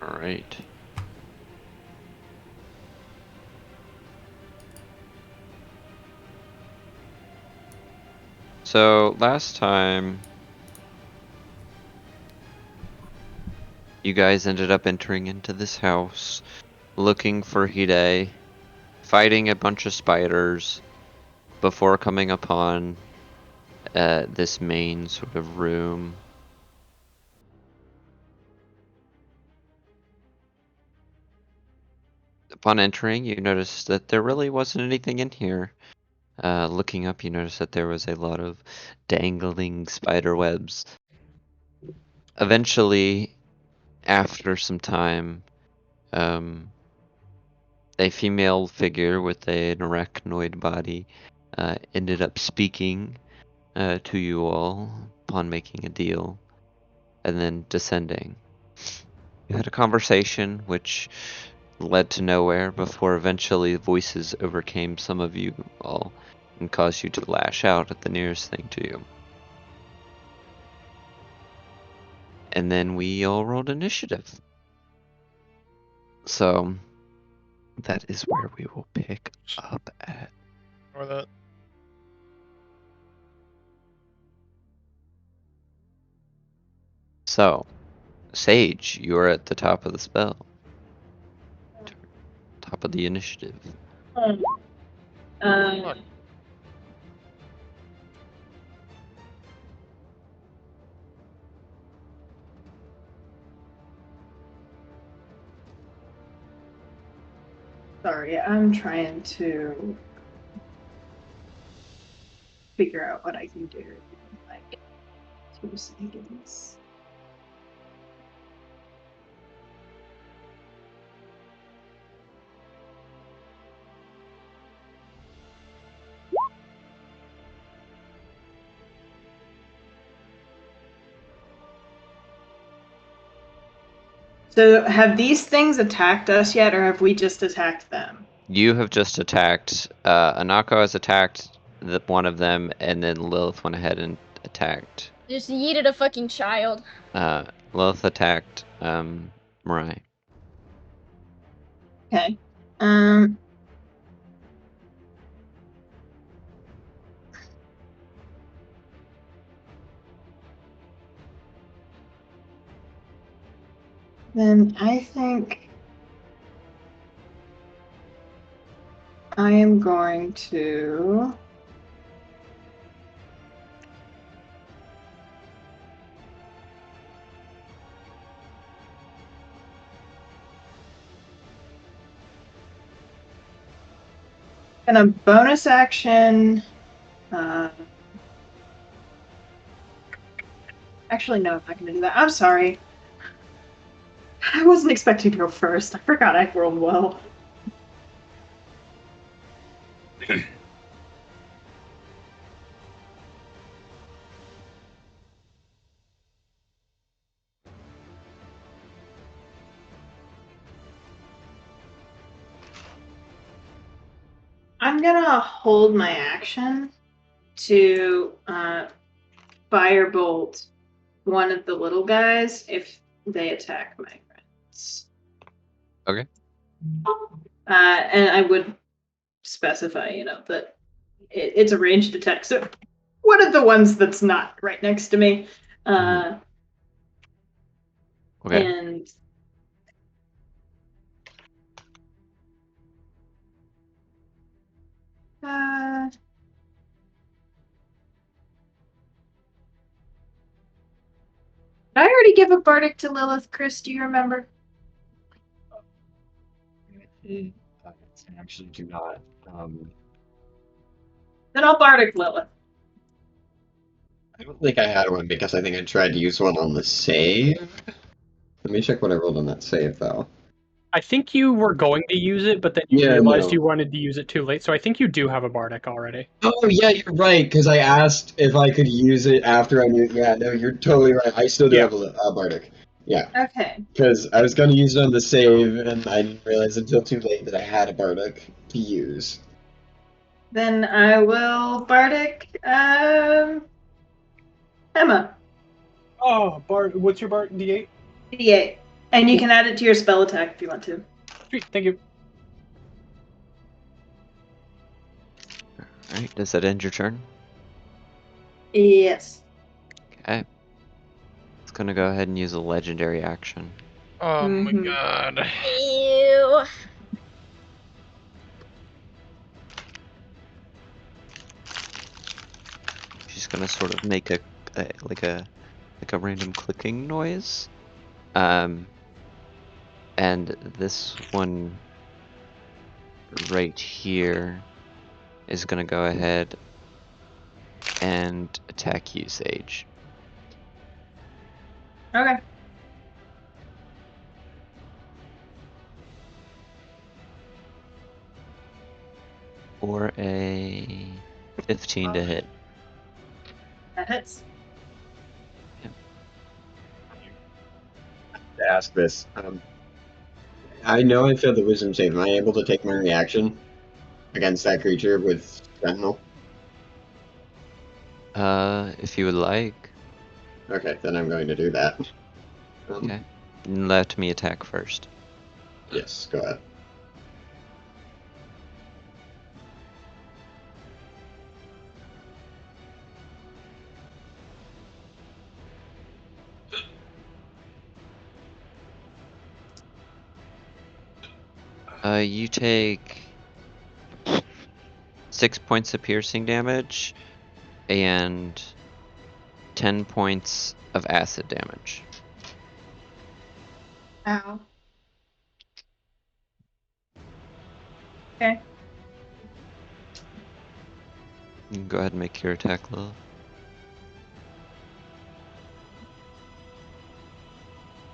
All right. So last time, you guys ended up entering into this house, looking for Hide, fighting a bunch of spiders, before coming upon this main sort of room. Upon entering, you noticed that there really wasn't anything in here. Looking up, you noticed that there was a lot of dangling spider webs. Eventually, after some time, a female figure with an arachnoid body ended up speaking to you all upon making a deal, and then descending. You had a conversation which led to nowhere before eventually voices overcame some of you all and caused you to lash out at the nearest thing to you. And then we all rolled initiative. So that is where we will pick up at. Or that. So, Sage, you are at the top of the spell. Top of the initiative. Sorry, I'm trying to figure out what I can do in like 2 seconds. So have these things attacked us yet, or have we just attacked them? You have just attacked. Anako has attacked one of them, and then Lilith went ahead and attacked. Just yeeted a fucking child. Lilith attacked Mirai. Okay. Then I think I am going to gonna bonus action. Actually, no, I'm not gonna do that. I'm sorry. I wasn't expecting to go first. I forgot I rolled well. I'm gonna hold my action to firebolt one of the little guys if they attack my friends. Okay. And I would specify, that it's a ranged attack. So one of the ones that's not right next to me. Okay. And did I already give a bardic to Lilith, Chris? Do you remember? I actually do not. Then I'll bardic Lilith. I don't think I had one because I think I tried to use one on the save. Let me check what I rolled on that save, though. I think you were going to use it, but then you realized you wanted to use it too late. So I think you do have a bardic already. Oh yeah, you're right. Because I asked if I could use it after I knew. Yeah, no, you're totally right. I still do have a bardic. Yeah. Okay. Because I was going to use it on the save, and I didn't realize until too late that I had a bardic to use. Then I will bardic Emma. Oh, Bart, what's your Bart? D8? D8. And you can add it to your spell attack if you want to. Sweet, thank you. Alright, does that end your turn? Yes. Okay. It's gonna go ahead and use a legendary action. Oh my Mhm. god. Ew. She's gonna sort of make a random clicking noise. And this one right here is gonna go ahead and attack you, Sage. Okay. For a 15 to hit. That hits. To ask this. I know I failed the wisdom save. Am I able to take my reaction against that creature with Sentinel? If you would like. Okay, then I'm going to do that. Okay. Let me attack first. Yes, go ahead. You take 6 points of piercing damage and 10 points of acid damage. Ow. Okay. You can go ahead and make your attack, Lil.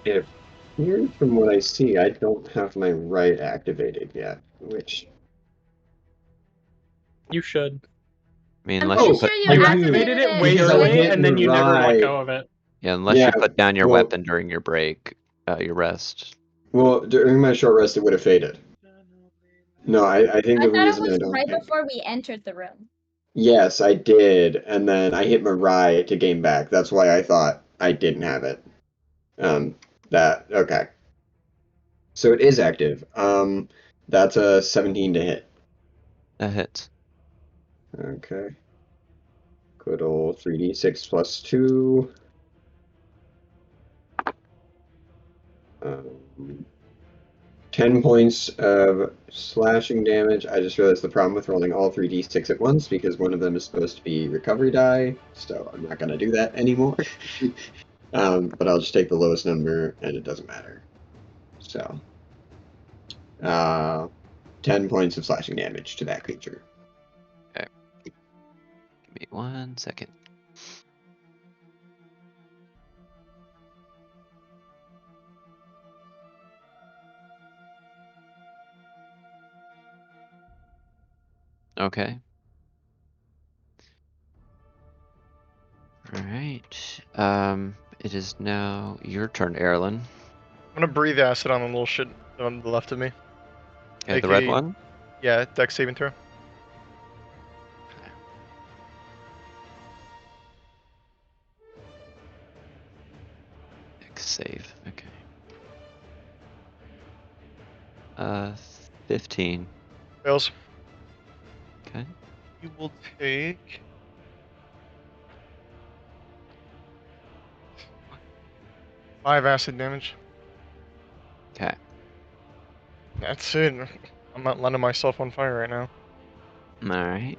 It appears from what I see, I don't have my right activated yet, which... You should. I mean, I'm unless pretty you put sure You you activated it way Because I early, hit and then you never let right. go of it. yeah, unless you Yeah, put down your well- weapon during your break, your rest. Well, during my short rest, it would have faded. No, I think I the thought it reason I was don't... right before we entered the room. Yes, I did, and then I hit Mirai to gain back. That's why I thought I didn't have it. Okay. So it is active. That's a 17 to hit. That hits. Okay. Good old 3d6 plus 2. 10 points of slashing damage. I just realized the problem with rolling all 3d6 at once because one of them is supposed to be recovery die, so I'm not going to do that anymore. But I'll just take the lowest number and it doesn't matter. So, 10 points of slashing damage to that creature. Give me 1 second. Okay. Alright. It is now your turn, Erlen. I'm gonna breathe acid on the little shit on the left of me. Okay, the red AKA one? Yeah, dex saving throw. Dex save. Okay. 15. Fails. Okay. You will take 5 acid damage. Okay. That's it. I'm not letting myself on fire right now. Alright.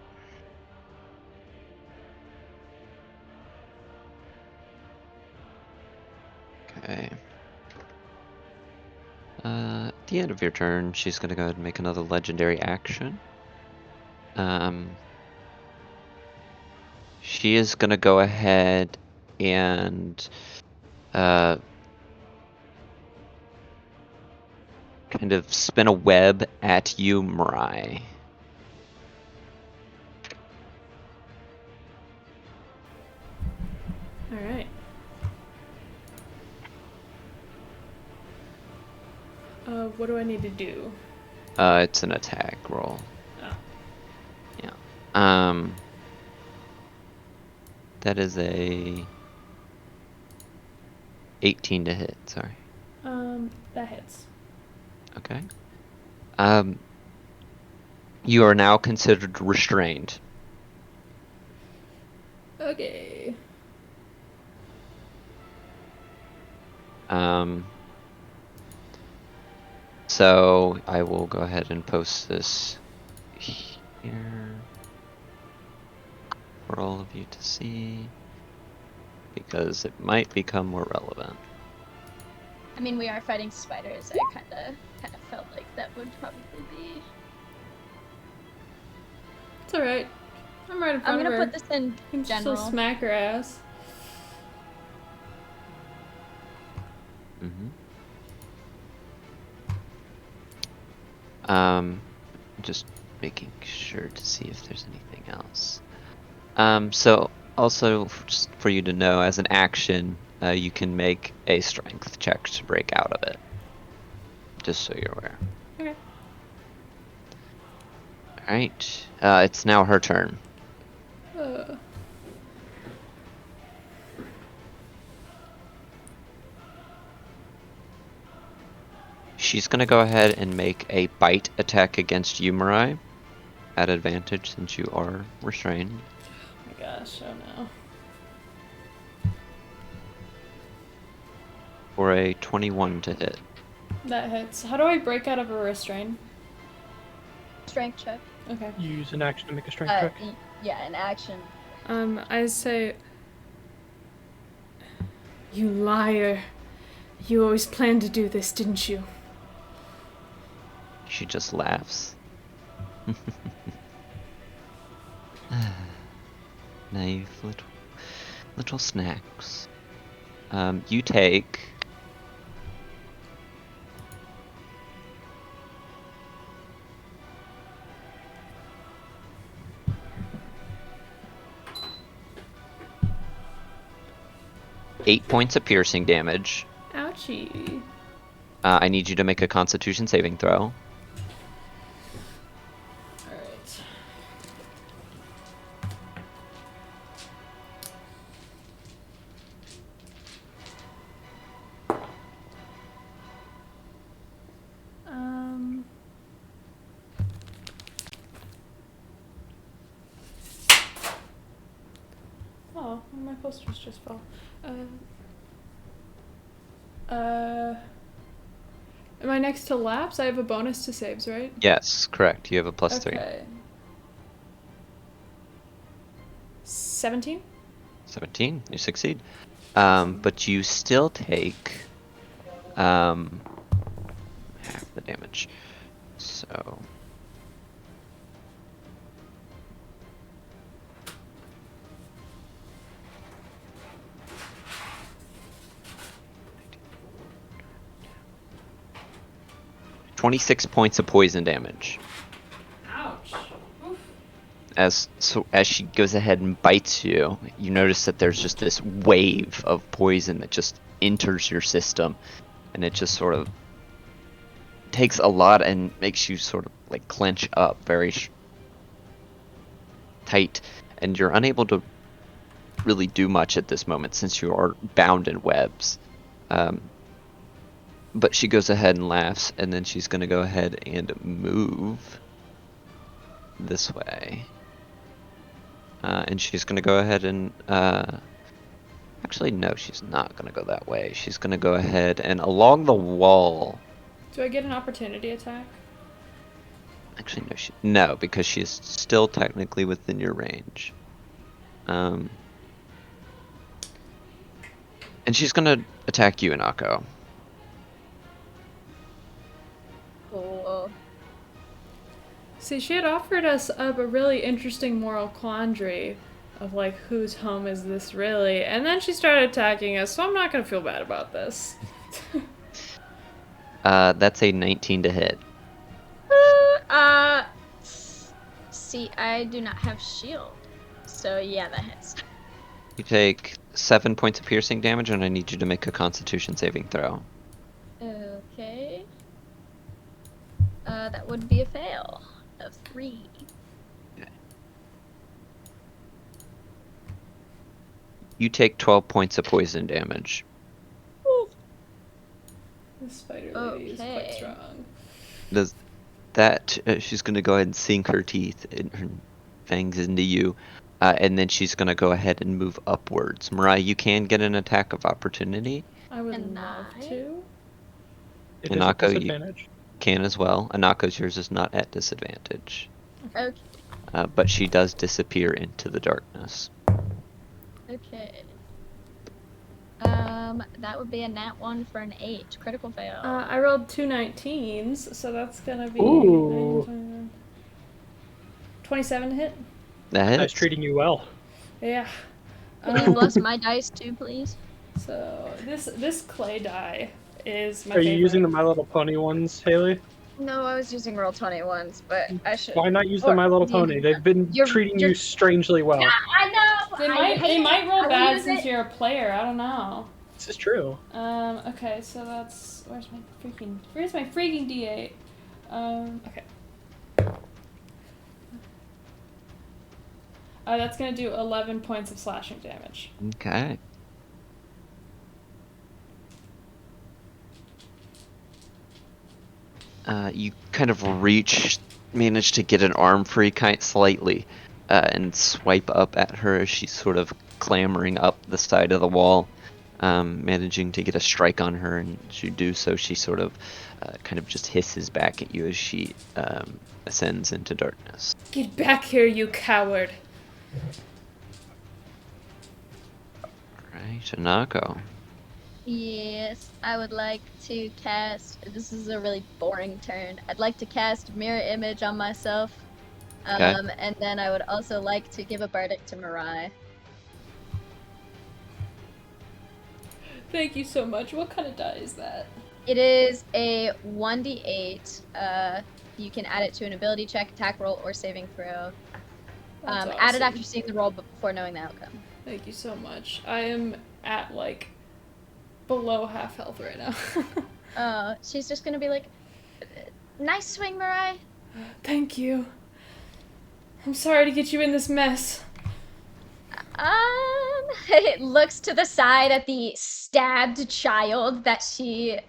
Okay. At the end of your turn, she's gonna go ahead and make another legendary action. She is gonna go ahead and kind of spin a web at you, Mirai. Alright. What do I need to do? It's an attack roll. Oh. Yeah. That is a 18 to hit, sorry. That hits. Okay. You are now considered restrained. Okay. So I will go ahead and post this here for all of you to see because it might become more relevant. I mean, we are fighting spiders. I kind of felt like that would probably be. It's alright. I'm right in front I'm of gonna her. put this in You can just general. smack her ass. Just making sure to see if there's anything else. So also just for you to know, as an action, you can make a strength check to break out of it. Just so you're aware. Okay. Alright, it's now her turn. She's gonna go ahead and make a bite attack against you, Mirai, at advantage since you are restrained. Oh my gosh, oh no. For a 21 to hit. That hits. How do I break out of a restraint? Strength check. Okay. Use an action to make a strength check. Yeah, an action. I say... You liar. You always planned to do this, didn't you? She just laughs. Naive little snacks. You take 8 points of piercing damage. Ouchie. I need you to make a Constitution saving throw. Alright. Oh, my posters just fell. Am I next to lapse? I have a bonus to saves, right? Yes, correct. You have a +3. Okay. 17? 17. You succeed. But you still take half the damage. So $26 points of poison damage. Ouch. Oof. As she goes ahead and bites you, you notice that there's just this wave of poison that just enters your system, and it just sort of takes a lot and makes you sort of like clench up very tight, and you're unable to really do much at this moment since you are bound in webs. But she goes ahead and laughs, and then she's going to go ahead and move this way. And she's going to go ahead and... actually, no, she's not going to go that way. She's going to go ahead and along the wall... Do I get an opportunity attack? Actually, no, because she is still technically within your range. And she's going to attack you, Inako. Cool. See, she had offered us up a really interesting moral quandary of like, whose home is this really? And then she started attacking us, so I'm not gonna feel bad about this. That's a 19 to hit. See, I do not have shield. So yeah, that hits. You take 7 points of piercing damage, and I need you to make a Constitution saving throw. Okay. That would be a fail of 3. You take 12 points of poison damage. This spider lady is quite Okay. strong. Does that she's gonna go ahead and sink her teeth and her fangs into you, and then she's gonna go ahead and move upwards. Mariah, you can get an attack of opportunity. I would And love I- to. It is a Anako, you disadvantage. can as well. Anako's yours is not at disadvantage, Okay. but she does disappear into the darkness. Okay. That would be a nat 1 for an 8. Critical fail. I rolled 2 19s, so that's gonna be Ooh. 27 to hit. That I was hits. treating you well. Yeah. Can you bless my dice too, please? So this clay die is my Are you favorite. using the My Little Pony ones, Haley? No, I was using roll 21s, but I should. Why not use the Or- My Little Pony? They've been treating you strangely well. I know. They might roll bad since you're a player. I don't know. This is true. Okay, so that's where's my freaking D8? Okay. That's gonna do 11 points of slashing damage. Okay. You kind of manage to get an arm free slightly, and swipe up at her as she's sort of clambering up the side of the wall, managing to get a strike on her, and as you do so, she sort of kind of just hisses back at you as she ascends into darkness. Get back here, you coward! Alright, Anako. Yes, I would like to cast. This is a really boring turn. I'd like to cast Mirror Image on myself. Okay. And then I would also like to give a bardic to Mirai. Thank you so much. What kind of die is that? It is a 1d8. You can add it to an ability check, attack roll, or saving throw. That's Add it awesome. after seeing the roll, but before knowing the outcome. Thank you so much. I am at like below half health right now. She's just gonna be like, "Nice swing, Mirai." Thank you. I'm sorry to get you in this mess. It looks to the side at the stabbed child that she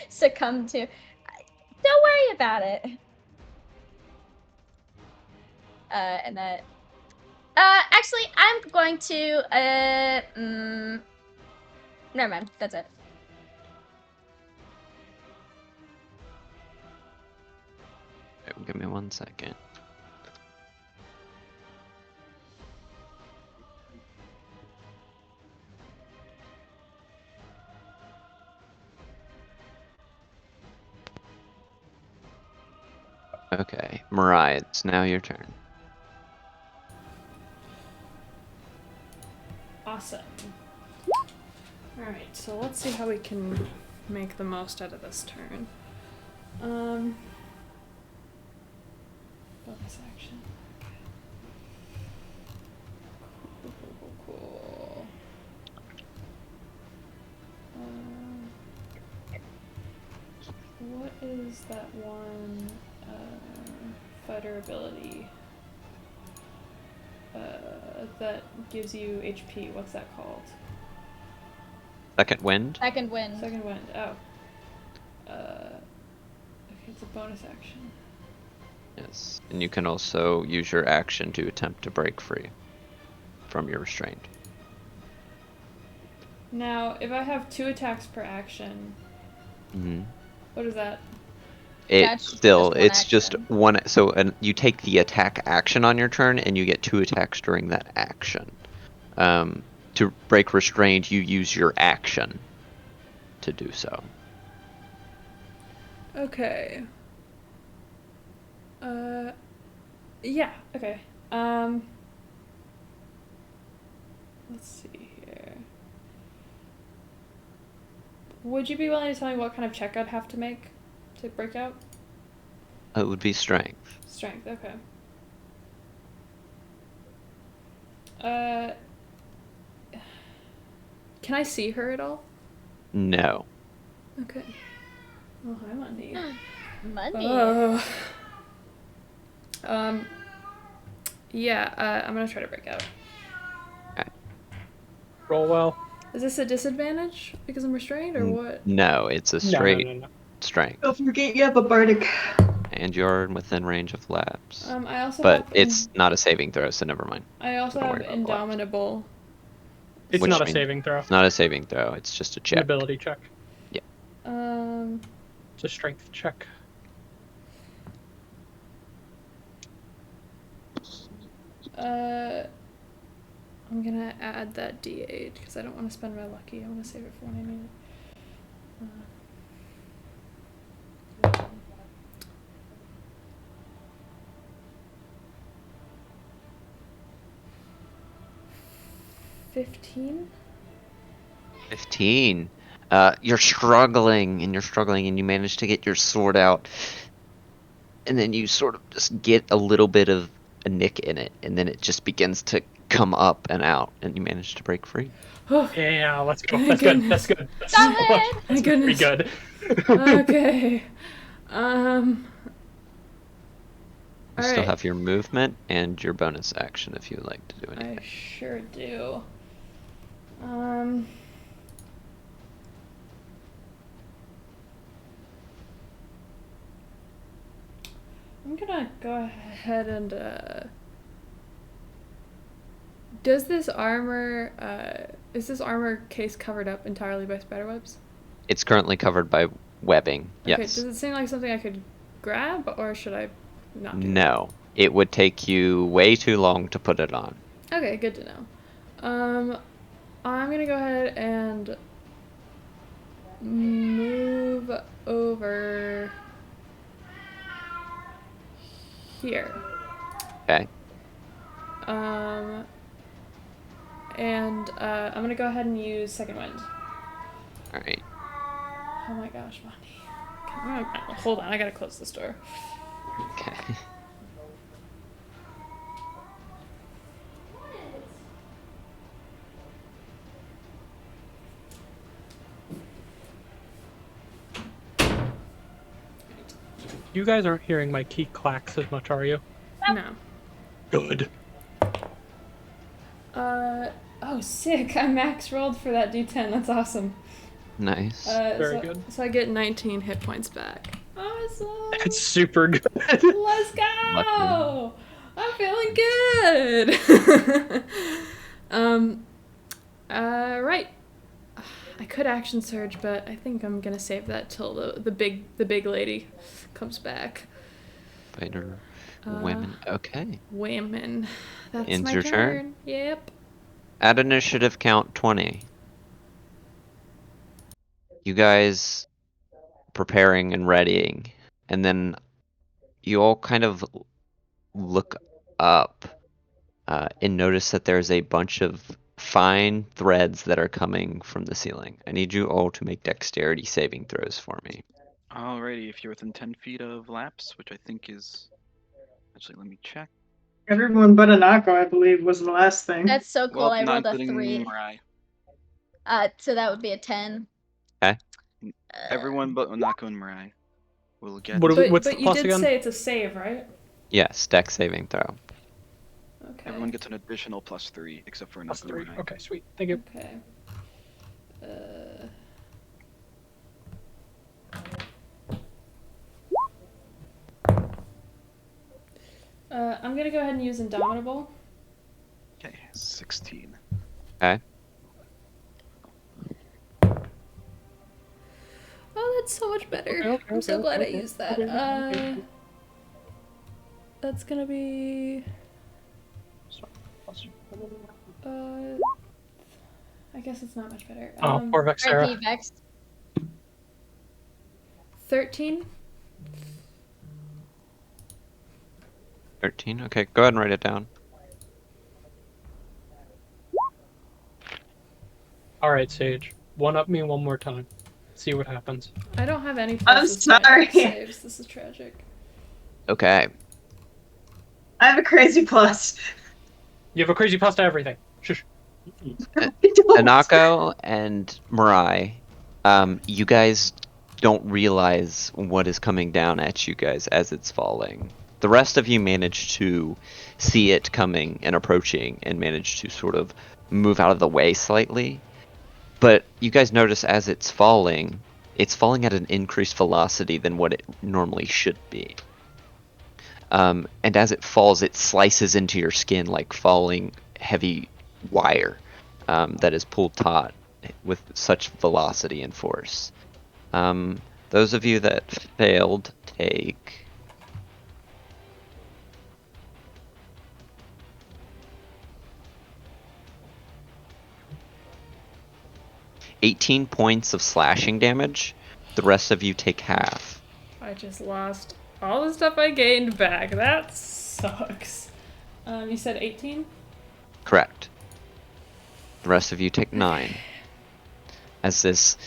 succumbed to. Don't worry about it. And that. Actually, I'm going to. Never mind. That's it. Okay, give me 1 second. Okay, Mariah, it's now your turn. Awesome. Alright, so let's see how we can make the most out of this turn. Bonus action. Cool. What is that one fighter ability that gives you HP? What's that called? Second wind? Second wind. Second wind. Oh. Okay, it's a bonus action. Yes. And you can also use your action to attempt to break free from your restraint. Now, if I have 2 attacks per action, Mm-hmm. what is that? That's It's just just one one. So you take the attack action on your turn, and you get 2 attacks during that action. To break restraint, you use your action to do so. Okay. Yeah, okay. Let's see here. Would you be willing to tell me what kind of check I'd have to make to break out? It would be strength. Strength, okay. Can I see her at all? No. Okay. Oh, hi, Money. Money. Oh. Yeah, I'm gonna try to break out. Roll well. Is this a disadvantage because I'm restrained, or what? No, it's a No, straight no. strength, Don't forget you have a bardic. and you're within range of lapse. I also But have it's not a saving throw, so never mind. I also don't have worry about collapse. Indomitable. It's Which not a means- saving throw. It's not a saving throw. It's just a An check. ability check. It's a strength check. I'm gonna add that D8 because I don't want to spend my lucky. I want to save it for when I need it. 15. 15. You're struggling, and you manage to get your sword out, and then you sort of just get a little bit of a nick in it, and then it just begins to come up and out, and you manage to break free. Oh, Yeah, let's go. My That's good. That's goodness. good. That's Solid! my pretty goodness. good. Okay. You All still right. have your movement and your bonus action if you would like to do anything. I sure do. I'm gonna go ahead and does this armor is this armor case covered up entirely by spiderwebs? It's currently covered by webbing. Okay, Yes. does it seem like something I could grab, or should I not do that? No. It would take you way too long to put it on. Okay, good to know. I'm gonna go ahead and move over here. Okay. And I'm gonna go ahead and use Second Wind. Alright. Oh my gosh, Monty. Hold on, I gotta close this door. Okay. You guys aren't hearing my key clacks as much, are you? No. Good. Oh, sick. I max rolled for that D10. That's awesome. Nice. Very good. So I get 19 hit points back. Awesome. It's super good. Let's go. Lucky. I'm feeling good. Right. I could action surge, but I think I'm gonna save that till the big lady comes back. Spider women. Okay. Women. That's Ends my your turn. turn? Yep. At initiative count 20. You guys preparing and readying, and then you all kind of look up and notice that there's a bunch of fine threads that are coming from the ceiling. I need you all to make dexterity saving throws for me. Alrighty, if you're within 10 feet of lapse, which I think is... Actually, let me check. Everyone but Anako, I believe, was the last thing. That's so cool. Well, I not rolled a including 3. Mirai. So that would be a 10. Okay. Everyone but Onako and Mirai will get... What do we- What's but the you plus did again? say it's a save, right? Yes, dex saving throw. Okay. Everyone gets an additional +3, except for Plus Onako 3. and Mirai. Okay, sweet. Thank you. Okay. I'm gonna go ahead and use Indomitable. Okay, 16. Okay. Oh, that's so much better. Okay, I'm so okay, glad okay, I used that. okay. That's gonna be. I guess it's not much better. Oh, poor Or Vexera. Vex. 13. 13. Okay, go ahead and write it down. Alright, Sage. One up me one more time. See what happens. I don't have any I'm pluses to my sorry. dex saves. This is tragic. Okay. I have a crazy plus. You have a crazy plus to everything. Shush. I don't. Anako and Mirai, you guys don't realize what is coming down at you guys as it's falling. The rest of you manage to see it coming and approaching and manage to sort of move out of the way slightly. But you guys notice as it's falling at an increased velocity than what it normally should be. And as it falls, it slices into your skin like falling heavy wire that is pulled taut with such velocity and force. Those of you that failed take 18 points of slashing damage. The rest of you take half. I just lost all the stuff I gained back. That sucks. You said 18? Correct. The rest of you take 9. As this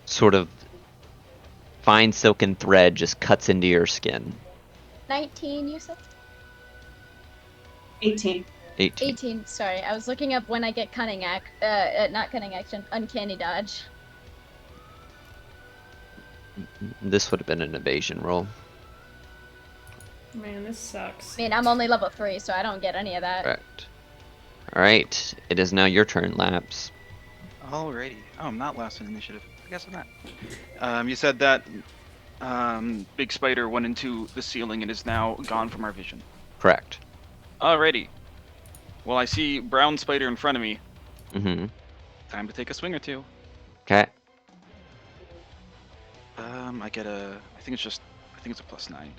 sort of fine silken thread just cuts into your skin. 19, you said? 18. 18. 18, sorry. I was looking up when I get not cunning action, uncanny dodge. This would have been an evasion roll. Man, this sucks. I mean, I'm only level 3, so I don't get any of that. Correct. Alright, it is now your turn, Laps. Alrighty. Oh, I'm not last in initiative. I guess I'm not. You said that big spider went into the ceiling and is now gone from our vision. Correct. Alrighty. Well, I see brown spider in front of me. Mm-hmm. Time to take a swing or two. Okay. I get a. I think it's a +9,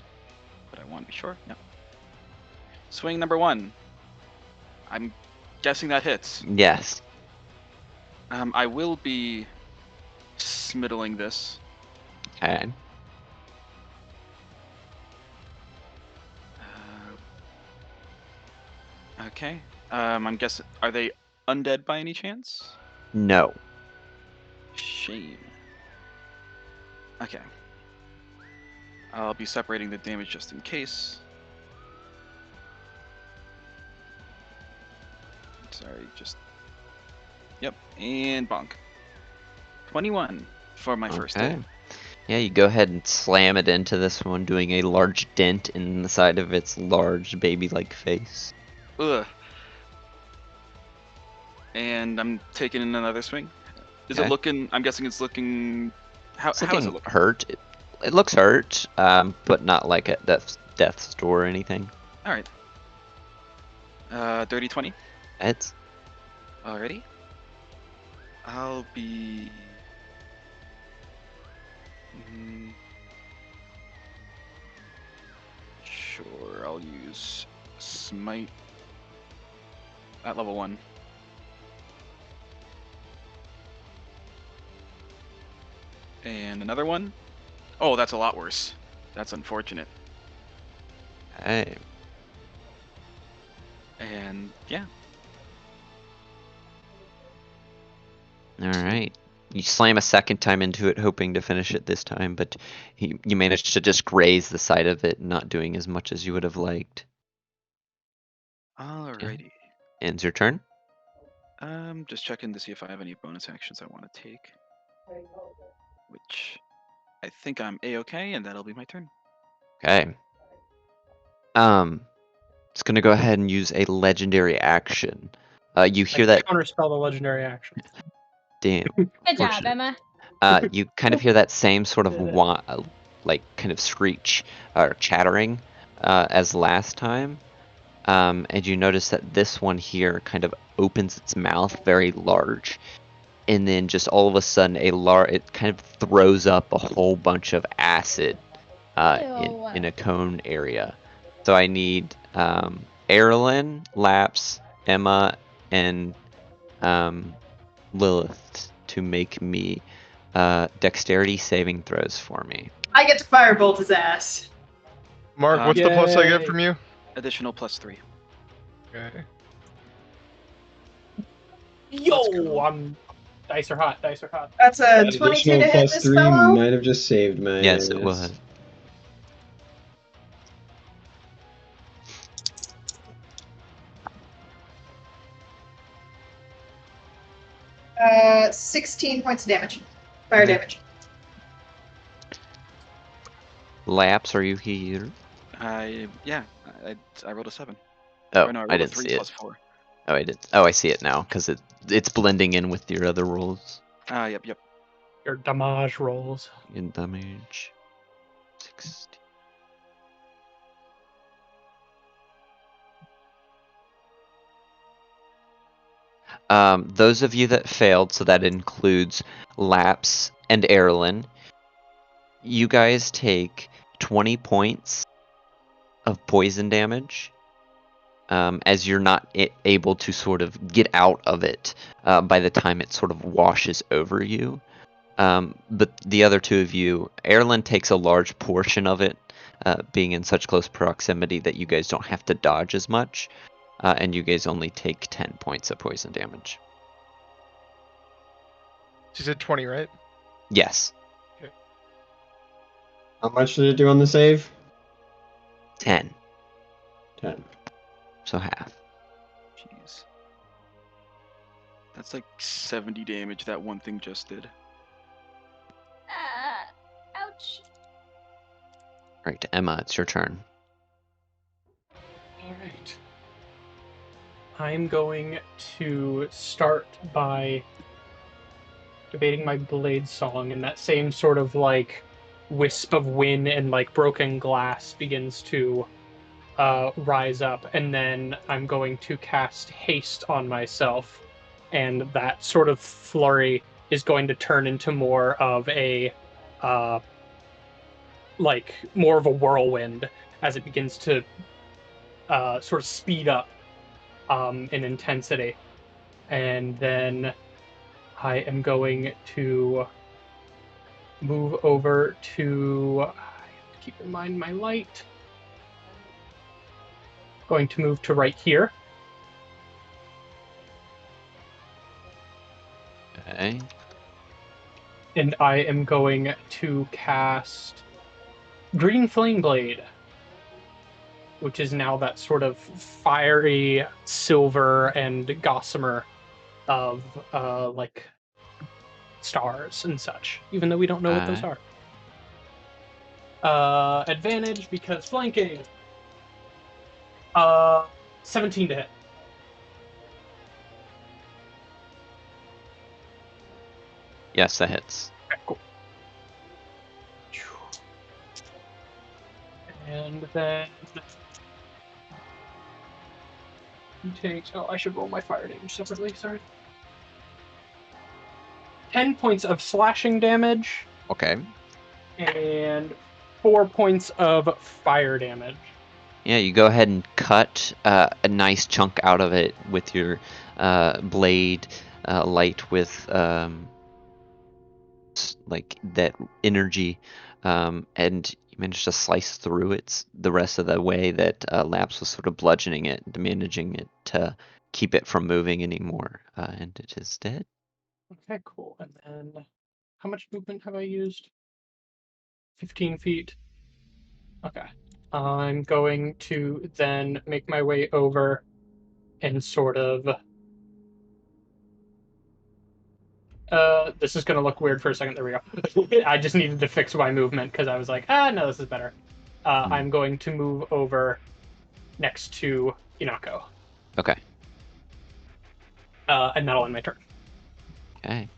but I want to be sure. No. Swing number 1. I'm guessing that hits. Yes. I will be smiddling this. Okay. Okay. I'm guessing. Are they undead by any chance? No. Shame. Okay. I'll be separating the damage just in case. Sorry, just. Yep, and bonk. 21 for my first hit. Yeah, you go ahead and slam it into this one, doing a large dent in the side of its large baby-like face. Ugh. And I'm taking in another swing. Is it looking? I'm guessing it's looking. How is it looking? Hurt. It looks hurt, but not like at death's door or anything. All right. Dirty 20. It's Alrighty. I'll be. Sure, I'll use smite at level 1. And another one. Oh, that's a lot worse. That's unfortunate. hey. And yeah. All right. You slam a second time into it, hoping to finish it this time, but you managed to just graze the side of it, not doing as much as you would have liked. Alrighty. Ends your turn. Just checking to see if I have any bonus actions I want to take. Which I think I'm A-okay, and that'll be my turn. Okay. It's gonna go ahead and use a legendary action. You hear that? Counterspell the legendary action. Damn. Good job, Emma. You kind of hear that same sort of like kind of screech or chattering as last time, and you notice that this one here kind of opens its mouth very large, and then just all of a sudden it kind of throws up a whole bunch of acid in a cone area. So I need Erlen, Laps, Emma, and Lilith to make me dexterity saving throws for me. I get to firebolt his ass. Mark, what's the plus I get Yay. from you? Additional +3. Okay. Yo, dice are hot. Dice are hot. That's a That 22 additional to hit plus this 3 fellow. might have just saved my Yes, it ass. was. Uh, 16 points of damage. Fire damage. Laps, are you here? I rolled a 7. Oh, Or no, I rolled I a didn't 3 see it. plus 4. Oh, I see it now because it's blending in with your other rolls. Yep. Your damage rolls. In damage. 60. Those of you that failed, so that includes Laps and Erlen, you guys take 20 points of poison damage, as you're not able to sort of get out of it by the time it sort of washes over you. But the other two of you, Erlen takes a large portion of it, being in such close proximity that you guys don't have to dodge as much, and you guys only take 10 points of poison damage. She said 20, right? Yes. How much did it do on the save? 10. 10. So half. Jeez. That's like 70 damage that one thing just did. Ouch. Right, Emma, it's your turn. All right. I'm going to start by debating my blade song, and that same sort of like wisp of wind and like broken glass begins to rise up, and then I'm going to cast haste on myself, and that sort of flurry is going to turn into more of a more of a whirlwind as it begins to sort of speed up in intensity. And then I am going to move over to, I have to keep in mind my light. Going to move to right here. Okay. And I am going to cast Green Flame Blade, which is now that sort of fiery silver and gossamer of like stars and such, even though we don't know what those are. Advantage because flanking. 17 to hit. Yes, that hits. Okay, cool. And then he takes. Oh, I should roll my fire damage separately. Sorry. 10 points of slashing damage. Okay. And 4 points of fire damage. Yeah, you go ahead and cut a nice chunk out of it with your blade, light with like that energy, and you manage to slice through it the rest of the way that Laps was sort of bludgeoning it, managing it to keep it from moving anymore, and it is dead. Okay, cool. And then, how much movement have I used? 15 feet. Okay. I'm going to then make my way over and sort of... this is going to look weird for a second. There we go. I just needed to fix my movement because I was like, no, this is better. I'm going to move over next to Inako. Okay. And that'll end my turn. Okay.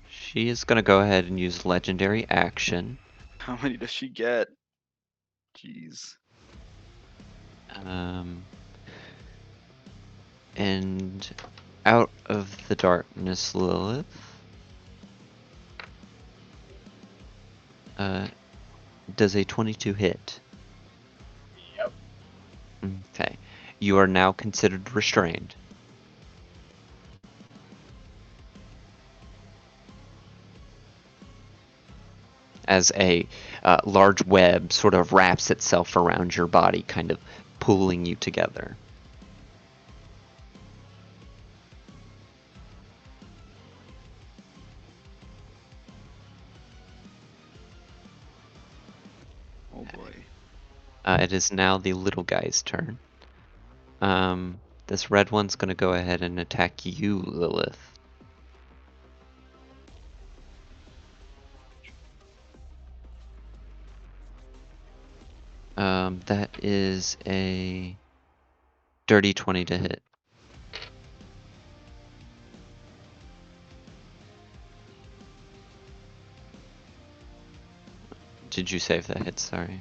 She is going to go ahead and use legendary action. How many does she get? Jeez. And out of the darkness, Lilith. Does a 22 hit? Yep. Okay. You are now considered restrained. As a large web sort of wraps itself around your body, kind of pulling you together. Oh boy. It is now the little guy's turn. This red one's going to go ahead and attack you, Lilith. That is a dirty 20 to hit. Did you save that hit? Sorry.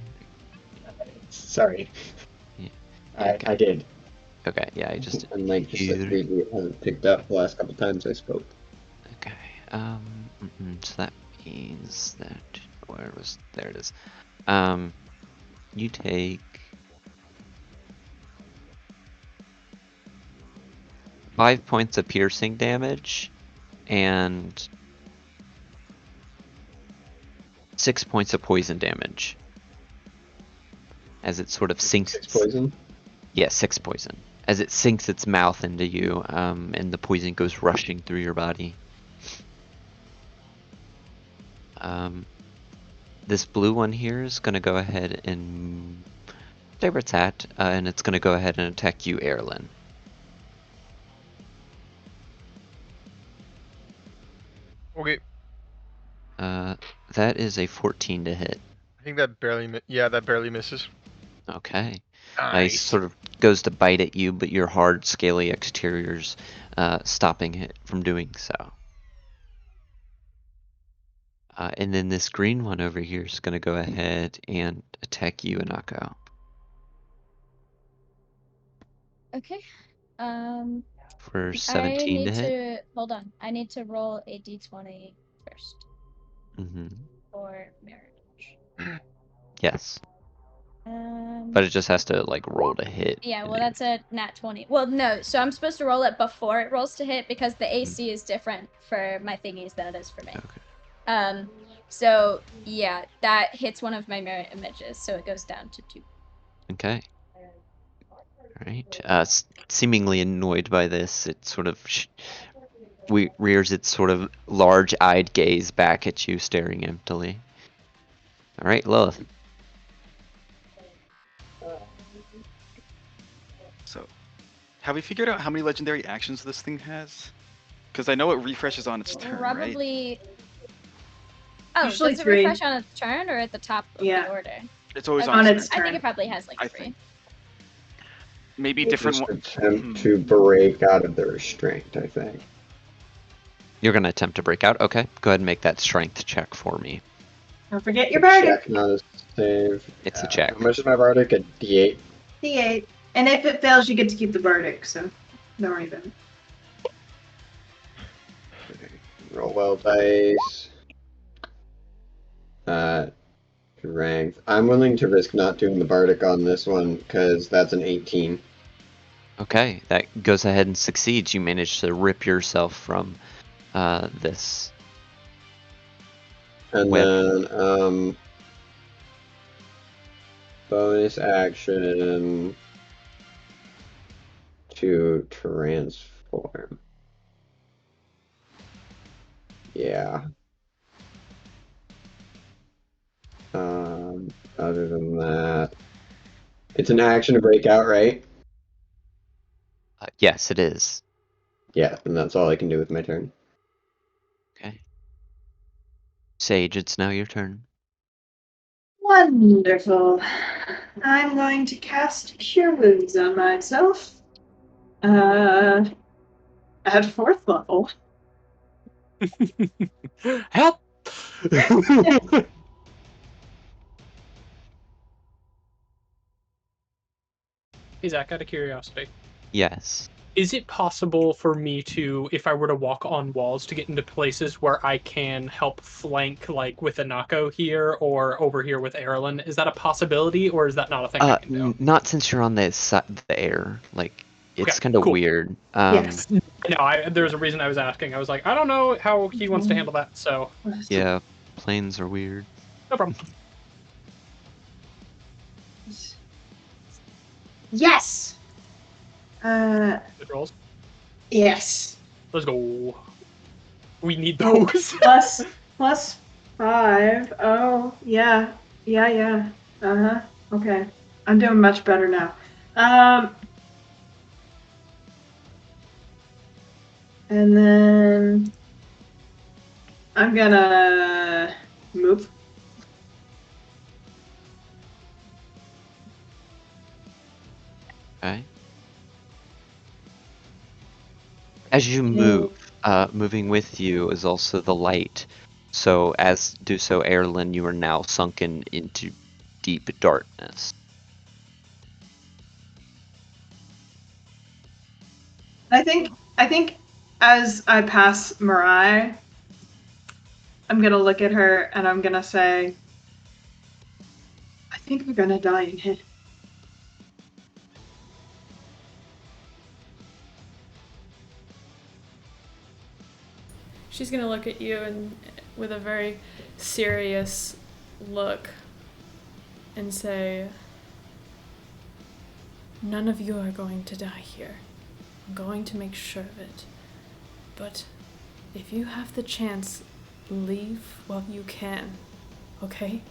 Sorry. Yeah. I did. Okay, yeah, I just did. Unlike just Either. like maybe it hasn't picked up the last couple times I spoke. Okay. So that means that where was there it is. You take 5 points of piercing damage and 6 points of poison damage. As it sort of sinks. 6 poison? Yeah, 6 poison. As it sinks its mouth into you, and the poison goes rushing through your body. This blue one here is going to go ahead and stay where it's at, and it's going to go ahead and attack you, Erlen. Okay. That is a 14 to hit. I think that barely misses. Okay. Nice. He sort of goes to bite at you, but your hard, scaly exterior's stopping it from doing so. And then this green one over here is going to go ahead and attack you, Anako. Okay. For I 17 need to hit. to hold on. I need to roll a d20 first Mm-hmm. for marriage. Yes. But it just has to like roll to hit. Yeah, well, and that's a nat 20. Well, no, so I'm supposed to roll it before it rolls to hit because the AC is different for my thingies than it is for me. Okay. So yeah, that hits one of my merit images, so it goes down to 2. Okay. Alright. Seemingly annoyed by this, it sort of rears its sort of large-eyed gaze back at you, staring emptily. Alright, Lilith. So, have we figured out how many legendary actions this thing has? Because I know it refreshes on its turn, right? Probably. Oh, Usually does it 3. refresh on its turn or at the top of Yeah. the order? It's always Okay, on its turn. I think turn. it probably has like I 3. think. Maybe different Just one. attempt to break out of the restraint, I think. You're going to attempt to break out? Okay. Go ahead and make that strength check for me. Don't forget your It's a bardic. check, not a save. It's a check. How much is my bardic? A D8. D8. And if it fails, you get to keep the bardic, so don't worry about it. Roll well dice. Strength. I'm willing to risk not doing the bardic on this one because that's an 18. Okay, that goes ahead and succeeds. You manage to rip yourself from this. And web. then bonus action to transform. Yeah. Other than that, it's an action to break out, right? Yes, it is. Yeah, and that's all I can do with my turn. Okay. Sage, it's now your turn. Wonderful. I'm going to cast Cure Wounds on myself. At 4th level. Help! Hey Zach, out of curiosity, Yes. is it possible for me to, if I were to walk on walls, to get into places where I can help flank, like with Anako here or over here with Erlen? Is that a possibility, or is that not a thing I can do? Not since you're on the air. Like, it's Okay, kind of cool. weird. Yes. No, there's a reason I was asking. I was like, I don't know how he wants to handle that, so Yeah, planes are weird. no problem. Yes! Good rolls. Yes. Let's go. We need those. plus 5. Oh, yeah. Yeah. Uh-huh. Okay. I'm doing much better now. And then I'm gonna move. Okay. As you move, moving with you is also the light. So as do so, Erlen, you are now sunken into deep darkness. I think as I pass Mirai, I'm gonna look at her and I'm gonna say, I think we're gonna die in here. She's gonna look at you and with a very serious look and say, none of you are going to die here. I'm going to make sure of it. But if you have the chance, leave while you can, okay?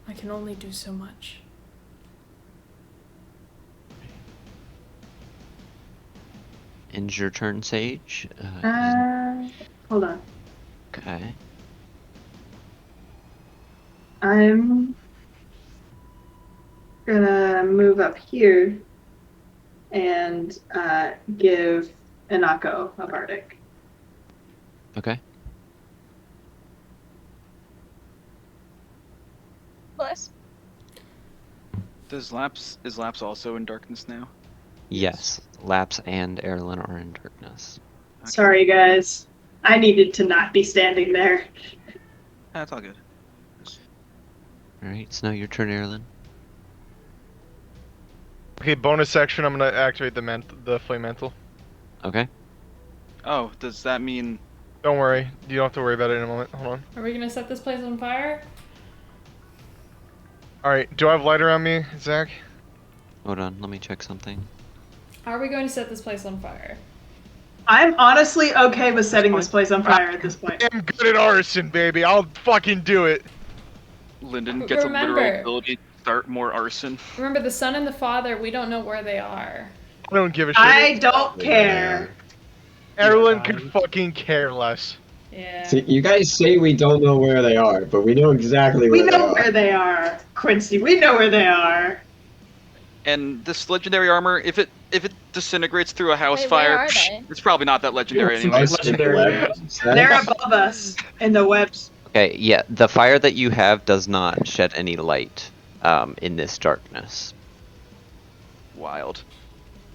I can only do so much. Ends your turn, Sage. Hold on. Okay. I'm gonna move up here and give Inako a bardic. Okay. Bless. Is Laps also in darkness now? Yes, Laps and Erlen are in darkness. Okay. Sorry, guys. I needed to not be standing there. That's all good. Alright, it's now your turn, Erlen. Okay, bonus action. I'm gonna activate the flame mantle. Okay. Oh, does that mean? Don't worry. You don't have to worry about it in a moment. Hold on. Are we gonna set this place on fire? Alright, do I have light around me, Zach? Hold on, let me check something. Are we going to set this place on fire? I'm honestly okay with setting this place on fire at this point. I'm good at arson, baby. I'll fucking do it. Lyndon gets a literal Remember. ability to start more arson. Remember, the son and the father, we don't know where they are. I don't give a shit. I don't care. Everyone could fucking care less. Yeah. See, you guys say we don't know where they are, but we know exactly We where they know are. where they are, Quincy. We know where they are. And this legendary armor, if it disintegrates through a house Wait, where fire, are they? it's probably not that legendary It's anyway. nice Legendary. webs. They're above us in the webs. Okay, yeah, the fire that you have does not shed any light in this darkness. Wild.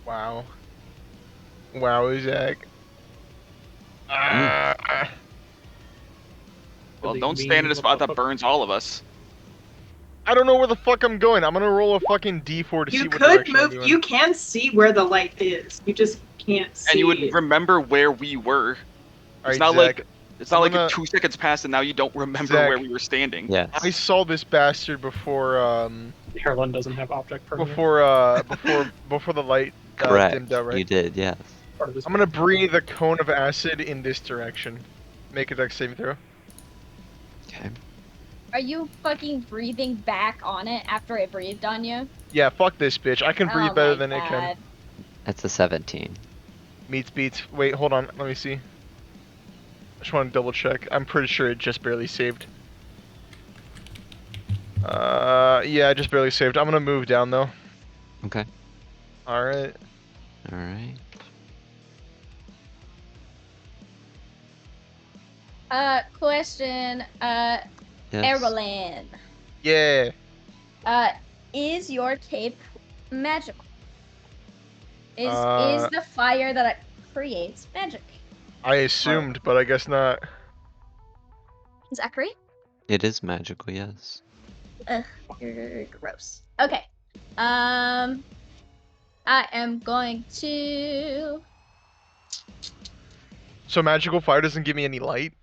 Wow. Wow, Zach. Well, Really don't stand in a spot that burns all of us. I don't know where the fuck I'm going. I'm gonna roll a fucking D4 to see You what could direction I'm move. doing. You can see where the light is. You just can't see. And you would remember where we were. Alright, It's not Zach, like it's not I'm like gonna- if 2 seconds passed and now you don't remember Zach. where we were standing. Yes. I saw this bastard before Erlen doesn't have object permanent. before the light Correct. dimmed out, right? You did, yes. Part of this I'm gonna breathe a cone of acid in this direction. Make a dex saving throw. Okay. Are you fucking breathing back on it after I breathed on you? Yeah, fuck this bitch. I can breathe Oh better my than it can. God. That's a 17. Meets beats. Wait, hold on. Let me see. I just want to double check. I'm pretty sure it just barely saved. Yeah, it just barely saved. I'm gonna move down though. Okay. Alright. Alright. Question, Yes. Erlen. Yeah. Is your cape magical? Is Uh, the fire that it creates magic? I assumed, but I guess not. Zachary? It is magical, yes. You're gross. Okay. I am going to. So magical fire doesn't give me any light?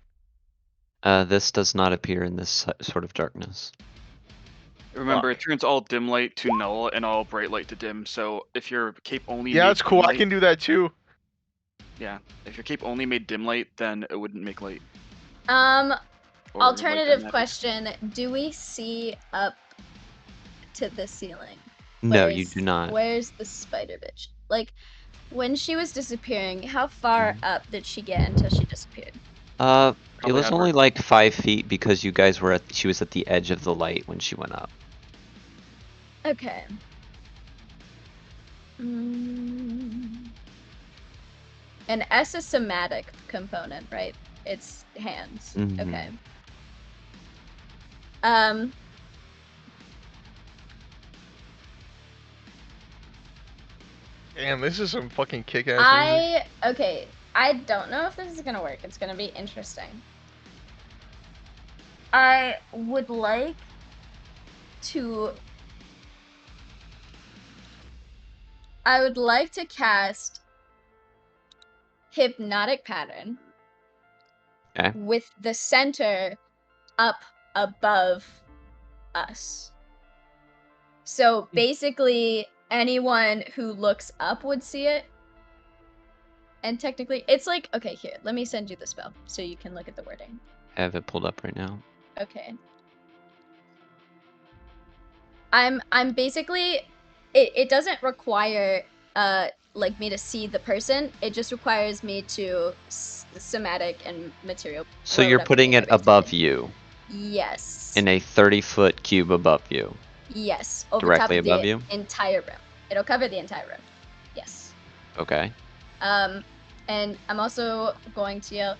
This does not appear in this sort of darkness. Remember, Fuck. it turns all dim light to null and all bright light to dim. So if your cape only Yeah, made that's cool. dim I light- can do that too. Yeah, if your cape only made dim light, then it wouldn't make light. Or, like, Alternative magic. question: do we see up to the ceiling? No, you do not. Where's the spider bitch? Like, when she was disappearing, how far Mm. up did she get until she disappeared? It Probably was have only her- like 5 feet because you guys were she was at the edge of the light when she went up. Okay. Mm. And S is somatic component, right? It's hands. Mhm. Okay. Damn, this is some fucking kick-ass music. Okay. I don't know if this is gonna work. It's gonna be interesting. I would like to cast Hypnotic Pattern. Okay. With the center up above us. So basically, anyone who looks up would see it. And technically, it's like, okay, here, let me send you the spell so you can look at the wording. I have it pulled up right now. Okay. I'm basically, it doesn't require like me to see the person. It just requires me to somatic and material. So you're putting it above you. Yes. In a 30-foot cube above you. Yes, over Directly top of above the you? entire room. It'll cover the entire room. Yes. Okay. And I'm also going to yell,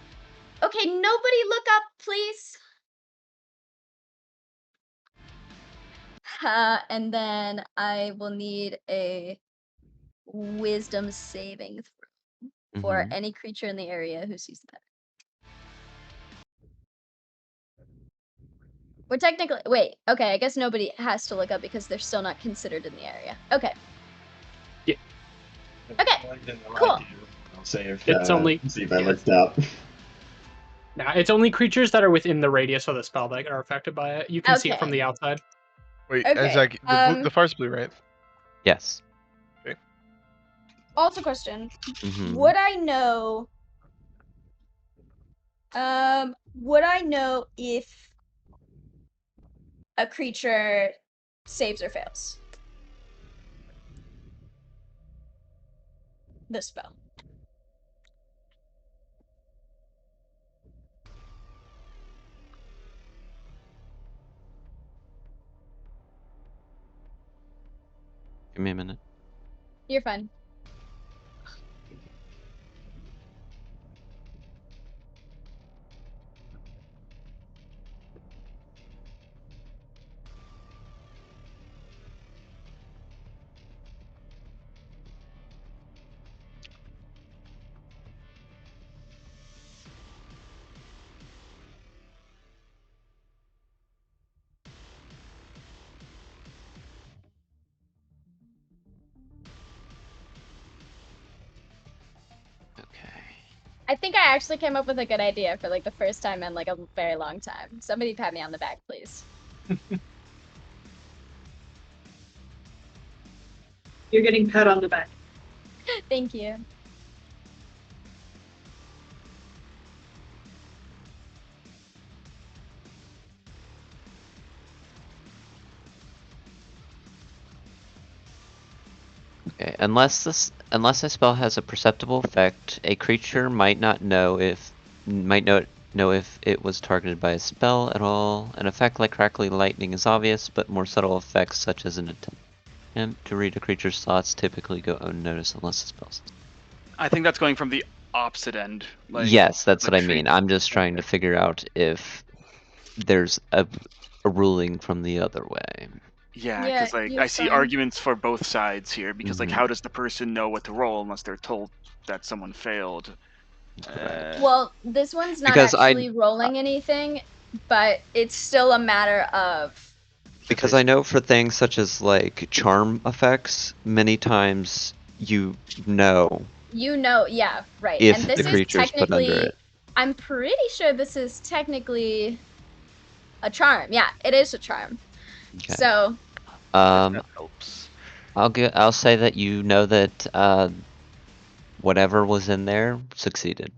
okay, nobody look up, please. And then I will need a wisdom saving throw for Mhm. any creature in the area who sees the pattern. We're technically, wait, okay, I guess nobody has to look up because they're still not considered in the area. Okay. Yeah. Okay, cool. I'll save. It's only- see if I looked up. Nah, it's only creatures that are within the radius of the spell that are affected by it. You can see it from Okay. the outside. Wait, Okay, Isaac, the fire's blue, right? Yes. Also question, Mhm. would I know if a creature saves or fails the spell? Give me a minute. You're fine. Okay. I think I actually came up with a good idea for like the first time in like a very long time. Somebody pat me on the back, please. You're getting pat on the back. Thank you. Okay. Unless a spell has a perceptible effect, a creature might not know if it was targeted by a spell at all. An effect like crackly lightning is obvious, but more subtle effects such as an attempt to read a creature's thoughts typically go unnoticed unless the spell's. I think that's going from the opposite end. Like, Yes, that's like what I treat- mean. I'm just trying to figure out if there's a ruling from the other way. Yeah, Yeah, because like you're I see fine. arguments for both sides here. Because like, Mhm. how does the person know what to roll unless they're told that someone failed? Well, this one's not Because actually rolling anything, but it's still a matter of. Because I know for things such as like charm effects, many times you know Yeah, right. if And this the is creature's put under technically, it. I'm pretty sure this is technically a charm. Yeah, it is a charm. Okay. So, Um, that helps. I'll say that you know that whatever was in there succeeded.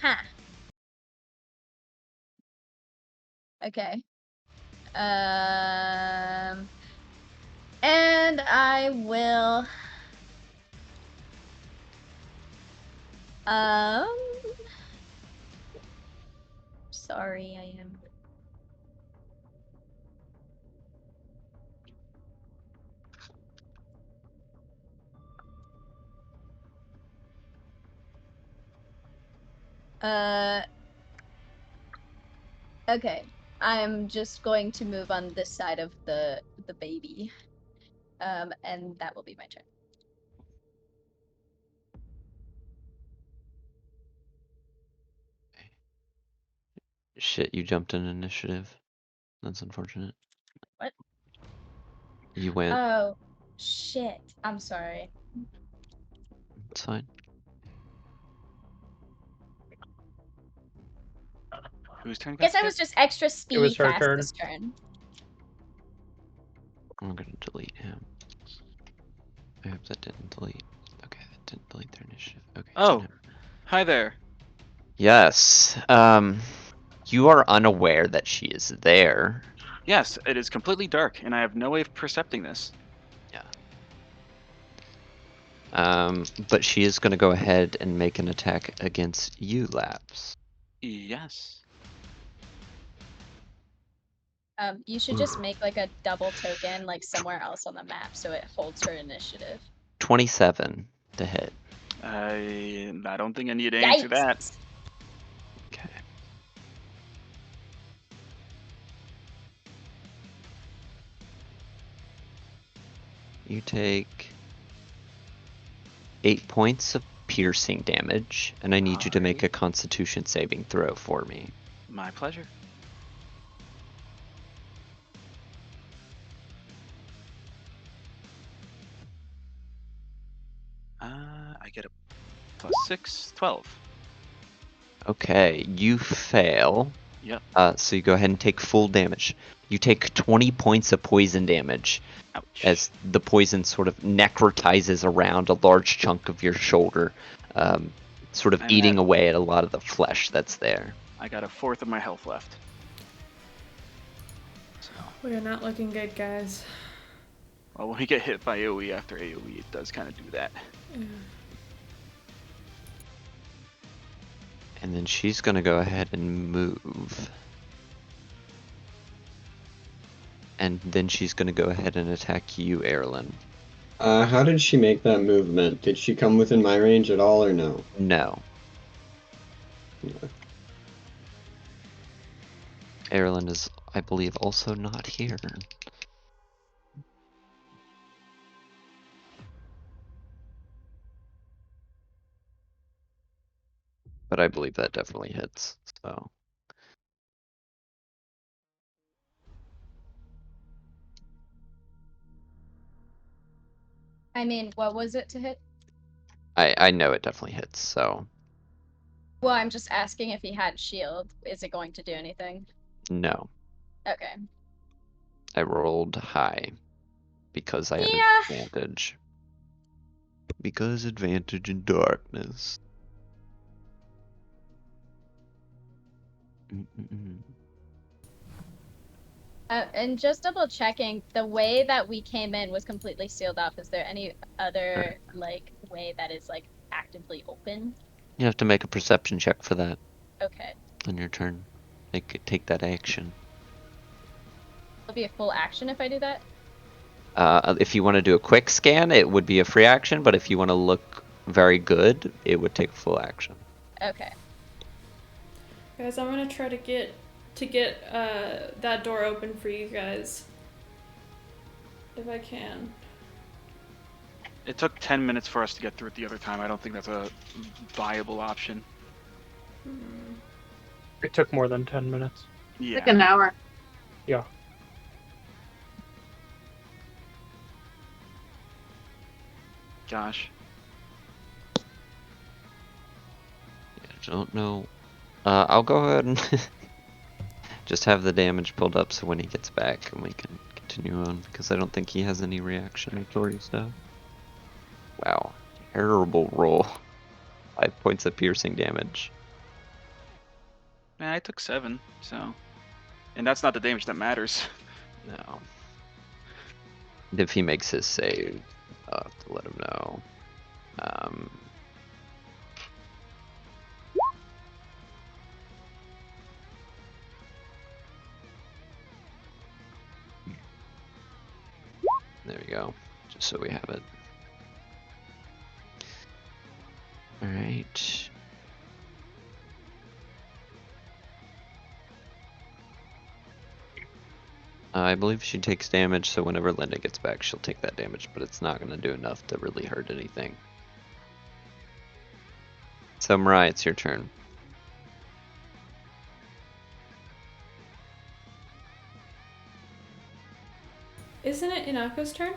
huh. Okay. And I will Um. Sorry, I am. Okay. I'm just going to move on this side of the baby. And that will be my turn. Shit, you jumped in initiative. That's unfortunate. What? You went. Oh, shit. I'm sorry. It's fine. Whose turn? Guess got I was skipped? just extra was speed her fast turn. this turn. I'm gonna delete him. I hope that didn't delete. Okay, that didn't delete their initiative. Okay. Oh. never- Hi there. Yes. You are unaware that she is there. Yes, it is completely dark, and I have no way of percepting this. But she is gonna go ahead and make an attack against you, Laps. Yes. You should just make like a double token like somewhere else on the map so it holds her initiative. 27 to hit. I don't think I need to answer that. Yikes! Okay. You take 8 points of piercing damage, and I need you to make a Constitution saving throw for me. My pleasure. I get a +6, 12. Okay, you fail. Yep. So you go ahead and take full damage. You take 20 points of poison damage Ouch. as the poison sort of necrotizes around a large chunk of your shoulder, sort of I'm eating at- away at a lot of the flesh that's there. I got a fourth of my health left. So, We are not looking good, guys. well, when we get hit by AoE after AoE, it does kind of do that. Yeah. And then she's gonna go ahead and move. And then she's gonna go ahead and attack you, Erlen. How did she make that movement? Did she come within my range at all, or no? No. Erlen is, I believe, also not here. But I believe that definitely hits, so. I mean, what was it to hit? I know it definitely hits, so Well, I'm just asking if he had shield. Is it going to do anything? no. Okay. I rolled high because I had Yeah. advantage. Because advantage in darkness. Mm-mm-mm. And just double checking, the way that we came in was completely sealed off. Is there any other like way that is like actively open? You have to make a perception check for that Okay. on your turn. Take that action. It'll be a full action if I do that. If you want to do a quick scan, it would be a free action, but if you want to look very good, it would take full action. Okay. Guys, I'm gonna try to get that door open for you guys. If I can. It took 10 minutes for us to get through it the other time. I don't think that's a viable option. It took more than 10 minutes. Yeah. Like an hour. Yeah. Gosh. I don't know. I'll go ahead and just have the damage pulled up so when he gets back and we can continue on, because I don't think he has any reactionary stuff. Wow. Terrible roll. 5 points of piercing damage. I took 7, so. And that's not the damage that matters. No. If he makes his save, I'll have to let him know. you go. Just so we have it. Alright. I believe she takes damage, so whenever Linda gets back, she'll take that damage, but it's not going to do enough to really hurt anything. So, Mariah, it's your turn. Isn't it Inako's turn?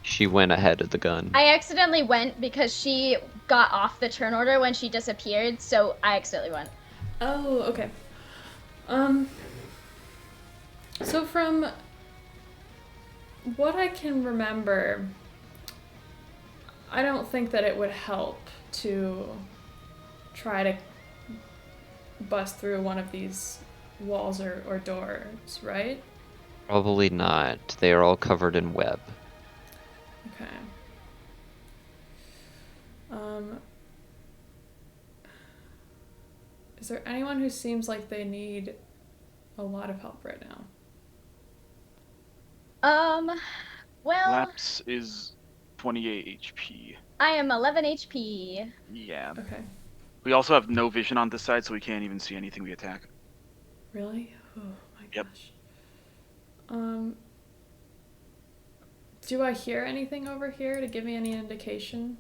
She went ahead of the gun. I accidentally went because she got off the turn order when she disappeared, so I accidentally went. Oh, okay. So from what I can remember, I don't think that it would help to try to bust through one of these walls or doors, right? Probably not. They are all covered in web. Okay. Is there anyone who seems like they need a lot of help right now? Well, Laps is 28 HP. I am 11 HP. Yeah. Okay. We also have no vision on this side, so we can't even see anything we attack. Really? Oh my Yep. gosh. Do I hear anything over here to give me any indication?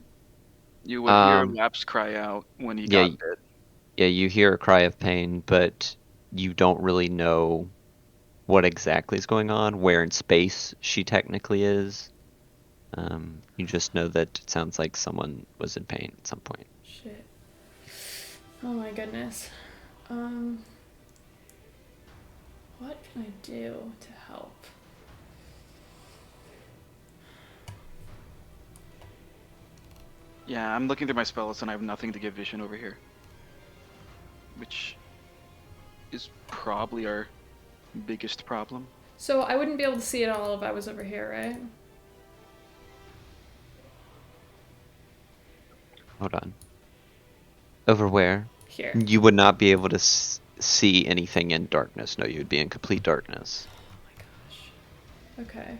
You would hear Laps cry out when he got bit. Yeah, you hear a cry of pain, but you don't really know what exactly is going on, where in space she technically is. You just know that it sounds like someone was in pain at some point. Shit. Oh my goodness. What can I do to help? Yeah, I'm looking through my spell list and I have nothing to give vision over here. Which is probably our biggest problem. So I wouldn't be able to see it all if I was over here, right? Hold on. Over where? Here. You would not be able to see anything in darkness. No, you would be in complete darkness. Oh my gosh. Okay.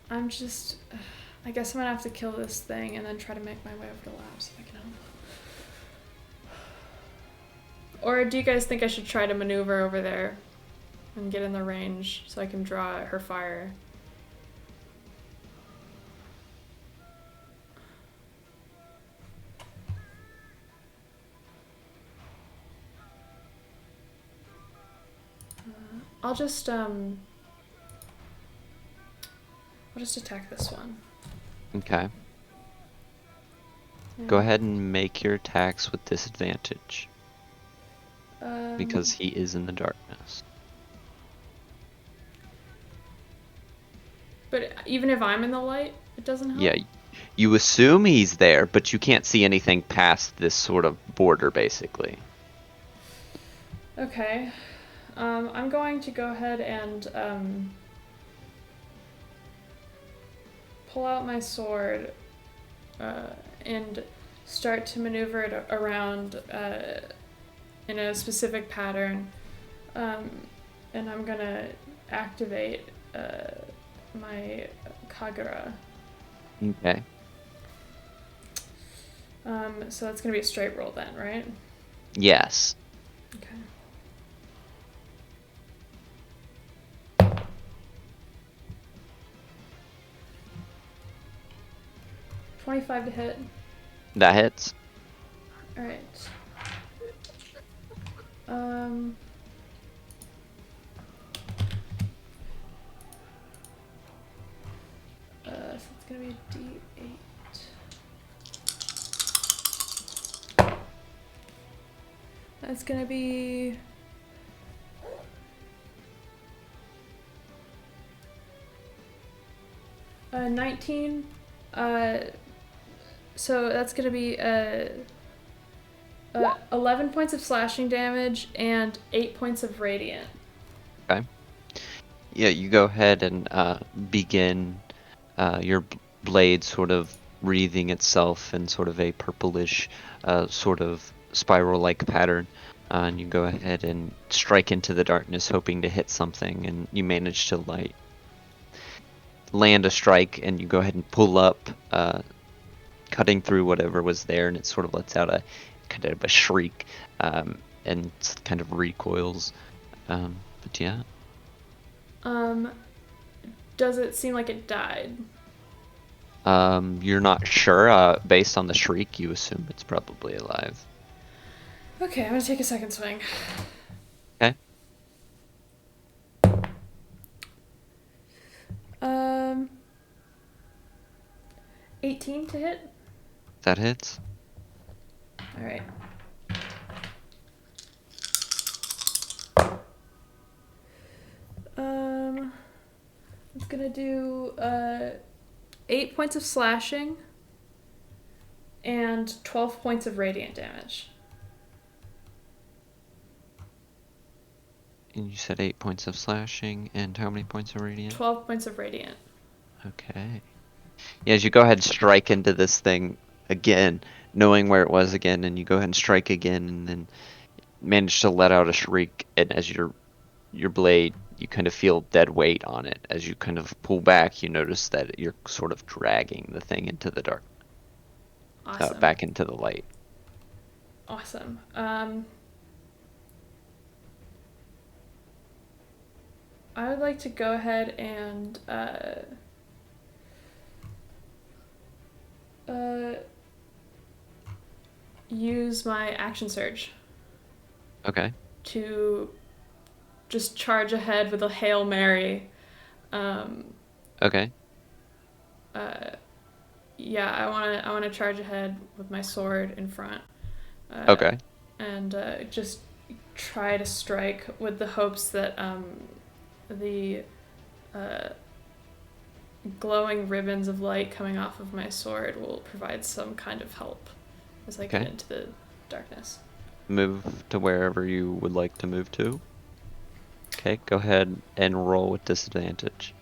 I'm just... I guess I'm gonna have to kill this thing and then try to make my way over to Labs if I can help. Or do you guys think I should try to maneuver over there and get in the range so I can draw at her fire? I'll just attack this one. Okay. Go ahead and make your attacks with disadvantage. Because he is in the darkness. But even if I'm in the light, it doesn't help? Yeah, you assume he's there, but you can't see anything past this sort of border, basically. Okay. I'm going to go ahead and pull out my sword and start to maneuver it around in a specific pattern. And I'm gonna activate my Kagura. Okay. So that's gonna be a straight roll then, right? Yes. Okay. $25 to hit. That hits. Alright. So it's gonna be a D8. That's gonna be 19. So that's gonna be 11 points of slashing damage and 8 points of radiant. Okay. Yeah, you go ahead and begin your blade sort of wreathing itself in sort of a purplish sort of spiral-like pattern. and you go ahead and strike into the darkness, hoping to hit something, and you manage to land a strike, and you go ahead and pull up, cutting through whatever was there, and it sort of lets out a kind of a shriek, and kind of recoils. But yeah. Does it seem like it died? You're not sure. Based on the shriek, you assume it's probably alive. Okay, I'm gonna take a second swing. Okay. 18 to hit. That hits. All right. I'm gonna do 8 points of slashing and 12 points of radiant damage. And you said 8 points of slashing and how many points of radiant? 12 points of radiant. Okay. Yeah, as you go ahead and strike into this thing again, knowing where it was again, and you go ahead and strike again, and then manage to let out a shriek, and as your blade, you kind of feel dead weight on it. As you kind of pull back, you notice that you're sort of dragging the thing into the dark. Awesome. Back into the light. Awesome. I would like to go ahead and use my action surge. Okay. To just charge ahead with a Hail Mary. Okay. Yeah, I wanna charge ahead with my sword in front. Okay. And just try to strike with the hopes that the glowing ribbons of light coming off of my sword will provide some kind of help as I get into the darkness. Move to wherever you would like to move to. Okay, go ahead and roll with disadvantage.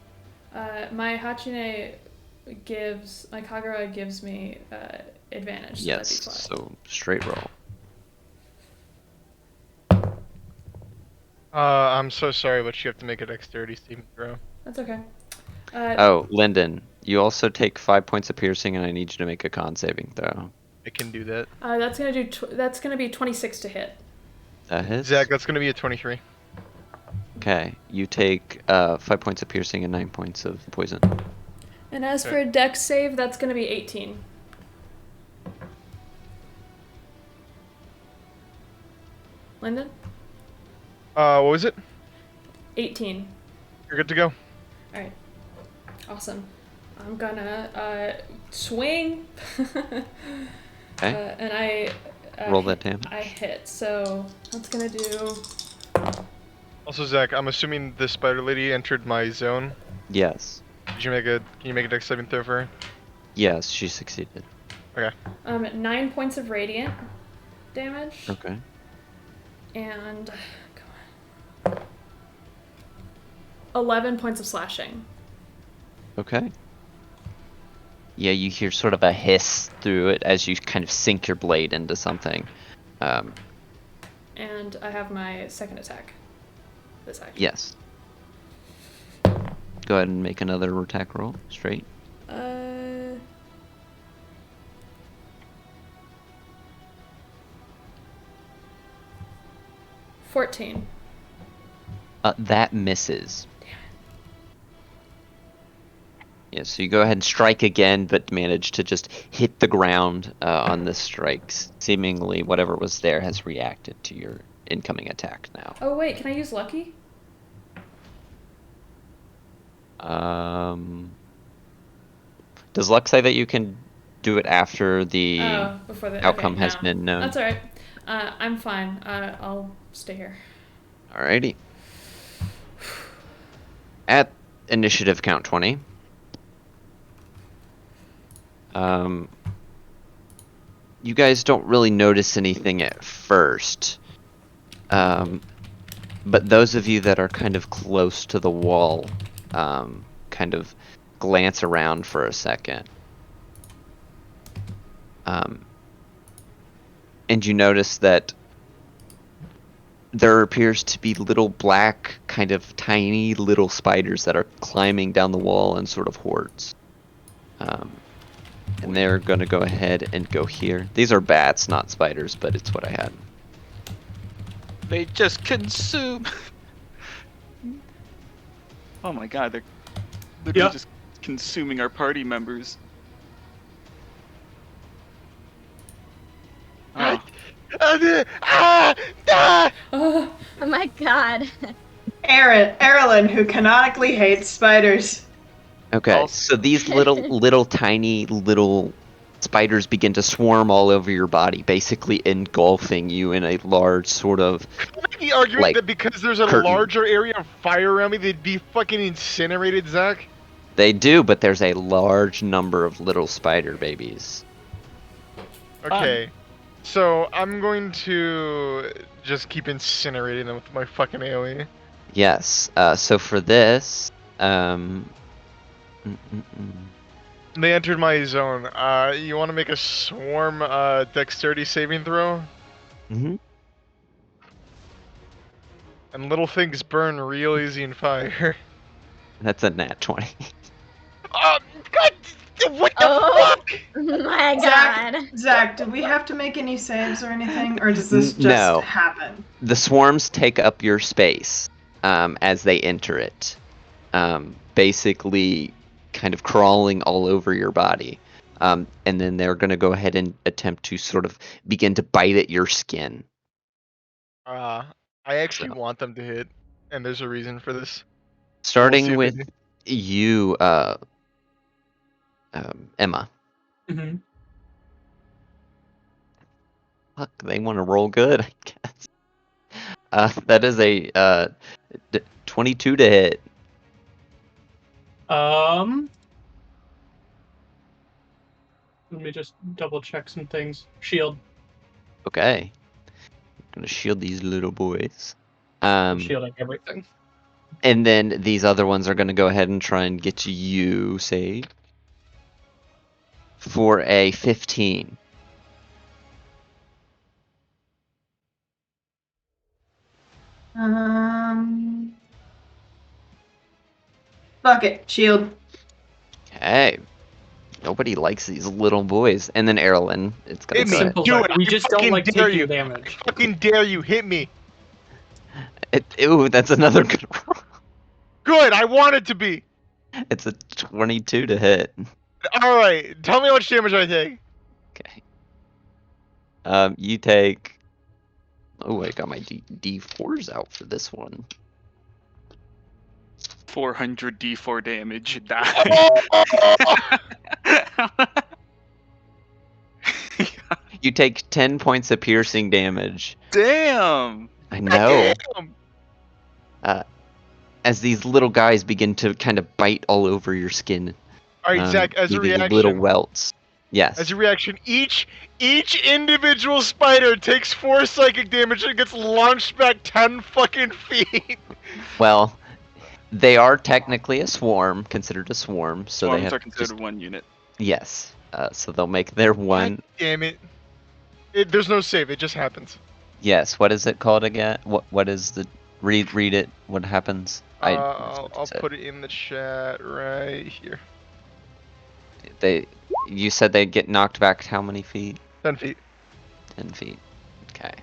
My Hachine my Kagura gives me advantage. Yes, so straight roll. I'm so sorry, but you have to make a dexterity saving throw. That's okay. Oh, Lyndon, you also take 5 points of piercing, and I need you to make a con saving throw. I can do that. That's gonna be 26 to hit. That hits. Zach, that's gonna be a 23. Okay, you take 5 points of piercing and 9 points of poison. And as for a dex save, that's gonna be 18. Lyndon? What was it? 18. You're good to go. Alright. Awesome. I'm gonna swing. Okay. And I roll that damage. I hit, so that's gonna do. Also, Zach, I'm assuming the spider lady entered my zone. Yes. Can you make a dex saving throw for her? Yes, she succeeded. Okay. 9 points of radiant damage. Okay. And 11 points of slashing. Okay. Yeah, you hear sort of a hiss through it as you kind of sink your blade into something. And I have my second attack. This action. Yes. Go ahead and make another attack roll, straight. 14. That misses. Yeah, so you go ahead and strike again, but manage to just hit the ground on this strike. Seemingly, whatever was there has reacted to your incoming attack now. Oh wait, can I use lucky? Does luck say that you can do it after the before the outcome has been known? That's alright. I'm fine. I'll stay here. Alrighty. At initiative count 20. You guys don't really notice anything at first. But those of you that are kind of close to the wall, kind of glance around for a second. And you notice that there appears to be little black, kind of tiny little spiders that are climbing down the wall in sort of hordes. And they're going to go ahead and go here. These are bats, not spiders, but it's what I had. They just consume. Oh my god, they're literally Yep. just consuming our party members. Oh, Oh my god. Erlen, who canonically hates spiders. Okay, Oh. so these little tiny little spiders begin to swarm all over your body, basically engulfing you in a large sort of. Make the argument Like, that because there's a curtain. larger area of fire around me, they'd be fucking incinerated, Zach. They do, but there's a large number of little spider babies. Okay. So I'm going to just keep incinerating them with my fucking AoE. Yes. So for this, They entered my zone. You want to make a swarm dexterity saving throw? Mm-hmm. And little things burn real easy in fire. That's a nat 20. God, what the Oh. fuck? My Zach, god. Zach, did we have to make any saves or anything, or does this just No. happen? The swarms take up your space as they enter it, basically kind of crawling all over your body. And then they're going to go ahead and attempt to sort of begin to bite at your skin. I actually So. want them to hit, and there's a reason for this. Starting if they with do. you, Emma. Mm-hmm. Fuck, they want to roll good, I guess. That is a 22 to hit. Let me just double check some things. Shield. Okay. Gonna shield these little boys. I'm shielding everything. And then these other ones are gonna go ahead and try and get you saved for a 15. Fuck it, shield. Okay. Nobody likes these little boys. And then Erlen, it's gonna Hit go me. ahead. Simple, Do Zach. it. We I just don't fucking like dare taking you. damage. Fucking dare you, hit me. Ooh, that's another good roll. Good, I want it to be. It's a 22 to hit. Alright, tell me how much damage I take. Okay. You take. Oh, I got my D4s out for this one. 400 D4 damage. Die. You take 10 points of piercing damage. Damn. I know. Damn. As these little guys begin to kind of bite all over your skin. Alright, Zach, as a leaving reaction. little welts. Yes. As a reaction, each individual spider takes 4 psychic damage and gets launched back 10 fucking feet. Well, they are technically a swarm, considered a swarm, so Swarms they have are considered just- one unit. yes. So they'll make their one. God damn it. There's no save, it just happens. Yes. What is it called again? What is the read it? What happens? I'll put it in the chat right here. You said they'd get knocked back how many feet? 10 feet. 10 feet. Okay.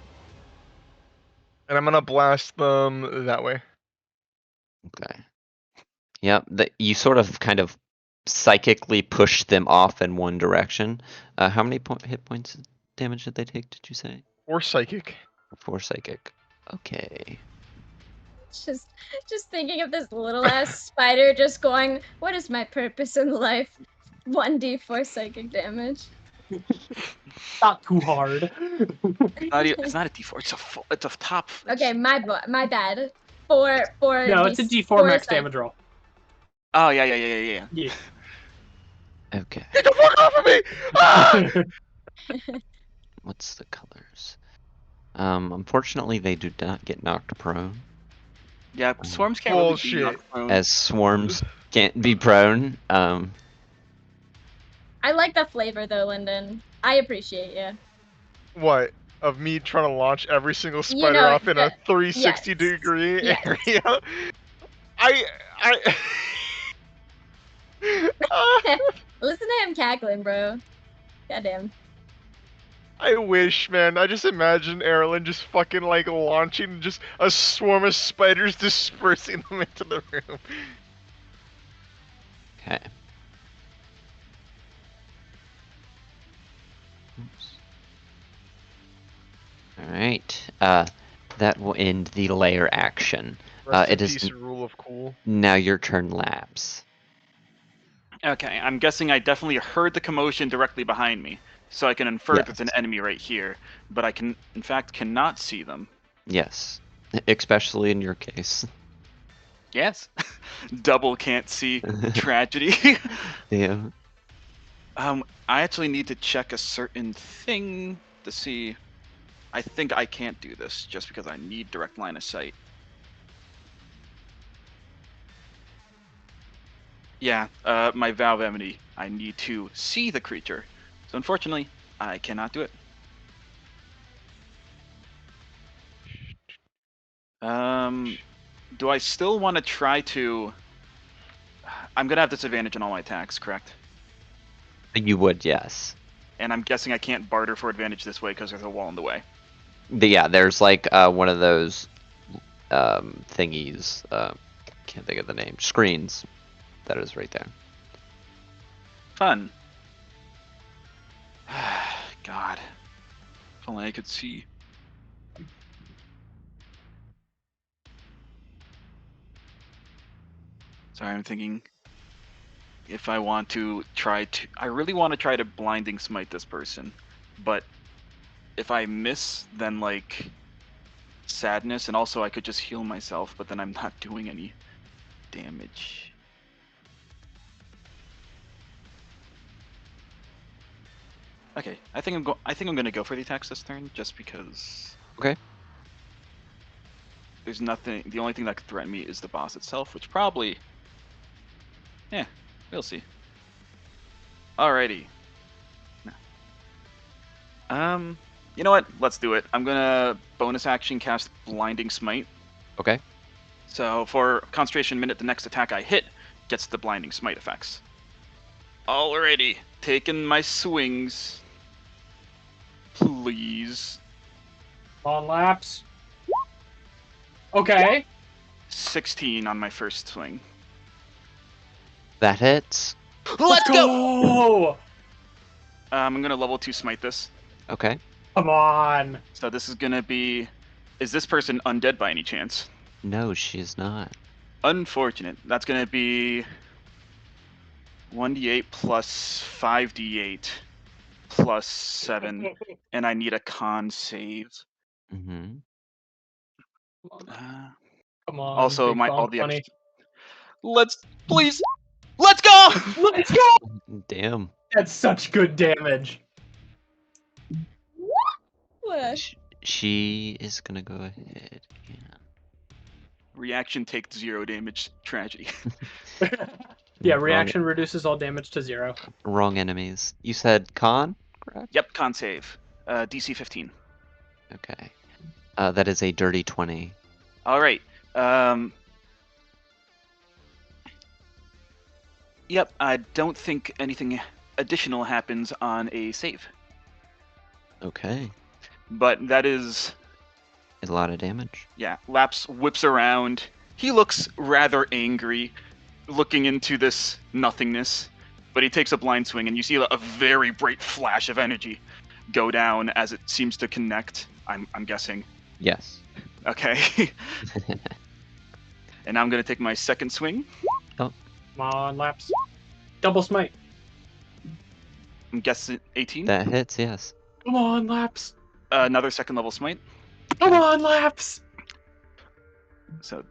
And I'm gonna blast them that way. Okay. Yep. You sort of kind of psychically push them off in one direction. How many hit points damage did they take? Did you say? 4 psychic. 4 psychic. Okay. Just thinking of this little ass spider just going, what is my purpose in life? 1d4 psychic damage. Not too hard. It's not a D4. It's a top. Okay, my bad. Four. No, it's a D4 max damage roll. Oh yeah. Yeah. Okay. Get the fuck off of me! Ah! What's the colors? Unfortunately, they do not get knocked prone, Yeah, swarms can't really be Bullshit. knocked prone. as swarms can't be prone. I like the flavor though, Lyndon. I appreciate you. What? of me trying to launch every single spider know, off in a 360 yes, degree yes. area. I Listen to him cackling, bro. Goddamn. I wish, man. I just imagine Erlen just fucking like launching just a swarm of spiders, dispersing them into the room. Okay. Oops. All right. That will end the layer action. Rest It in is peace, rule of cool. now your turn, Labs. Okay, I'm guessing I definitely heard the commotion directly behind me, so I can infer there's an Yes. enemy right here, but I can, in fact, cannot see them. Yes, especially in your case. Yes. Double can't see tragedy. Yeah. I actually need to check a certain thing to see. I think I can't do this just because I need direct line of sight. Yeah, my Valve Enmity, I need to see the creature. So unfortunately, I cannot do it. Do I still want to try to... I'm going to have disadvantage on all my attacks, correct? You would, yes. And I'm guessing I can't barter for advantage this way because there's a wall in the way. Yeah, there's like one of those thingies. Can't think of the name. Screens. That is right there. Fun. God. If only I could see. Sorry, I'm thinking if I want to try to... I really want to try to blinding smite this person, but if I miss, then like sadness, and also I could just heal myself, but then I'm not doing any damage. Okay, I think I'm gonna go for the attacks this turn, just because. Okay. There's nothing. The only thing that could threaten me is the boss itself, which probably. Yeah, we'll see. Alrighty. You know what? Let's do it. I'm gonna bonus action cast Blinding Smite. Okay. So for concentration minute, the next attack I hit gets the Blinding Smite effects. Alrighty, taking my swings. Please. On laps. Okay. 16 on my first swing. That hits. Let's go! go! I'm gonna level 2 smite this. Okay. Come on. So this is gonna be. Is this person undead by any chance? No, she's not. Unfortunate. That's gonna be 1d8 plus 5d8 plus 7, and I need a con save. Mm-hmm. Come on. Also, big all bonk the money. extra. Please, let's go! Let's go! Damn. That's such good damage. What? She is gonna go ahead. Yeah. Reaction take 0 damage. Tragedy. Yeah, Wrong- reaction reduces all damage to 0. Wrong enemies. You said con, correct? Yep, con save. DC 15. Okay. That is a dirty 20. All right. Yep, I don't think anything additional happens on a save. Okay. But that is, A lot of damage. yeah, Laps whips around. He looks rather angry, looking into this nothingness. But he takes a blind swing, and you see a very bright flash of energy go down as it seems to connect, I'm guessing. Yes. Okay. And I'm going to take my second swing. Come on, laps. Double smite. I'm guessing 18. That hits, yes. Come on, laps. Another second level smite. Come on, laps. So,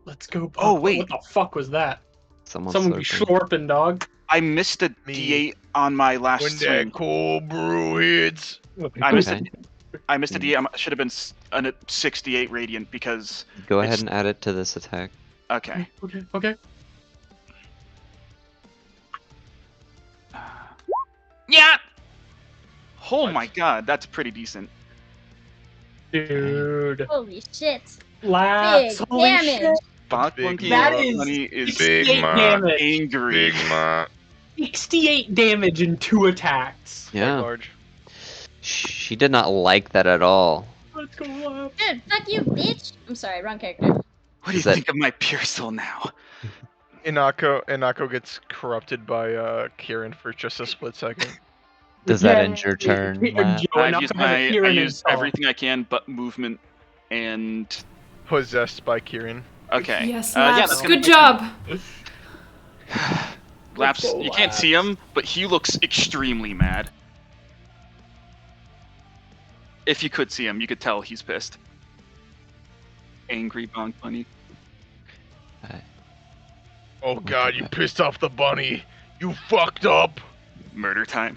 Let's go. Oh, Pop. wait. What the fuck was that? Someone Someone be slurping, dog. I missed a Me. D8 on my last When swing. that cold brew hits. I missed Okay. I missed a D8. I should have been a 68 radiant because. Go ahead It's- and add it to this attack. Okay. Okay. Yeah. Oh my god, that's pretty decent. Dude. Holy shit. Laps. Big Holy damage. shit. Bach Big Monkey That Ma. is Bunny is 68 Ma. damage. angry. Big Ma. 68 damage in 2 attacks. Quite Yeah. large. She did not like that at all. Let's go Laps. Dude, fuck you, bitch. I'm sorry, wrong character. What do you Is that- think of my pure soul now? Inako gets corrupted by Kieran for just a split second. Does that Yeah, end your yeah, turn, yeah, Lap? Joe, I've Inako used has a I Kieran used install. everything I can but movement and Possessed by Kieran. okay. Yes, yeah, Laps. that's gonna Good job. Laps, go, you can't see him, but he looks extremely mad. If you could see him, you could tell he's pissed. Angry Bonk Bunny. Oh god, you pissed off the bunny. You fucked up. Murder time.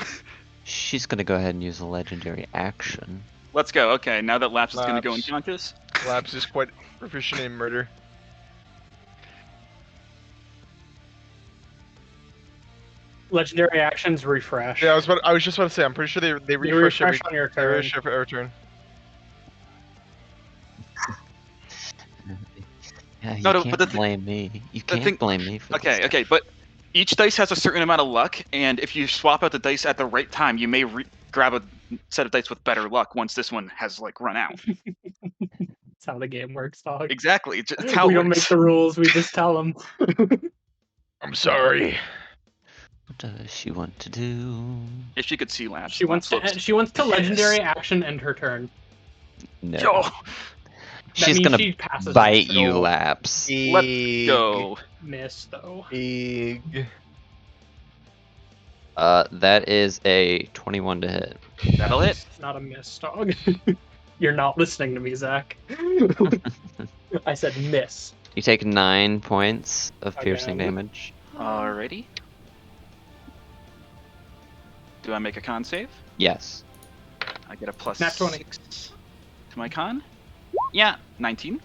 She's gonna go ahead and use a legendary action. Let's go. Okay, now that Laps is gonna go Laps. unconscious. Laps is quite proficient in murder. Legendary actions refresh. Yeah, I was just about to say. I'm pretty sure they You refresh refresh on your they turn. refresh every turn. Yeah, you No, no, can't but the thi- blame me. You can't thing- blame me for this. Okay, okay, but each dice has a certain amount of luck, and if you swap out the dice at the right time, you may grab a set of dice with better luck once this one has like run out. That's how the game works, dog. Exactly. It's how We it don't make works. the rules, we just tell them. I'm sorry. What does she want to do? If you could see Laps. She wants Laps to. looks She wants to legendary action end her turn. No. Yo, That She's means gonna she passes bite next you, roll. Laps. Big, go. Miss though. Big. That is a 21 to hit. That'll hit. It's not a miss, dog. You're not listening to me, Zach. I said miss. You take 9 points of piercing Again. damage. Alrighty. Do I make a con save? Yes. I get a plus Nat 20. 6 to my con. Yeah, 19.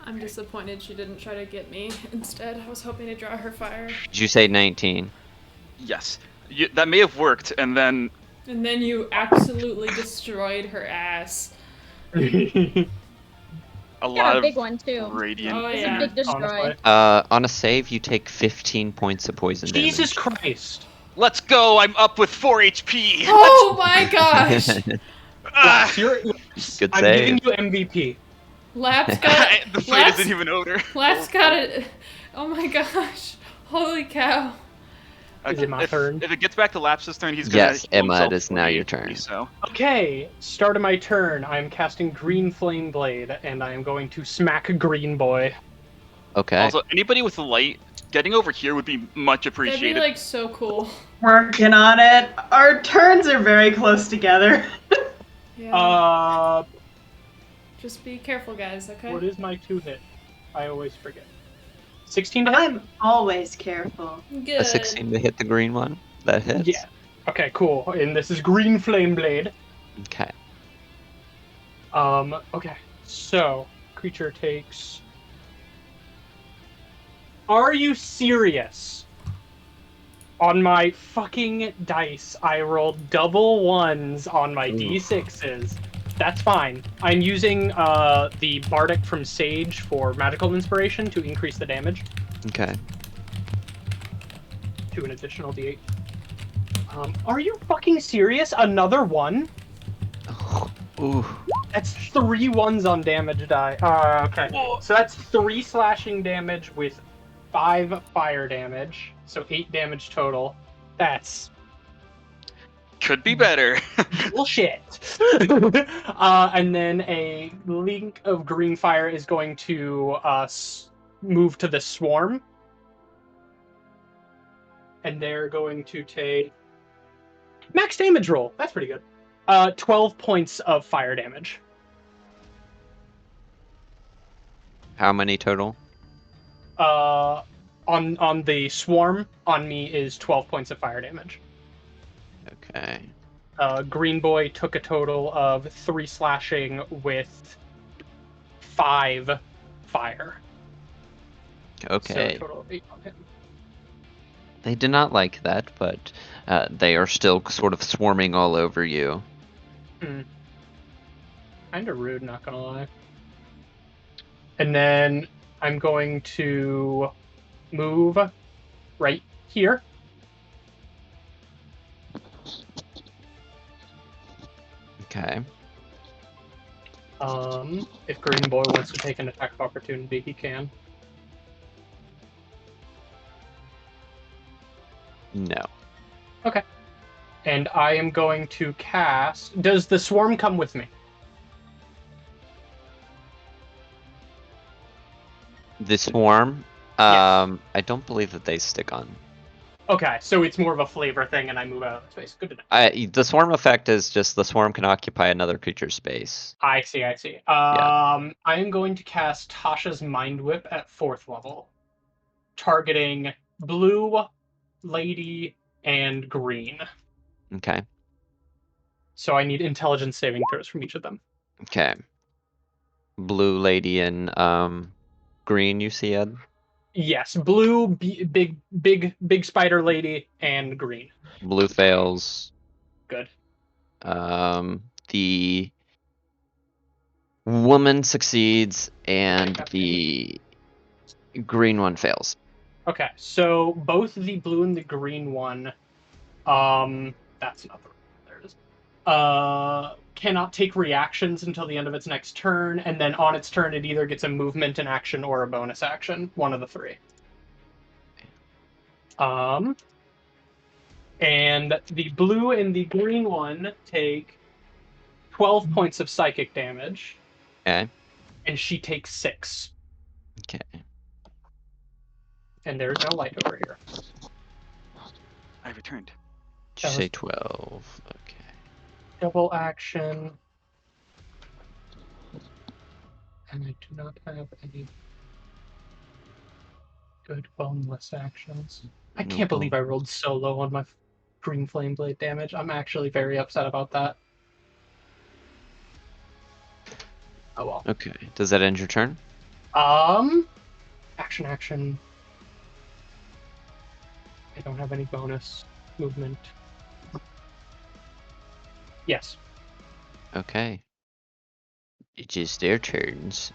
I'm disappointed she didn't try to get me instead. I was hoping to draw her fire. Did you say 19? Yes. That may have worked, and then And then you absolutely destroyed her ass. a Got lot a of big one too. radiant. Oh, It's yeah. a big destroy. Honestly. On a save, you take 15 points of poison Jesus damage. Christ! Let's go! I'm up with 4 HP. Oh my gosh! Ah! Good I'm save. giving you MVP. Laps got the fight Laps- isn't even over. Laps got it. Oh my gosh! Holy cow! Is it my turn? If it gets back to Laps's turn, he's gonna. Yes, heal Emma, himself it is now 40 your HP, turn. So Okay, start of my turn. I'm casting Green Flame Blade, and I am going to smack Green Boy. Okay. also anybody with the light, getting over here would be much That'd be appreciated. like so cool. Working on it. Our turns are very close together. Yeah. Just be careful, guys. Okay. What is my 2-hit? I always forget. 16 to hit? I'm always careful. Good. A 16 to hit the green one. That hits. Yeah. Okay, cool. And this is Green Flame Blade. Okay. Okay. So, creature takes... Are you serious? On my fucking dice, I rolled double ones on my d6s. That's fine. I'm using the Bardic from Sage for magical inspiration to increase the damage Okay. to an additional d8. Are you fucking serious? Another one? Ooh. That's 3 ones on damage die. Okay. So that's 3 slashing damage with 5 fire damage. So 8 damage total. That's Could be better. bullshit. And then a link of green fire is going to move to the swarm. And they're going to take max damage roll. That's pretty good. 12 points of fire damage. How many total? On the swarm, on me is 12 points of fire damage. Okay. Green Boy took a total of 3 slashing with 5 fire. Okay. So a total of 8 on him. They did not like that, but they are still sort of swarming all over you. Kinda rude, not gonna lie. And then I'm going to move right here. Okay. If Green Boy wants to take an attack of opportunity, he can. No. Okay. And I am going to cast... Does the swarm come with me? The swarm. Yes. I don't believe that they stick on. Okay, so it's more of a flavor thing and I move out of space. Good to know. The swarm effect is just the swarm can occupy another creature's space. I see. I am going to cast Tasha's Mind Whip at 4th level. Targeting blue, lady, and green. Okay. So I need intelligence saving throws from each of them. Okay. Blue lady and green, you see, Ed? Yes, blue, big spider lady, and green. Blue fails. Good. The woman succeeds and the green one fails. Okay, so both the blue and the green one, that's not the there it is. Cannot take reactions until the end of its next turn, and then on its turn it either gets a movement, an action, or a bonus action, one of the three. And the blue and the green one take 12 points of psychic damage. Okay. And she takes 6. Okay. And there's no light over here. I returned. Did you say 12? Okay. Double action. And I do not have any good boneless actions. I can't believe I rolled so low on my green flame blade damage. I'm actually very upset about that. Oh well. Okay. Does that end your turn? Action. I don't have any bonus movement. Yes. Okay. It is their turns.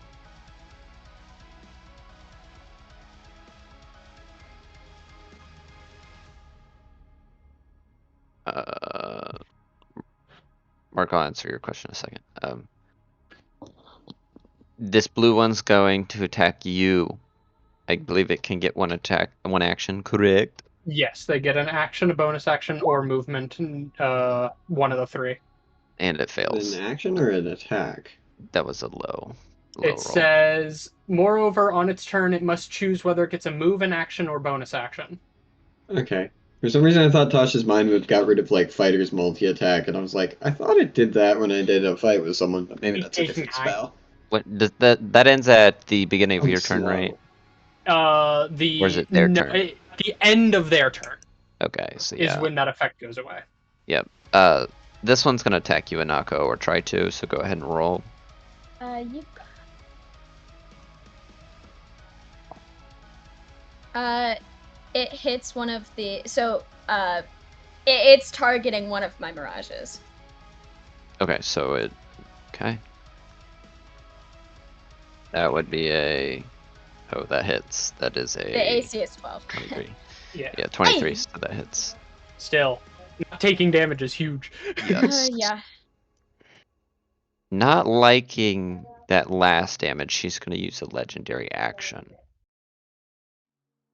Mark, I'll answer your question in a second. This blue one's going to attack you. I believe it can get one action, correct? Yes, they get an action, a bonus action, or movement, one of the three. And it fails. An action or an attack? That was a low It roll. says, moreover, on its turn, it must choose whether it gets a move, an action, or bonus action. Okay. For some reason, I thought Tasha's Mind Whip got rid of, like, fighter's multi-attack, and I was like, I thought it did that when I did a fight with someone, but maybe that's a different spell. What does that ends at the beginning of I'm your turn, slow. right? Or is it their turn? The end of their turn Okay, so is yeah. when that effect goes away. Yep. This one's gonna attack you, Anako, or try to, so go ahead and roll. Yep. It hits one of the... So, it's targeting one of my mirages. Okay, so it... Okay. That would be a... Oh, that hits. That is a... The AC is 12. 23. Yeah. Yeah, 23, so that hits. Still, not taking damage is huge. Yes. Yeah. Not liking that last damage, she's gonna use a legendary action.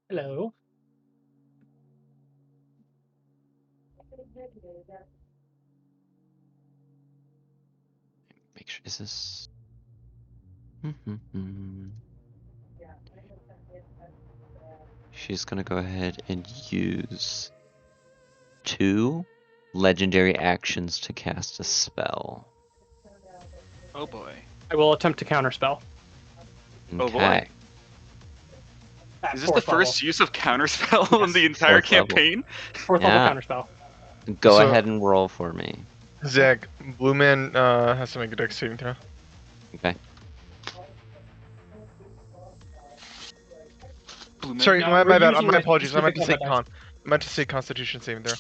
Hello. Make sure, is this... She's gonna go ahead and use 2 legendary actions to cast a spell. Oh boy. I will attempt to counterspell. Okay. Oh boy. At Is this the 4th level. first use of counterspell in Yes. the entire 4th level. campaign? 4th Yeah. level counterspell. Go So- ahead and roll for me. Zach, Blue Man has to make a dex saving throw. Okay. Blue Man- Sorry, No, my we're bad. using My the apologies. I meant to say specific I meant to say Constitution saving throw.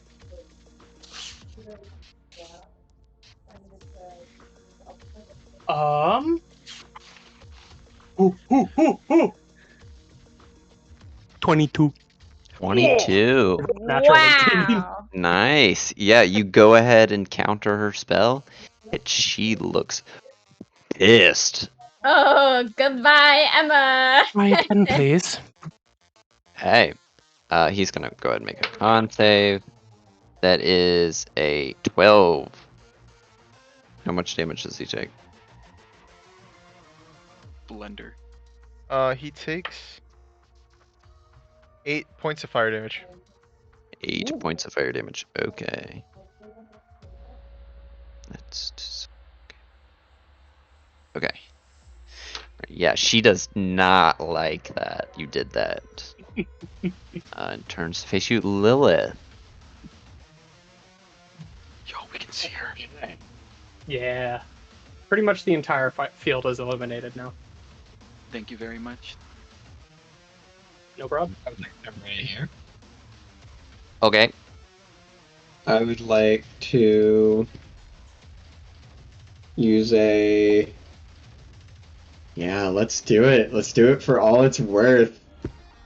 Ooh. 22. 22. Natural 18. Wow. Nice. Yeah, you go ahead and counter her spell, and she looks pissed. Oh, goodbye, Emma. Try again, please. Hey, he's gonna go ahead and make a con save. That is a 12. How much damage does he take? Blender. He takes 8 points of fire damage. 8 points of fire damage. Okay. That's just... Okay. Yeah, she does not like that. You did that. And turns to face you, Lilith. Yo, we can see her. Yeah. Pretty much the entire field is eliminated now. Thank you very much. No problem. I'm right here. Okay. I would like to use a... Yeah, let's do it. Let's do it for all it's worth.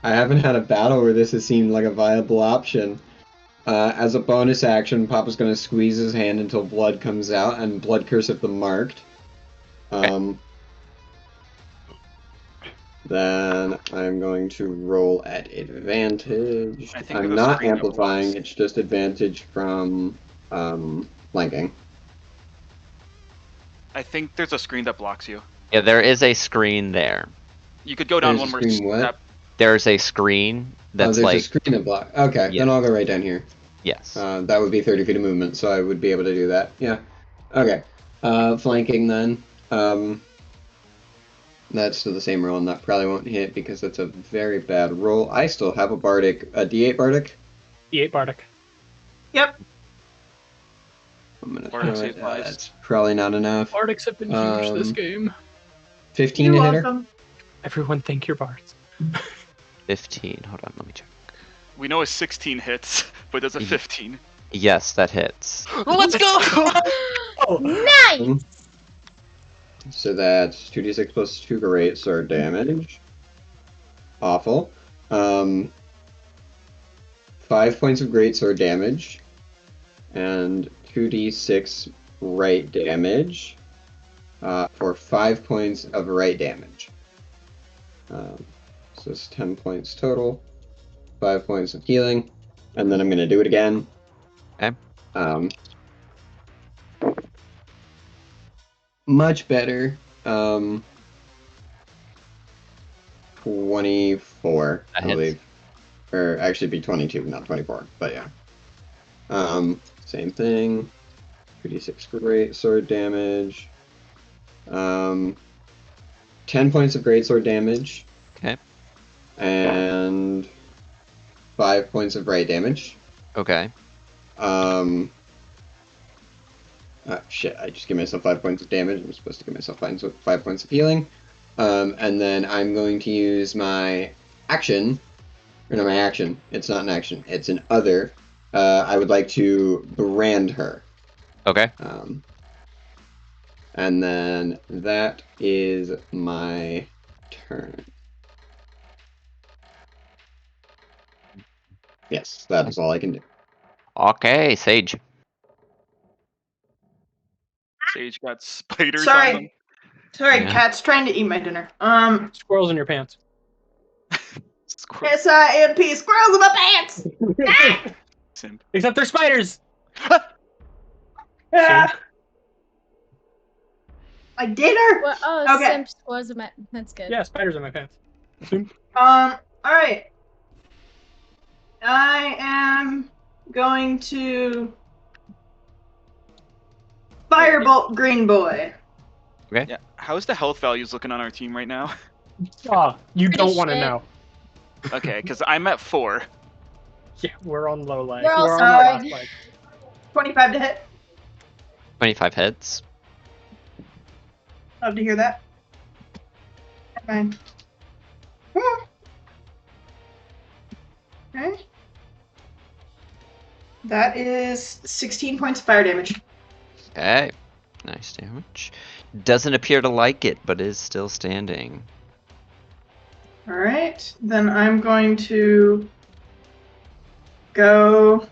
I haven't had a battle where this has seemed like a viable option. As a bonus action, Papa's going to squeeze his hand until blood comes out, and Blood Curse of the Marked. Then I'm going to roll at advantage. I think I'm there's a not screen that amplifying, blocks. it's just advantage from flanking. I think there's a screen that blocks you. Yeah, there is a screen there. You could go down There's one a more screen what? step. There's a screen that's there's like... a screen to block. Okay, Yeah. then I'll go right down here. Yes. That would be 30 feet of movement, so I would be able to do that. Yeah. Okay. Flanking then. That's still the same roll, and that probably won't hit because that's a very bad roll. I still have a D8 Bardic. D8 Bardic. Yep. I'm gonna Bardic throw save it. lives. That's probably not enough. Bardics have been huge this Um, game. 15 You're to hit her. welcome. Everyone thank your bards. 15. Hold on, let me check. We know it's 16 hits, but there's a 15. Yes, that hits. Let's go! Nice. So that's 2d6 plus 2 great sword damage. Awful. 5 points of great sword damage. And 2d6 right damage. For 5 points of right damage. So it's 10 points total. 5 points of healing. And then I'm going to do it again. Okay. Much better. 24, I That hits. believe. Or actually be 22, not 24, but yeah. Same thing. 2d6 great sword damage. 10 points of great sword damage. Okay. And 5 points of right damage. Okay. Shit, I just give myself 5 points of damage. I'm supposed to give myself 5 points of healing. And then I'm going to use my action. Or no, my action. It's not an action. It's an other. I would like to brand her. Okay. And then that is my turn. Yes, that is all I can do. Okay, Sage. Sage got spiders Sorry. on them. Sorry, Yeah. cat's trying to eat my dinner. Squirrels in your pants. Squirrel SIMP, squirrels in my pants! simp. Except they're spiders! Ah! My dinner! Well, oh, Okay. Simps was a that's good. Yeah, spiders in my pants. Alright. I am going to Firebolt Green Boy. Yeah. How's the health values looking on our team right now? Oh, you don't Pretty want to shit. know. Okay, because I'm at 4. Yeah, we're on low leg. We're all on our sorry. last leg. 25 to hit. 25 heads. Love to hear that. Okay. Okay. That is 16 points of fire damage. Okay. Nice damage. Doesn't appear to like it, but is still standing. All right, then I'm going to go.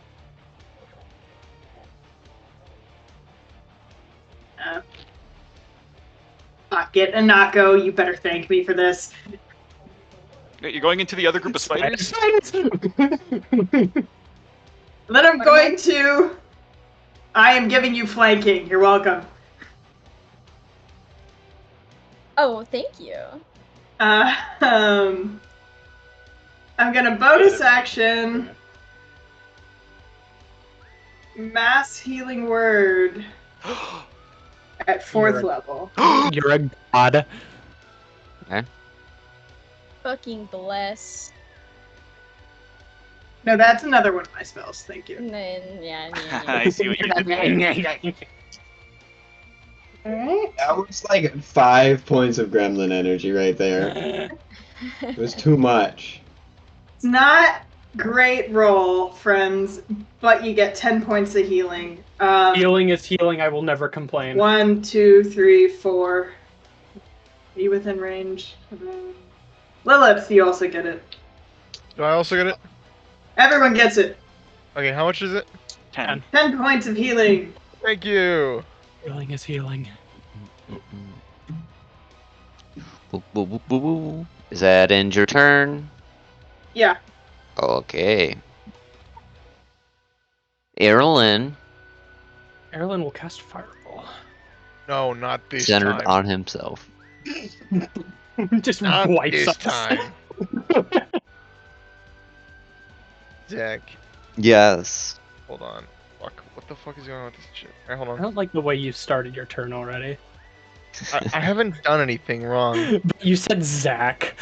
Get Anako. You better thank me for this. Wait, you're going into the other group of spiders? Then I'm going to. I am giving you flanking. You're welcome. Oh, thank you. I'm gonna bonus action. Mass healing word at 4th level. You're a god. Fucking bless. No, that's another one of my spells. Thank you. And then, yeah. I see what you're doing. Alright. That was like 5 points of gremlin energy right there. It was too much. It's not great roll, friends, but you get 10 points of healing. Healing is healing. I will never complain. 1, 2, 3, 4. Are you within range? Lilith, you also get it. Do I also get it? Everyone gets it. Okay, how much is it? 10. 10 points of healing. Thank you. Healing is healing. Boop, boop, boop, boop, boop. Is that end your turn? Yeah. Okay. Erlen, Erlen will cast Fireball. No, not this centered time. on himself. Just Not wipes this us. time. Zach, Yes. hold on. Fuck, what the fuck is going on with this shit? Alright, hold I on. don't like the way you started your turn already. I haven't done anything wrong. But you said Zach.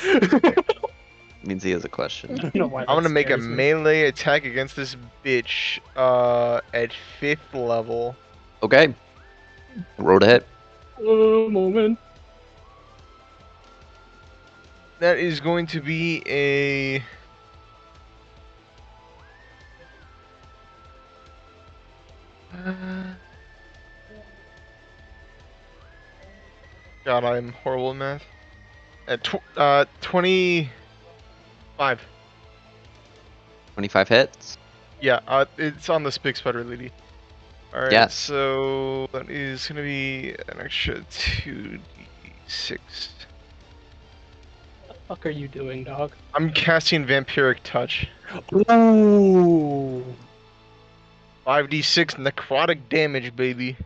Means he has a question. I don't know why I'm gonna that make a scares me. melee attack against this bitch at 5th level. Okay. Roll to hit. Moment. That is going to be a... God, I'm horrible at math. At 25. 25 hits. Yeah, it's on the Spig Spider Lady. Alright, Yes. so that is gonna be an extra 2d6. What the fuck are you doing, dog? I'm casting Vampiric Touch. Ooh. 5d6 necrotic damage, baby.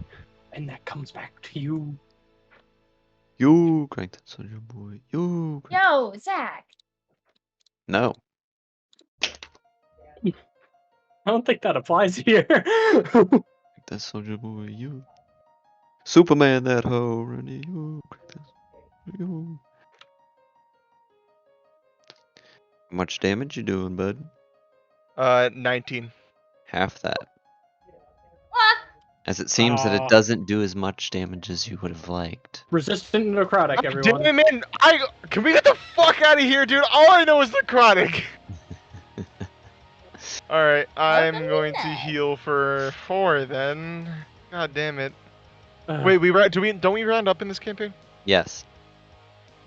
And that comes back to you. You crank that soldier boy. You. No, Zach. No. I don't think that applies here. Crank that soldier boy. You. Superman that hoe. Rennie. You. Crank that. You. How much damage you doing, bud? 19. Half that. What? As it seems that Aw. it doesn't do as much damage as you would have liked. Resistant necrotic, everyone. Damn it, man! Can we get the fuck out of here, dude? All I know is necrotic. Alright, I'm Welcome going to back. heal for 4 then. God damn it. Uh, Wait, don't we round up in this campaign? Yes.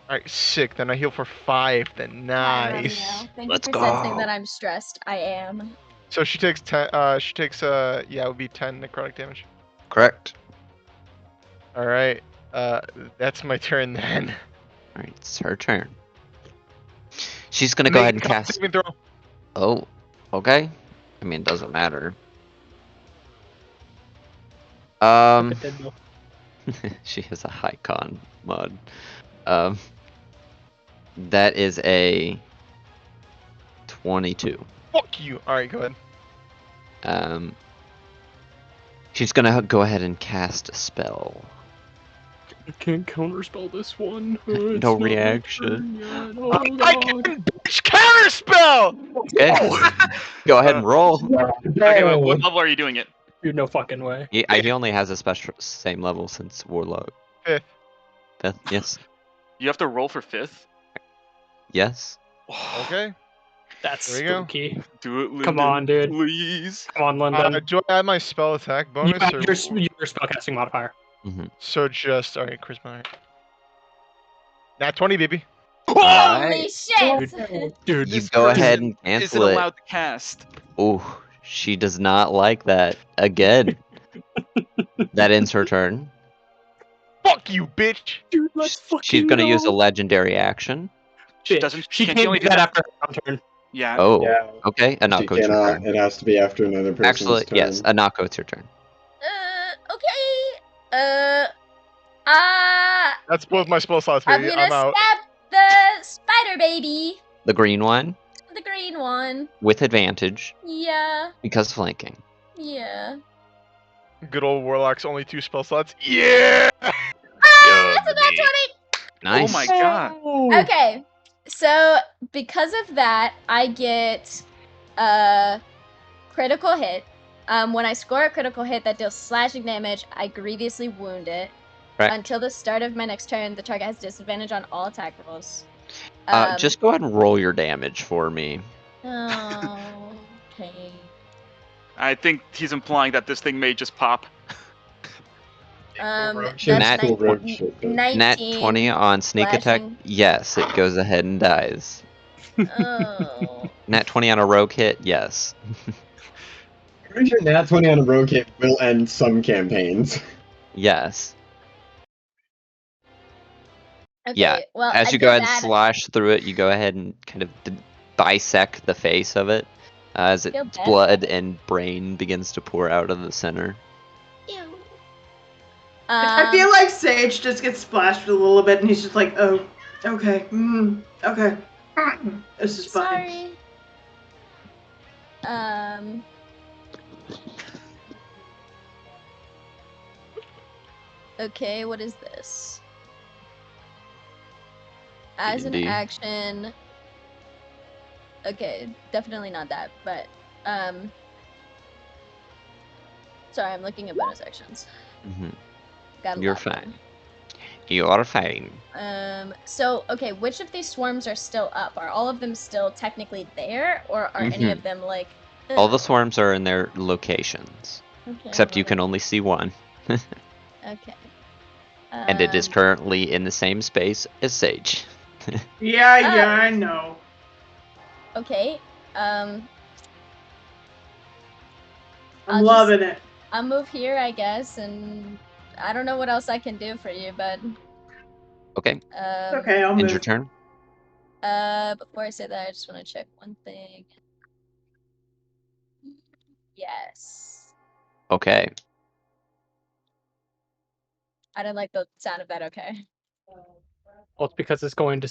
Alright, sick. Then I heal for 5. Then nice. Thank Let's you for sensing go. that I'm stressed. I am. So she takes 10. Yeah, it would be 10 necrotic damage. Correct. Alright, that's my turn then. Alright, it's her turn. She's gonna go ahead and Make a cast. saving throw. Oh, okay. I mean, it doesn't matter. She has a high con mod. That is a 22. Fuck you. Alright, go ahead. She's gonna go ahead and cast a spell. I can't counterspell this one. No It's not my reaction. turn yet. Oh, I God. can bitch counterspell! Okay. Go ahead and roll. Okay, wait, what level are you doing it? Dude, no fucking way. He only has a special same level since Warlock. 5th. Fifth, yes. You have to roll for 5th? Yes. Okay. That's There we go. spooky. Do it, Lyndon. Come on, dude. Please. Come on, London. Do I add my spell attack You bonus? got or... your spellcasting modifier. Mhm. So just alright, charisma. Alright. Nat 20, baby. Holy Alright. shit! Dude, You This go person ahead and Is cancel it it. allowed to cast? Oh, she does not like that. Again. That ends her turn. Fuck you, bitch. dude, let's fucking She's gonna use a go. legendary action. She Bitch. doesn't. She Can't can't she only do that after her turn. Yeah. Oh, Yeah. okay. She Anako, it's your cannot. turn. It has to be after another person's Actually, turn. yes, Anako, it's your turn. Okay. That's both my spell slots, I'm baby. gonna I'm out. stab the spider baby. The green one The green one. with advantage Yeah. because flanking. Yeah. Good old warlocks, only 2 spell slots. Yeah. That's a nat 20! Nice. Oh my god. Okay, so because of that, I get a critical hit. When I score a critical hit that deals slashing damage, I grievously wound it. Right. Until the start of my next turn, the target has disadvantage on all attack rolls. Just go ahead and roll your damage for me. Oh, okay. I think he's implying that this thing may just pop. That's Nat- Cool rogue shit, but- 19. Nat 20 on sneak attack. slashing. Yes, it goes ahead and dies. Oh. Nat 20 on a rogue hit. Yes. Pretty sure Nat 20 on a rogue hit will end some campaigns. Yes. Okay, Yeah, well, As I you did go ahead and that. slash through it, you go ahead and kind of bisect the face of it as Feel its bad. blood and brain begins to pour out of the center. Ew. I feel like Sage just gets splashed a little bit, and he's just like, "Oh, okay, okay, this is fine." Sorry. Okay, what is this? As an D&D. action. Okay, definitely not that, but sorry, I'm looking at bonus actions. Mhm. Got a You're lot of them. fine. You are fine. So, okay, which of these swarms are still up? Are all of them still technically there, or are any of them like... All the ugh, swarms are in their locations, okay, except you can whatever. only see one. Okay. And it is currently in the same space as Sage. Yeah, Oh. I know. Okay, I'm I'll loving it. I'll move here, I guess, and I don't know what else I can do for you, but... Okay, It's okay, I'll end your move. turn. Before I say that, I just want to check one thing. Yes. Okay. I didn't like the sound of that, okay. Well, it's because it's going to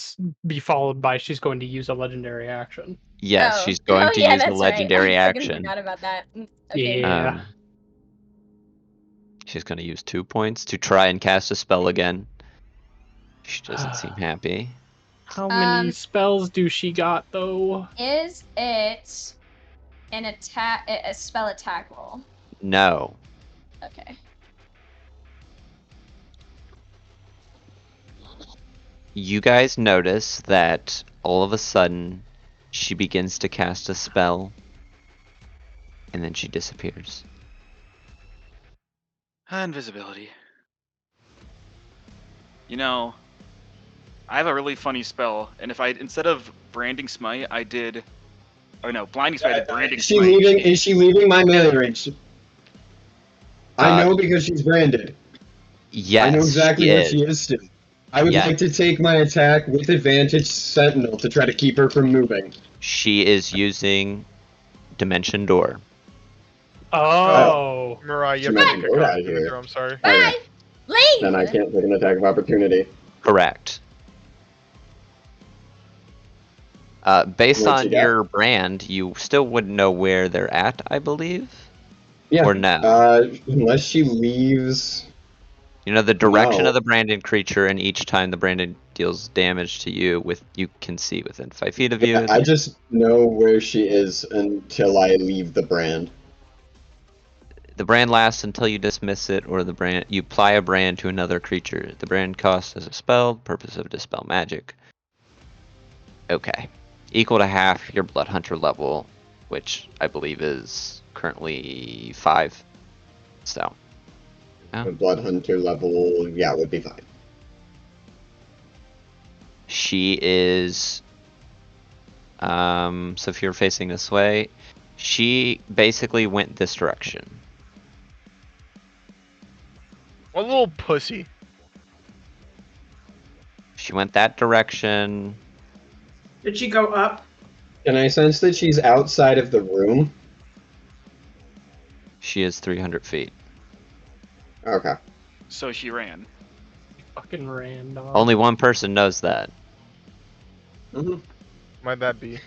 be followed by she's going to use a legendary action. Yes, Oh. she's going to yeah, use a that's right. legendary I fucking action. forgot about that. Okay. Yeah. She's going to use 2 points to try and cast a spell again. She doesn't seem happy. How many Um, spells do she got, though? Is it an attack, a spell attack roll? No. Okay. You guys notice that all of a sudden she begins to cast a spell and then she disappears. Invisibility. You know, I have a really funny spell, and if I instead of branding smite, I did, oh no, blinding smite, I did branding Is she smite. leaving? Is she leaving my melee range? I Uh, know because she's branded. Yes, I know exactly she where is. she is still. I would Yeah. like to take my attack with advantage Sentinel to try to keep her from moving. She is using Dimension Door. Oh. Mariah, you She have might to be pick good a out card. of here. I'm sorry. Bye! Okay. Leave! Then I can't take an attack of opportunity. Correct. Based What'd she on get? your brand, you still wouldn't know where they're at, I believe? Yeah. Or no? Unless she leaves. You know the direction No. of the branded creature, and each time the branded deals damage to you, you can see within 5 feet of you. Yeah, I just know where she is until I leave the brand. The brand lasts until you dismiss it, or you apply a brand to another creature. The brand costs as a spell, purpose of dispel magic. Okay. Equal to half your Blood Hunter level, which I believe is currently 5. So, Oh. A Blood Hunter level, yeah, would be fine. She is. So if you're facing this way, she basically went this direction. What a little pussy. She went that direction. Did she go up? Can I sense that she's outside of the room? She is 300 feet. Okay. So she ran. Fucking ran, dog. Only one person knows that. Mm-hmm. Might that be?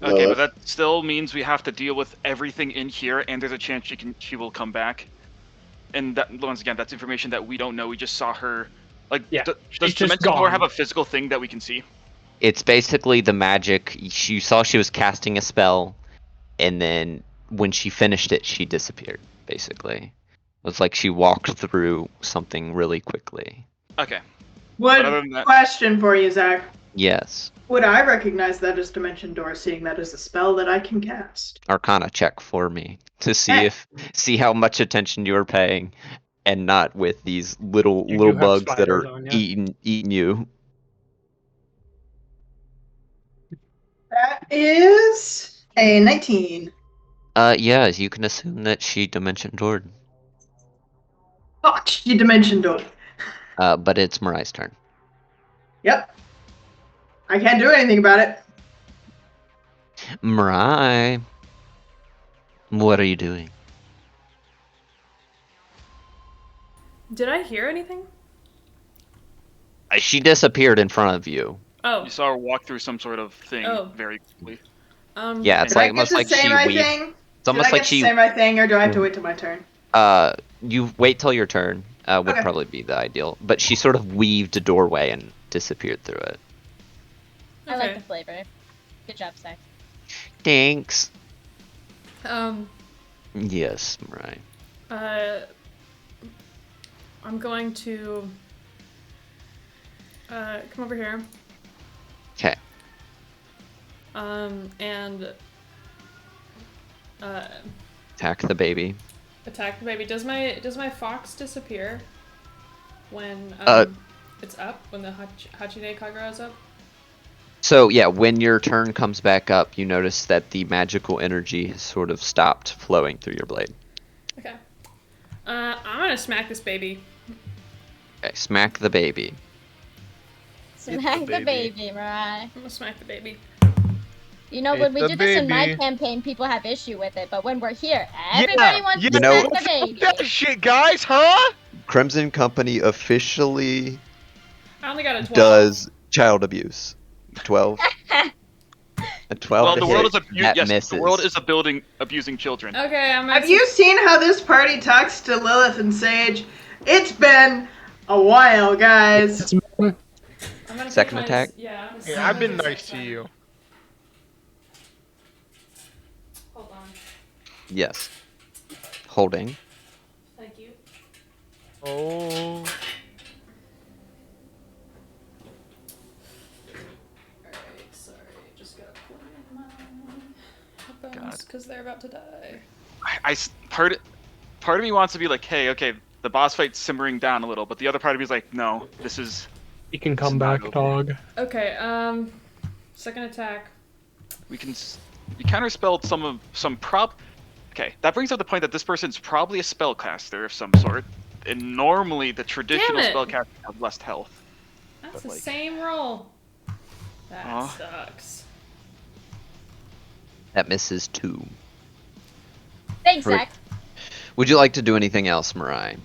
Okay, Lilith. but that still means we have to deal with everything in here, and there's a chance she will come back. And that, once again, that's information that we don't know. We just saw her. Like, Yeah, does she's just Dimension Door gone. have a physical thing that we can see? It's basically the magic. You saw she was casting a spell, and then when she finished it, she disappeared, basically. It was like she walked through something really quickly. Okay. One But other than that- question for you, Zach. Yes. Would I recognize that as Dimension Door, seeing that as a spell that I can cast? Arcana check for me to Eh. see how much attention you're paying, and not with these little You do have bugs that spiders are on ya. eating you. That is a 19. Yeah, you can assume that she dimension doored. Fuck, you Dimension Door. But it's Marai's turn. Yep. I can't do anything about it. Marai, what are you doing? Did I hear anything? She disappeared in front of you. Oh. You saw her walk through some sort of thing Oh. very quickly. Yeah, it's Did I like get almost to like say she my weaved. thing? It's almost Did I like get she. to say my thing, or do I have to wait till my turn? You wait till your turn. Would Okay. probably be the ideal. But she sort of weaved a doorway and disappeared through it. I like Okay. the flavor. Good job, Zach. Thanks. Um, Yes, Marai. I'm going to come over here. Okay. And Attack the baby. attack the baby. Does my fox disappear when it's up, when the Hachine Kagura is up? So yeah, when your turn comes back up, you notice that the magical energy has sort of stopped flowing through your blade. Okay. I'm gonna smack this baby. Okay, smack the baby. Smack the baby. baby, Mariah. I'm gonna smack the baby. You know, Hit when we the did this in my baby. campaign, people have issue with it, but when we're here, everybody wants to You know- smack the baby. That shit, guys, huh? Crimson Company officially I only got a 12. does child abuse. 12. A 12 Well, to the world hit, is that yes, misses. the world is abusing children. Okay, I'm Have you seen how this party talks to Lilith and Sage? It's been a while, guys. I'm gonna take Second my- attack? Yeah. Yeah, I've been second nice to attack. you. Hold on. Yes. Holding. Thank you. Oh. Alright, sorry. Just gotta pull in my headphones because they're about to die. Part of me wants to be like, hey, okay, the boss fight's simmering down a little, but the other part of me is like, no, this is. You can come It's not back, over. dog. Okay, second attack. We counterspelled some prop. Okay, that brings up the point that this person's probably a spellcaster of some sort, and normally the traditional Damn it. spellcasters have less health. That's But, the like- same roll. That Aw. sucks. That misses 2. Thanks, Right. Zach. Would you like to do anything else, Marai?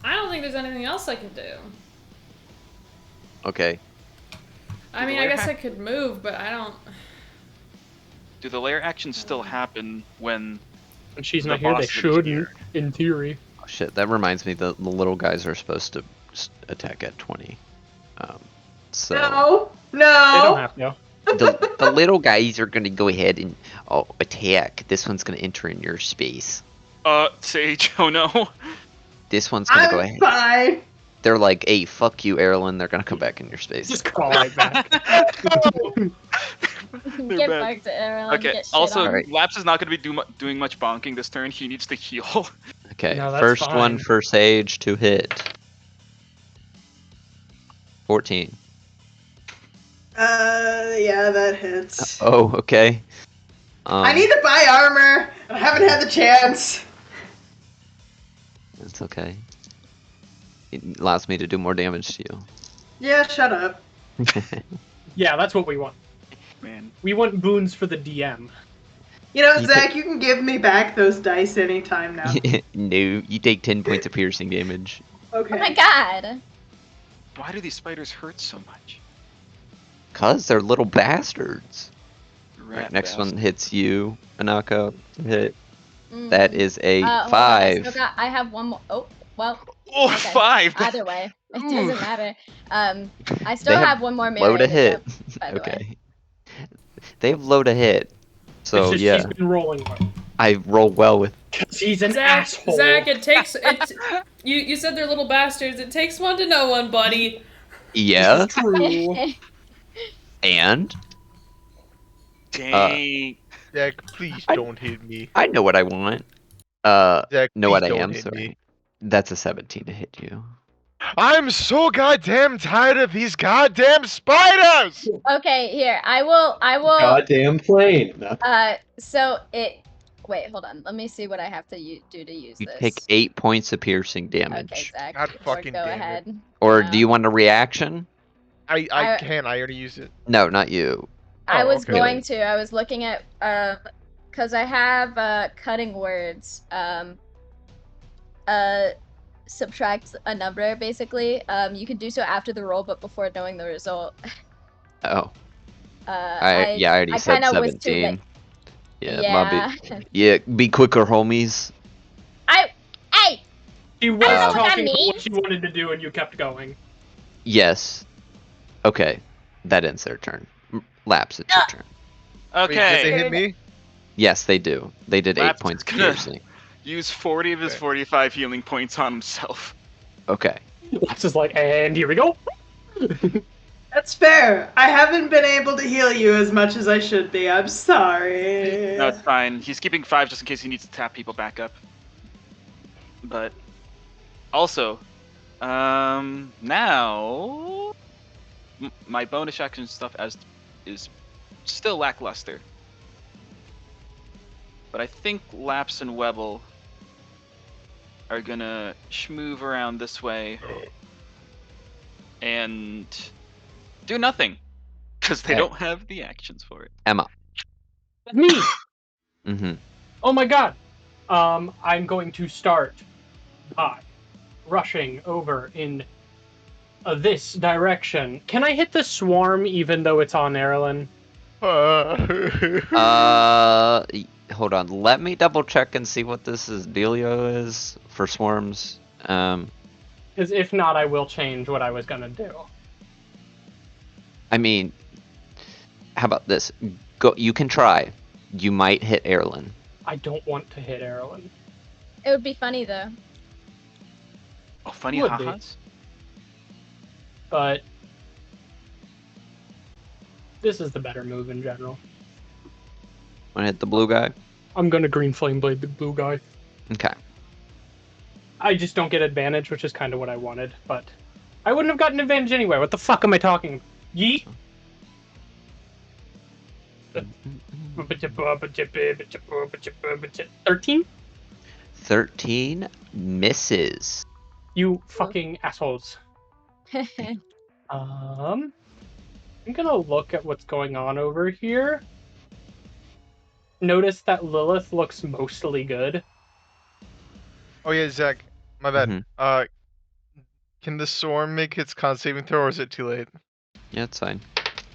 I don't think there's anything else I can do. Okay. I mean, I guess I could move, but I don't. Do the lair actions still happen when? When she's The not here, they boss should, is in theory. Oh, shit, that reminds me the little guys are supposed to attack at 20. So No, They don't no. have to. the little guys are going to go ahead and attack. This one's going to enter in your space. Sage, oh no. This one's going to go I'm ahead. fine. they're like, "Hey, fuck you, Erlen." They're gonna come back in your space. Just crawl right back. They're Get back. back to Erlen. Okay. Get shit Also, on. Alright. Laps is not going to be doing much bonking this turn. He needs to heal. Okay, No, that's first one fine. for Sage to hit. 14. Yeah, that hits. Oh, okay. I need to buy armor. I haven't had the chance. It's okay. It allows me to do more damage to Yeah, shut up. you. Yeah, that's what we want. Man. We want boons for the DM. You know, You Zach, you can give me back those dice anytime now. No, you take 10 points of piercing damage. Okay. Oh my god. Why do these spiders hurt so much? Cause they're little bastards. Rat Right, next bastard. one hits you, Anaka. Hit. Mm. That is a Hold on, 5. I have one more. Oh, well. Oh, Okay. 5! Either way, it Ooh. doesn't matter. I still have have one more Low to melee hit. by the way. Okay. They have low to hit. So it's just yeah, she's been rolling well. I roll well with. She's an Zach, asshole. Zach, it takes it. You said they're little bastards. It takes one to know one, buddy. Yeah, True. and Dang. Zach, please I- don't hit me. I know what I want. Zach, Know please what I don't am. hit Sorry, me. that's a 17 to hit you. I'm so goddamn tired of these goddamn spiders! Okay, here. I will Goddamn plane. No. so it wait, hold on. Let me see what I have to do to use You this. take 8 points of piercing Okay, damage. Zach. God or fucking go damn it. ahead. Or Yeah. do you want a reaction? I I- can't, I already used it. No, not you. I Oh, was okay. going to. I was looking at because I have cutting words. Subtract a number basically. You can do so after the roll, but before knowing the result. Oh, I I already I said kinda was too 17. late. Yeah, my yeah, be quicker, homies. Hey, She was know what that talking about what means. she wanted to do, and you kept going. Yes. Okay, that ends their turn. Laps, it's your turn. Wait, did Okay. they hit me? Yes, they do. They did 8 Laps is points of gonna- piercing. Use 40 of his Okay. 45 healing points on himself. Okay. It's just like, and here we go. That's fair. I haven't been able to heal you as much as I should be. I'm sorry. No, it's fine. He's keeping 5 just in case he needs to tap people back up. But also, now my bonus action stuff is still lackluster. But I think Laps and Webble are gonna schmoove around this way and do nothing because they Okay. don't have the actions for it. Emma. Me. Mm-hmm. Oh my god. I'm going to start by rushing over in this direction. Can I hit the swarm even though it's on Erlen? Hold on. Let me double check and see what this is. Dealio is for swarms. Because if not, I will change what I was gonna do. I mean, how about this? Go. You can try. You might hit Erlen. I don't want to hit Erlen. it would be funny though. Oh, funny Would be. ha-has? But this is the better move in general. Want to hit the blue guy? I'm gonna green flame blade the blue guy. Okay. I just don't get advantage, which is kind of what I wanted, but I wouldn't have gotten advantage anyway. What the fuck am I talking? Yeet. 13? 13 misses. You fucking assholes. I'm gonna look at what's going on over here. Notice that Lilith looks mostly good. Oh yeah, Zach, my bad. Mhm. Can the swarm make its con saving throw, or is it too late? Yeah, it's fine.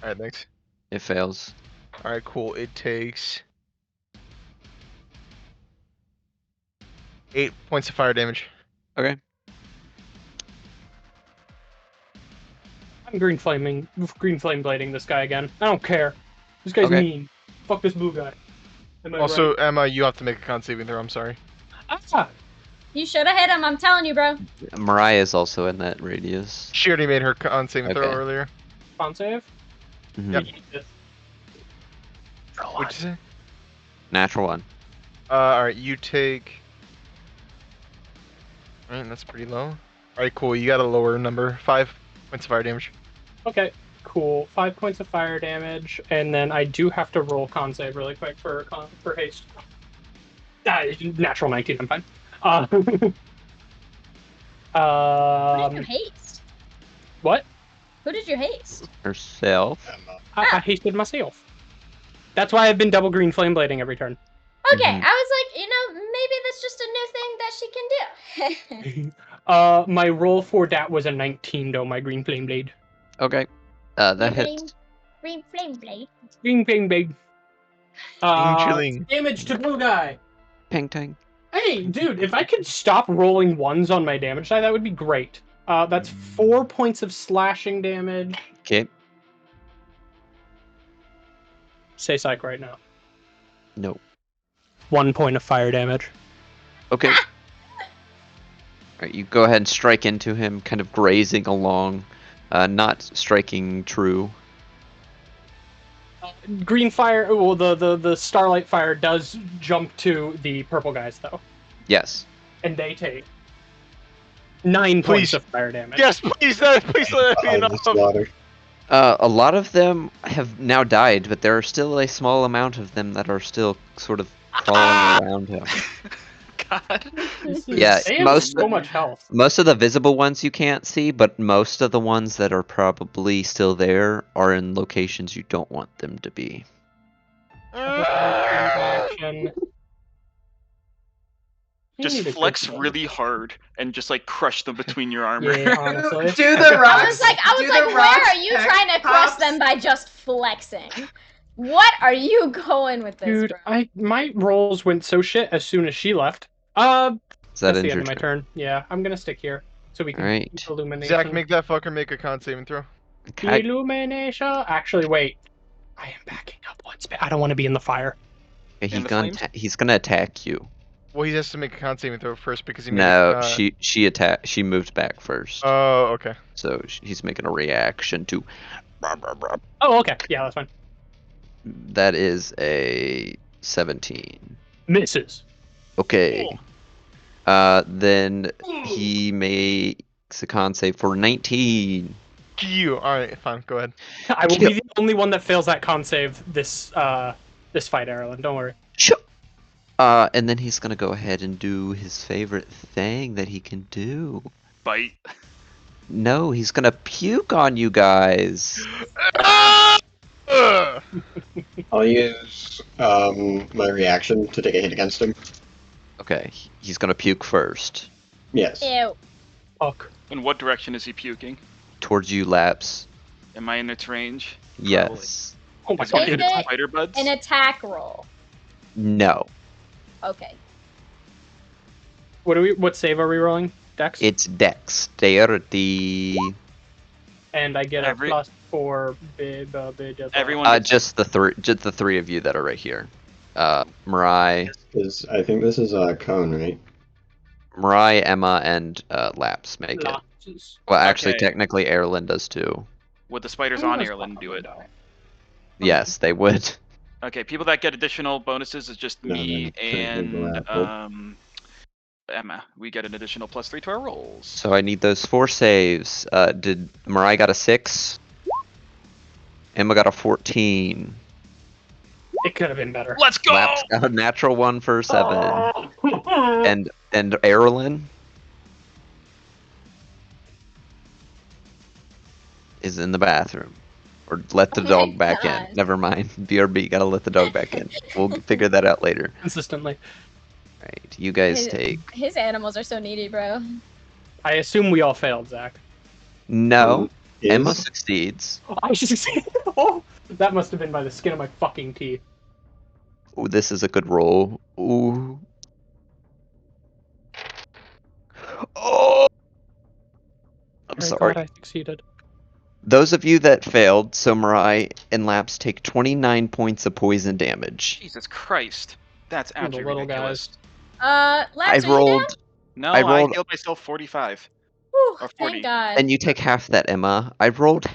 Alright, thanks. It fails. Alright, cool. It takes 8 points of fire damage. Okay. I'm green flame blading this guy again. I don't care. This guy's Okay. mean. Fuck this blue guy. Am I Also, right? Emma, you have to make a con saving throw. I'm sorry. Ah! You should have hit him. I'm telling you, bro. Mariah is also in that radius. She already made her con saving throw Okay. earlier. Con save. Mhm. Yep. What'd you say? Natural 1. Alright, you take... Alright, that's pretty low. Alright, cool, you got a lower number. 5 points of fire damage. Okay, cool. 5 points of fire damage, and then I do have to roll con save really quick for haste. Natural 19. I'm fine. Who did you haste? What? Who did you haste? Herself. I hasted myself. That's why I've been double green flame blading every turn. Okay, Mhm. I was like, maybe that's just a new thing that she can do. My roll for that was a 19 though, my green flame blade. Okay. That Green hits. Green flame blade. Green flame blade. chilling. Damage to blue guy. Ping tang. Hey, dude, if I could stop rolling ones on my damage die, that would be great. That's 4 points of slashing damage. Okay. Say psych right now. No. 1 point of fire damage. Okay. Alright, you go ahead and strike into him, kind of grazing along, not striking true. Green fire, well, the starlight fire does jump to the purple guys though, Yes. and they take 9 points Please. of fire damage. Yes, please, please let it be The enough. slaughter. A lot of them have now died, but there are still a small amount of them that are still sort of crawling around him. God. Yeah, They have most- so much health. Most of the visible ones you can't see, but most of the ones that are probably still there are in locations you don't want them to be. Action. I Just need a flex good one. really hard and just like crush them between your armor. Yeah, honestly. Do the rocks. I was like, do the where rocks are you peck trying to crush pops? them by just flexing? What are you going with this, Dude, bro? my rolls went so shit as soon as she left. Is that That's the end end your of my turn? turn. Yeah, I'm gonna stick here so we can Alright. keep illumination. Zach, make that fucker make a con saving throw. Okay. Illumination. Actually, wait. I am backing up. I don't want to be in the fire. He's And the gonna flames? he's gonna attack you. Well, he has to make a con saving throw first because he No, made, she moved back first, Oh, okay. so he's making a reaction to. Oh, okay. Yeah, that's fine. That is a 17. Misses. Okay. Then he makes a con save for 19. You. Alright, fine, go ahead. I will be the only one that fails that con save this fight, Erlen. Don't worry. And then he's gonna go ahead and do his favorite thing that he can do. Bite. No, he's gonna puke on you guys. Ugh. I'll use my reaction to take a hit against him. Okay, he's gonna puke first. Yes. Ew. Fuck. In what direction is he puking? Towards you, Laps. Am I in its range? Yes. Oh my Is god. it Is it spider buds? An attack roll. No. Okay. What save are we rolling? Dex? It's dexterity. And I get Every- a plus 4 Everyone. Just the three of you that are right here. Mirai, Because I think this is a cone, right? Emma, and Laps make it. Lapses. Well, actually, Okay. technically, Erlen does too. Would the spiders on Ireland do it? Yes, they would. Okay, people that get additional bonuses is just No, me no, technically the and lab Emma. We get an additional +3 to our rolls. So I need those 4 saves. Did Mirai got a 6? Emma got a 14. It could have been better. Let's go! Laps got a natural 1 for 7. Oh. And Erlen is in the bathroom. Or let the Oh my dog back God. in. Never mind. BRB, gotta let the dog back in. We'll figure that out later. Consistently. Right, you guys His- take. His animals are so needy, bro. I assume we all failed, Zach. No, Is- Emma succeeds. I succeeded. Oh, that must have been by the skin of my fucking teeth. Ooh, this is a good roll. Ooh. Oh! I'm Thank sorry. God I succeeded. Those of you that failed, Samurai and Laps take 29 points of poison damage. Jesus Christ. That's Oh, the absolutely little ridiculous. guys. Laps, I are you rolled No, I I rolled- healed myself 45. Whew, Or 40. thank God. And you take half that, Emma. I rolled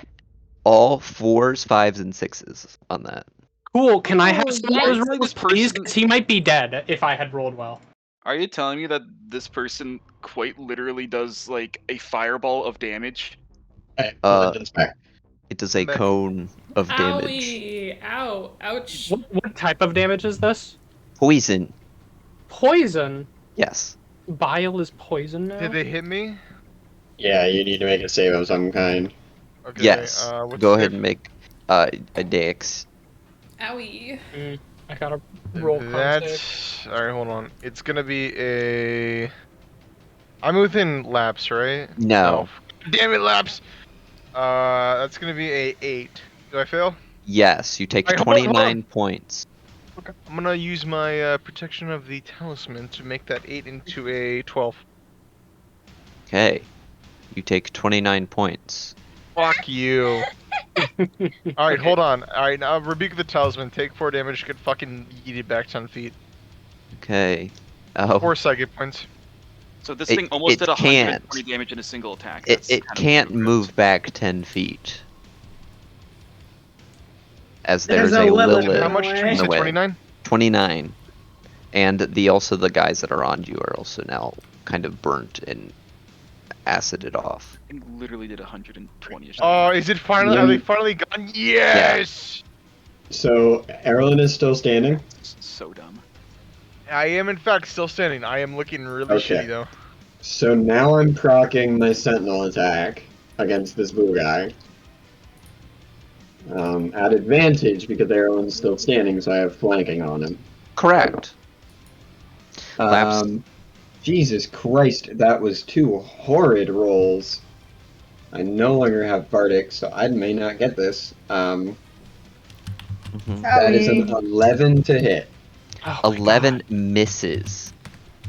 all 4s, 5s, and 6s on that. Cool. Can I have Ooh, some of those yikes. rolls, This please? person- 'Cause he might be dead if I had rolled well. Are you telling me that this person quite literally does like a fireball of damage? Hey, Uh, Lyndon's back. It does a Back. cone of damage. Owie! Ow! Ouch! What type of damage is this? Poison. Poison. Yes. Bile is poison now. Did they hit me? Yeah, you need to make a save of some kind. Okay. Yes. What's Go the ahead save? and make a dex. Owie! I gotta roll con save. That's alright. Hold on. It's gonna be a. I'm within lapse, right? No. Damn it, lapse. That's gonna be a 8. Do I fail? Yes, you take Alright, hold on, hold on. 29 points. Okay. I'm gonna use my protection of the talisman to make that 8 into a 12. Okay. You take 29 points. Fuck you. Alright, hold on. Alright, now rebuke the talisman. Take 4 damage. Get fucking yeeted back 10 feet. Okay. Oh, 4 psychic points. So this It- thing almost it did can't. 120 damage in a single attack. it, That's it kind of can't ludicrous. move back 10 feet. As There's there's a a Lilith Lilith How in much? the You way. in said the way. 29? 29. And the guys that are on you are also now kind of burnt and acided off. I literally did 120. Oh, is it finally? Are they finally gone? Yes! So, Erlen is still standing. So dumb. I am in fact still standing. I am looking really Okay. shitty though. So now I'm proccing my sentinel attack against this blue guy. At advantage because Erlen's still standing, so I have flanking on him. Correct. Lapse. Jesus Christ, that was 2 horrid rolls. I no longer have Bardic, so I may not get this. Mhm. That is an 11 to hit. Oh my 11 God. misses.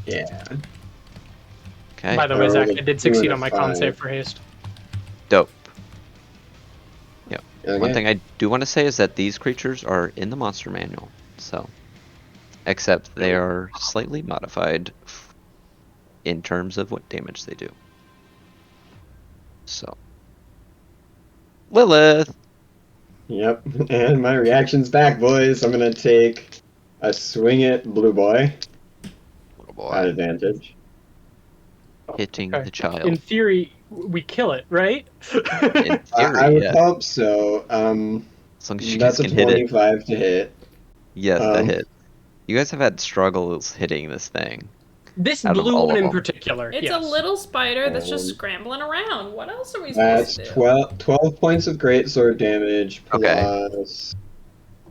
Yeah. Okay. By the way, I Zach, rolled I a did 2 succeed and a on my con 5. save for haste. Dope. Okay. One thing I do want to say is that these creatures are in the monster manual, so except they are slightly modified in terms of what damage they do. So, Lilith. Yep, and my reaction's back, boys. I'm gonna take a swing at Blue Boy Little at boy, advantage. hitting Okay. the child. In theory, we kill it, right? In I theory, would yeah. hope so. As long as you guys That's a can hit it. 25 to hit. Yes, that Um, hit. You guys have had struggles hitting this thing. This Out of blue all one of in them. particular. It's yes. a little spider that's just Um, scrambling around. What else are we That's supposed to do? 12 points of greatsword damage Okay. plus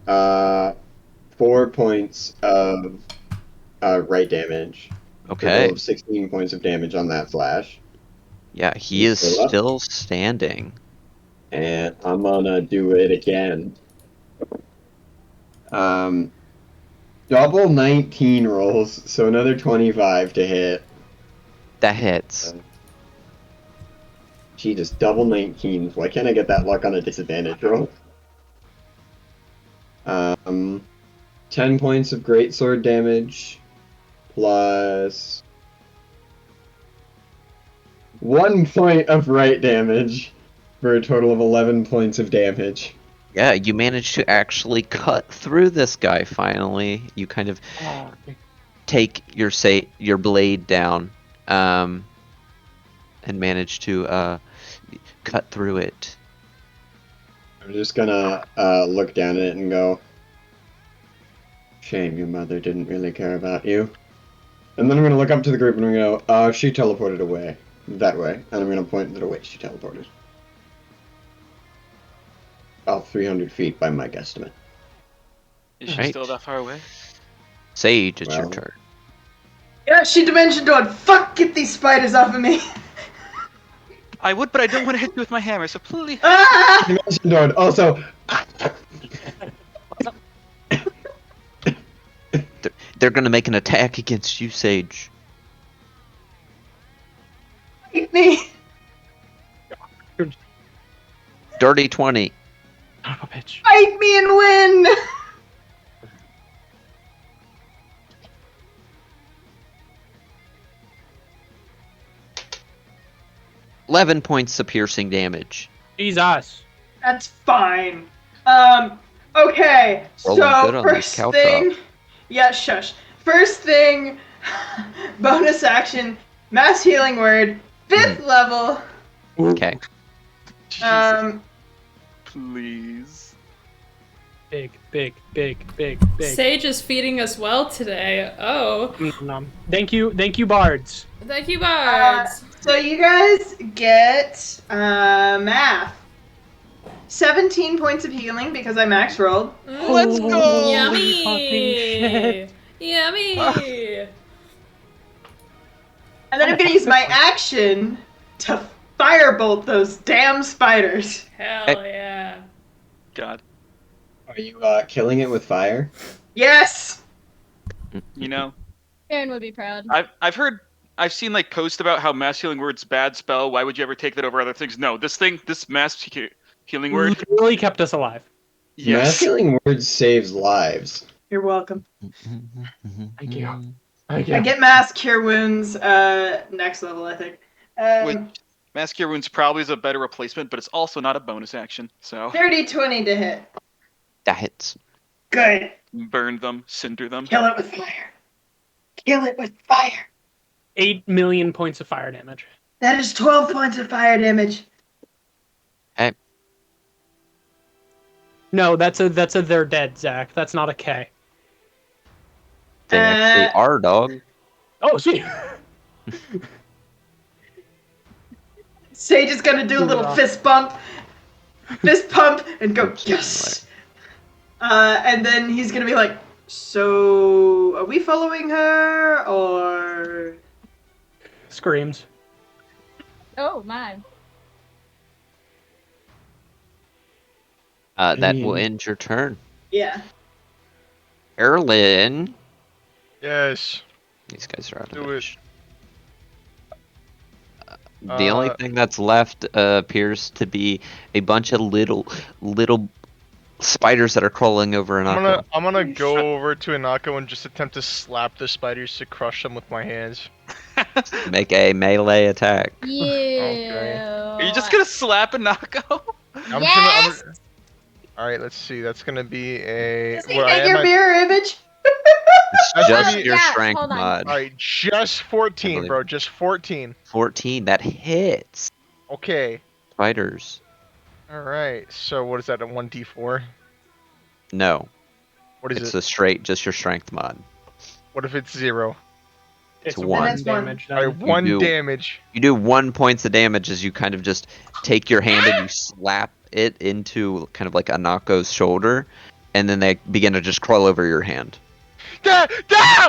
4 points of right damage. A Okay. total of 16 points of damage on that flash. Yeah, he He's is still up. still standing. And I'm gonna do it again. Double 19 rolls, so another 25 to hit. That hits. Jesus, double 19s. Why can't I get that luck on a disadvantage roll? 10 points of greatsword damage plus 1 point of right damage for a total of 11 points of damage. Yeah, you managed to actually cut through this guy finally. You kind of take your blade down, and manage to cut through it. I'm just gonna look down at it and go, shame your mother didn't really care about you. And then I'm gonna look up to the group and I'm gonna go, she teleported away. That way. And I'm gonna point the way she teleported. About 300 feet by my guesstimate. Is she Right. still that far away? Sage, it's your Well. turn. Yeah, she dimension doored. Fuck, get these spiders off of me. I would, but I don't want to hit you with my hammer, so please. Ah! Dimension Door. Also, They're gonna make an attack against you, Sage. Fight me. Dirty 20. Son of a bitch. Fight me and win. 11 points of piercing damage. Jesus. That's fine. Okay. Rolling good So on these first caltrops. thing, yeah, shush. First thing, bonus action, mass healing word, 5th level. Okay. Jesus, please. Big. Sage is feeding us well today. Oh. Nom. Thank you, bards. Thank you, Bards. So you guys get math. 17 points of healing because I max rolled. Let's go! Holy fucking shit. Yummy! And then I'm gonna use my action to firebolt those damn spiders. Hell yeah. God. Are you killing it with fire? Yes! You know, Aaron would be proud. I've seen like posts about how mass healing word's bad spell. Why would you ever take that over other things? No, this mass healing word. Really kept us alive. Mass Yes. healing word saves lives. You're welcome. Thank you. I get mass cure wounds next level, I think. Which mass cure wounds probably is a better replacement, but it's also not a bonus action. So 30-20 to hit. That hits. Good. burn them, cinder them. Kill it with fire. Kill it with fire. 8 million points of fire damage. That is 12 points of fire damage. No, that's a they're dead, Zach. That's not a K. They actually are, dog. Oh, see. Sage is gonna do a little fist pump, and go, yes! And then he's gonna be like, so, are we following her, or... Screams. Oh my. That will end your turn. Yeah. Erlin. Yes. These guys are out of Do damage. it. The only thing that's left appears to be a bunch of little spiders that are crawling over an I'm gonna go over to Inako and just attempt to slap the spiders to crush them with my hands. Make a melee attack. Yeah. Are you just gonna slap Inako? Yes! Alright, let's see. That's gonna be a. Does he get your mirror image? It's just Oh, your yeah, strength hold on. mod. Alright, just 14, bro. Just 14. 14. That hits. Okay. Spiders. Alright, so what is that? A 1d4? No. What is It's it? a straight, just your strength mod. What if it's 0? It's It's one. one That's one. damage. Alright, Then. 1 do. damage. You do 1 point of damage as you kind of just take your hand and you slap it into kind of like Anako's shoulder, and then they begin to just crawl over your hand. Da! Da!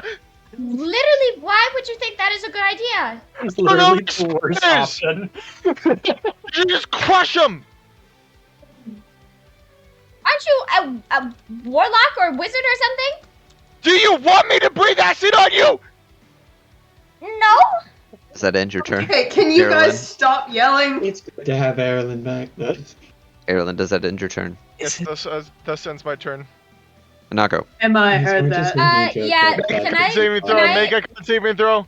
Literally, why would you think that is a good idea? It's literally it's the worst spiders! option. You just crush them! Aren't you a warlock or wizard or something? Do you want me to breathe acid on you? No? Does that end your turn? Okay, can you Carolyn? guys stop yelling? It's good to have Erlen back. Erlen, does that end your turn? Yes, thus ends my turn. Anako. Emma, I He's heard going to that. say- Yeah, Back can to I- Saving throw. can I- Make a con saving throw.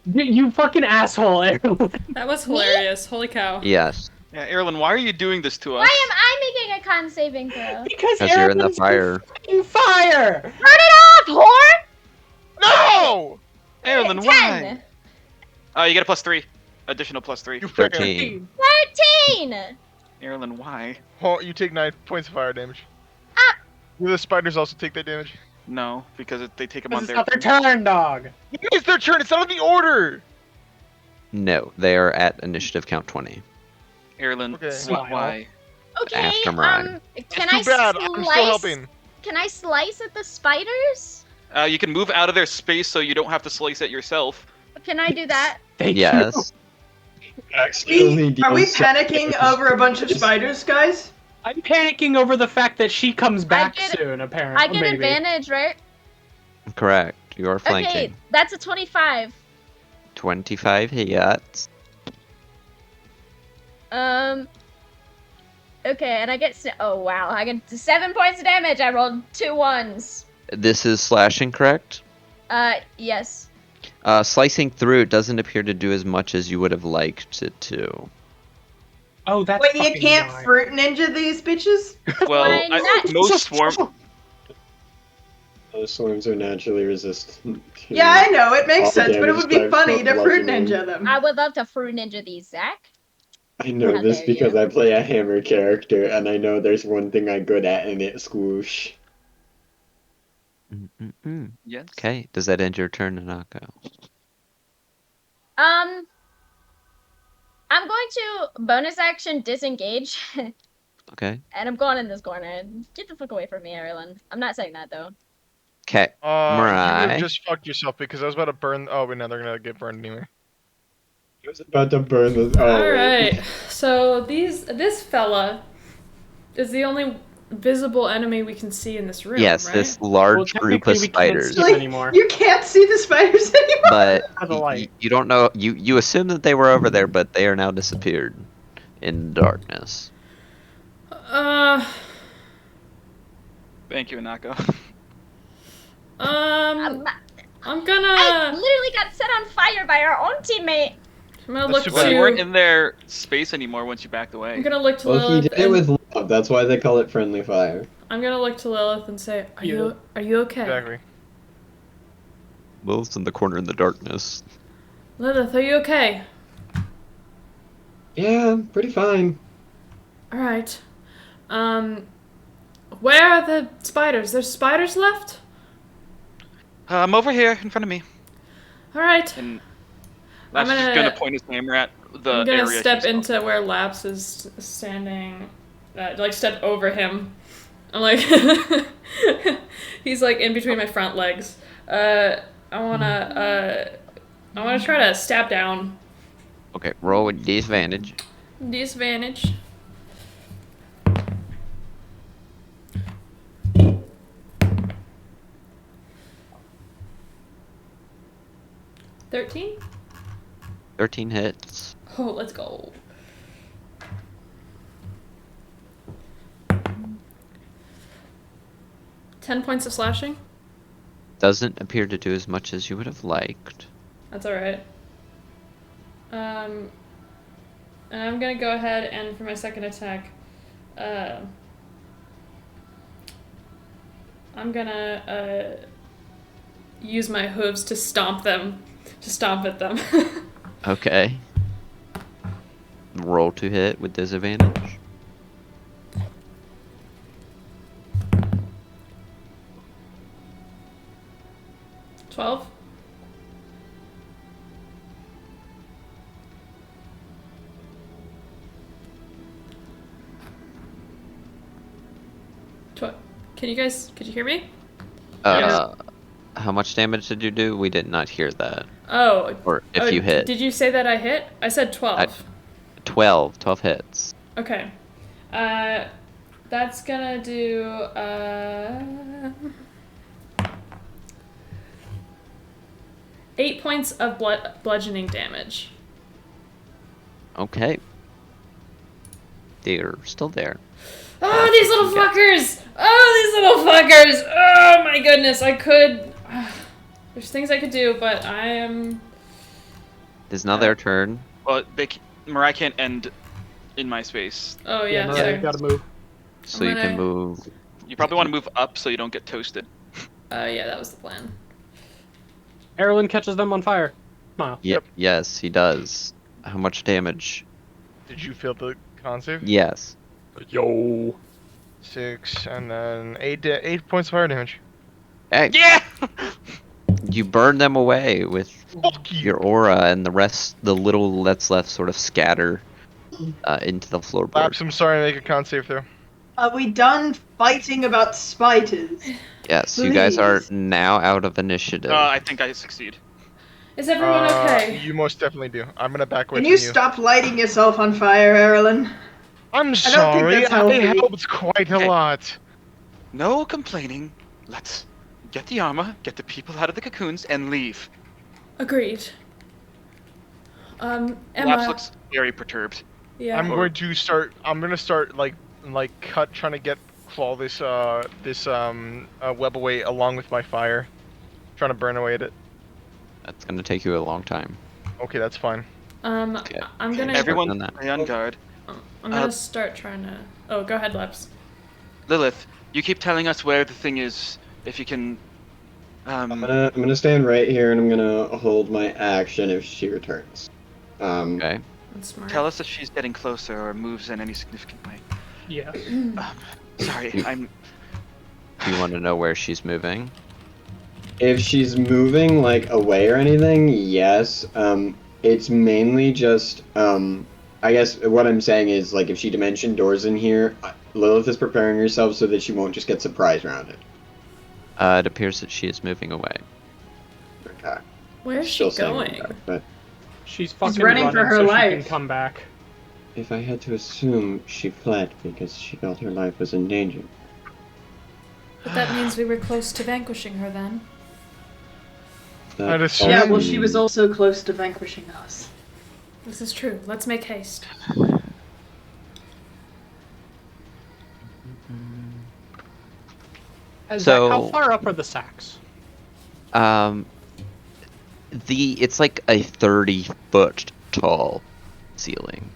You fucking asshole, Aaron. That was hilarious. Holy cow. Yes. Yeah, Erlen, why are you doing this to us? Why am I making a con saving throw? Because Because you're in the Aaron's fire. fucking fire. Turn it off, whore! No! Erlen, 10! why? You get a +3. Additional +3. You 13. 13! Erlen, why? Oh, you take 9 points of fire damage. Ah. Do the spiders also take that damage? No, because they take them This on is their not their turn, dog. It's their turn. It's not in the order. No, they are at initiative count 20. Erlen, Okay. why? Okay, After mine. can It's I too bad. I'm still helping. Can I slice at the spiders? You can move out of their space so you don't have to slice it yourself. Can I do that? Thank Yes. Are we panicking over a bunch of spiders, guys? I'm panicking over the fact that she comes back get- soon, apparently. I get maybe. advantage, right? Correct. You are flanking. Okay, that's a 25. 25 hits. Okay, and I get oh wow, I get 7 points of damage. I rolled 2 1s. This is slashing, correct? Yes. Slicing through it doesn't appear to do as much as you would have liked it to. Oh, that's Wait, you fucking can't why. fruit ninja these bitches? Well, Why not? most swarm. Those swarms are naturally resistant. to Yeah, I know, it makes all sense, but it damage would be types funny but to fruit bludgeoning. ninja them. I would love to fruit ninja these, Zach. I know How this dare because you. I play a hammer character, and I know there's one thing I'm good at, and it's swoosh. Yes. Okay, does that end your turn, Nanako? I'm going to bonus action disengage, Okay. and I'm going in this corner. Get the fuck away from me, Erlen. I'm not saying that though. Okay. You Mariah. have just fucked yourself because I was about to burn. Oh, wait, no, they're gonna get burned anyway. I was about to burn the. Oh, All wait. right. So this fella is the only visible enemy we can see in this room, Yes, right? this large Well, group technically of we can't spiders. see them anymore. You can't see the spiders anymore. But By the light. you don't know. You assume that they were over there, but they are now disappeared in the darkness. Thank you, Anako. I'm I gonna literally got set on fire by our own teammate. look That's Well, you weren't to in their space anymore once you backed away. I'm gonna look to Well, he Lilith. did it with love. That's why they call it friendly fire. I'm gonna look to Lilith and say, "Are Yeah. you okay? Exactly. Lilith's in the corner in the darkness. Lilith, are you okay? Yeah, pretty fine. All right. Where are the spiders? There's spiders left? I'm over here in front of me. All right. And I'm Laps is just gonna- gonna point his hammer at the I'm gonna area. step he's on. into where Laps is standing, like step over him. I'm like, he's like in between my front legs. I wanna try to stab down. Okay, roll with disadvantage. Disadvantage. $13? 13 hits. Oh, let's go. $10 points of slashing. Doesn't appear to do as much as you would have liked. That's alright. And I'm gonna go ahead and for my second attack, I'm gonna use my hooves to stomp at them. Okay. Roll to hit with disadvantage. $12. Could you hear me? How much damage did you do? We did not hear that. Oh. Or if you hit. Did you say that I hit? I said 12. 12 hits. Okay. That's gonna do, 8 points of bludgeoning damage. Okay. They're still there. Oh, these little fuckers! Oh my goodness, I could... There's things I could do, but I am... It's now their turn. Well, Mariah can't end in my space. Oh yeah, no, sorry. you gotta move. So you can gonna- move. You probably want to move up so you don't get toasted. Yeah, that was the plan. Erlen catches them on fire. Smile. Yep. Yes, he does. How much damage? Did you feel the con save? Yes. Yo. 6 and then 8 points of fire damage. Hey, Yeah! you burn them away with Fuck you. your aura, and the rest, the little that's left, sort of scatter into the floorboard. Laps, I'm sorry, make a con save throw. Are we done fighting about spiders? Yes, you guys are Please. now out of initiative. I think I succeed. Is everyone okay? You most definitely do. I'm gonna back away Can from you stop lighting yourself on fire, Erlen? I'm think sorry. that's I healthy. helped quite a Okay. lot. No complaining. Let's get the armor, get the people out of the cocoons, and leave. Agreed. Emma. Laps looks very perturbed. Yeah. I'm gonna start like trying to claw this web away along with my fire, trying to burn away at it. That's gonna take you a long time. Okay, that's fine. Okay. I'm gonna. Everyone, on that. stay on guard. I'm gonna start trying to. Oh, go ahead, Leps. Lilith, you keep telling us where the thing is. If you can. I'm gonna stand right here and I'm gonna hold my action if she returns. Okay. That's smart. Tell us if she's getting closer or moves in any significant way. Yeah. Sorry, I'm. Do you want to know where she's moving? If she's moving like away or anything, yes. It's mainly just I guess what I'm saying is like if she dimension doors in here, Lilith is preparing herself so that she won't just get surprised around it. It appears that she is moving away. Okay. Where is she Still saying going? that, but She's fucking running for her so she life. can come back. if I had to assume, she fled because she felt her life was in danger. But that means we were close to vanquishing her then. I'd That's assume- Yeah, well, she was also close to vanquishing us. This is true. Let's make haste. So- How far up are the sacks? It's like a 30-foot tall ceiling.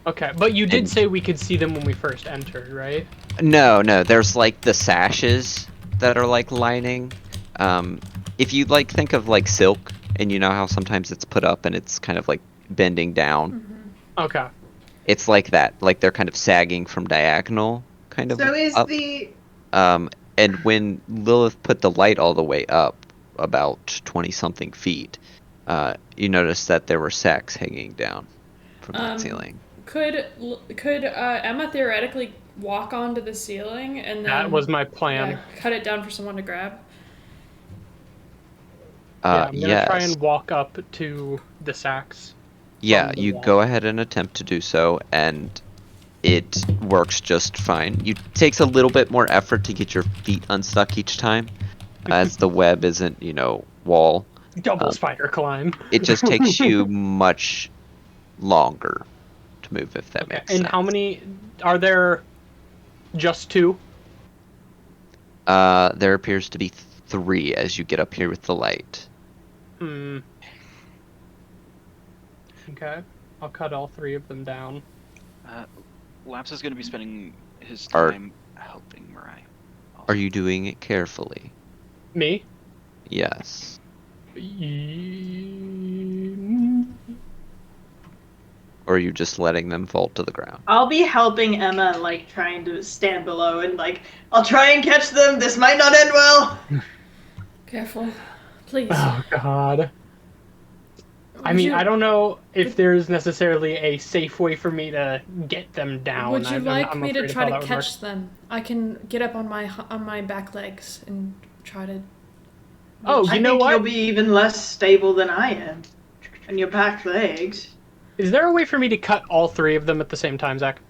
Okay, but you did And- say we could see them when we first entered, right? No, there's like the sashes that are like lining. If you like think of like silk, and you know how sometimes it's put up and it's kind of like bending down. Okay. It's like that. Like they're kind of sagging from diagonal, kind of. So is up. the And when Lilith put the light all the way up, about 20-something feet, you noticed that there were sacks hanging down from that ceiling. Could Emma theoretically walk onto the ceiling and then That was my plan. yeah, cut it down for someone to grab? Yeah, I'm gonna try Yes. and walk up to the sacks. Yeah, from the you wall. go ahead and attempt to do so, and it works just fine. It takes a little bit more effort to get your feet unstuck each time, as the web isn't, wall. Double spider climb. It just takes you much longer to move, if that Okay, makes and sense. how many are there? Just two? There appears to be 3 as you get up here with the light. Hmm. Okay. I'll cut all 3 of them down. Laps is going to be spending his Are- time helping Mirai. also. Are you doing it carefully? Me? Yes. Or are you just letting them fall to the ground? I'll be helping Emma, like, trying to stand below and, like, I'll try and catch them. This might not end well. Careful, please. Oh God. I Would mean, you- I don't know if there's necessarily a safe way for me to get them down. Would you like I'm me to afraid of try how to that would work. catch them? I can get up on my back legs and try to. Oh, I you know think what? you'll be even less stable than I am. And your back legs. Is there a way for me to cut all 3 of them at the same time, Zach?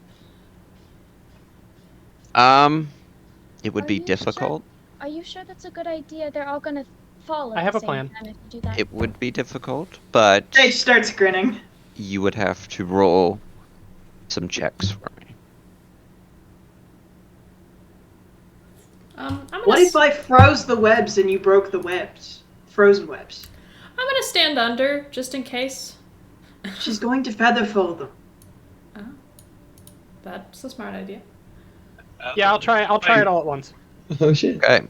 It would Are be you sure? difficult. Are you sure that's a good idea? They're all gonna fall at I have the a same plan. time if you do that. It would be difficult, but Sage starts grinning. you would have to roll some checks for me. I'm gonna. What if I froze the webs and you broke the webs? Frozen webs. I'm gonna stand under just in case. She's going to feather fall them. That's a smart idea. Yeah, I'll try it all at once. Oh shit. Okay.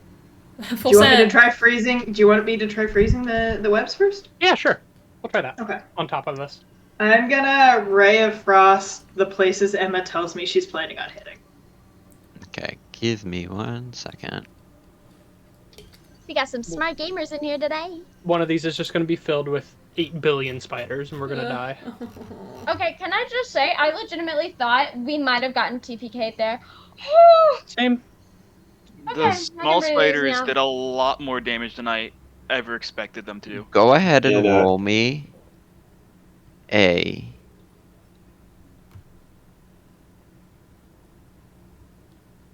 Full Do you want me to send. try freezing? Do you want me to try freezing the webs first? Yeah, sure. We'll try that Okay. on top of this. I'm gonna Ray of Frost the places Emma tells me she's planning on hitting. Okay. Give me 1 second. We got some smart gamers in here today. One of these is just going to be filled with 8 billion spiders, and we're going to die. Okay, can I just say, I legitimately thought we might have gotten TPK'd there. Same. Okay, The I small can breathe spiders now. did a lot more damage than I ever expected them to do. Go ahead and Yeah, no. roll me a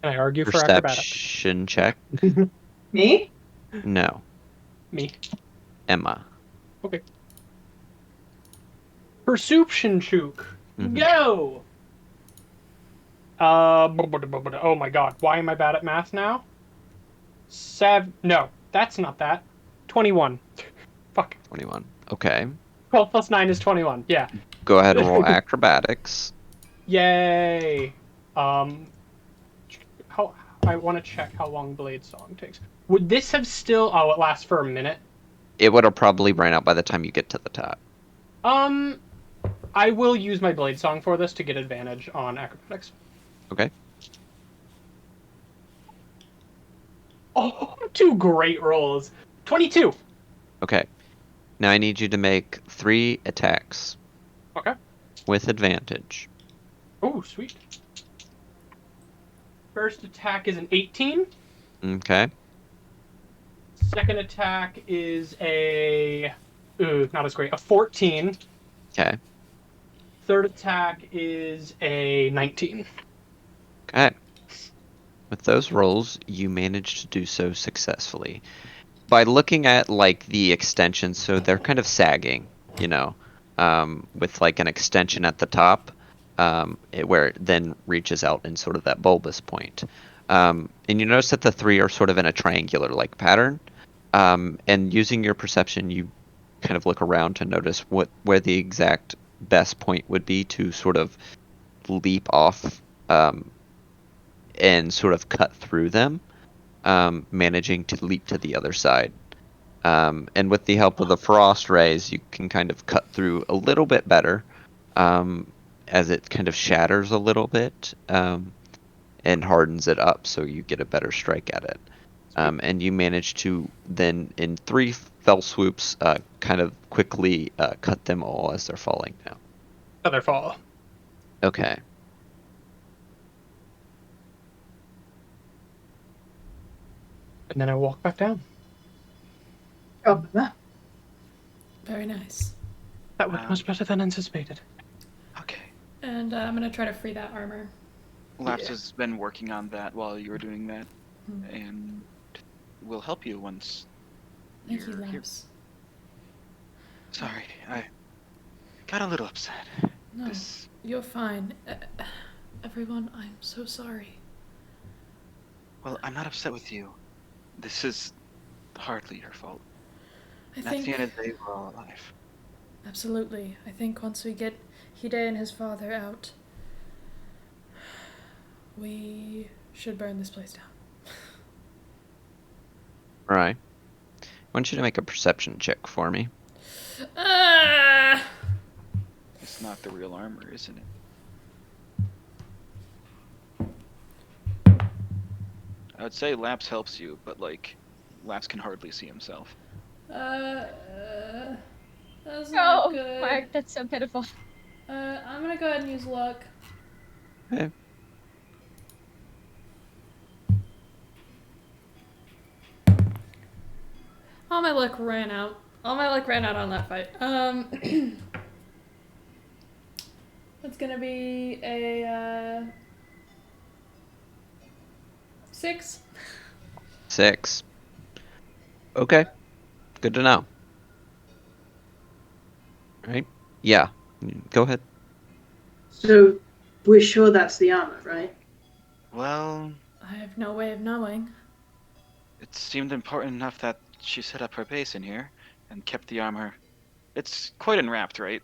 Can I argue for acrobatics? perception check. Me? No, Me. Emma. Perception chook. Mhm. Go! Oh my god. Why am I bad at math now? No, that's not that. 21. Fuck. 21. Okay. 12 plus 9 is 21. Yeah. Go ahead and roll acrobatics. Yay. How I want to check how long Blade Song takes. Would this have still? Oh, it lasts for a minute. It would have probably ran out by the time you get to the top. I will use my Blade Song for this to get advantage on acrobatics. Okay. Oh, 2 great rolls. 22. Okay. Now I need you to make 3 attacks. Okay. With advantage. Oh, sweet. First attack is an 18. Okay. Second attack is a... not as great. A 14. Okay. Third attack is a 19. Okay. With those rolls, you managed to do so successfully. By looking at, like, the extensions, so they're kind of sagging, you know, with, like, an extension at the top, where it then reaches out in sort of that bulbous point. And you notice that the 3 are sort of in a triangular-like pattern. And using your perception, you kind of look around to notice where the exact best point would be to sort of leap off and sort of cut through them, managing to leap to the other side. And with the help of the frost rays, you can kind of cut through a little bit better, as it kind of shatters a little bit and hardens it up, so you get a better strike at it. And you manage to then, in 3 fell swoops, kind of quickly cut them all as they're falling down. Other fall. Okay. And then I walk back down. Oh, that. Very nice. That went much better than anticipated. Okay. And I'm gonna try to free that armor. Laps has been working on that while you were doing that, Hmm. and we'll help you once Thank you, you're here. Labs. Sorry, I got a little upset. No, This, you're fine. Everyone, I'm so sorry. well, I'm not upset with you. This is hardly your fault. I And at think the end of the day, we're all alive. absolutely. I think once we get Hide and his father out, we should burn this place down. Right. I want you to make a perception check for me. It's not the real armor, isn't it? I would say Laps helps you, but like, Laps can hardly see himself. That's not Oh, good. Mark, that's so pitiful. I'm gonna go ahead and use luck. Okay. All my luck ran out. All my luck ran out on that fight. It's gonna be a 6. 6. Okay. Good to know. Right? Yeah. Go ahead. So we're sure that's the armor, right? Well, I have no way of knowing. it seemed important enough that she set up her base in here and kept the armor. It's quite enwrapped, right?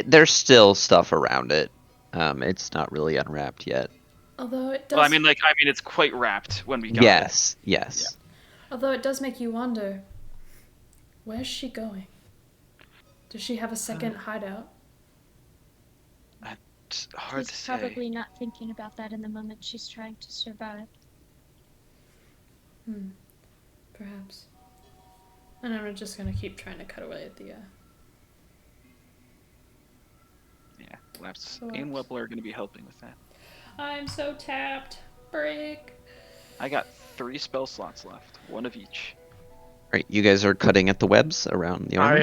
There's still stuff around it. It's not really unwrapped yet. Although it does. Well, I mean, it's quite wrapped when we got it. Yes. Yes. Although it does make you wonder, where's she going? Does she have a second hideout? It's hard to She's say. probably not thinking about that in the moment. She's trying to survive. Perhaps. And I'm just gonna keep trying to cut away at the. Yeah, Laps So and Laps. Webble are going to be helping with that. I'm so tapped. Break. I got 3 spell slots left, 1 of each. Right. You guys are cutting at the webs around the armor, I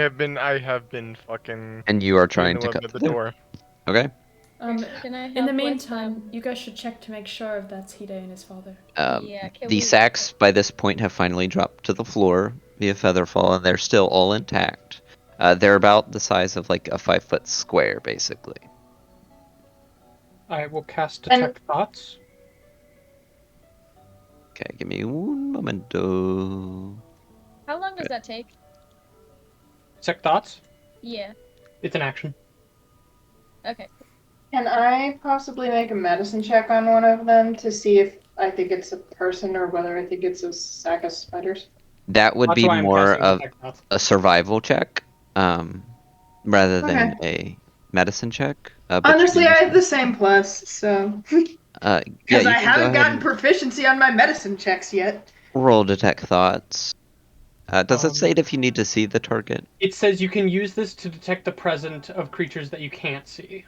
have been fucking and you are putting trying the to web cut at the through. door. Okay. Can I In the help with, meantime, you guys should check to make sure if that's Hide and his father. Yeah, can The we- sacks by this point have finally dropped to the floor via Featherfall, and they're still all intact. They're about the size of like a 5-foot square, basically. I will cast And- Detect Thoughts. Okay, give me un momento. How long does that take? Detect thoughts. Yeah. It's an action. Okay. Can I possibly make a medicine check on one of them to see if I think it's a person or whether I think it's a sack of spiders? That would That's be why I'm more casting of detect thoughts. a survival check, rather than Okay. a medicine check. But you Honestly, can I use have the same plus, so yeah, because you I can go haven't ahead gotten and proficiency on my medicine checks yet. roll detect thoughts. Does it Um, say if you need to see the target? It says you can use this to detect the presence of creatures that you can't see.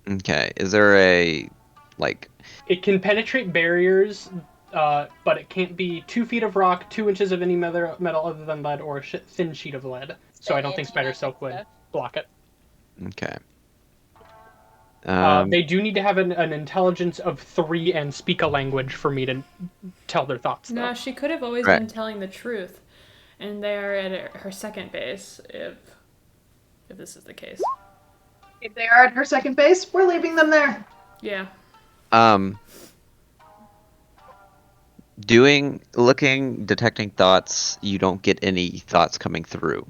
Okay. Is there a like? It can penetrate barriers, but it can't be 2 feet of rock, 2 inches of any metal other than lead, or a thin sheet of lead. So I don't think Spider Silk would block it. Okay. They do need to have an intelligence of 3 and speak a language for me to tell their thoughts. No, Though. she could have always Right. been telling the truth, and they are at her second base if this is the case. If they are at her second base, we're leaving them there. Yeah. Detecting thoughts, you don't get any thoughts coming through.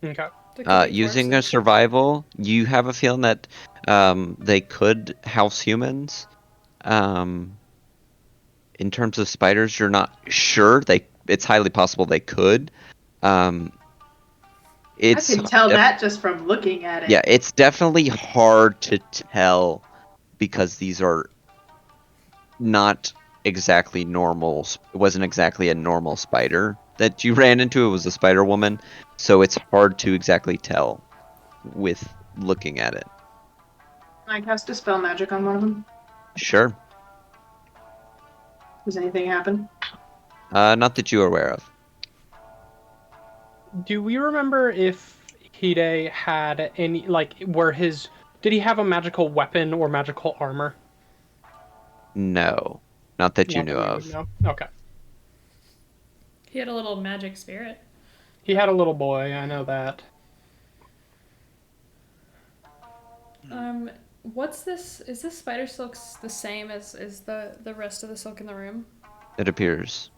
Okay. There could be Using a corpses. survival, you have a feeling that they could house humans. In terms of spiders, you're not sure. It's highly possible they could. I can tell that just from looking at it. Yeah, it's definitely hard to tell because these are not exactly normal. It wasn't exactly a normal spider that you ran into. It was a spider woman, so it's hard to exactly tell with looking at it. Can I cast Dispel Magic on one of them? Sure. Does anything happen? Not that you are aware of. Do we remember if Hide had any, did he have a magical weapon or magical armor? No, not that you Not knew that we of. would know. Okay. He had a little magic spirit. He had a little boy, I know that. What's this? Is this spider silk the same as the rest of the silk in the room? It appears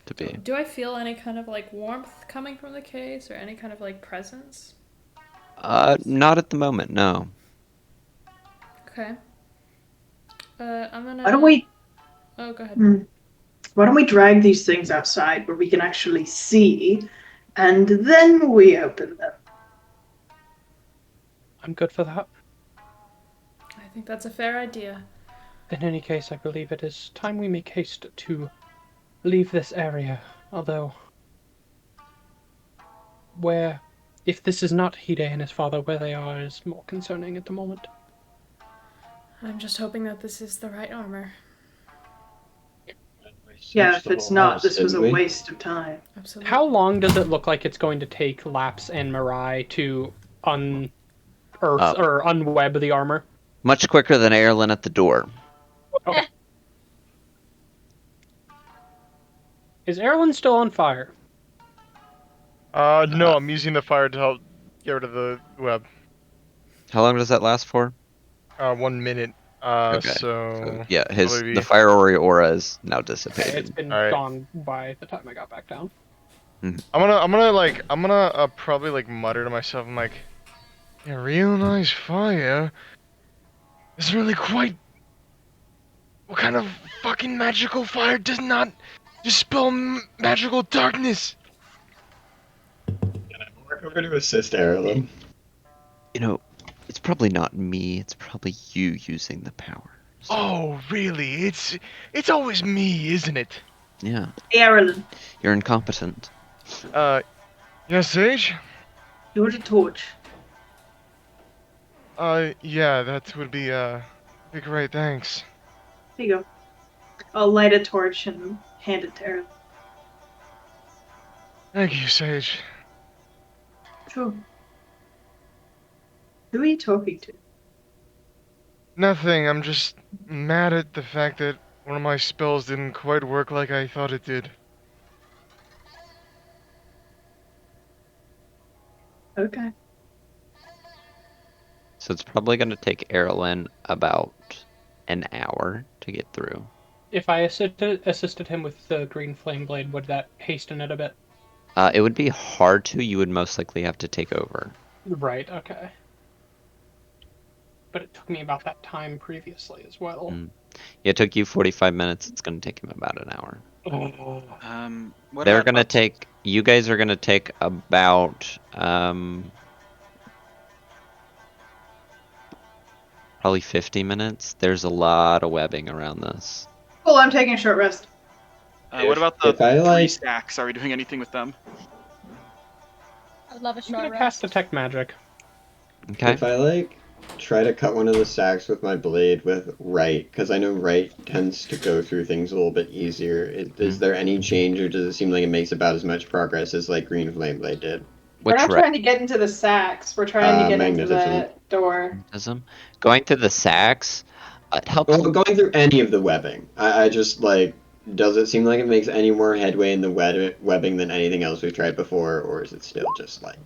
to be. Do I feel any kind of like warmth coming from the case or any kind of like presence? Not at the moment, no. Okay. I'm gonna. Why don't we? Oh, go ahead. Why don't we drag these things outside where we can actually see, and then we open them? I'm good for that. I think that's a fair idea. In any case, I believe it is time we make haste to leave this area. Although, if this is not Hide and his father, where they are is more concerning at the moment. I'm just hoping that this is the right armor. Yeah, if it's not, this was a waste of time. Absolutely. How long does it look like it's going to take Laps and Mirai to unearth or unweb the armor? Much quicker than Erlen at the door. Okay. Is Erlen still on fire? No, I'm using the fire to help get rid of the web. How long does that last for? 1 minute. Okay. So yeah, probably the fire aura is now Okay, dissipated. it's been Alright. gone by the time I got back down. I'm gonna probably like mutter to myself. I'm like, yeah, real nice fire. It's really quite. What kind of fucking magical fire does not dispel magical darkness? Work over to assist Erlen. You know, it's probably not me. It's probably you using the power. Oh, really? It's always me, isn't it? Yeah, Hey, Erlen, you're incompetent. Yes, Sage? you're the torch. Yeah, that would be great, thanks. Here you go. I'll light a torch and hand it to Erlen. Thank you, Sage. Sure. Who are you talking to? Nothing, I'm just mad at the fact that one of my spells didn't quite work like I thought it did. Okay. So it's probably going to take Erlen about an hour to get through. If I assisted him with the green flame blade, would that hasten it a bit? It would be hard to. You would most likely have to take over. Right, okay. But it took me about that time previously as well. It took you 45 minutes. It's going to take him about an hour. What They're about going to us? take. You guys are going to take about. Probably 50 minutes. There's a lot of webbing around this. Cool, I'm taking a short rest. What about the if I, 3 like- stacks? Are we doing anything with them? I love a I'm short gonna rest. cast Detect Magic. Okay. If I like try to cut one of the sacks with my blade with right, because I know right tends to go through things a little bit easier. Is there any change, or does it seem like it makes about as much progress as like Green Flame Blade did? We're Which not trying to get into the sacks. We're trying to get into the magnetism. door. magnetism? Going through the sacks. It helps. Well, going through any of the webbing, I just like. Does it seem like it makes any more headway in the webbing than anything else we've tried before, or is it still just like?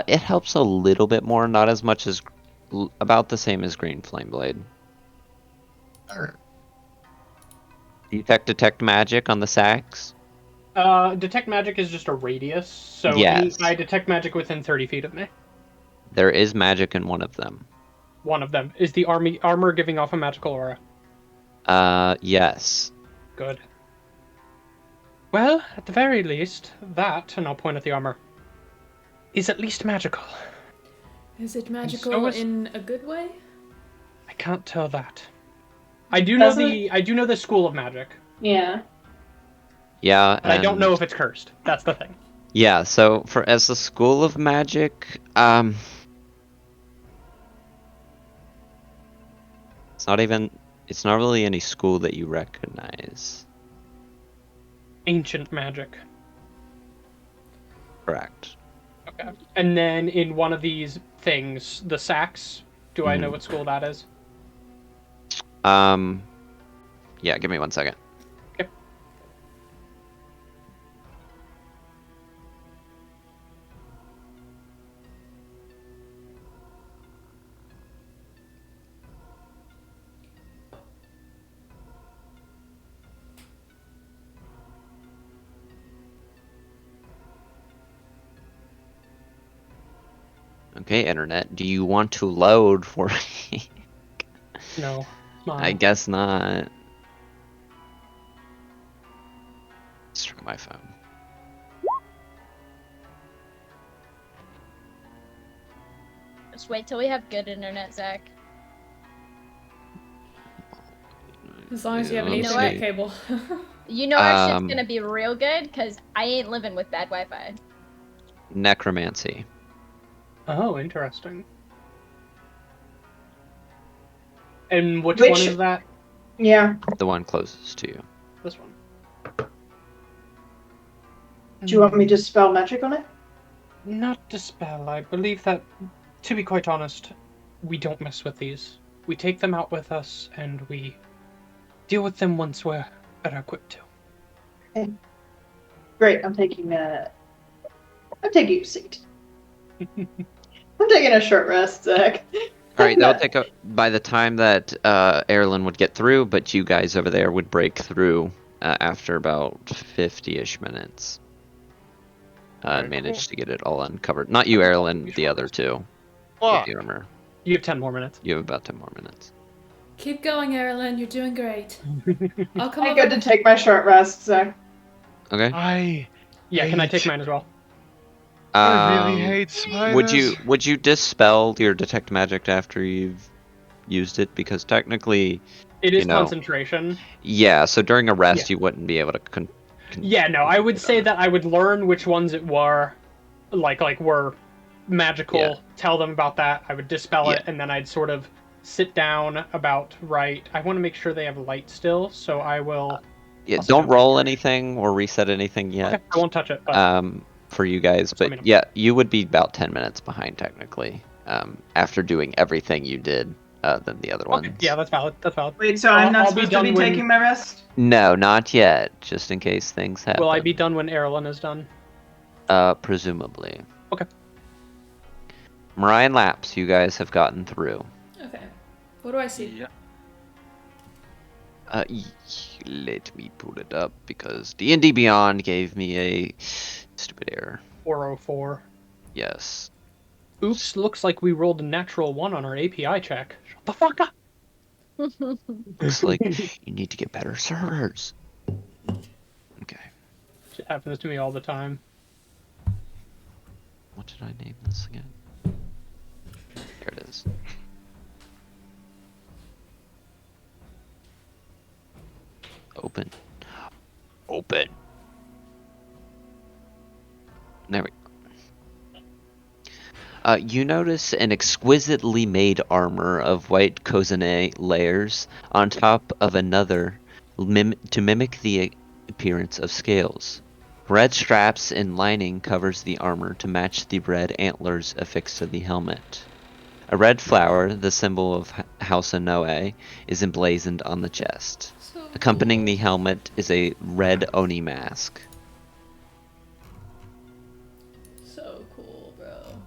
It helps a little bit more, not as much as, about the same as Green Flame Blade. Alright. Detect magic on the sacks. Detect Magic is just a radius, so Yes. I detect magic within 30 feet of me. There is magic in one of them. One of them. Is the armor giving off a magical aura? Yes. Good. Well, at the very least, that, and I'll point at the armor, is at least magical. Is it so magical is- in a good way? I can't tell that. I do know Doesn't- I do know the school of magic, Yeah. Yeah. but I don't and- know if it's cursed. That's the thing. Yeah, so as the school of magic, it's not really any school that you recognize. Ancient magic. Correct. Okay. And then in one of these things, the sacks, do I know what school that is? Yeah, give me 1 second. Okay. Okay, internet, do you want to load for me? No. I guess not. Let's try my phone. Just wait till we have good internet, Zach. As long as you have an let's Ethernet see. cable. You know our shit's Um, gonna be real good, because I ain't living with bad Wi-Fi. Necromancy. Oh, interesting. And which Which- one is that? Yeah. The one closest to you. This one. Do you want me to spell magic on it? Not dispel. I believe that, to be quite honest, we don't mess with these. We take them out with us, and we deal with them once we're better equipped to. Great. I'm taking a seat. I'm taking a short rest, Zach. All right, that'll take by the time that Erlen would get through, but you guys over there would break through after about 50-ish minutes. Very Managed to get it all uncovered. Not you, Erlen, the other two. With Fuck. the armor. You have 10 more minutes. You have about 10 more minutes. Keep going, Erilyn. You're doing great. I'll come I'm over. good to take my short rest, Zach. Okay. Yeah, can I take mine as well? I really hate spiders. Would you dispel your detect magic after you've used it? Because technically, It is You know. concentration. yeah. So during a rest, you wouldn't be able to. Yeah, no, I would say that I would learn which ones it were, like were magical. Yeah. Tell them about that. I would dispel it, Yeah. and then I'd sort of sit down about right. I want to make sure they have light still, so I will. Yeah. Also Don't do roll concentration. anything or reset anything yet. Okay, I won't touch it. But For you guys, Just let me but know. yeah, you would be about 10 minutes behind technically. After doing everything you did, than the other ones. okay, yeah, that's valid. That's valid. Wait, so I'm not I'll be supposed to be done when- taking my rest? No, not yet. Just in case things happen. Will I be done when Erlen is done? Presumably. Okay. Mariah and Laps, you guys have gotten through. Okay. What do I see? Yeah. Let me pull it up because D&D Beyond gave me a stupid error. 404. Yes. Oops, looks like we rolled a natural 1 on our API check. Shut the fuck up! Looks like you need to get better servers. Okay. It happens to me all the time. What did I name this again? There it is. Open. Open. There we go. You notice an exquisitely made armor of white cozonet layers on top of another to mimic the appearance of scales. Red straps and lining covers the armor to match the red antlers affixed to the helmet. A red flower, the symbol of House Anoe, is emblazoned on the chest. So Accompanying cool. the helmet is a red Oni mask. So cool, bro.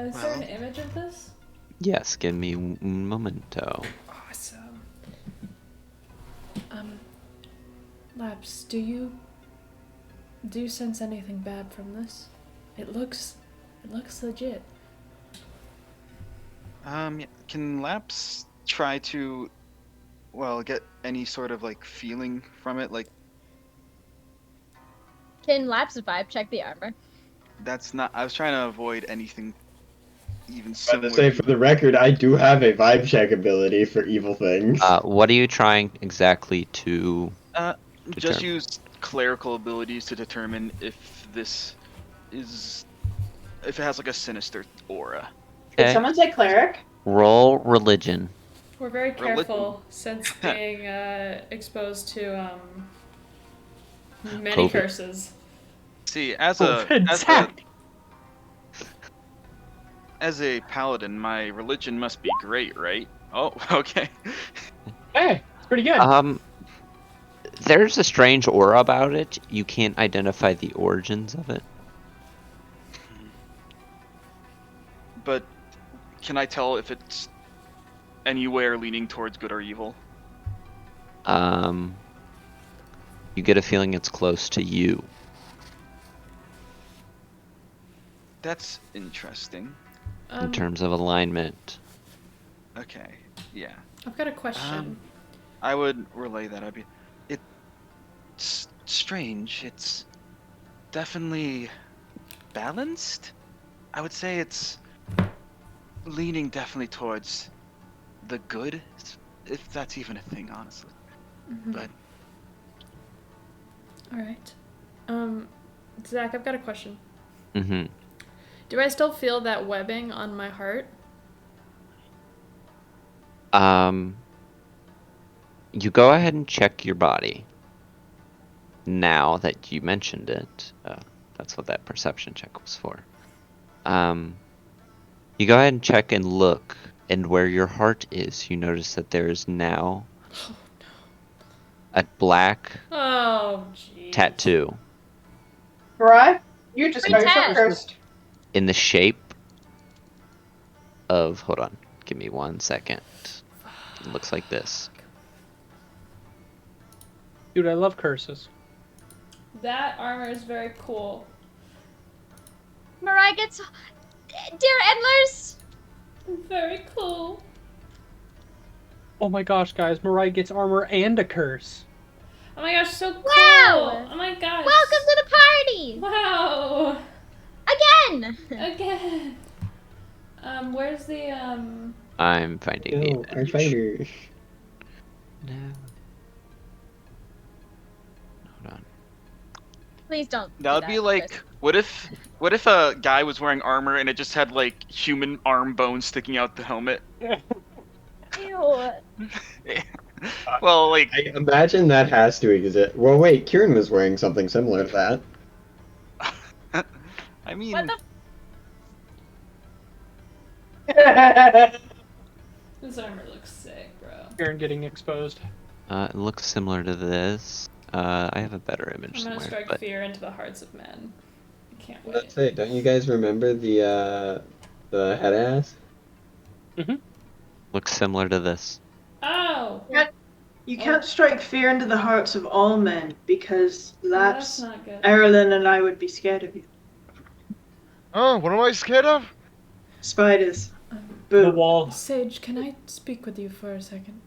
Is there an image of this? Yes, give me un momento. Awesome. Labs, do you sense anything bad from this? It looks legit. Can Laps try to, well, get any sort of like feeling from it? Like Can Lapse vibe check the armor? that's not. I was trying to avoid anything even But similar. to say, for the record, I do have a vibe check ability for evil things. What are you trying exactly to Just determine? use clerical abilities to determine if this is, if it has like a sinister aura. Did Okay. someone say cleric? Roll religion. We're very Religion. careful since being exposed to many COVID. curses. See, as Oh, a Zach! as a paladin, my religion must be great, right? Oh, okay. Hey, it's pretty good. There's a strange aura about it. You can't identify the origins of it. But can I tell if it's anywhere leaning towards good or evil? You get a feeling it's close to you. That's interesting. In terms of alignment. Okay, yeah. I've got a question. I would relay that. It's strange. It's definitely balanced. I would say it's leaning definitely towards the good, if that's even a thing, honestly. But All right. Zach, I've got a question. Mm-hmm. Do I still feel that webbing on my heart? You go ahead and check your body. Now that you mentioned it, that's what that perception check was for. You go ahead and check and look, and where your heart is, you notice that there is now a black Oh, jeez. tattoo Right? You just got Pretend. yourself cursed. in the shape of. Hold on, give me 1 second. It looks like this. Dude, I love curses. That armor is very cool. Mariah gets dear Endlers. Very cool. Oh my gosh, guys, Mariah gets armor and a curse. Oh my gosh, so cool. Wow. Oh my gosh. Welcome to the party Wow. again. Again. Where's the I'm finding the No, our image. fighter. No. Hold on. Please don't. that would be like, what if a guy was wearing armor and it just had like human arm bones sticking out the helmet? Ew. Well, like, I imagine that has to exist. Well, wait, Kieran was wearing something similar to that. I mean, What the? This armor looks sick, bro. Aaron getting exposed. It looks similar to this. I have a better image I'm gonna somewhere, strike but fear into the hearts of men. I can't wait. That's it. Don't you guys remember the head ass? looks similar to this. Oh! You can't strike fear into the hearts of all men, because That's that's not good. Erlen and I would be scared of you. Oh, what am I scared of? Spiders. The Boo. wall. Sage, can I speak with you for a second?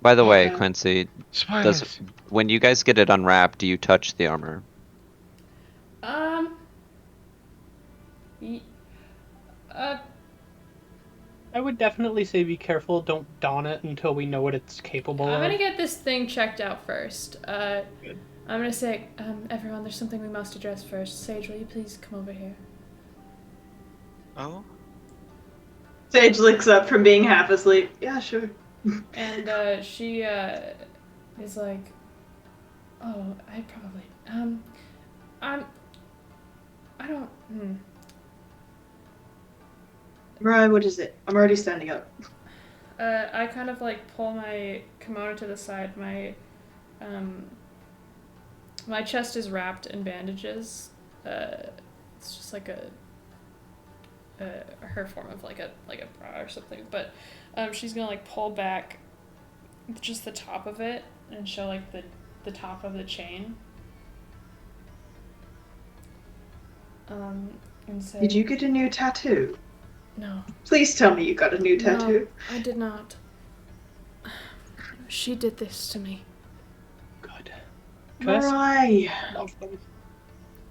By the way, Okay. Quincy, Spiders. when you guys get it unwrapped, do you touch the armor? Ye- I would definitely say be careful. Don't don it until we know what it's capable I'm of. gonna get this thing checked out first. Good. I'm gonna say, everyone, there's something we must address first. Sage, will you please come over here? Oh? Sage looks up from being half asleep. Yeah, sure. And she is like, oh, I probably I don't. Mariah, what is it? I'm already standing up. I kind of like pull my kimono to the side. My chest is wrapped in bandages. It's just like her form of like a bra or something. But she's gonna like pull back just the top of it and show like the top of the chain. And say, Did you get a new tattoo? No. Please tell me you got a new No, tattoo. I did not. She did this to me. Good. Can I ask- Mariah, Love them.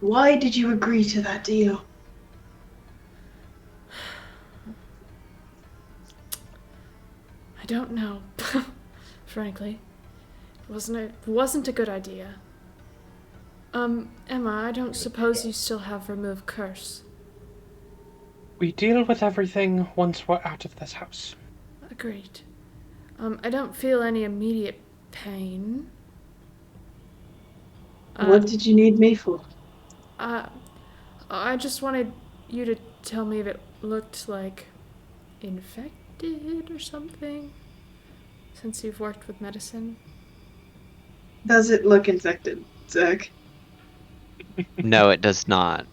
why did you agree to that deal? I don't know. Frankly. Wasn't a good idea. Emma, I don't suppose you still have remove curse. We deal with everything once we're out of this house. Agreed. I don't feel any immediate pain. What did you need me for? I just wanted you to tell me if it looked like infected or something, since you've worked with medicine. Does it look infected, Zach? No, it does not.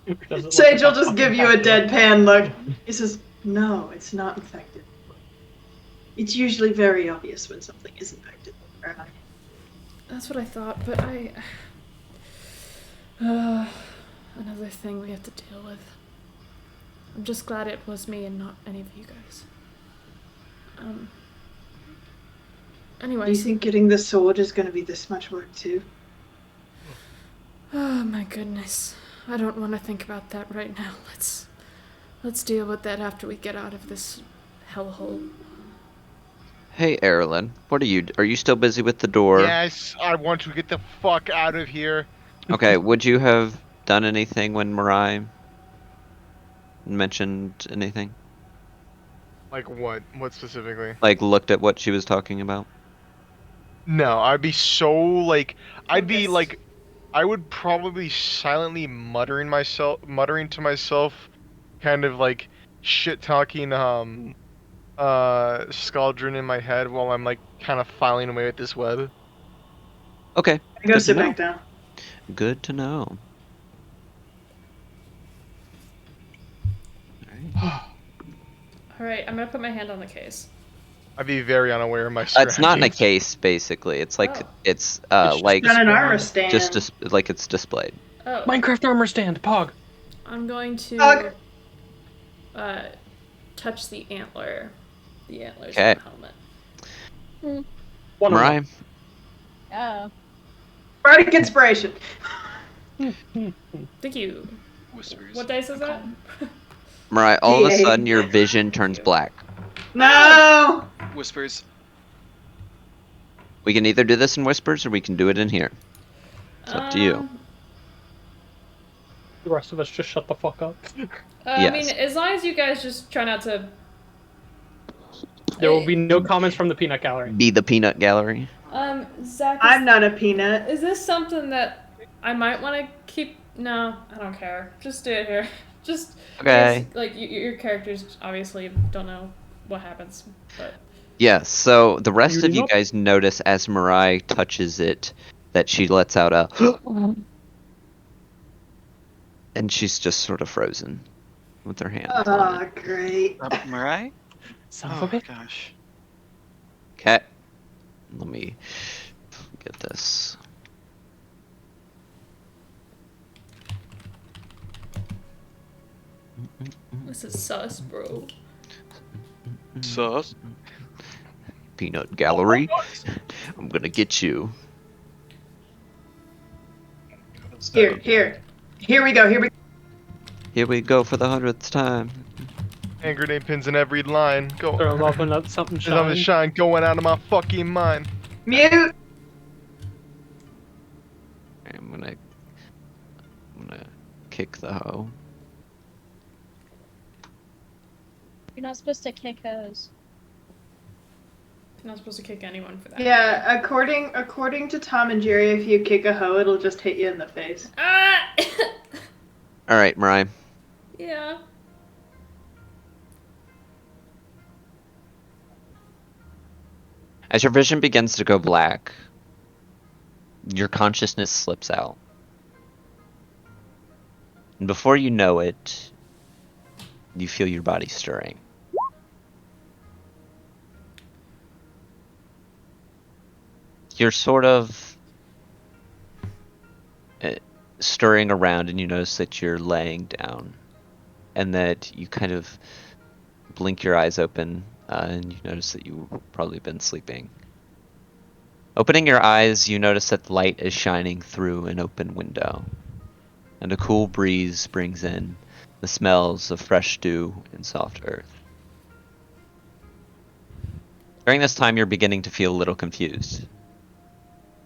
Does it look Sage will like just give you a deadpan look. He says, no, it's not infected. It's usually very obvious when something is infected. That's what I thought, but another thing we have to deal with. I'm just glad it was me and not any of you guys. Do Anyway, you think getting the sword is going to be this much work too? oh my goodness. I don't want to think about that right now. Let's deal with that after we get out of this hellhole. Hey, Erlen, what are you still busy with the door? Yes, I want to get the fuck out of here. Okay, would you have done anything when Mirai mentioned anything? Like what? What specifically? Like looked at what she was talking about? No, I'd be so like, I'd be Focused. like, I would probably silently muttering to myself, kind of like shit talking Skaldrin in my head while I'm like kind of filing away with this web. Okay, I go Good sit to know. back down. good to know. Alright, I'm gonna put my hand on the case. I'd be very unaware of my It's not in a surroundings. case, basically. It's like Oh. it's just like On an armor stand. just like it's displayed. Oh, Minecraft armor stand, Pog. I'm going to Pog. touch the antler. The antlers Okay. on the helmet. One of them. Mirai, Oh. Bardic inspiration. Thank you. Whispers. What dice is that? Mirai, all of a D8. sudden your vision turns black. No! Whispers. We can either do this in whispers or we can do it in here. It's up to you. The rest of us just shut the fuck up. I mean, Yes. as long as you guys just try not to. There will be no comments from the peanut gallery. Be the peanut gallery. Zach, I'm not a peanut. is this something that I might want to keep? No, I don't care. Just do it here. Just Okay. because, like your characters obviously don't know what happens, but Yes, so the rest You of do you not- guys notice as Mirai touches it that she lets out a and she's just sort of frozen with her hand on Oh, it. great. Mirai? Son Oh of a bitch. gosh. Okay. Let me get this. This is sus, bro. Sus. Peanut gallery. I'm gonna get you. Here we go. Here we go for the 100th time. Hand grenade pins in every line. Go. Throw them up and let something There's something shine. shine going out of my fucking mind. Mute. I'm gonna kick the hoe. You're not supposed to kick hose. You're not supposed to kick anyone for that. Yeah, according to Tom and Jerry, if you kick a hoe, it'll just hit you in the face. Ah! All right, Mariah. Yeah. As your vision begins to go black, your consciousness slips out. And before you know it, you feel your body stirring. You're sort of stirring around, and you notice that you're laying down, and that you kind of blink your eyes open, and you notice that you've probably been sleeping. Opening your eyes, you notice that the light is shining through an open window, and a cool breeze brings in the smells of fresh dew and soft earth. During this time, you're beginning to feel a little confused,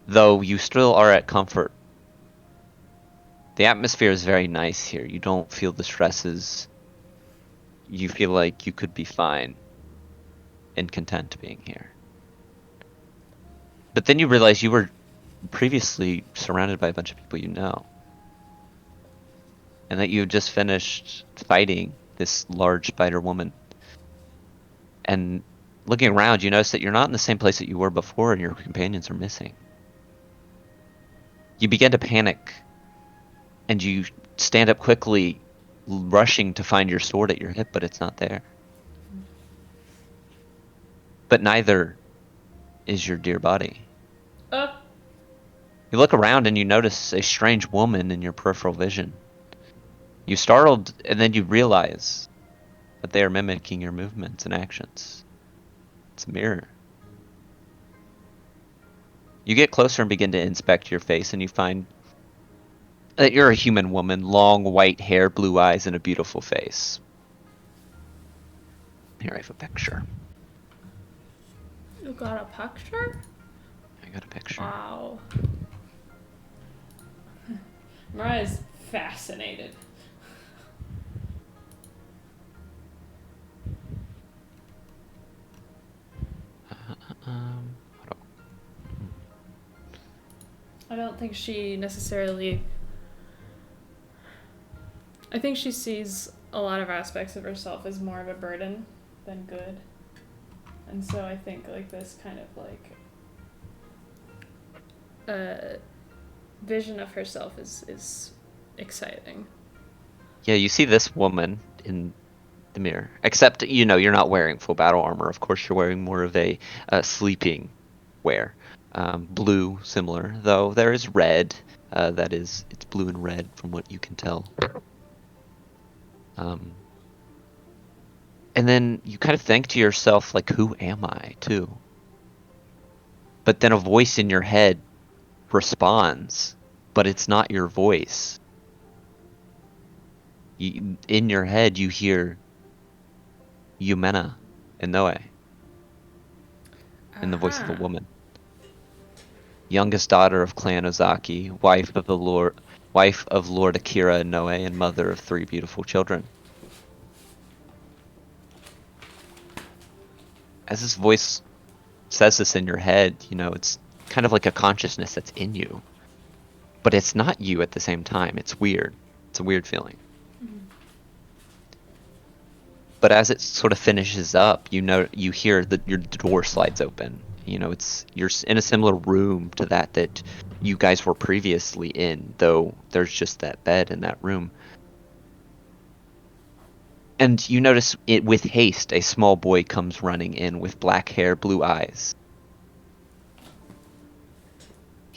though you still are at comfort. The atmosphere is very nice here. You don't feel the stresses. You feel like you could be fine and content being here. But then you realize you were previously surrounded by a bunch of people you know. And that you had just finished fighting this large spider woman. And looking around, you notice that you're not in the same place that you were before, and your companions are missing. You begin to panic, and you stand up quickly, rushing to find your sword at your hip, but it's not there. But neither is your dear body. You look around and you notice a strange woman in your peripheral vision. You startled, and then you realize that they are mimicking your movements and actions. It's a mirror. You get closer and begin to inspect your face, and you find that you're a human woman, long white hair, blue eyes, and a beautiful face. Here, I have a picture. You got a picture? I got a picture. Wow. Mariah's fascinated. Hold on. I don't think she necessarily... I think she sees a lot of aspects of herself as more of a burden than good. And so I think like this kind of like vision of herself is exciting. Yeah, you see this woman in the mirror. Except, you know, you're not wearing full battle armor. Of course, you're wearing more of a sleeping wear. Blue, similar, though there is red. It's blue and red from what you can tell. And then you kind of think to yourself, like, who am I, too? But then a voice in your head responds, but it's not your voice. In your head, you hear Yumena Inoue in the voice of a woman. Youngest daughter of Clan Ozaki, wife of Lord Akira Inoue, and mother of 3 beautiful children. As this voice says this in your head, you know, it's kind of like a consciousness that's in you. But it's not you at the same time. It's weird. It's a weird feeling. Mm-hmm. But as it sort of finishes up, you hear that your door slides open. You know, you're in a similar room to that you guys were previously in, though there's just that bed in that room. And you notice it with haste, a small boy comes running in with black hair, blue eyes.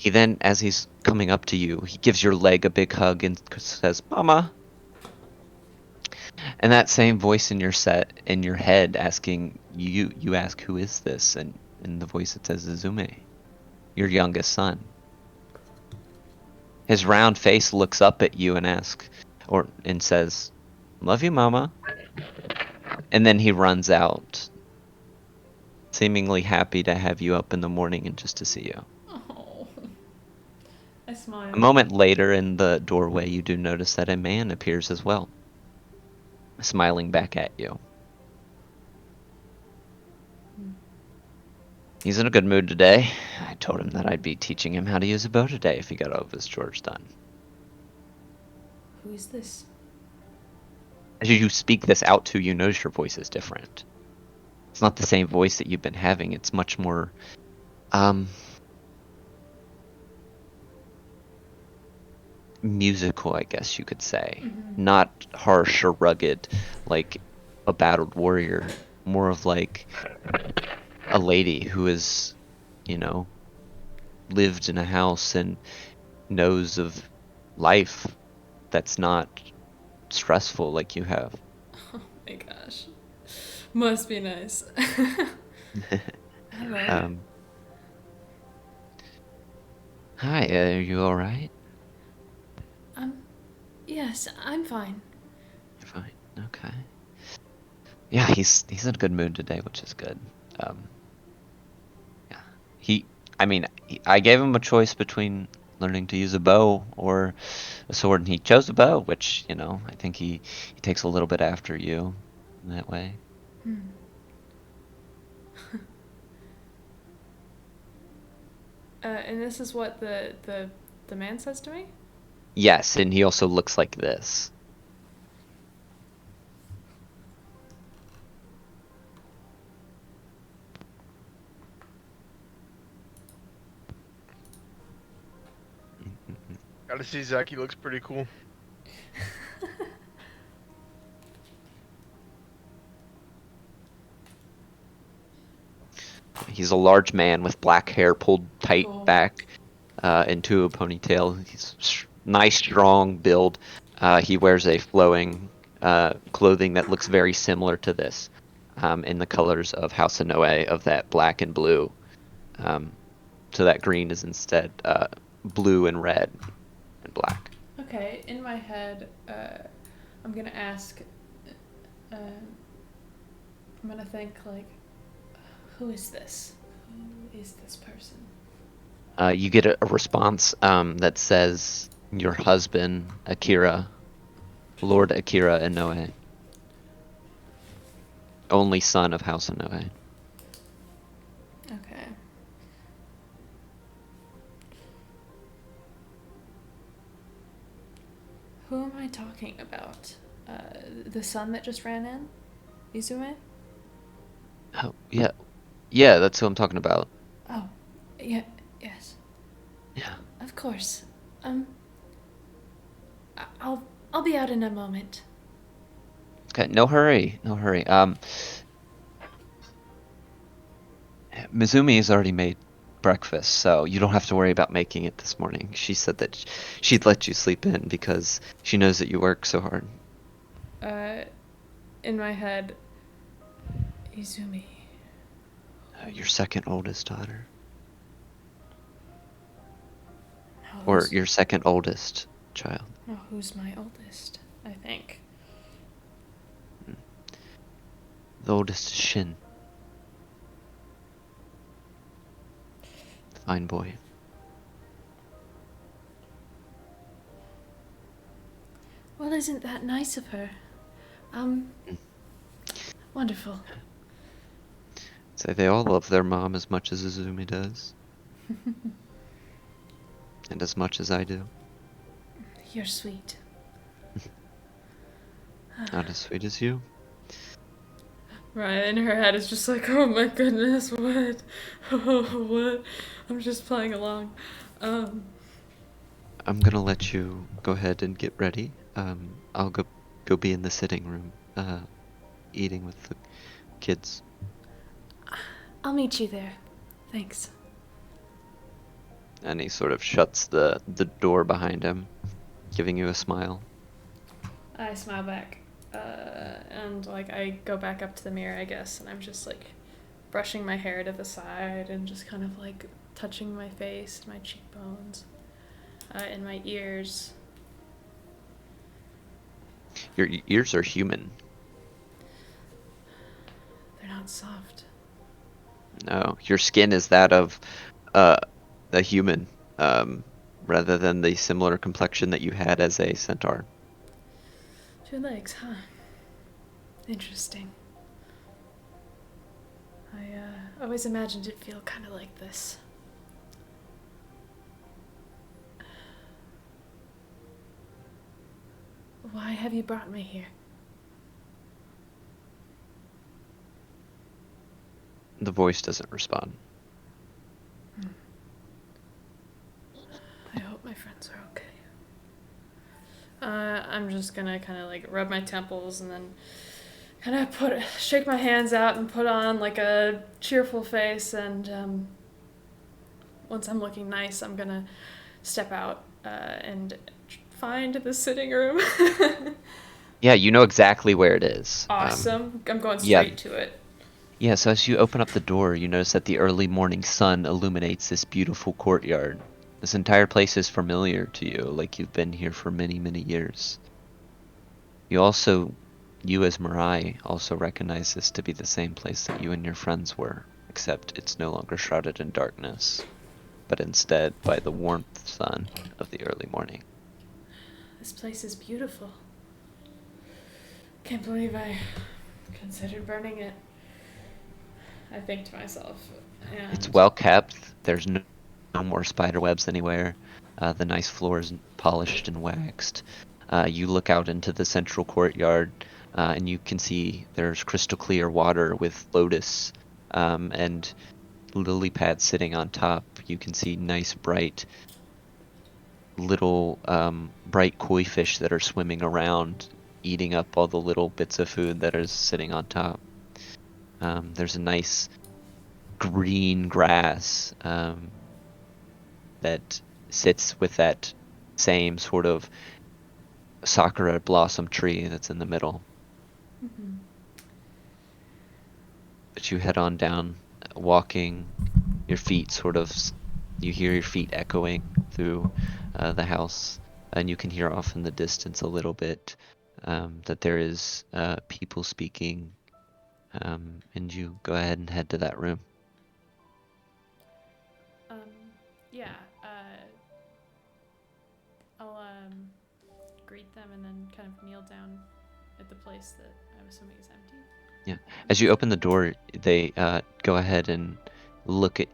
He then, as he's coming up to you, he gives your leg a big hug and says, "Mama." And that same voice in your head asking you ask, "Who is this?" And in the voice it says, "Izume, your youngest son." His round face looks up at you and and says, "Love you, Mama." And then he runs out, seemingly happy to have you up in the morning and just to see you. Oh. I smile. A moment later in the doorway, you do notice that a man appears as well, smiling back at you. He's in a good mood today. I told him that I'd be teaching him how to use a bow today if he got all of his chores done. Who is this? As you speak this out to, you notice your voice is different. It's not the same voice that you've been having. It's much more, musical, I guess you could say. Not harsh or rugged like a battled warrior. More of like a lady who is, lived in a house and knows of life that's not stressful like you have. Oh my gosh. Must be nice. Hello. Hi, are you alright? Yes, I'm fine. You're fine. Okay. Yeah, he's in a good mood today, which is good. Yeah. I gave him a choice between learning to use a bow or a sword, and he chose a bow, which, I think he takes a little bit after you in that way. And this is what the man says to me? Yes, and he also looks like this. Gotta see Zach, he looks pretty cool. He's a large man with black hair pulled tight Cool. back into a ponytail. He's nice, strong build. He wears a flowing clothing that looks very similar to this, in the colors of House of Noe, of that black and blue. So that green is instead blue and red and black. Okay, in my head, I'm gonna ask, I'm gonna think, like, who is this? Who is this person? You get a response that says, "Your husband, Akira, Lord Akira Inoue, only son of House Inoue." Okay. Who am I talking about? The son that just ran in? Izume? Oh, yeah. Yeah, that's who I'm talking about. Oh, yeah, yes. Yeah. Of course. I'll be out in a moment. Okay, no hurry, no hurry. Mizumi has already made breakfast, so you don't have to worry about making it this morning. She said that she'd let you sleep in because she knows that you work so hard. In my head, Izumi. Your second oldest daughter. No, Or who's- your second oldest child. No, who's my oldest? I think. The oldest is Shin. Fine boy. Well, isn't that nice of her? Wonderful. Say they all love their mom as much as Izumi does. And as much as I do. You're sweet. Not as sweet as you. Right, in her head is just like, oh my goodness, what? Oh, what? I'm just playing along. I'm gonna let you go ahead and get ready. I'll go be in the sitting room, eating with the kids. I'll meet you there. Thanks. And he sort of shuts the door behind him, giving you a smile. I smile back. And like I go back up to the mirror, I guess, and I'm just like brushing my hair to the side and just kind of like touching my face, my cheekbones, and my ears. Your ears are human. They're not soft. No, your skin is that of a human, rather than the similar complexion that you had as a centaur. 2 legs, huh? Interesting. I always imagined it'd feel kind of like this. Why have you brought me here? The voice doesn't respond. I hope my friends are okay. I'm just gonna kind of like rub my temples and then kind of shake my hands out and put on like a cheerful face, and once I'm looking nice, I'm gonna step out and find the sitting room. Yeah, you know exactly where it is. Awesome. I'm going yeah. straight to it. Yeah, so as you open up the door, you notice that the early morning sun illuminates this beautiful courtyard. This entire place is familiar to you, like you've been here for many, many years. You as Mirai, also recognize this to be the same place that you and your friends were, except it's no longer shrouded in darkness, but instead by the warmth sun of the early morning. This place is beautiful. Can't believe I considered burning it. I think to myself. And It's well kept. There's no more spider webs anywhere. The nice floor is polished and waxed. You look out into the central courtyard, and you can see there's crystal clear water with lotus and lily pads sitting on top. You can see nice bright little bright koi fish that are swimming around, eating up all the little bits of food that is sitting on top. There's a nice green grass that sits with that same sort of sakura blossom tree that's in the middle. Mm-hmm. But you head on down, walking, your feet you hear your feet echoing through the house, and you can hear off in the distance a little bit that there is people speaking, and you go ahead and head to that room. Yeah, I'll greet them and then kind of kneel down at the place that I'm assuming is empty. Yeah. As you open the door, they go ahead and look at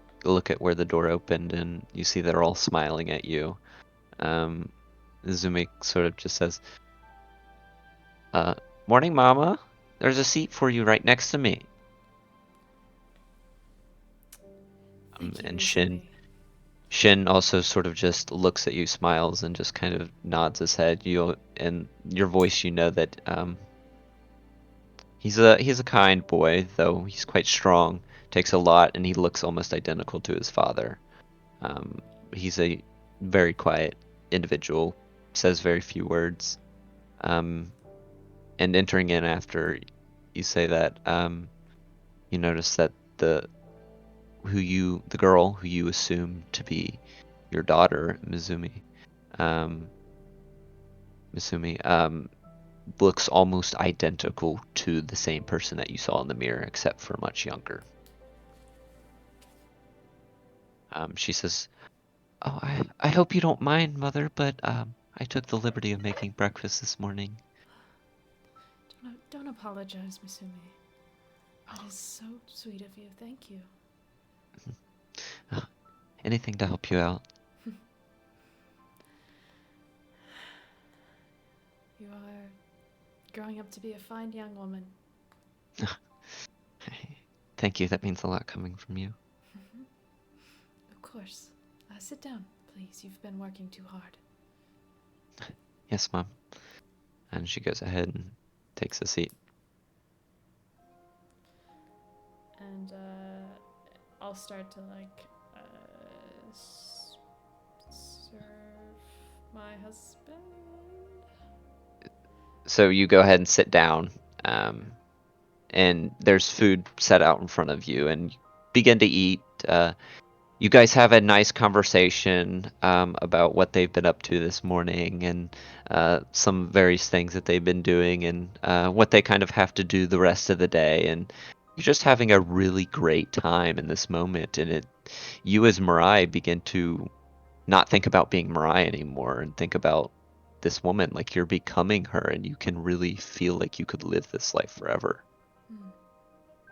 where the door opened, and you see they're all smiling at you. Izumi sort of just says, "Morning, Mama. There's a seat for you right next to me." And Shin also sort of just looks at you, smiles, and just kind of nods his head. And your voice, you know that he's a kind boy, though he's quite strong. Takes a lot, and he looks almost identical to his father. He's a very quiet individual, says very few words. And entering in after you say that, you notice that the girl who you assume to be your daughter, Misumi, looks almost identical to the same person that you saw in the mirror, except for much younger. She says, "Oh, I hope you don't mind, Mother, but I took the liberty of making breakfast this morning." Don't apologize, Misumi. That is so sweet of you. Thank you. Anything to help you out. You are growing up to be a fine young woman. Thank you. That means a lot coming from you. Of course. Sit down, please. You've been working too hard. Yes, Mom. And she goes ahead and takes a seat. And I'll start to my husband. So you go ahead and sit down, and there's food set out in front of you, and you begin to eat. You guys have a nice conversation about what they've been up to this morning, and some various things that they've been doing, and what they kind of have to do the rest of the day. And you're just having a really great time in this moment. And you as Mirai begin to not think about being Mirai anymore, and think about this woman like you're becoming her, and you can really feel like you could live this life forever.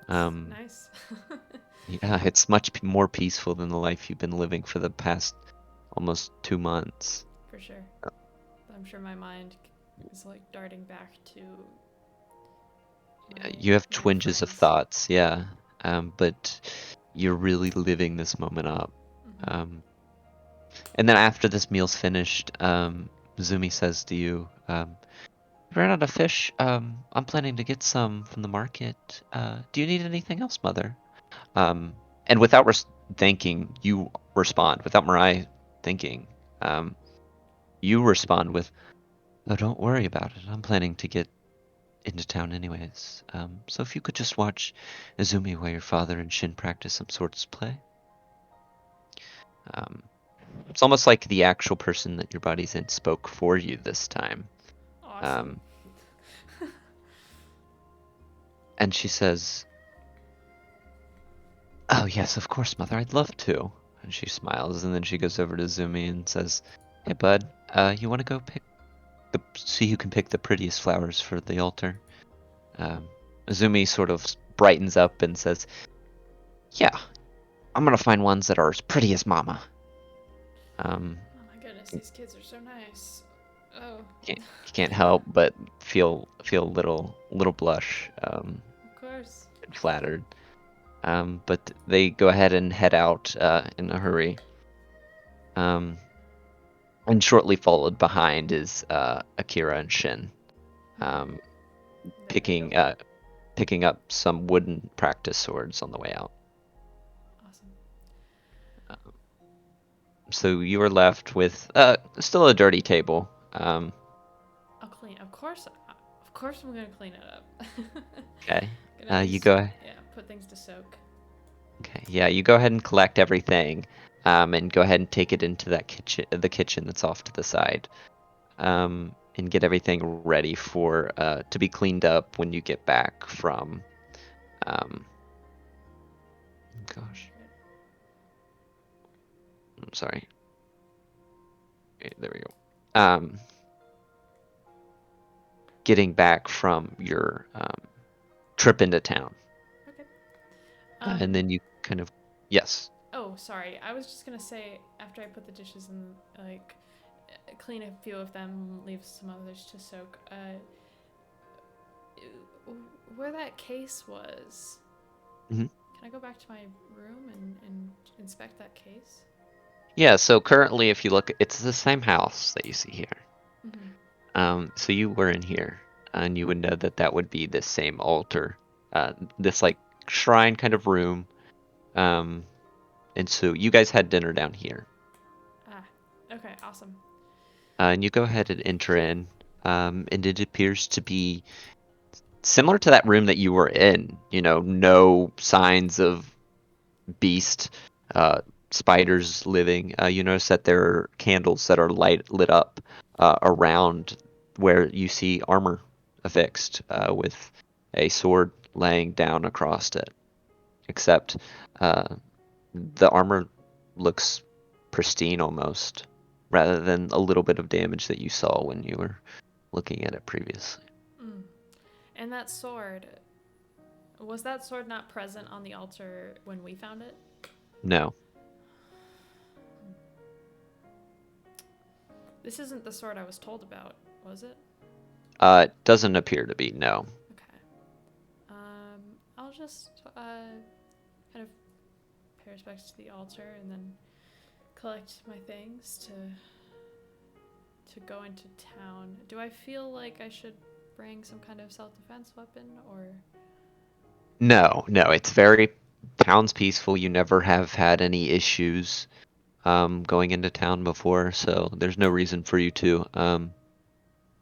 Nice. Yeah, it's much more peaceful than the life you've been living for the past almost 2 months. For sure. I'm sure my mind is like darting back to. You have my twinges of friends. thoughts, yeah, but you're really living this moment up. Mhm. And then after this meal's finished, Zumi says to you, ran out of fish. I'm planning to get some from the market. Do you need anything else, Mother? And without thinking, you respond. Without Mirai thinking, you respond with, "Oh, don't worry about it. I'm planning to get into town anyways. So if you could just watch Izumi while your father and Shin practice some swords play." It's almost like the actual person that your body's in spoke for you this time. Awesome. And she says, "Oh yes, of course, Mother. I'd love to." And she smiles, and then she goes over to Zumi and says, "Hey, bud, you want to go see who can pick the prettiest flowers for the altar?" Zumi sort of brightens up and says, "Yeah, I'm gonna find ones that are as pretty as Mama." Oh my goodness, these kids are so nice. Oh. You can't help but feel a little blush, Of course. flattered. But they go ahead and head out in a hurry. And shortly followed behind is Akira and Shin, picking up some wooden practice swords on the way out. Awesome. So you are left with still a dirty table. I'll clean. Of course I'm gonna clean it up. Okay. Gonna You just, go. Yeah, put things to soak. Okay. Yeah, you go ahead and collect everything, and go ahead and take it into the kitchen that's off to the side, and get everything ready for to be cleaned up when you get back from. Gosh. I'm sorry. Okay, there we go. Getting back from your trip into town. Okay. And then you kind of, yes. Oh, sorry. I was just gonna say after I put the dishes in, like, clean a few of them, leave some others to soak. Where that case was. Mhm. Can I go back to my room and inspect that case? Yeah. So currently, if you look, it's the same house that you see here. Mm-hmm. So you were in here, and you would know that that would be the same altar, this like shrine kind of room. And so you guys had dinner down here. Okay, awesome. And you go ahead and enter in, and it appears to be similar to that room that you were in. You know, no signs of beast, spiders living. You notice that there are candles that are lit up around where you see armor affixed, with a sword laying down across it. Except the armor looks pristine almost, rather than a little bit of damage that you saw when you were looking at it previously. And that sword, was that sword not present on the altar when we found it? No. This isn't the sword I was told about, was it? It doesn't appear to be, no. Okay. I'll just kind of pay respects to the altar and then collect my things to go into town. Do I feel like I should bring some kind of self-defense weapon, or? No, it's very town's peaceful. You never have had any issues. going into town before, so there's no reason for you to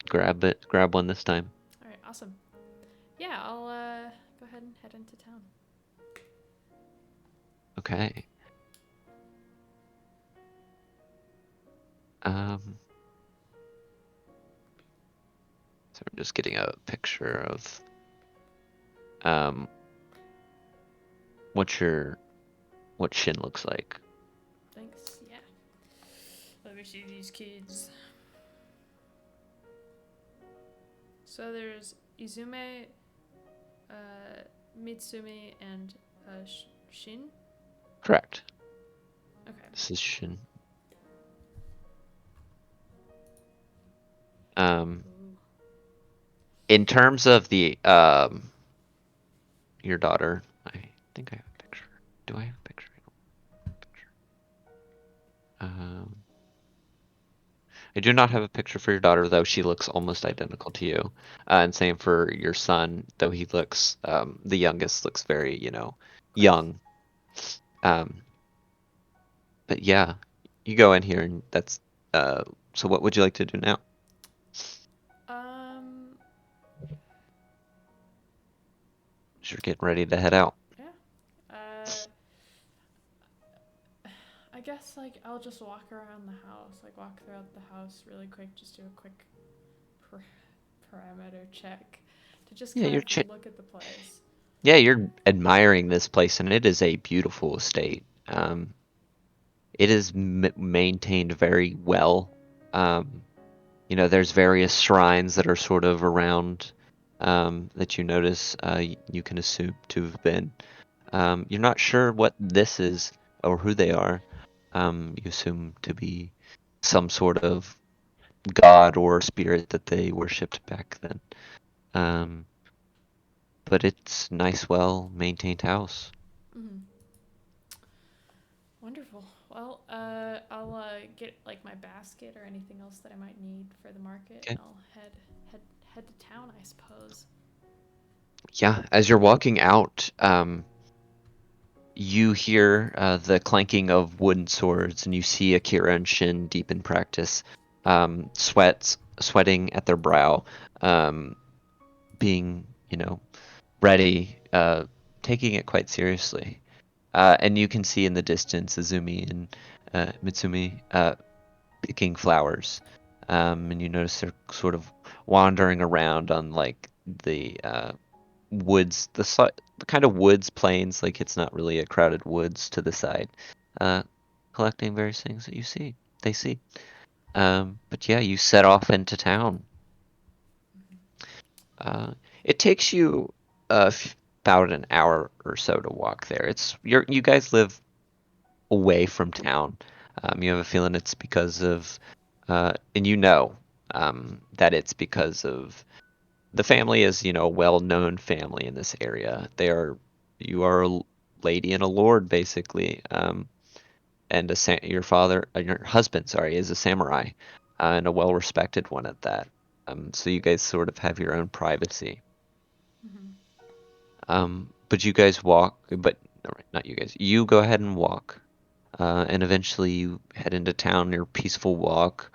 grab one this time. All right, awesome. Yeah, I'll go ahead and head into town. Okay. So I'm just getting a picture of what Shin looks like. Thanks. Yeah. Let me see these kids. So there's Izume, Mitsumi, and Shin. Correct. Okay. This is Shin. Ooh. In terms of the your daughter, I think I have a picture. Do I have a picture? I don't have a picture. I do not have a picture for your daughter, though she looks almost identical to you. And same for your son, though he looks the youngest looks very, young. But yeah, you go in here and that's so what would you like to do now? You're getting ready to head out. Yeah. I guess like I'll just walk around the house, like walk throughout the house really quick, just do a quick parameter check to just kind of look at the place. Yeah, you're admiring this place, and it is a beautiful estate. It is maintained very well. There's various shrines that are sort of around that you notice. You can assume to have been. You're not sure what this is or who they are. You assume to be some sort of god or spirit that they worshipped back then. But it's a nice, well-maintained house. Mm-hmm. Wonderful. Well, I'll get like my basket or anything else that I might need for the market, Okay. and I'll head to town, I suppose. Yeah, as you're walking out, you hear the clanking of wooden swords, and you see Akira and Shin deep in practice, sweating at their brow, being, ready, taking it quite seriously. And you can see in the distance Izumi and Mitsumi picking flowers. And you notice they're sort of wandering around on like the woods, the kind of woods plains, like it's not really a crowded woods to the side, collecting various things that they see. But yeah, you set off into town. It takes you about an hour or so to walk there. You guys live away from town. You have a feeling it's because of, and that it's because of the family is, a well-known family in this area. You are a lady and a lord, basically, and your husband, sorry, is a samurai, and a well-respected one at that. So you guys sort of have your own privacy. Mm-hmm. But you guys walk, but not you guys. You go ahead and walk, and eventually you head into town. Your peaceful walk,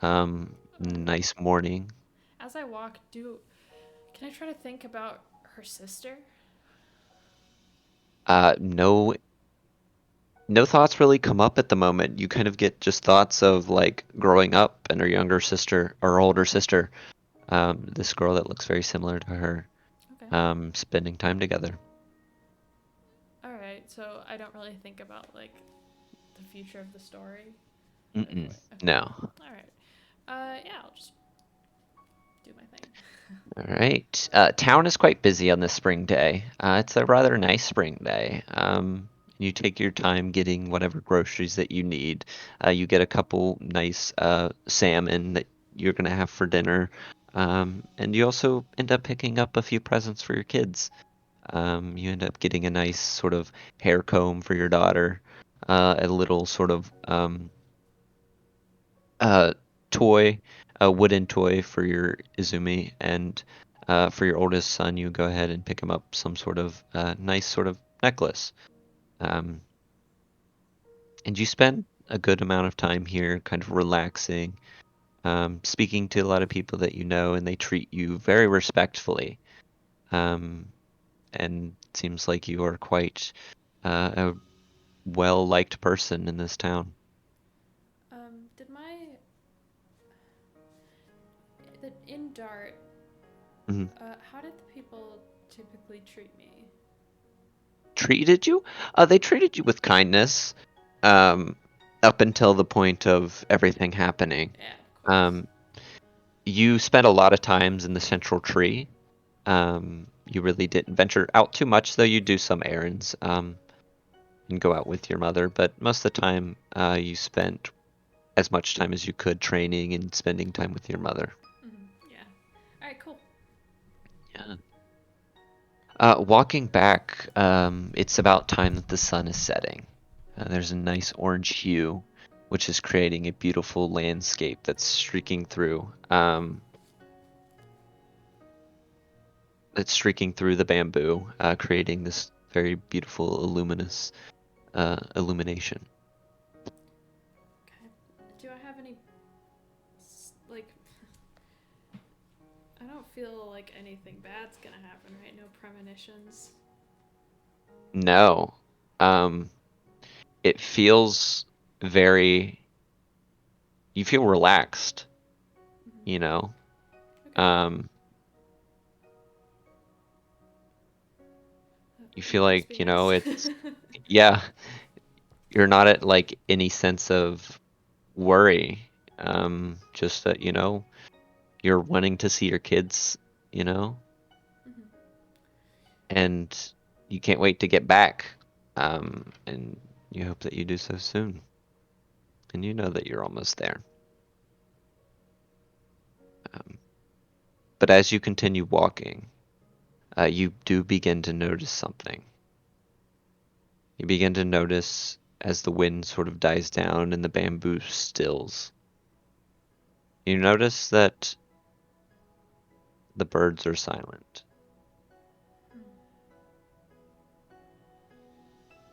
nice morning. As I walk, can I try to think about her sister? No thoughts really come up at the moment. You kind of get just thoughts of like growing up and her younger sister or older sister, this girl that looks very similar to her, Okay. spending time together. All right, so I don't really think about like the future of the story. Okay. Okay. No. All right. Yeah, I'll just do my thing. All right. Town is quite busy on this spring day. It's a rather nice spring day. You take your time getting whatever groceries that you need. You get a couple nice salmon that you're gonna have for dinner, and you also end up picking up a few presents for your kids. You end up getting a nice sort of hair comb for your daughter, a little sort of toy, a wooden toy for your Izumi, and for your oldest son, you go ahead and pick him up some sort of nice sort of necklace. And you spend a good amount of time here, kind of relaxing, speaking to a lot of people that you know, and they treat you very respectfully. And it seems like you are quite a well-liked person in this town. In Dart, Mhm. how did the people typically treat me? Treated you? They treated you with kindness, up until the point of everything happening. Yeah, of course. You spent a lot of times in the central tree. You really didn't venture out too much, though you do some errands, and go out with your mother, but most of the time, you spent as much time as you could training and spending time with your mother. Yeah. Alright, cool. Yeah. Walking back, it's about time that the sun is setting. There's a nice orange hue, which is creating a beautiful landscape that's streaking through. That's streaking through the bamboo, creating this very beautiful, luminous illumination. Okay. Do I have any, like, I don't feel like anything bad's gonna happen, right? No premonitions. No. It feels very. You feel relaxed, you know. Okay. You feel Must like, be you know, nice. it's yeah, you're not at like any sense of worry. Just that, you know, you're wanting to see your kids, you know, Mhm. and you can't wait to get back. And you hope that you do so soon. And you know that you're almost there. But as you continue walking, you do begin to notice something. You begin to notice as the wind sort of dies down and the bamboo stills. You notice that the birds are silent,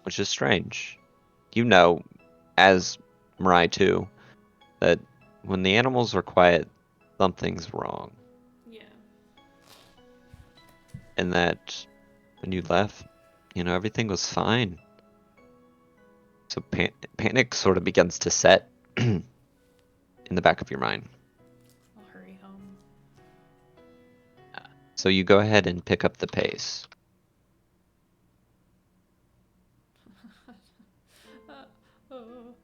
which is strange. You know, as Mirai too, that when the animals are quiet, something's wrong. Yeah. And that when you left, you know, everything was fine. So panic sort of begins to set in the back of your mind. I'll hurry home. So you go ahead and pick up the pace. Oh.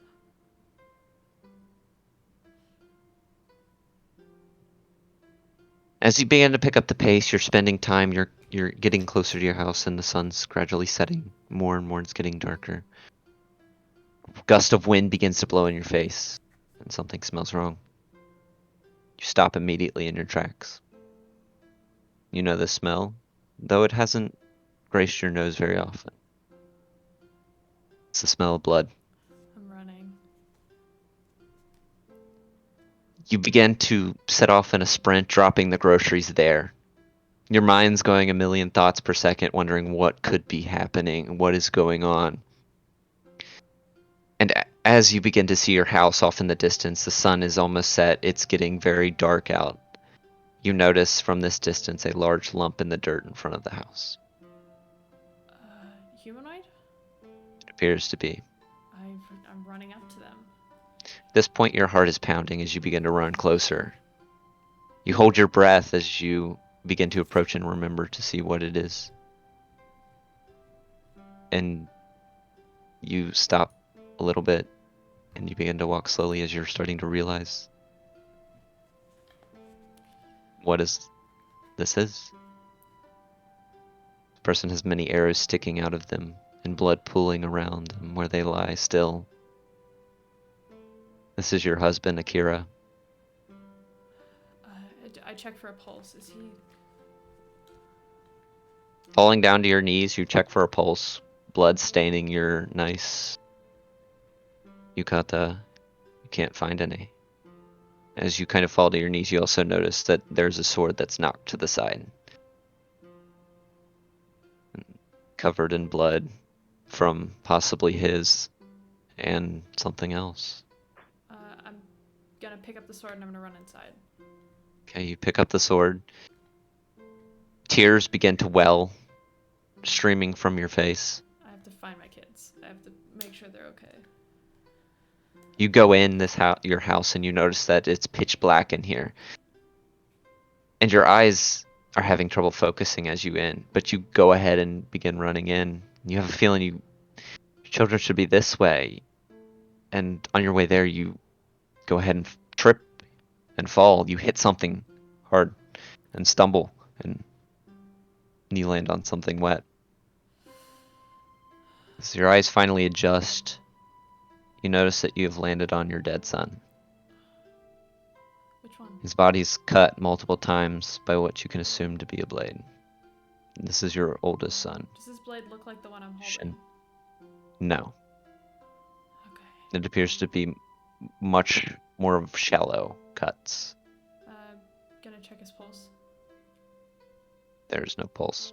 As you begin to pick up the pace, you're spending time, you're getting closer to your house, and the sun's gradually setting. More and more it's getting darker. Gust of wind begins to blow in your face, and something smells wrong. You stop immediately in your tracks. You know the smell, though it hasn't graced your nose very often. It's the smell of blood. I'm running. You begin to set off in a sprint, dropping the groceries there. Your mind's going a million thoughts per second, wondering what could be happening, what is going on. And as you begin to see your house off in the distance, the sun is almost set. It's getting very dark out. You notice from this distance a large lump in the dirt in front of the house. Humanoid? It appears to be. I'm running up to them. At this point, your heart is pounding as you begin to run closer. You hold your breath as you begin to approach and remember to see what it is. And you stop a little bit and you begin to walk slowly as you're starting to realize what this is. The person has many arrows sticking out of them and blood pooling around them where they lie still. This is your husband, Akira. I check for a pulse. Is he... Falling down to your knees, you check for a pulse. Blood staining your nice yukata. You can't find any. As you kind of fall to your knees, you also notice that there's a sword that's knocked to the side. Covered in blood from possibly his and something else. I'm gonna pick up the sword and I'm gonna run inside. Okay, you pick up the sword. Tears begin to well, streaming from your face. I have to find my kids. I have to make sure they're okay. You go in your house and you notice that it's pitch black in here. And your eyes are having trouble focusing as you in, but you go ahead and begin running in. You have a feeling your children should be this way. And on your way there, you go ahead and trip and fall. You hit something hard and stumble, and you land on something wet. As your eyes finally adjust, you notice that you have landed on your dead son. Which one? His body's cut multiple times by what you can assume to be a blade. This is your oldest son. Does this blade look like the one I'm Shin. holding? No. Okay. It appears to be much more of shallow cuts. Gonna check his pulse. There's no pulse.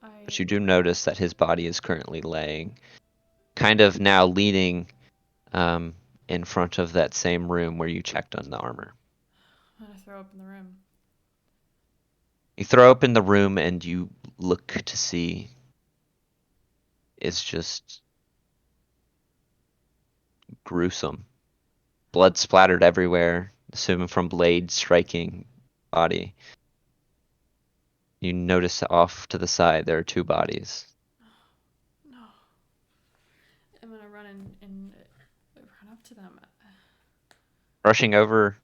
I But you do notice that his body is currently laying, kind of now leaning in front of that same room where you checked on the armor. I'm gonna throw open the room. You throw open the room and you look to see it's just gruesome. Blood splattered everywhere, assuming from blades striking body. You notice off to the side there are two bodies. No. I'm gonna run and run up to them. Rushing over,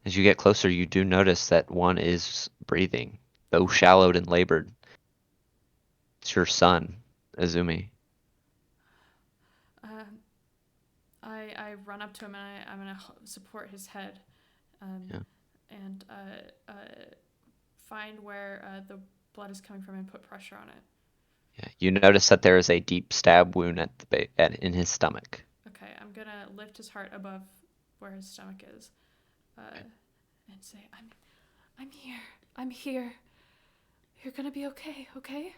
as you get closer, you do notice that one is breathing, though shallowed and labored. It's your son, Azumi. I run up to him and I'm gonna support his head, Yeah. and find where the blood is coming from and put pressure on it. Yeah. You notice that there is a deep stab wound in his stomach. Okay, I'm gonna lift his heart above where his stomach is, and say, I'm here. I'm here. You're gonna be okay, okay?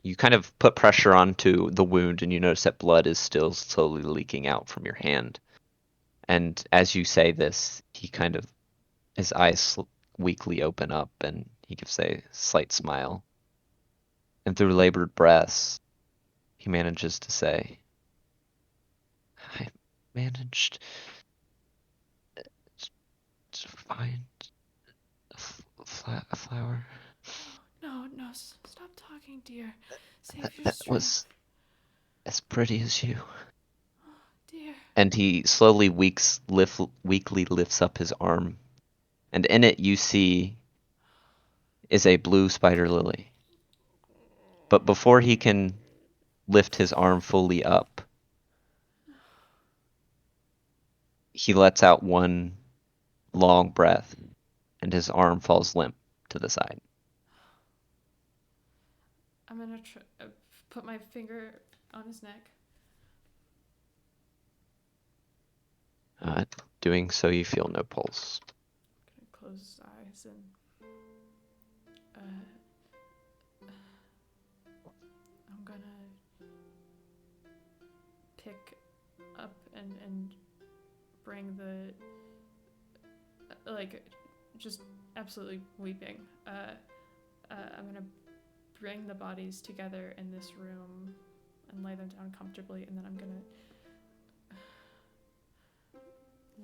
You kind of put pressure onto the wound and you notice that blood is still slowly leaking out from your hand. And as you say this, his eyes weakly open up and he gives a slight smile. And through labored breaths, he manages to say, I managed to find a flower. No, stop talking, dear. Save your That strength. was as pretty as you. Dear. And he slowly weakly lifts up his arm. And in it you see is a blue spider lily. But before he can lift his arm fully up, he lets out one long breath and his arm falls limp to the side. I'm gonna put my finger on his neck. Doing so, you feel no pulse. I'm gonna close his eyes and I'm gonna pick up and bring the just absolutely weeping. I'm gonna bring the bodies together in this room and lay them down comfortably, and then I'm gonna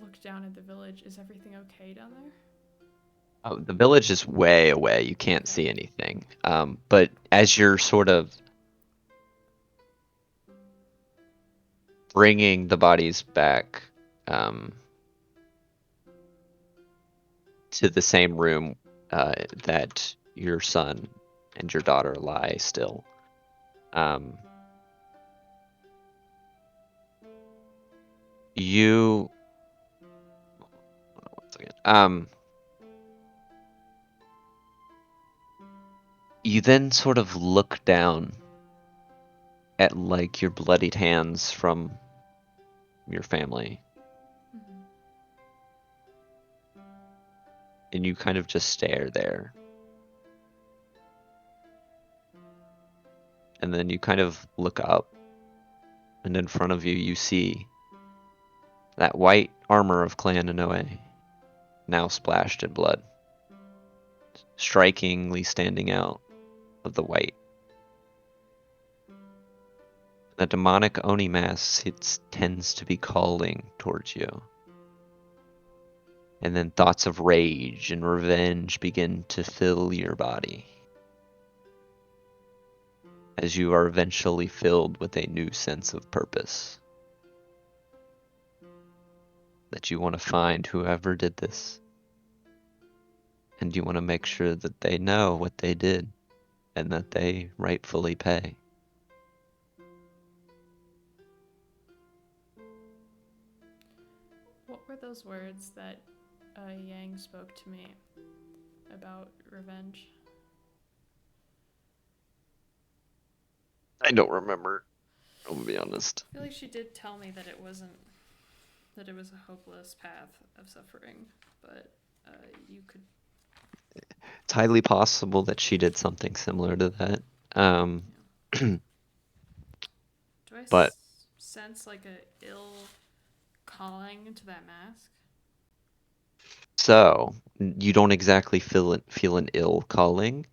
look down at the village. Is everything okay down there? Oh, the village is way away. You can't see anything. But as you're sort of bringing the bodies back to the same room that your son and your daughter lie still, you you then sort of look down at like your bloodied hands from your family, Mm-hmm. and you kind of just stare there. And then you kind of look up, and in front of you, you see that white armor of Clan Inoue, now splashed in blood, strikingly standing out of the white. The demonic Oni mask, it tends to be calling towards you. And then thoughts of rage and revenge begin to fill your body, as you are eventually filled with a new sense of purpose. That you want to find whoever did this. And you want to make sure that they know what they did, and that they rightfully pay. What were those words that Yang spoke to me about revenge? I don't remember, I'll be honest. I feel like she did tell me that it was a hopeless path of suffering, but you could. It's highly possible that she did something similar to that. Do I But- sense like a ill calling to that mask? So, you don't exactly feel an ill calling.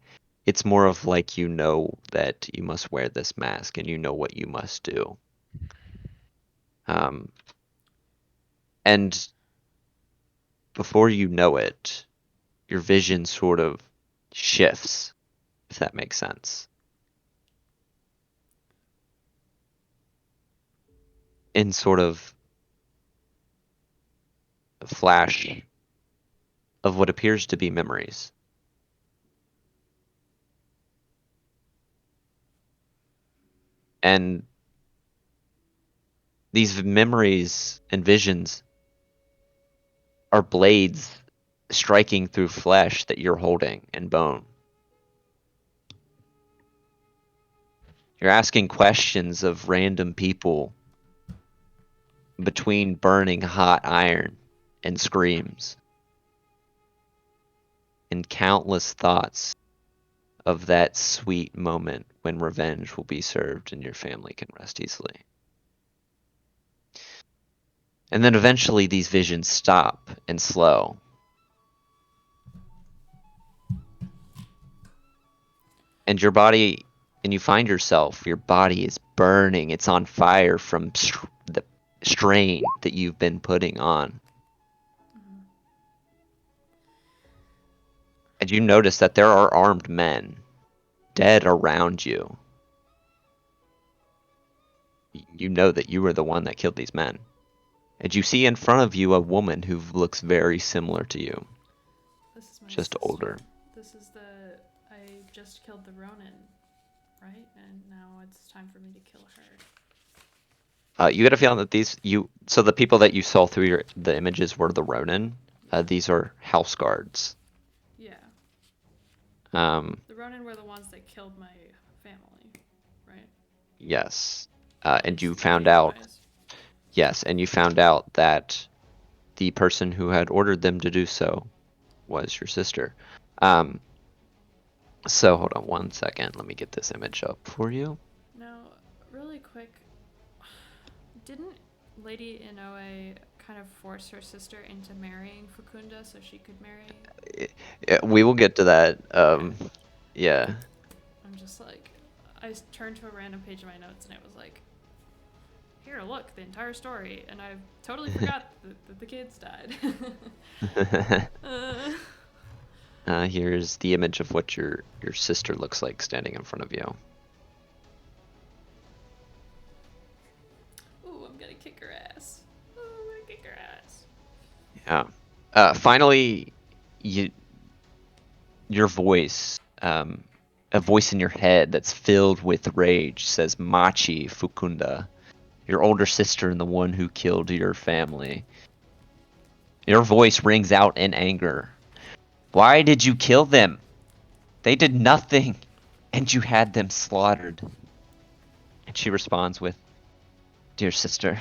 It's more of like you know that you must wear this mask and you know what you must do. And before you know it, your vision sort of shifts, if that makes sense. In sort of a flash of what appears to be memories. And these memories and visions are blades striking through flesh that you're holding and bone. You're asking questions of random people between burning hot iron and screams. And countless thoughts of that sweet moment when revenge will be served and your family can rest easily. And then eventually these visions stop and slow. And your body, and you find yourself, your body is burning, it's on fire from the strain that you've been putting on. And you notice that there are armed men dead around you. You know that you were the one that killed these men. And you see in front of you a woman who looks very similar to you. This is my Just sister. older. This is I just killed the Ronin, right? And now it's time for me to kill her. You get a feeling that so the people that you saw through the images were the Ronin. These are house guards. Yeah. The Ronin were the ones that killed my family, right? Yes. And you found out, and you found out that the person who had ordered them to do so was your sister. So hold on one second. Let me get this image up for you. Now, really quick, didn't Lady Inoue kind of force her sister into marrying Fukunda so she could marry? We will get to that. Yeah. I'm just like, I turned to a random page of my notes and it was like, here, look, the entire story, and I totally forgot that the kids died. Here's the image of what your sister looks like standing in front of you. Ooh, I'm gonna kick her ass. Ooh, I'm gonna kick her ass. Yeah. Finally, your voice, a voice in your head that's filled with rage says, Machi Fukunda, your older sister and the one who killed your family. Your voice rings out in anger. Why did you kill them? They did nothing, and you had them slaughtered. And she responds with, Dear sister,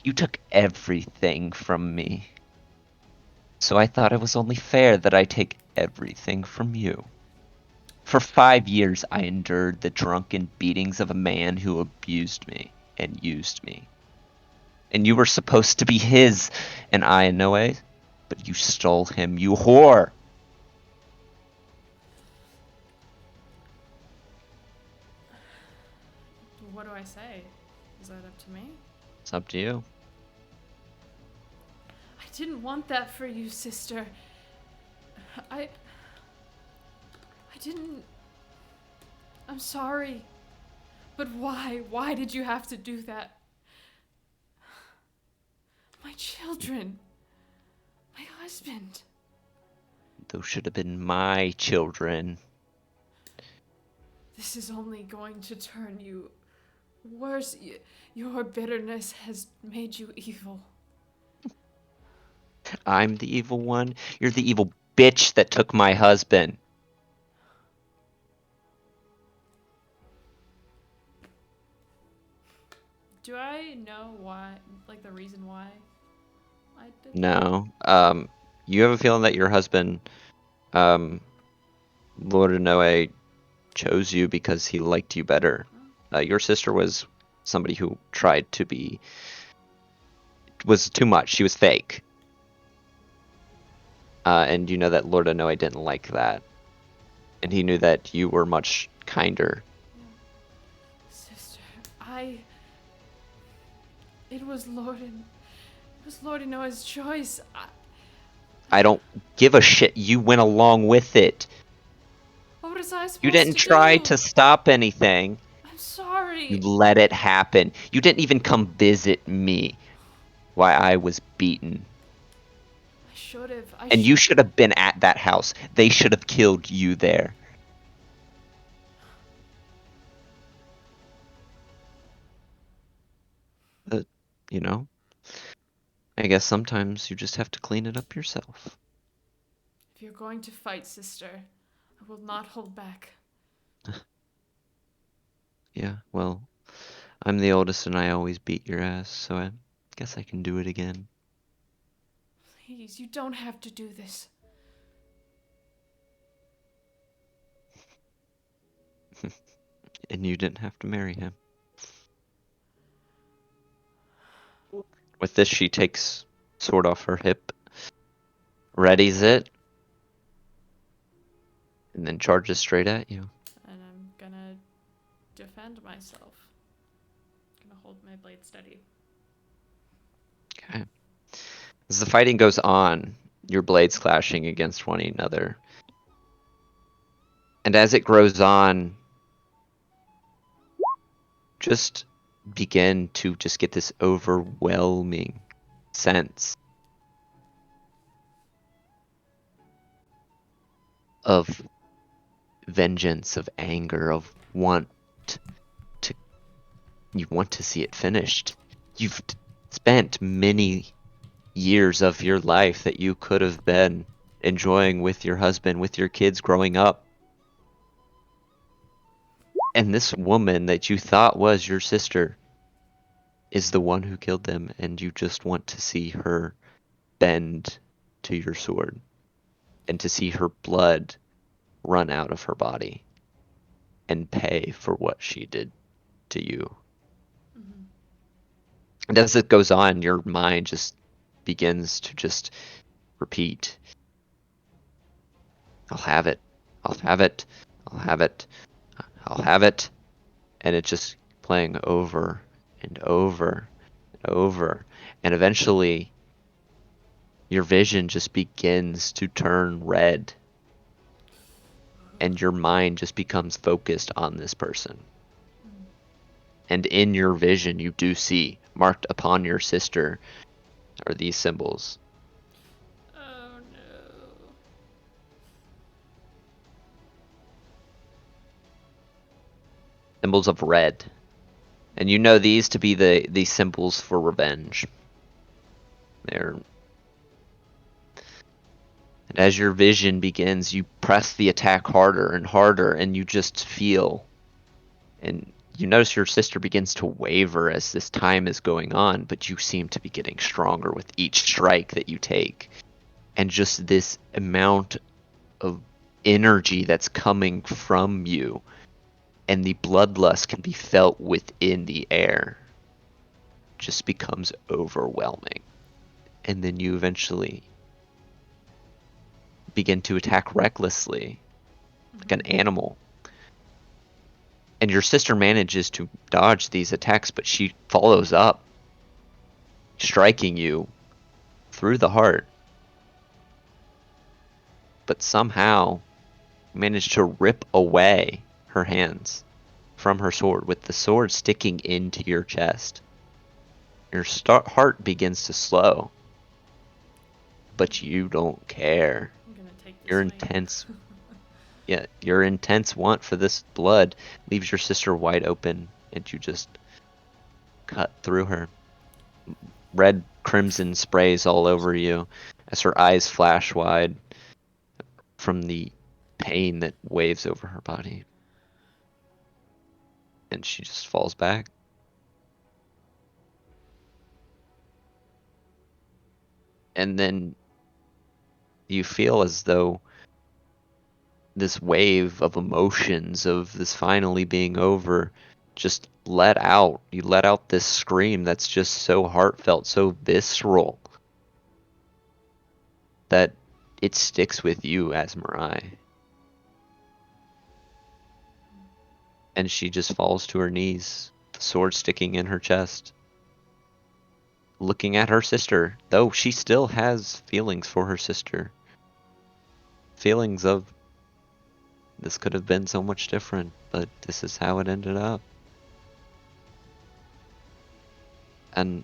you took everything from me. So I thought it was only fair that I take everything from you. For 5 years, I endured the drunken beatings of a man who abused me and used me. And you were supposed to be his and Inoue, but you stole him, you whore! What do I say? Is that up to me? It's up to you. I didn't want that for you, sister. I didn't. I'm sorry. But why? Why did you have to do that? My children. My husband. Those should have been my children. This is only going to turn you worse. Your bitterness has made you evil. I'm the evil one. You're the evil bitch that took my husband. Do I know why, like the reason why I did that? No. You have a feeling that your husband, Lord Inoue, chose you because he liked you better. Your sister was somebody who tried to be... was too much. She was fake. And you know that Lord Inoue didn't like that. And he knew that you were much kinder. Sister, it was Lord Inoue's choice. I don't give a shit. You went along with it. What was I supposed to do? You didn't try to stop anything. I'm sorry. You let it happen. You didn't even come visit me while I was beaten. I should have. And you should have been at that house. They should have killed you there. But, you know, I guess sometimes you just have to clean it up yourself. If you're going to fight, sister, I will not hold back. Yeah, well, I'm the oldest and I always beat your ass, so I guess I can do it again. Please, you don't have to do this. And you didn't have to marry him. With this, she takes sword off her hip, readies it, and then charges straight at you. And I'm gonna defend myself. I'm gonna hold my blade steady. Okay. As the fighting goes on, your blades clashing against one another. And as it grows on, just begin to just get this overwhelming sense of vengeance, of anger, of you want to see it finished. You've spent many years of your life that you could have been enjoying with your husband, with your kids growing up. And this woman that you thought was your sister is the one who killed them, and you just want to see her bend to your sword and to see her blood run out of her body and pay for what she did to you. Mm-hmm. And as it goes on, your mind just begins to just repeat. I'll have it. I'll have it. I'll have it. I'll have it. And it's just playing over and over and over. And eventually, your vision just begins to turn red. And your mind just becomes focused on this person. And in your vision, you do see, marked upon your sister, are these symbols. Oh no. Symbols of red. And you know these to be the symbols for revenge. And as your vision begins, you press the attack harder and harder, and you just feel. And you notice your sister begins to waver as this time is going on, but you seem to be getting stronger with each strike that you take. And just this amount of energy that's coming from you, and the bloodlust can be felt within the air, just becomes overwhelming. And then you eventually begin to attack recklessly, like an animal. And your sister manages to dodge these attacks, but she follows up, striking you through the heart. But somehow managed to rip away her hands from her sword, with the sword sticking into your chest. Your heart begins to slow, but you don't care. I'm gonna take this Your swing. intense, yeah, your intense want for this blood leaves your sister wide open, and you just cut through her. Red crimson sprays all over you as her eyes flash wide from the pain that waves over her body. And she just falls back. And then you feel as though this wave of emotions of this finally being over just let out. You let out this scream that's just so heartfelt, so visceral, that it sticks with you as Mirai. And she just falls to her knees, the sword sticking in her chest, looking at her sister, though she still has feelings for her sister. Feelings of, this could have been so much different, but this is how it ended up. And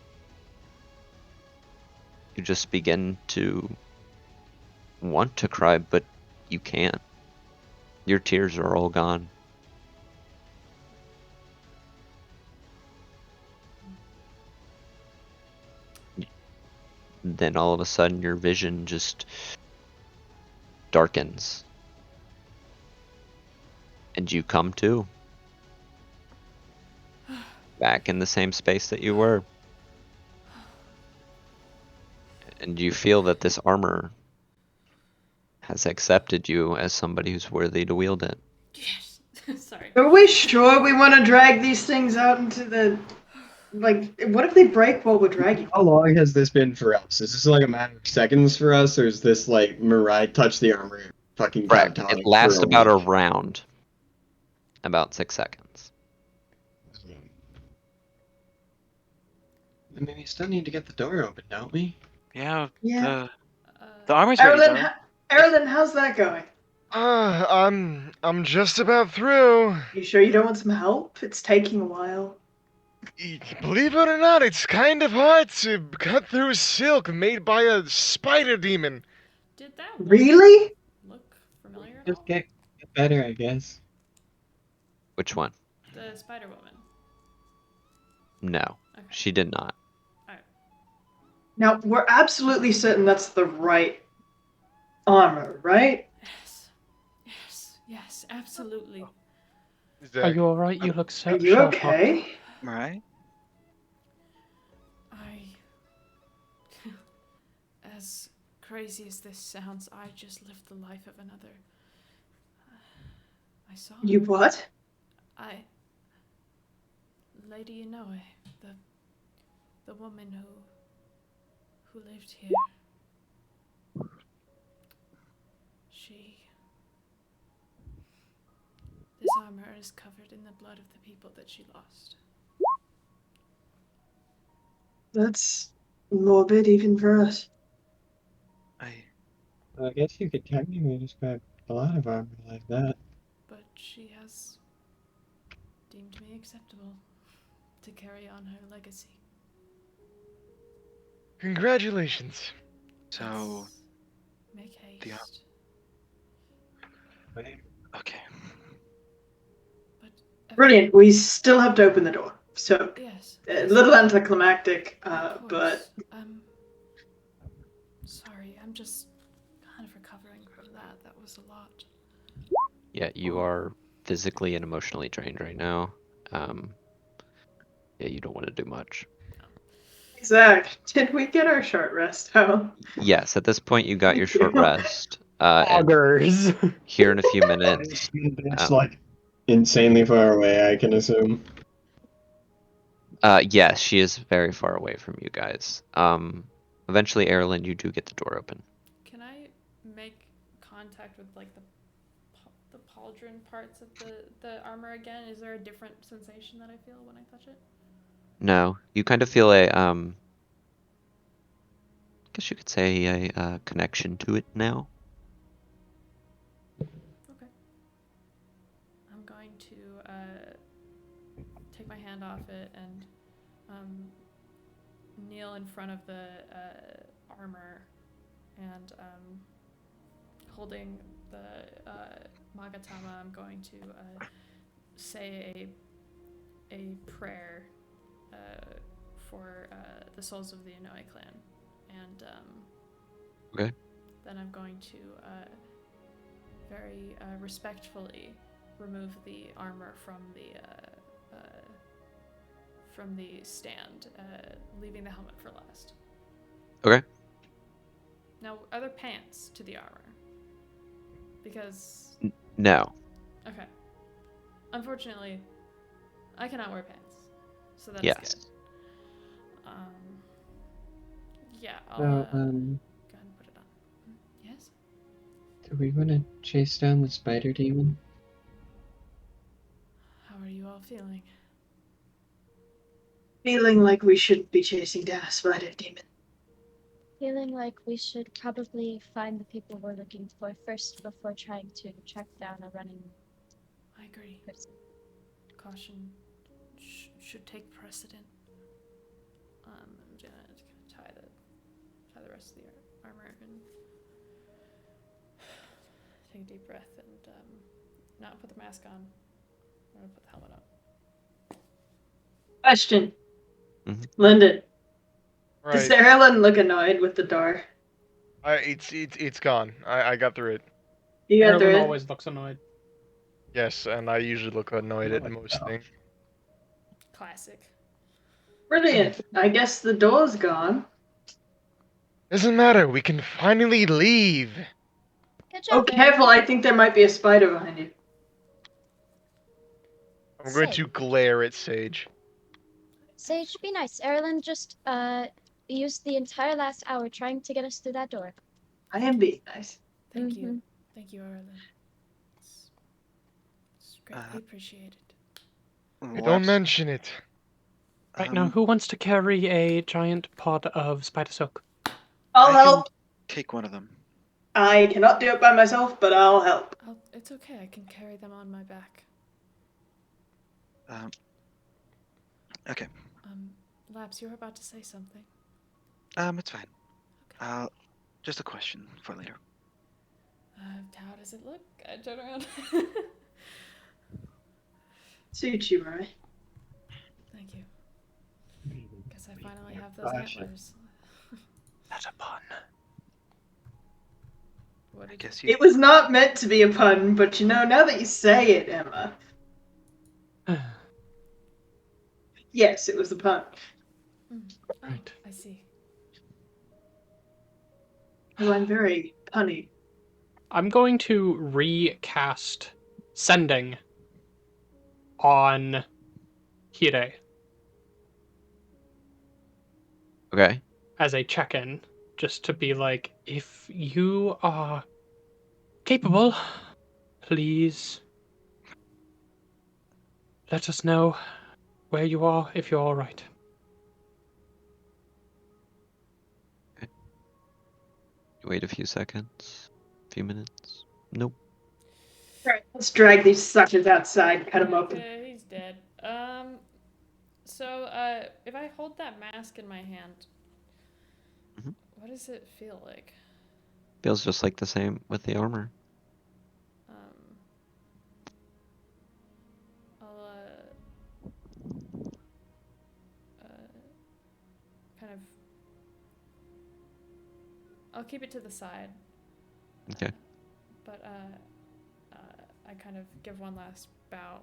you just begin to want to cry, but you can't. Your tears are all gone. Then all of a sudden your vision just darkens. And you come to. Back in the same space that you were. And you feel that this armor has accepted you as somebody who's worthy to wield it. Yes. Sorry. Are we sure we want to drag these things out into the... Like, what if they break while we're dragging? How long has this been for us? Is this like a matter of seconds for us, or is this like Mirai touch the armor and fucking It lasts about a round. About 6 seconds. I mean, we still need to get the door open, don't we? Yeah, Yeah. the armor's ready though. Erlen, how's that going? I'm just about through. You sure you don't want some help? It's taking a while. Believe it or not, it's kind of hard to cut through silk made by a spider demon. Did that Really? look familiar at Just all? get better, I guess. Which one? The Spider Woman. No, Okay. she did not. Now, we're absolutely certain that's the right armor, right? Yes. Yes. Yes. Absolutely. Are you alright? You look so Are you shell-shocked. okay? Right? As crazy as this sounds, I just lived the life of another. I saw. You what? Lady Inoue, the woman who lived here. This armor is covered in the blood of the people that she lost. That's morbid even for us. I guess you could technically describe a lot of armor like that. But she has deemed me acceptable to carry on her legacy. Congratulations. So, Make haste. okay. Brilliant. We still have to open the door. So, Yes. a little anticlimactic, Of but... course. Sorry, I'm just kind of recovering from that. That was a lot. Yeah, you are physically and emotionally drained right now. Yeah, you don't want to do much. Zach, did we get our short rest out? Yes, at this point you got your Thank short you. rest. And Augers. here in a few minutes, It's like insanely far away, I can assume. yes, she is very far away from you guys. Eventually, Erlen, you do get the door open. Can I make contact with like the pauldron parts of the armor again? Is there a different sensation that I feel when I touch it? No, you kind of feel a guess you could say a connection to it now. Okay. I'm going to take my hand off it and kneel in front of the armor and holding the Magatama, I'm going to say a prayer for the souls of the Inoue clan. And Okay. then I'm going to very respectfully remove the armor from the stand, leaving the helmet for last. Okay. Now, are there pants to the armor? Because No. okay, unfortunately, I cannot wear pants, so that's Yes. good. Yeah, I'll So, go ahead and put it on. Yes? do we want to chase down the spider demon? How are you all feeling? Feeling like we should be chasing down a spider demon. Feeling like we should probably find the people we're looking for first before trying to track down a running I agree. person. Caution should take precedent. I'm gonna tie the rest of the armor and take a deep breath and not put the mask on. I'm gonna put the helmet on. Question. Mhm. Lyndon, does Right. Erlen look annoyed with the door? It's gone. I got through it. You got through Erlen it? always looks annoyed. Yes, and I usually look annoyed at most things. Classic. Brilliant. I guess the door's gone. Doesn't matter. We can finally leave. Good Oh, job, careful. I think there might be a spider behind you. I'm going to Sage. glare at Sage. Sage, be nice. Erlen just used the entire last hour trying to get us through that door. I am being nice. Thank you. Thank you, Arlen. It's greatly appreciated. We don't mention it. Right now, who wants to carry a giant pod of spider silk? I'll I can help. take one of them. I cannot do it by myself, but I'll help. It's okay. I can carry them on my back. Okay. Labs, you were about to say something. It's fine. Okay. Just a question for later. How does it look? I turn around. Suit you, right? Thank you. Guess I finally have those antlers. That's a pun. What I did guess you... you. It was not meant to be a pun, but you know, now that you say it, Emma. Yes, it was a pun. Oh, Right. I see. Oh, I'm very punny. I'm going to recast Sending on Hire Okay. as a check-in, just to be like, if you are capable, please let us know where you are if you're alright. Wait a few seconds. A few minutes. Nope. Alright, let's drag these suckers outside, cut them open. Okay, he's dead. So, if I hold that mask in my hand, Mhm. what does it feel like? Feels just like the same with the armor. I'll keep it to the side. Okay. But I kind of give one last bow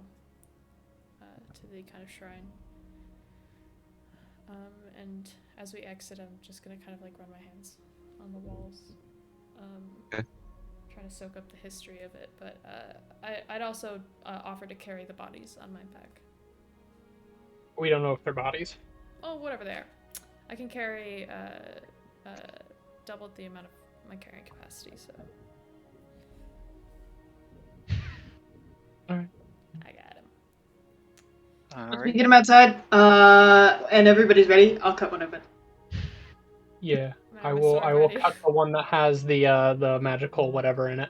to the kind of shrine. And as we exit, I'm just gonna kind of like run my hands on the walls. Okay. try to soak up the history of it. But I'd also offer to carry the bodies on my back. We don't know if they're bodies. Oh, whatever they are. I can carry double the amount of my carrying capacity, so. Alright. I got him. Let's Alright. get him outside. And everybody's ready. I'll cut one open. Yeah. I I have my will sword I will ready. cut the one that has the magical whatever in it.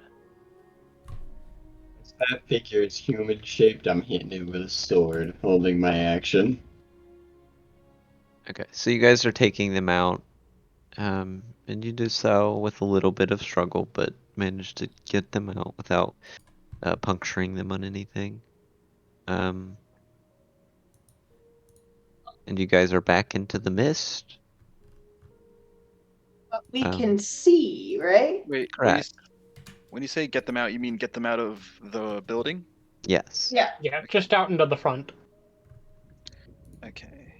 That figure is human shaped. I'm hitting it with a sword, holding my action. Okay, so you guys are taking them out, and you do so with a little bit of struggle, but manage to get them out without puncturing them on anything. And you guys are back into the mist. But we Um, can see, right? Wait, Correct. when you say get them out, you mean get them out of the building? Yes. Yeah. Yeah, just out into the front. Okay.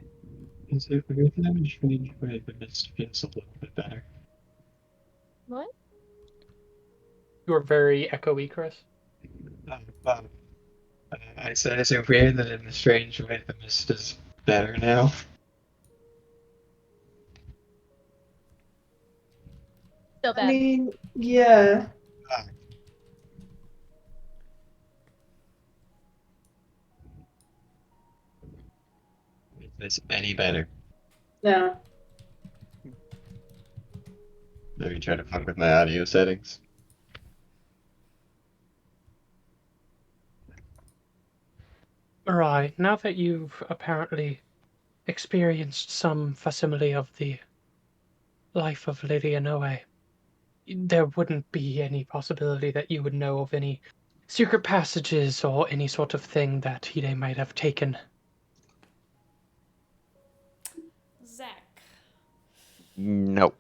Is it weird that I'm strange way, but this feels a little bit better? What? You are very echoey, Chris. I said, is it weird that in a strange way the mist is better now? Still I bad. mean, yeah. Is this any better? No. Let me try to fuck with my audio settings. Right, now that you've apparently experienced some facsimile of the life of Lady Inoue, there wouldn't be any possibility that you would know of any secret passages or any sort of thing that Hide might have taken. Zach, No.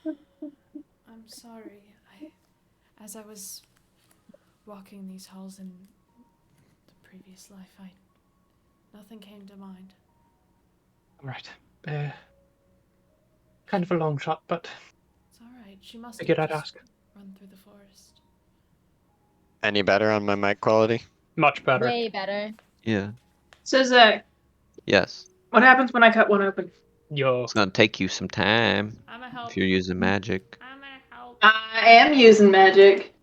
I'm sorry. As I was walking these halls in the previous life, nothing came to mind. Right. Kind of a long shot, but It's all right. She must figured have I'd just ask. run through the forest. Any better on my mic quality? Much better. Way better. Yeah. So Zach, Yes. what happens when I cut one open? Yo. It's gonna take you some time I'ma help. if you're using magic. I'ma help. I am using magic.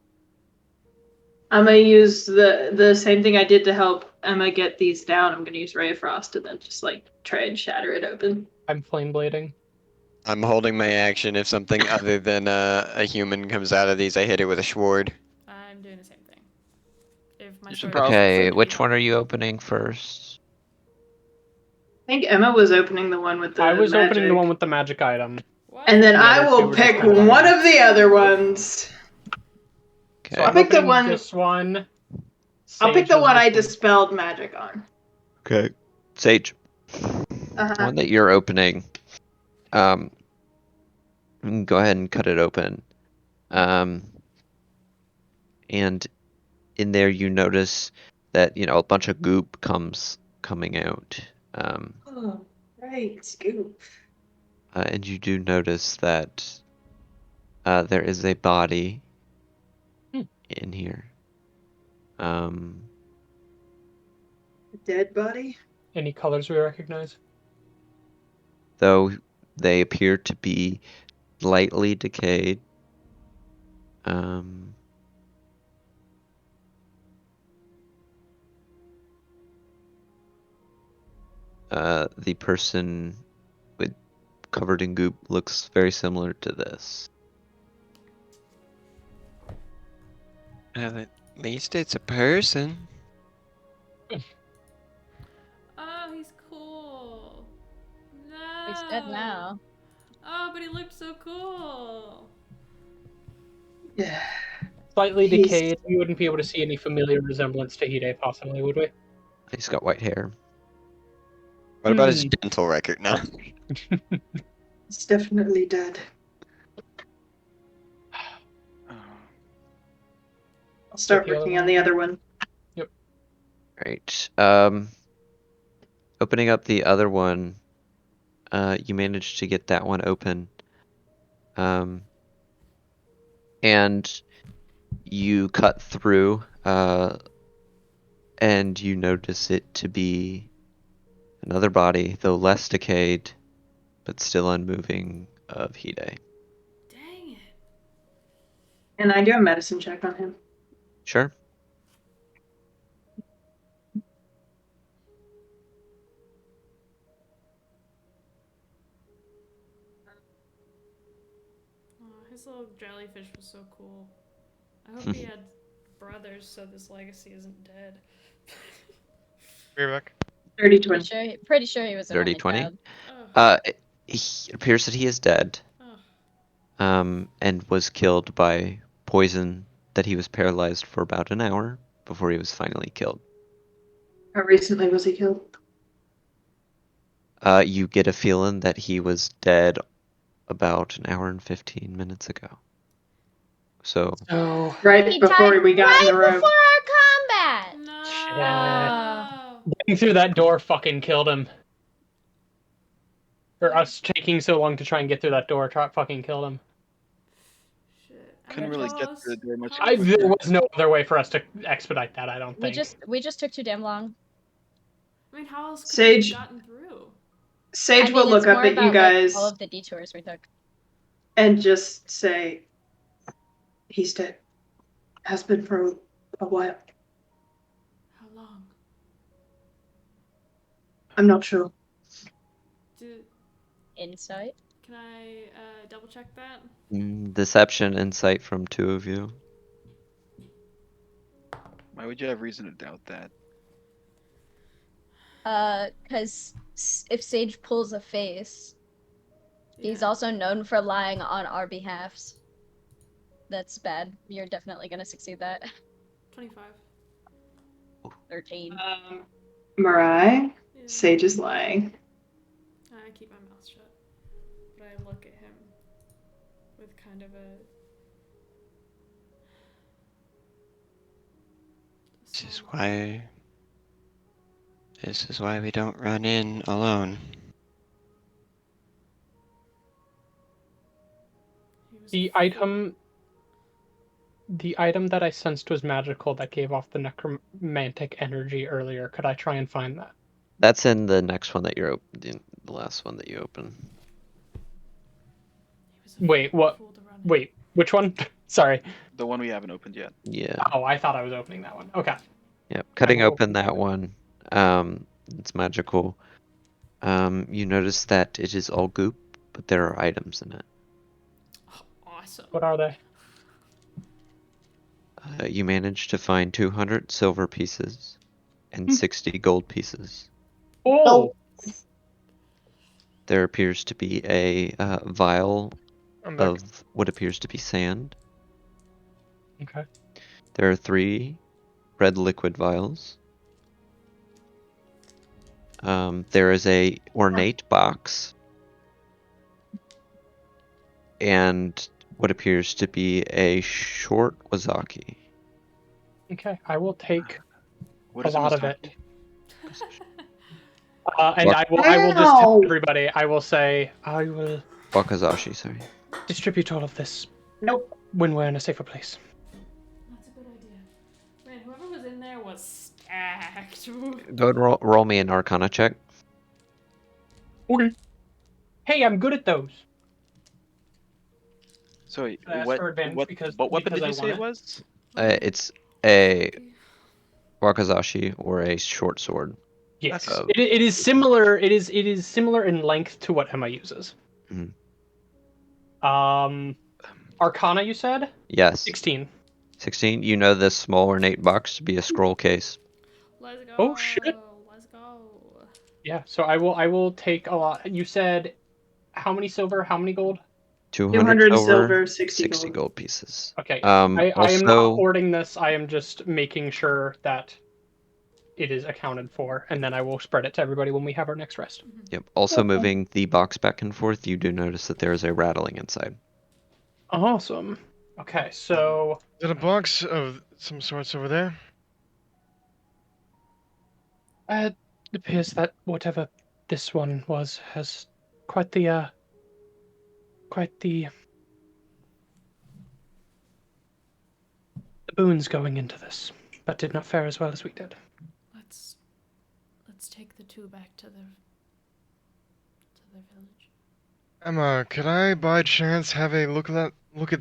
I'm gonna use the same thing I did to help Emma get these down. I'm gonna use Ray of Frost and then just like try and shatter it open. I'm flame blading. I'm holding my action. If something other than a human comes out of these, I hit it with a sword. I'm doing the same thing. If my You should sword probably- Okay, doesn't which help. one are you opening first? I think Emma was opening the one with the I was opening the magic. one with the magic item. What? And then The I other two will were just pick kind of one random. of the other ones. Okay. So I'm pick the opening one- this one. I'll pick Sage the is one I this dispelled magic on. Okay. Sage. Uh-huh. One that you're opening. You can go ahead and cut it open. And in there you notice that, a bunch of goop coming out. Oh, right, scoop. And you do notice that there is a body in here. A dead body? Any colors we recognize? Though they appear to be lightly decayed. The person covered in goop looks very similar to this. Well, at least it's a person. Oh, he's cool. No. He's dead now. Oh, but he looked so cool. Yeah. Slightly He's- decayed. We wouldn't be able to see any familiar resemblance to Hide, possibly, would we? He's got white hair. What about his Hmm. dental record now? It's definitely dead. Oh. I'll start the other working one. on the other one. Right. Opening up the other one, you managed to get that one open. And You cut through, and you notice it to be another body, though less decayed, but still unmoving, of Hide. Dang it. And I do a medicine check on him. Sure. Oh, his little jellyfish was so cool. I hope he had brothers so this legacy isn't dead. Be right back. 30 Pretty 20. sure he was an Dirty only 20? child. It appears that he is dead, Oh. and was killed by poison that he was paralyzed for about an hour before he was finally killed. How recently was he killed? You get a feeling that he was dead about an hour and 15 minutes ago. So, So Right He before died we got in right the room. before our combat. No. getting through that door fucking killed him. Or us taking so long to try and get through that door fucking killed him. Shit. Couldn't really get Carlos, to the door much Carlos- There was no other way for us to expedite that, I don't think. We just took too damn long. I mean, how else could Sage- we have gotten through? Sage I mean, will look it's up more at about, you guys all of the detours we took. and just say, he's dead. Has been for a while. How long? I'm not sure. Insight. Can I double check that? deception, insight from two of you. Why would you have reason to doubt that? Because if Sage pulls a face, he's Yeah. also known for lying on our behalfs. That's bad. You're definitely gonna succeed that. 25. 13. Mariah, Yeah. Sage is lying. I keep my mouth shut. But I look at him with kind of a. This is why we don't run in alone. The item that I sensed was magical that gave off the necromantic energy earlier. Could I try and find that? That's in the next one that you're open, the last one that you open. Wait, what? Wait, which one? Sorry. The one we haven't opened yet. Yeah. Oh, I thought I was opening that one. Okay. Yep. Cutting will open that one. It's magical. You notice that it is all goop, but there are items in it. Awesome. What are they? You managed to find 200 silver pieces and 60 gold pieces. Oh! There appears to be a vial I'm back. of what appears to be sand. Okay. There are 3 red liquid vials. There is a ornate box and what appears to be a short wazaki. Okay, I will take What a is lot of Wazaki? it. And I will just tell Ow! everybody, I will say, I will Wakazashi, sorry. distribute all of this Nope. when we're in a safer place. That's a good idea. Man, whoever was in there was stacked. Ooh. Go and roll me an arcana check. Okay. Hey, I'm good at those. So wait, I asked what, for advantage what, because- what weapon because did I you say want it it. was? It's a wakazashi or a short sword. Yes, Oh. it is similar. It is similar in length to what Emma uses. Mhm. Arcana, you said? Yes. 16. 16. You know this small ornate box to be a scroll case. Let's go. Oh, shit. Let's go. Yeah, so I will take a lot. You said how many silver? How many gold? 200 silver, 60 60 gold pieces. Okay. I am Also, not hoarding this. I am just making sure that it is accounted for, and then I will spread it to everybody when we have our next rest. yep. Also moving the box back and forth, you do notice that there is a rattling inside. Awesome. Okay, so Is it a box of some sorts over there? it appears that whatever this one was has quite the the boons going into this, but did not fare as well as we did. Let's take the two back to their village. Emma, could I by chance have a look at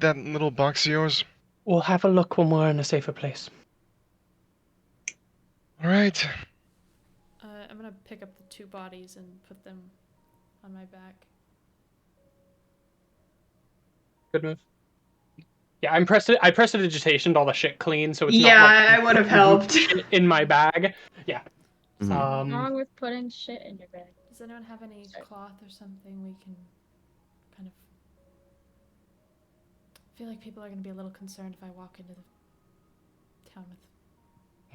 that little box of yours? We'll have a look when we're in a safer place. All right. I'm gonna pick up the two bodies and put them on my back. Good move. Yeah, I prestidigitationed all the shit clean, so it's Yeah, not like I would have helped. in my bag. Yeah. Mhm. What's wrong with putting shit in your bag? Does anyone have any cloth or something we can kind of... I feel like people are gonna be a little concerned if I walk into the town with...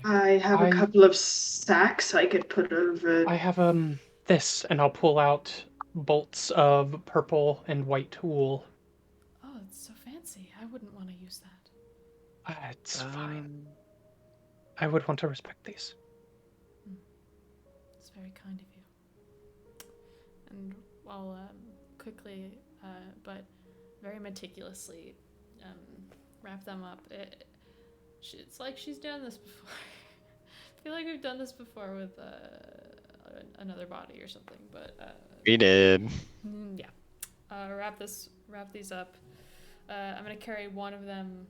I have a couple of sacks I could put over. I have this, and I'll pull out bolts of purple and white wool. Oh, it's so fancy. I wouldn't want to use that. It's fine. I would want to respect these. It's very kind of you. And I'll quickly, but very meticulously, wrap them up. It's like she's done this before. I feel like we've done this before with another body or something, but We did. yeah. Wrap these up. I'm gonna carry one of them.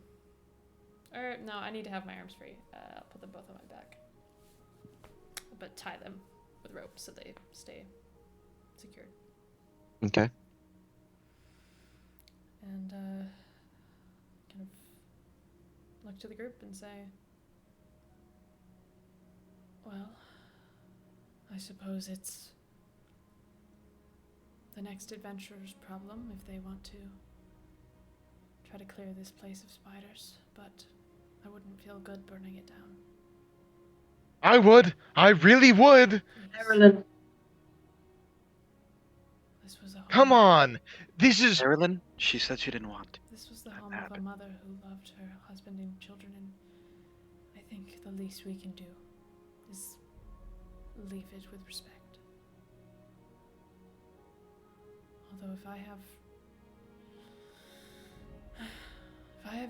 Or no, I need to have my arms free. I'll put them both on my back, but tie them with rope so they stay secured. Okay. And kind of look to the group and say, well, I suppose it's the next adventurer's problem if they want to try to clear this place of spiders, but I wouldn't feel good burning it down. I would. I really would. Evelyn. This was a home. Come on. This is. Marilyn, she said she didn't want. This was the home of a mother who loved her husband and children, and I think the least we can do is leave it with respect. Although if I have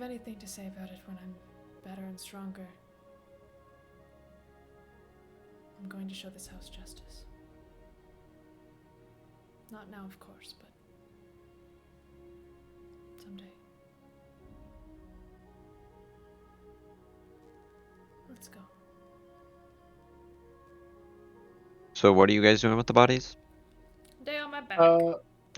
anything to say about it when I'm better and stronger, I'm going to show this house justice. Not now, of course, but someday. Let's go. So what are you guys doing with the bodies? Day on my back.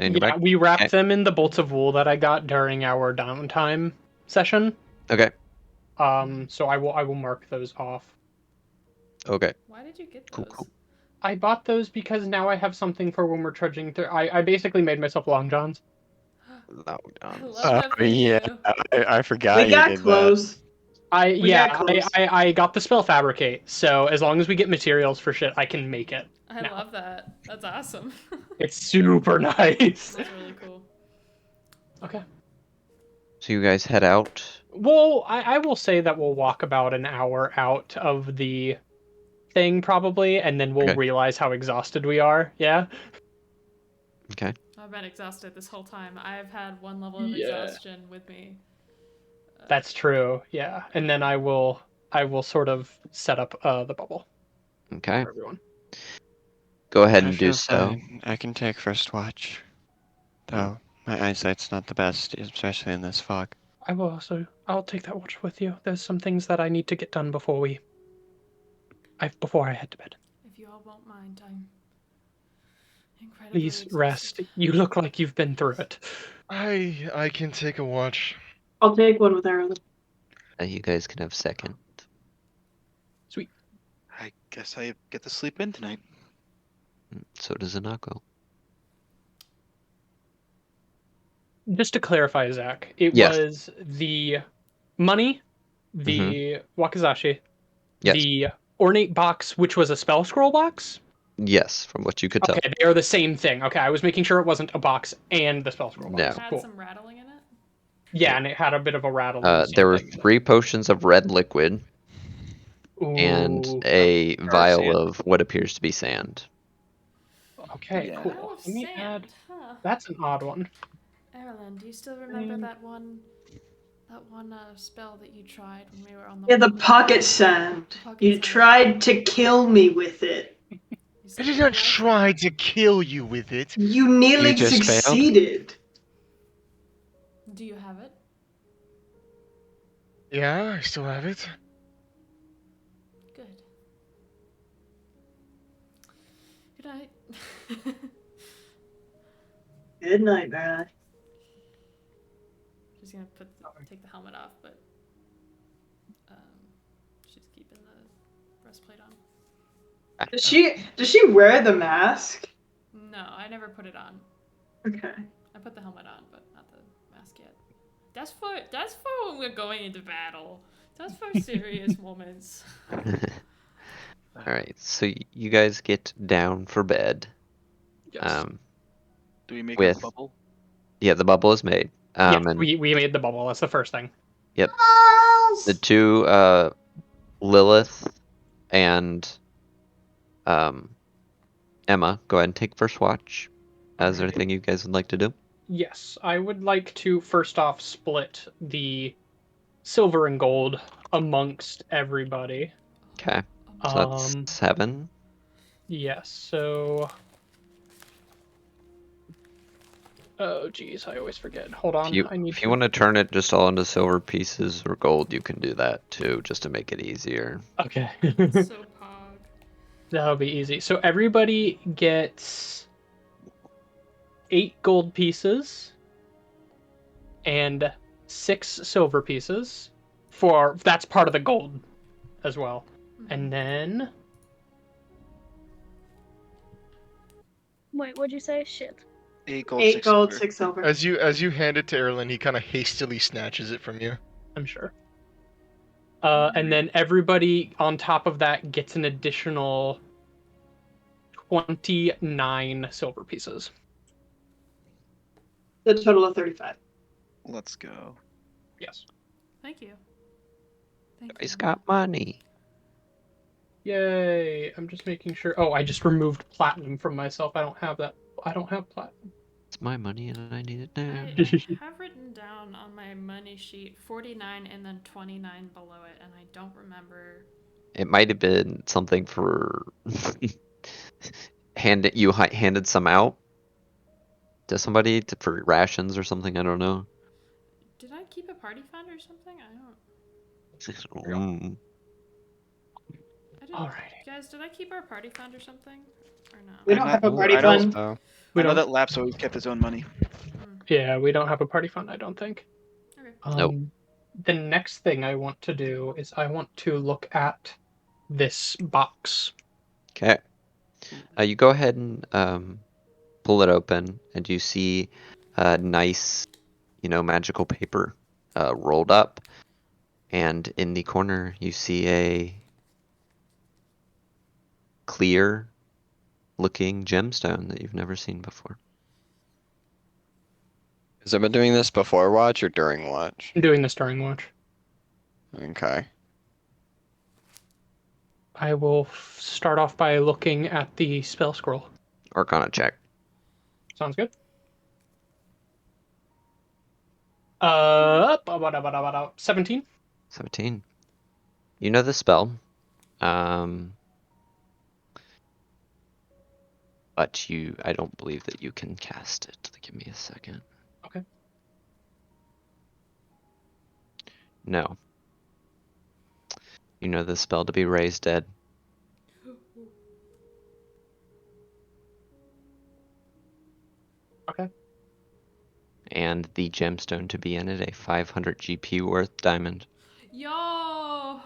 In your Yeah, back? we wrapped Okay. them in the bolts of wool that I got during our downtime session. Okay. So I will mark those off. Okay. Why did you get Cool, those? cool. I bought those because now I have something for when we're trudging through. I basically made myself long johns. No, I love Oh that for yeah, you. I forgot We you got did clothes. We got clothes. I got the spell fabricate. So as long as we get materials for shit, I can make it. I No. love that. That's awesome. It's super nice. That's really cool. Okay. So you guys head out. Well, I will say that we'll walk about an hour out of the thing probably, and then we'll Okay. realize how exhausted we are. Yeah. Okay. I've been exhausted this whole time. I've had one level of Yeah. exhaustion with me. That's true. Yeah. And then I will sort of set up the bubble Okay. for everyone. Go ahead I and do feel so. fine. I can take first watch. Though my eyesight's not the best, especially in this fog. I'll take that watch with you. There's some things that I need to get done before I head to bed. If you all won't mind, I'm incredibly Please exhausted. rest. You look like you've been through it. I can take a watch. I'll take one with Evelyn. You guys can have second. I guess I get to sleep in tonight. So does Anako. Just to clarify, Zach, it Yes. was the money, the wakizashi, Yes. the ornate box, which was a spell scroll box. Yes, from what you could tell. Okay, they are the same thing. Okay, I was making sure it wasn't a box and the spell scroll No. box. It had Cool. some rattling in it. Yeah, and it had a bit of a rattle. in the same There were thing. 3 potions of red liquid and Ooh, a vial sand. of what appears to be sand. Okay, Yeah. cool. Pile of Let me sand. add. Huh. That's an odd one. Erilyn, do you still remember Mm. that one That one spell that you tried when we were on the. Yeah, the pocket sand. Pocket You sand. tried to kill me with it. You I said did you not liked it. try to kill you with it. You nearly just failed? succeeded. Do you have it? Yeah, I still have it. Good. Good night. Good night, Marai. She's gonna take the helmet off, but she's keeping the breastplate on. Does she wear the mask? No, I never put it on. Okay. I put the helmet on, but not the mask yet. That's for when we're going into battle. That's for serious moments. Alright, so you guys get down for bed. Yes. Do we make with- a bubble? Yeah, the bubble is made. Yes, And we made the bubble. That's the first thing. the two Lilith and Emma, go ahead and take first watch. Is there Alrighty. anything you guys would like to do? Yes, I would like to first off split the silver and gold amongst everybody. Okay, so that's 7. Yes, so. Oh, geez, I always forget. Hold on. If you want to turn it just all into silver pieces or gold, you can do that too, just to make it easier. Okay. So pog. That'll be easy. So everybody gets 8 gold pieces and 6 silver pieces. That's part of the gold as well. And then Wait, what'd you say? Shit. 8 gold, 8 6 gold, silver. 6 silver. As you hand it to Erlen, he kind of hastily snatches it from you. I'm sure. And then everybody on top of that gets an additional 29 silver pieces. The total of 35. Let's go. Yes. Thank you. Thank He's you. got money. Yay! I'm just making sure. Oh, I just removed platinum from myself. I don't have that. I don't have platinum. It's my money and I need it now. I have written down on my money sheet 49 and then 29 below it, and I don't remember. It might have been something for handed some out to somebody for rations or something. I don't know. Did I keep a party fund or something? I don't. Mm. I didn't. Alrighty. Guys, did I keep our party fund or something? Or no? We don't have a party I know- fund. So, We I know don't. that Laps always kept his own money. Yeah, we don't have a party fund. I don't think. Okay. Nope. The next thing I want to do is I want to look at this box. Okay. You go ahead and pull it open, and you see nice, magical paper rolled up, and in the corner you see a clear-looking gemstone that you've never seen before. has it been doing this before watch or during watch? I'm doing this during watch. Okay. I will start off by looking at the spell scroll. Arcana check. Sounds good. 17. 17. You know the spell. But I don't believe that you can cast it. Give me a second. Okay. No. You know the spell to be raised dead. Okay. And the gemstone to be in it, a 500 GP worth diamond. Yo!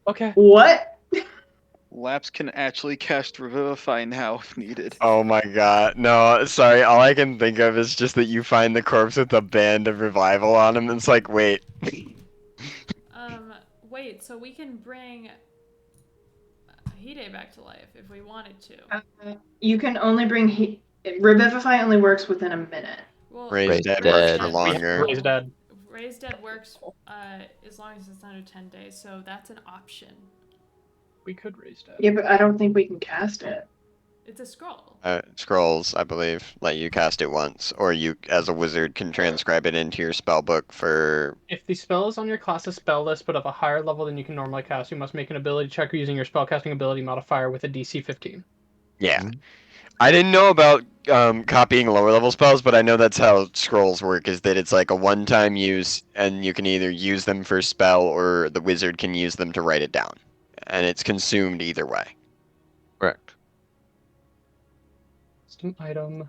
Okay. What? Laps can actually cast Revivify now if needed. Oh my god. No, sorry. All I can think of is just that you find the corpse with a band of revival on him, and it's like, wait. Wait, so we can bring Hide back to life if we wanted to. You can only bring Revivify only works within a minute. Well, Raised dead dead. works for longer. Raised dead. Raised dead works as long as it's under 10 days, so that's an option. We could raise dead. Yeah, but I don't think we can cast it. It's a scroll. Scrolls, I believe, let you cast it once, or you, as a wizard, can transcribe it into your spell book for. If the spell is on your class's spell list but of a higher level than you can normally cast, you must make an ability check using your spellcasting ability modifier with a DC 15. Yeah. I didn't know about copying lower level spells, but I know that's how scrolls work, is that it's like a one-time use, and you can either use them for spell, or the wizard can use them to write it down. And it's consumed either way. Correct. Custom item.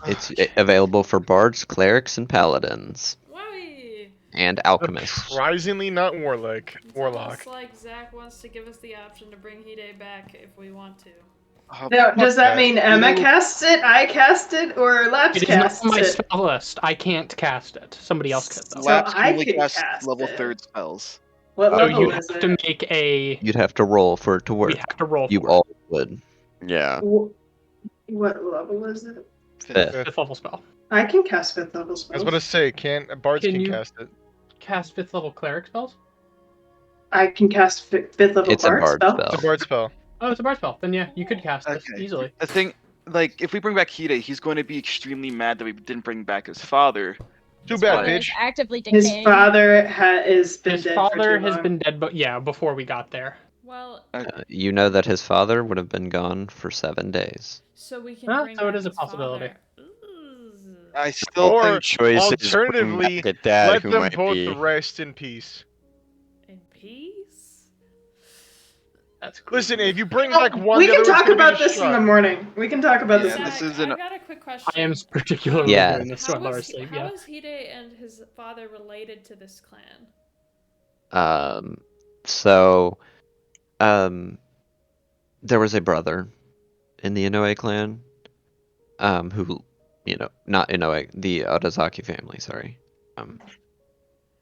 It's available for bards, clerics, and paladins, Why? and alchemists. Surprisingly not It's warlock. almost like Zach wants to give us the option to bring Hide back if we want to. Now, does that that. mean Emma casts it, I cast it, or Labs It is not casts on my it? spell list. I can't cast it. Somebody else could, though. So Labs I can only can cast cast level it. 3rd spells. What So level you is have it? to make a. You'd have to roll for it to work. We have to roll You for all would. Yeah. What level is it? Fifth. it. 5th level spell. I can cast 5th level I was spells. about to say, bards Can can you- cast it. Cast 5th level cleric spells? I can cast 5th level It's a bard bard spell. spell. It's a bard spell. Oh, it's a bard spell. Then yeah, you could cast this Okay. easily. The thing, like, if we bring back Hide, he's going to be extremely mad that we didn't bring back his father. Too His bad, father bitch. Is actively His decaying. father is been His dead father for too has long. been dead, but yeah, before we got there. Well, You know that his father would have been gone for 7 days. so we can Ah, bring so it back is a his possibility. father. Ooh. I still Or think Choices. alternatively, Back at dad, let who them might both be. rest in peace. In peace? That's cool. Listen, if you bring back one, We the can other one's talk gonna be about this in the destruct. morning. We can talk about Yeah, this. this Zach, is an- I've got a quick question. I am particularly Yeah. doing this while Laura's asleep. How Yeah. is Hide and his father related to this clan? So, there was a brother in the Inoue clan, who, not Inoue, the Odazaki family, sorry.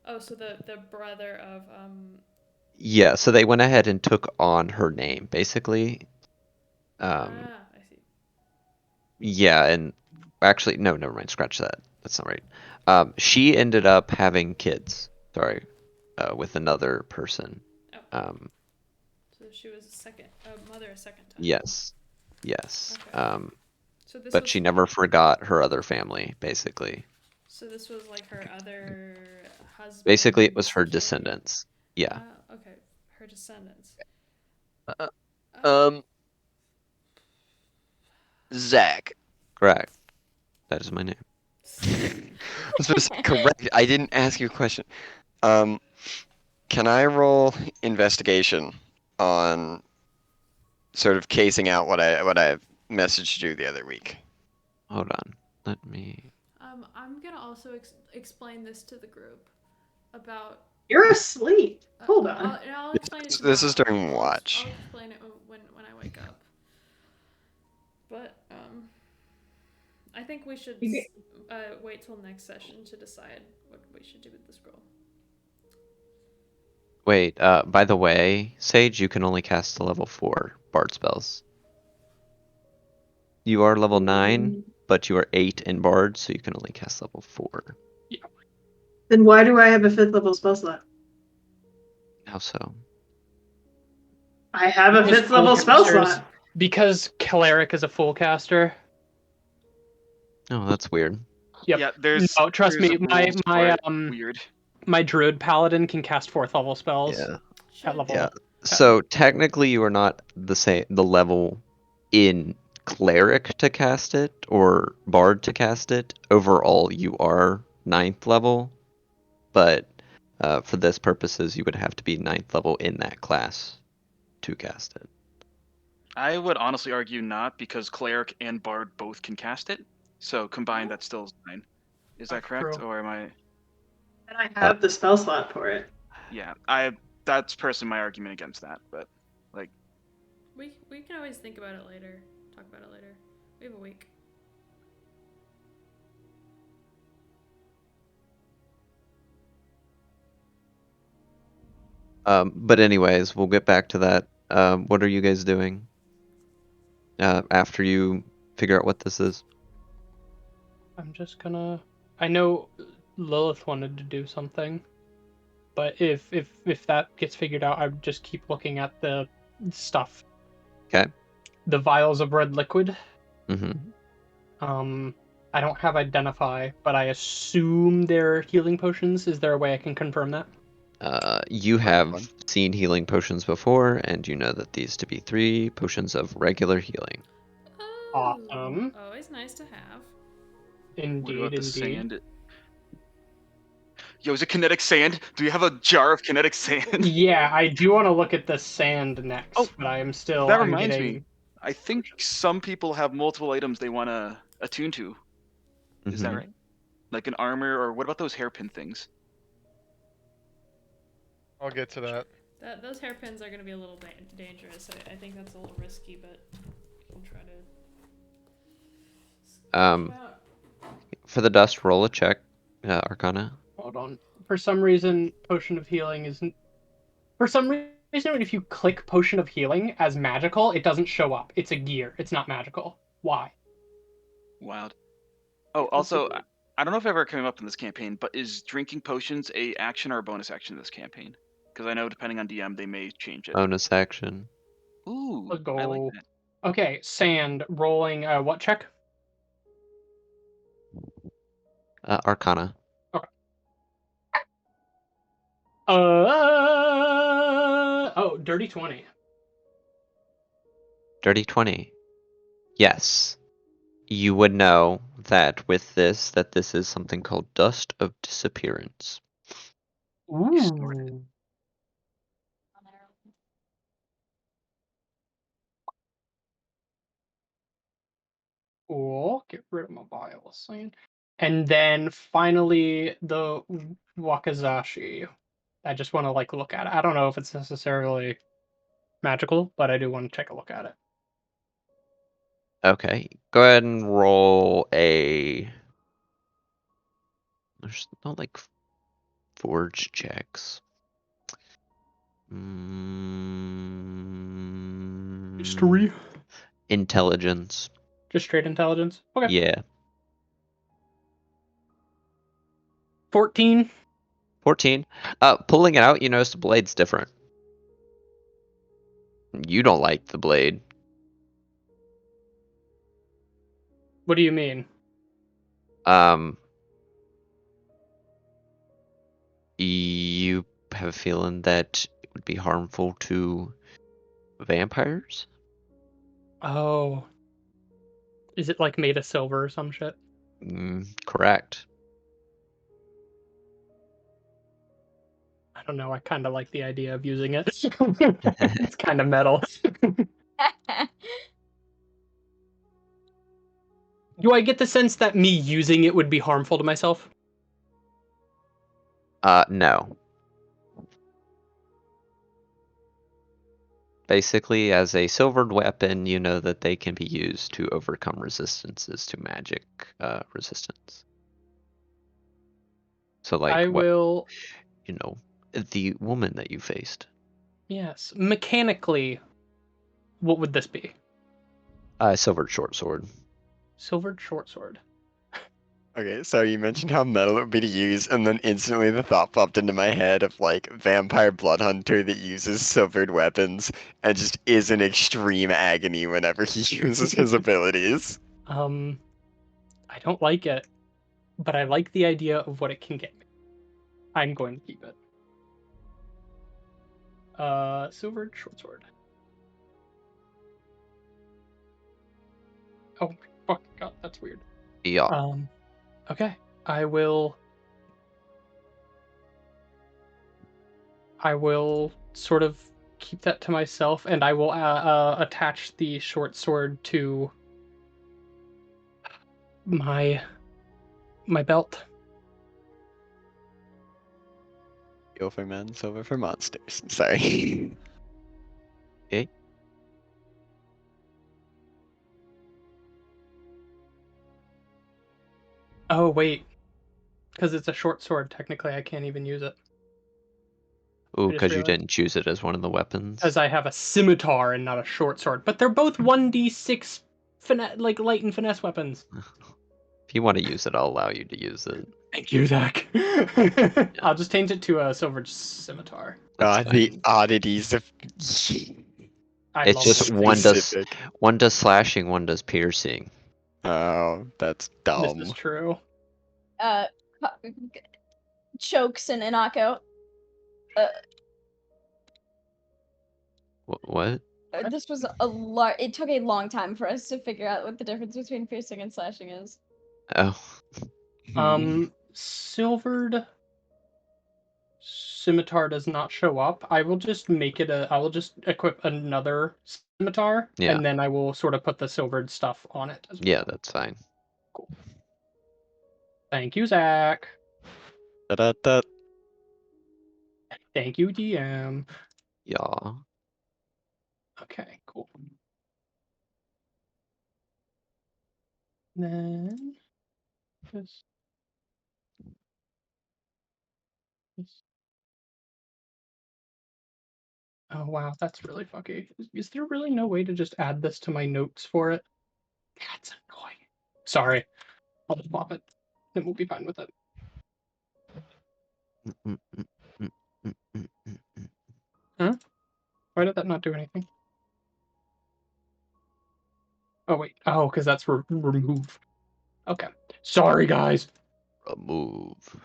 Oh, so the brother of Yeah, so they went ahead and took on her name, basically. I see. Yeah, and actually, no, never mind, scratch that. That's not right. She ended up having kids, sorry, with another person. Oh. So she was a mother a second time. Yes. Okay. So this But was, she never forgot her other family, basically. So this was like her other husband. Basically, it was her descendants. Yeah. Okay, her descendants. Zach. Correct. That is my name. I was supposed to say correct. I didn't ask you a question. Can I roll investigation on sort of casing out what I messaged you the other week? Hold on. Let me. I'm gonna also explain this to the group about. You're asleep. Hold on. I'll explain it. This is tomorrow. during watch. I'll explain it when I wake up. But I think we should wait till next session to decide what we should do with the scroll. Wait, by the way, Sage, you can only cast the level 4 bard spells. You are level 9, but you are 8 in bard, so you can only cast level 4. Then why do I have a 5th level spell slot? How so? I have a Because 5th level spell casters- slot. Because cleric is a full caster. Oh, that's weird. Yep. Yeah, there's. No, trust there's me, rules my for it. my Weird. my druid paladin can cast 4th level spells Yeah. at level. Yeah. So technically, you are not the level in cleric to cast it or bard to cast it. Overall, you are 9th level, but for this purposes, you would have to be 9th level in that class to cast it. I would honestly argue not, because cleric and bard both can cast it. So combined, that's still 9. Is that That's correct, true. or am I? And I have the spell slot for it. Yeah, that's personally my argument against that. But like, We can always think about it later. Talk about it later. We have a week. But anyways, we'll get back to that. What are you guys doing after you figure out what this is? I'm just gonna. I know Lilith wanted to do something, but if that gets figured out, I would just keep looking at the stuff. Okay. the vials of red liquid. Hmm. I don't have identify, but I assume they're healing potions. Is there a way I can confirm that? You Fun. have seen healing potions before, and you know that these to be 3 potions of regular healing. Oh, Awesome. always nice to have. What Indeed, about the indeed. sand? Yo, is it kinetic sand? Do you have a jar of kinetic sand? Yeah, I do want to look at the sand next, Oh, but I am still. that I'm reminds getting... me. I think some people have multiple items they want to attune to. Is that Mhm. right? Like an armor, or what about those hairpin things? I'll get to that. Those hairpins are going to be a little dangerous. I think that's a little risky, but we'll try to. For the dust, roll a check, Arcana. Hold on. For some reason, Potion of Healing isn't... For some reason, if you click Potion of Healing as magical, it doesn't show up. It's a gear. It's not magical. Why? Wild. Oh, also, I don't know if it ever came up in this campaign, but is drinking potions a action or a bonus action in this campaign? Because I know depending on DM, they may change it. Bonus action. Ooh, Let's go. I like that. Okay, sand. Rolling, what check? Arcana. Oh, dirty 20. Dirty 20. Yes. You would know that with this, that this is something called Dust of Disappearance. Ooh. Cool. Get rid of my vial of sand. And then finally the Wakazashi. I just want to like look at it. I don't know if it's necessarily magical, but I do want to take a look at it. Okay. Go ahead and roll a... There's no like forge checks. History. Intelligence. Just straight intelligence. Okay. Yeah. 14. 14. Pulling it out, you notice the blade's different. You don't like the blade. What do you mean? You have a feeling that it would be harmful to vampires? Oh. Is it like made of silver or some shit? Correct. I don't know. I kind of like the idea of using it. It's kind of metal. Do I get the sense that me using it would be harmful to myself? No. Basically, as a silvered weapon, you know that they can be used to overcome resistances to magic resistance. So, like, I will. You know, the woman that you faced. Yes. Mechanically, what would this be? Silvered short sword. Silvered short sword. Okay, so you mentioned how metal it would be to use, and then instantly the thought popped into my head of like vampire blood hunter that uses silvered weapons and just is in extreme agony whenever he uses his abilities. I don't like it, but I like the idea of what it can get me. I'm going to keep it. Silvered short sword. Oh my fucking god, that's weird. Yeah. Okay. I will sort of keep that to myself, and I will attach the short sword to my belt. Steel for men, silver for monsters. Sorry. Okay. Oh wait, because it's a short sword. Technically, I can't even use it. Ooh, I just because you realized. didn't choose it as one of the weapons. As I have a scimitar and not a short sword, but they're both 1d6 like light and finesse weapons. If you want to use it, I'll allow you to use it. Thank you, Zach. I'll just change it to a silver scimitar. That's The fine. oddities of. I It's love just it. one does slashing, one does piercing. Oh, that's This dumb. is true. Chokes and a knockout. What? This was a lot. It took a long time for us to figure out what the difference between piercing and slashing is. Oh, Silvered scimitar does not show up. I will just make it I will just equip another scimitar, Yeah. and then I will sort of put the silvered stuff on it as well. yeah, that's fine. Thank you, Zach. Da-da-da. Thank you, DM. Yeah. Okay, cool. Then this. Oh wow, that's really funky. Is there really no way to just add this to my notes for it? That's annoying. Sorry. I'll just pop it. Then we'll be fine with it. Mm, mm, mm, mm, mm, mm, mm. Huh? Why did that not do anything? Oh wait. Oh, because that's remove. Okay. Sorry, guys. Remove.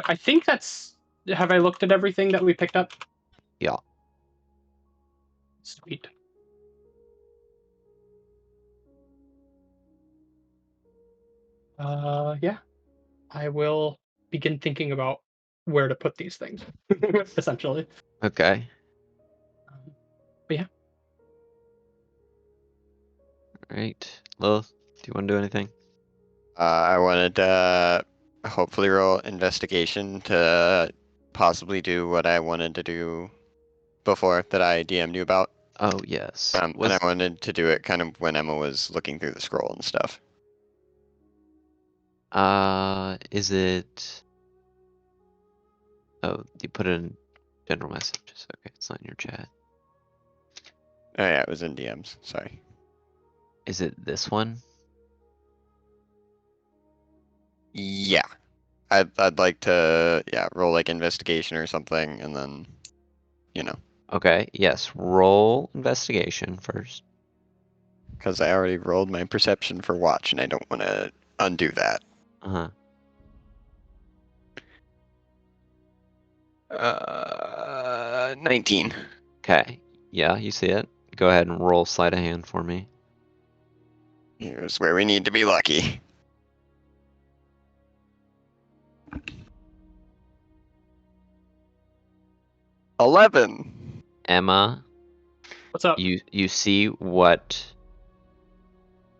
I think that's. Have I looked at everything that we picked up? Yeah. Sweet. Yeah. I will begin thinking about where to put these things, essentially. Okay. But yeah. Alright. Lilith, do you want to do anything? I wanted to hopefully roll investigation to possibly do what I wanted to do before that I DM'd you about. Oh, yes. And I wanted to do it kind of when Emma was looking through the scroll and stuff. Is it... Oh, you put it in general messages. Okay, it's not in your chat. Oh yeah, it was in DMs. Sorry. Is it this one? Yeah. I'd like to roll like investigation or something and then Okay, yes. Roll investigation first. because I already rolled my perception for watch and I don't want to undo that. Uh-huh. 19. Okay. Yeah, you see it. Go ahead and roll sleight of hand for me. Here's where we need to be lucky. Emma, What's up? you see what...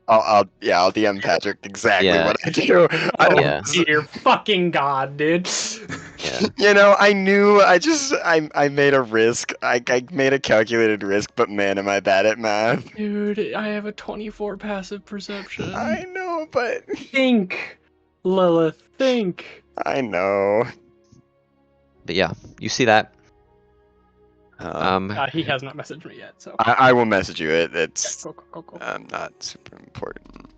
I'll DM Patrick exactly Yeah. what I do. Yeah. Dear fucking god, dude. Yeah. I knew. I made a risk. I made a calculated risk, but man, am I bad at math. Dude, I have a 24 passive perception. I know, but Think, Lilith, think. I know. But yeah, you see that. He has not messaged me yet, so. I will message you. It's Cool. not super important.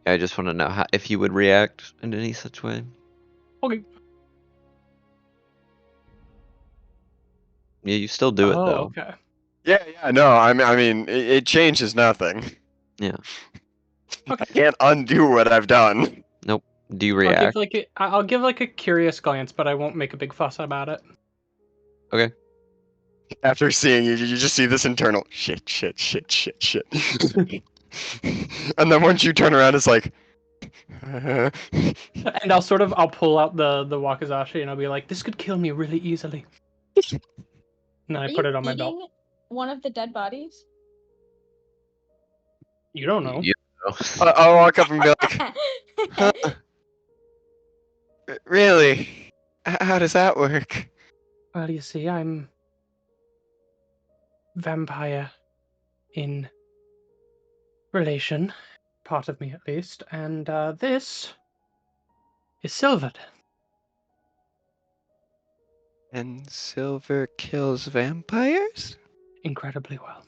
I just want to know if you would react in any such way. Okay. Yeah, you still do it though. Okay. Yeah. No, I mean, it changes nothing. Yeah. I can't undo what I've done. Nope. Do you react? I'll give like a curious glance, but I won't make a big fuss about it. Okay. After seeing you just see this internal shit. And then once you turn around, it's like. And I'll pull out the wakizashi and I'll be like, this could kill me really easily. And then I put it on my belt. Eating one of the dead bodies? You don't know. You know. I'll walk up and be like, huh? Really? How does that work? Well, you see, I'm vampire in relation, part of me at least, and this is silvered. And silver kills vampires? Incredibly well.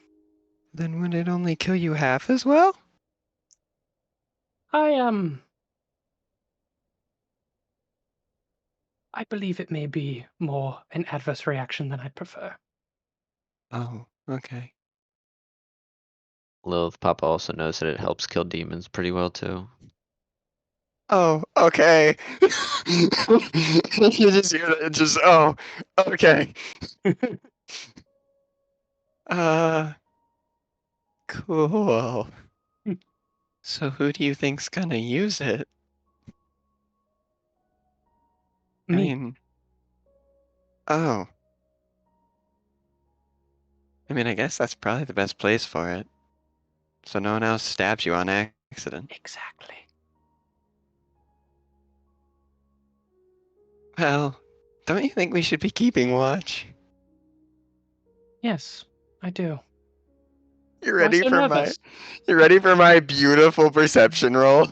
Then would it only kill you half as well? I believe it may be more an adverse reaction than I'd prefer. Oh, okay. Lilith Papa also knows that it helps kill demons pretty well too. Oh, okay. You just hear that, just, oh, okay. Cool. So who do you think's gonna use it? I Me. mean, oh. I mean, I guess that's probably the best place for it. So no one else stabs you on accident. Exactly. Well, don't you think we should be keeping watch? Yes, I do. You Why ready so for nervous? you ready for my beautiful perception roll?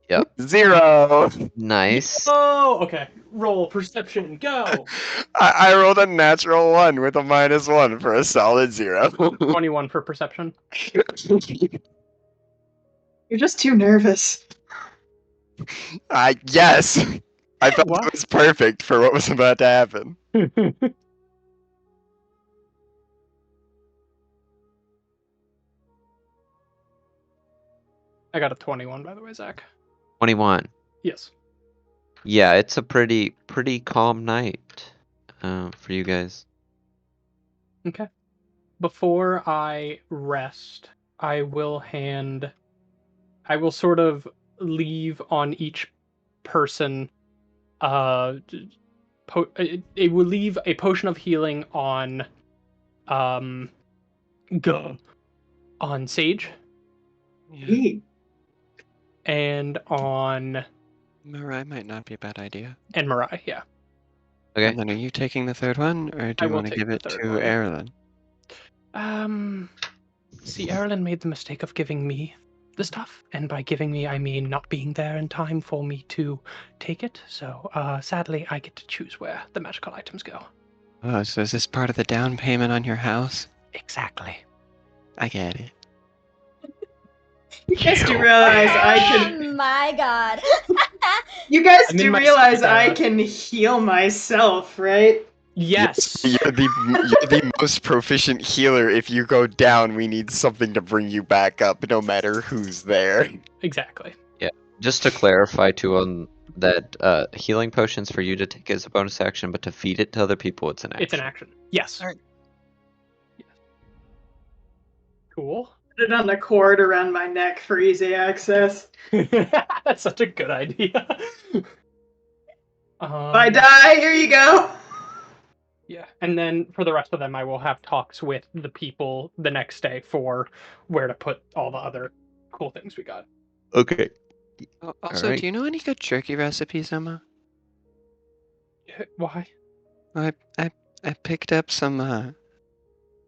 Yep. 0. Nice. Oh, okay. Roll perception. Go. I rolled a natural 1 with a -1 for a solid 0. 21 for perception. You're just too nervous. Yes. I thought What? it was perfect for what was about to happen. I got a 21, by the way, Zach. 21. Yes. Yeah, it's a pretty calm night for you guys. Okay. Before I rest, I will sort of leave on each person it will leave a potion of healing on on Sage Hey, and on Mirai might not be a bad idea. and Mirai, yeah. Okay. And then are you taking the third one, or do I you will want to take give the it third to one. Erlen? See, Erlen made the mistake of giving me the stuff, and by giving me, I mean not being there in time for me to take it. So, sadly, I get to choose where the magical items go. Oh, so is this part of the down payment on your house? Exactly. I get it. you guys do realize I can. Oh my god. You guys I'm in do my realize sleep I era. can heal myself, right? Yes. You're the most proficient healer. If you go down, we need something to bring you back up, no matter who's there. Exactly. Just to clarify too on that, healing potions for you to take as a bonus action, but to feed it to other people, it's an action. It's an action. Yes. Alright. Yes. Cool. Put it on a cord around my neck for easy access. That's such a good idea. If I die, here you go. Yeah, and then for the rest of them, I will have talks with the people the next day for where to put all the other cool things we got. Okay. Oh, also, Alright. do you know any good jerky recipes, Emma? Why? I picked up some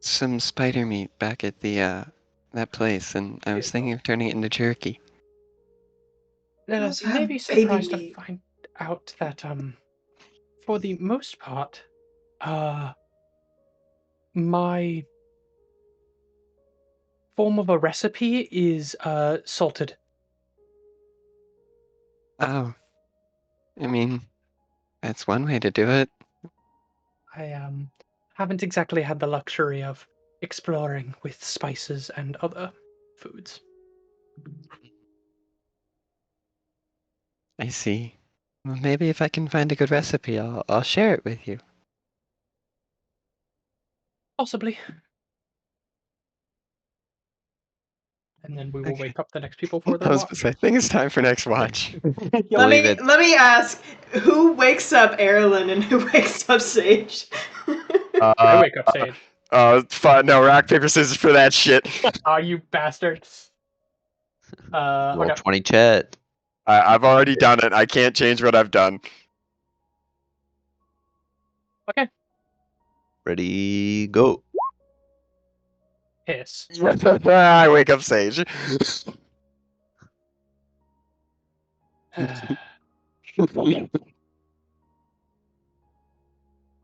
spider meat back at the that place, and I was thinking of turning it into jerky. also You may have be baby surprised to meat. find out that for the most part, my form of a recipe is salted. Oh, I mean, that's one way to do it. I haven't exactly had the luxury of exploring with spices and other foods. I see. Well, maybe if I can find a good recipe, I'll share it with you. Possibly. And then we will Okay. wake up the next people for I their was watch. gonna say, I think it's time for next watch. Let Believe me it. let me ask, who wakes up Erlen and who wakes up Sage? I wake up Sage. Fun. No, rock, paper, scissors for that shit. Ah, you bastard. Roll Okay. 20 Chet. I've already done it. I can't change what I've done. Okay. Ready, go. Piss. I wake up Sage.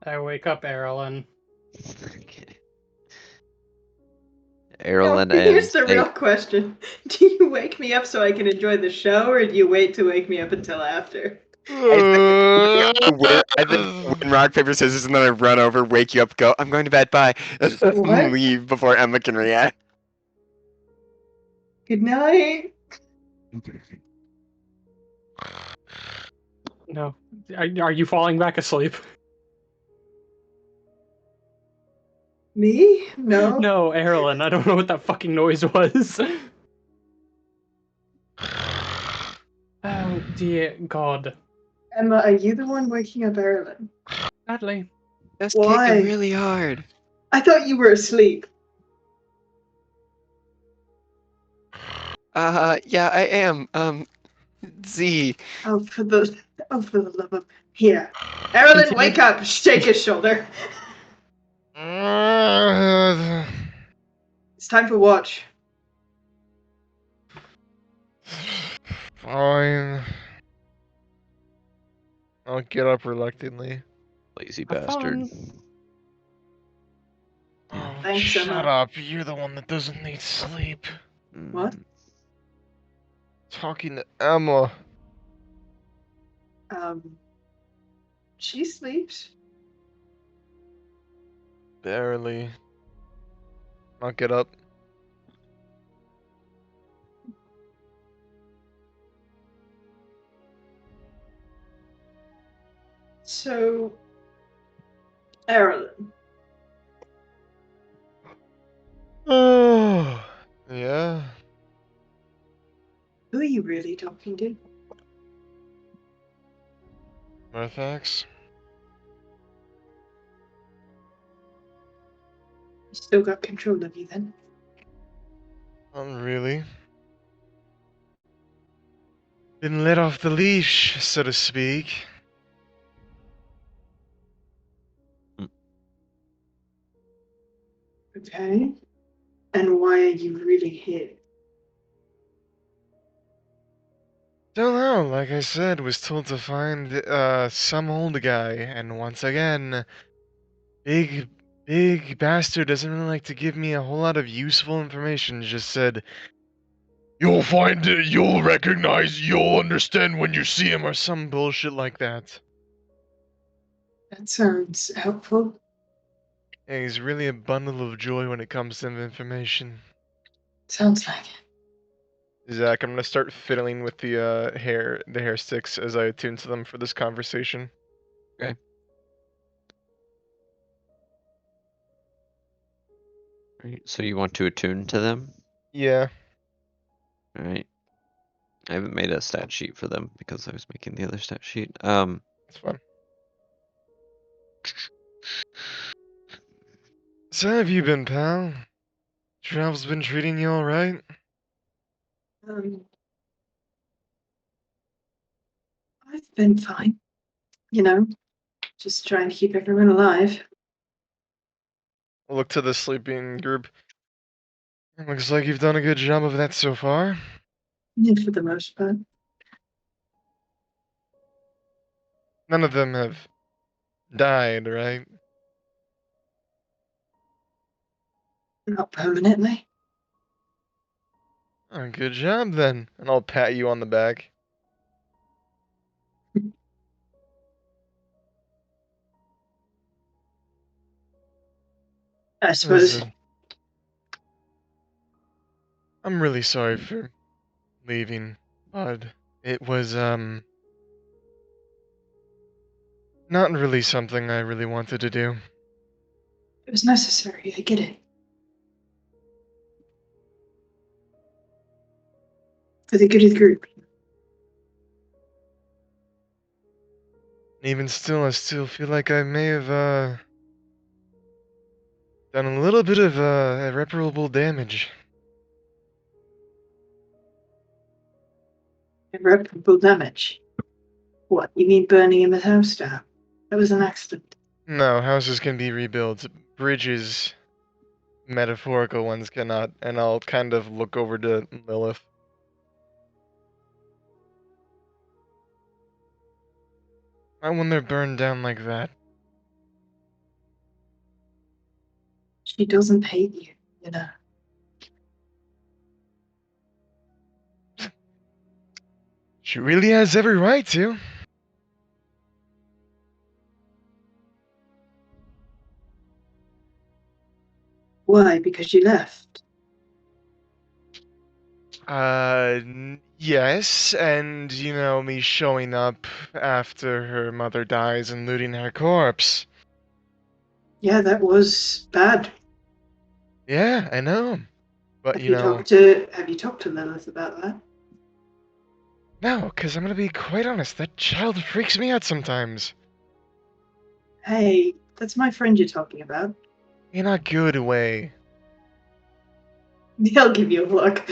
I wake up Erlen. Okay. Erlen No, and here's the real Snake. question. Do you wake me up so I can enjoy the show, or do you wait to wake me up until after? I think when rock paper scissors and then I run over, wake you up, go, I'm going to bed, bye, and What? leave before Emma can react. Good night. No. Are you falling back asleep? Me? No. No, Erlen. I don't know what that fucking noise was. Oh dear God. Emma, are you the one waking up Erlen? Sadly. Just Why? kicking really hard. I thought you were asleep. Yeah, I am. Z. Oh, for the love of here, Erlen, wake up! Shake his shoulder. It's time for watch. Fine. I'll get up reluctantly. Lazy Have bastard. fun. Oh, Thanks, shut Emma. up. You're the one that doesn't need sleep. What? Talking to Emma. She sleeps. Barely. I'll get up. So, Erlen, Oh, yeah. who are you really talking to? Mirthax? You still got control of you then? Not really. Been let off the leash, so to speak. Okay. And why are you really here? Don't know, like I said, was told to find some old guy, and once again, big bastard doesn't really like to give me a whole lot of useful information, just said, you'll find it, you'll recognize, you'll understand when you see him, or some bullshit like that. That sounds helpful. Yeah, he's really a bundle of joy when it comes to information. Sounds like it. Zach, I'm gonna start fiddling with the hair sticks as I attune to them for this conversation. Okay. Right, so you want to attune to them? Yeah. Alright. I haven't made a stat sheet for them because I was making the other stat sheet. That's fine. So how have you been, pal? Travel's been treating you alright? I've been fine. You know, just trying to keep everyone alive. I'll look to the sleeping group. Looks like you've done a good job of that so far. Yeah, for the most part. None of them have died, right? Not permanently. Oh, good job then. And I'll pat you on the back. I suppose. Listen, I'm really sorry for leaving, bud. It was, not really something I really wanted to do. It was necessary, I get it. For the good of the group. Even still, I still feel like I may have, done a little bit of, irreparable damage. Irreparable damage. What, you mean burning him at house down? That was an accident. No, houses can be rebuilt. Bridges, metaphorical ones cannot. And I'll kind of look over to Lilith. Not when they're burned down like that. She doesn't hate you, you know. She really has every right to. Why? Because you left. Yes, and you know, me showing up after her mother dies and looting her corpse. Yeah, that was bad. Yeah, I know. But Have you you know, talked to Lilith about that? no, because I'm gonna be quite honest, that child freaks me out sometimes. Hey, that's my friend you're talking about. In a good way. He'll give you a look.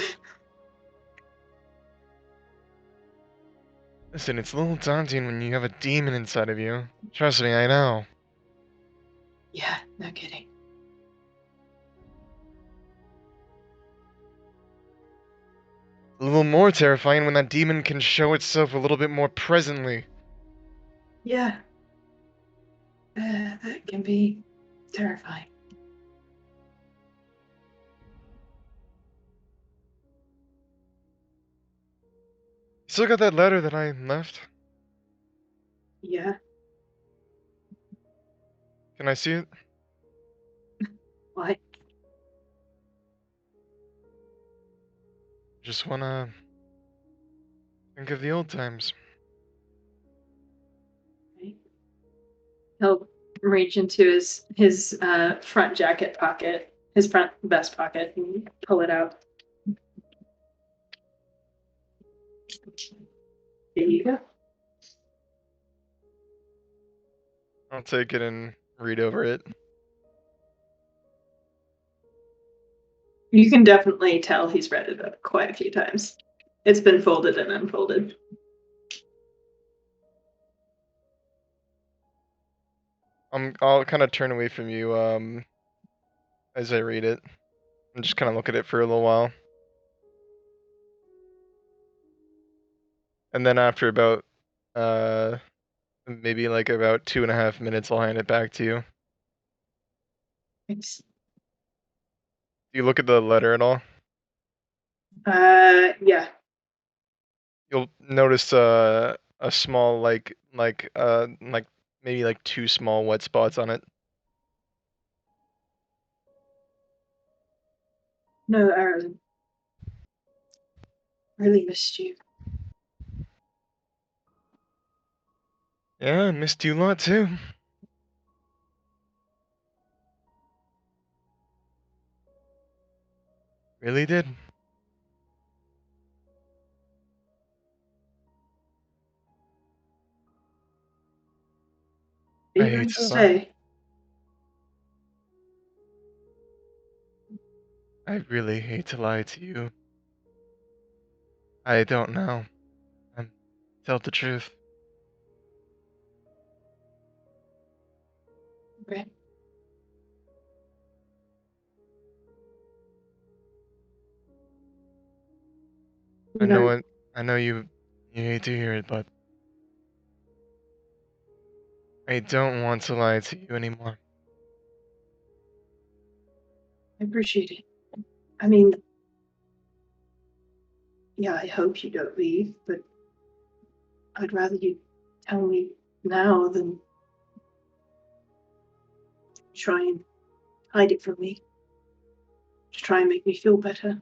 Listen, it's a little daunting when you have a demon inside of you. Trust me, I know. Yeah, no kidding. A little more terrifying when that demon can show itself a little bit more presently. Yeah. That can be terrifying. Still got that letter that I left? Yeah. Can I see it? Why? Just wanna think of the old times. He'll reach into his front jacket pocket, his front vest pocket, and pull it out. There you go. I'll take it and read over it. You can definitely tell he's read it quite a few times. It's been folded and unfolded. I'll kind of turn away from you as I read it and just kind of look at it for a little while. And then after about maybe like about 2.5 minutes, I'll hand it back to you. Thanks. Do you look at the letter at all? Yeah. You'll notice a small like maybe like 2 small wet spots on it. No, Aaron. Really missed you. Yeah, I missed you a lot too. Really did. Are I you hate going to to lie. stay? I really hate to lie to you. I don't know. Tell the truth. Okay. I know it. I know you hate to hear it, but I don't want to lie to you anymore. I appreciate it. I mean, yeah, I hope you don't leave, but I'd rather you tell me now than try and hide it from me. To try and make me feel better.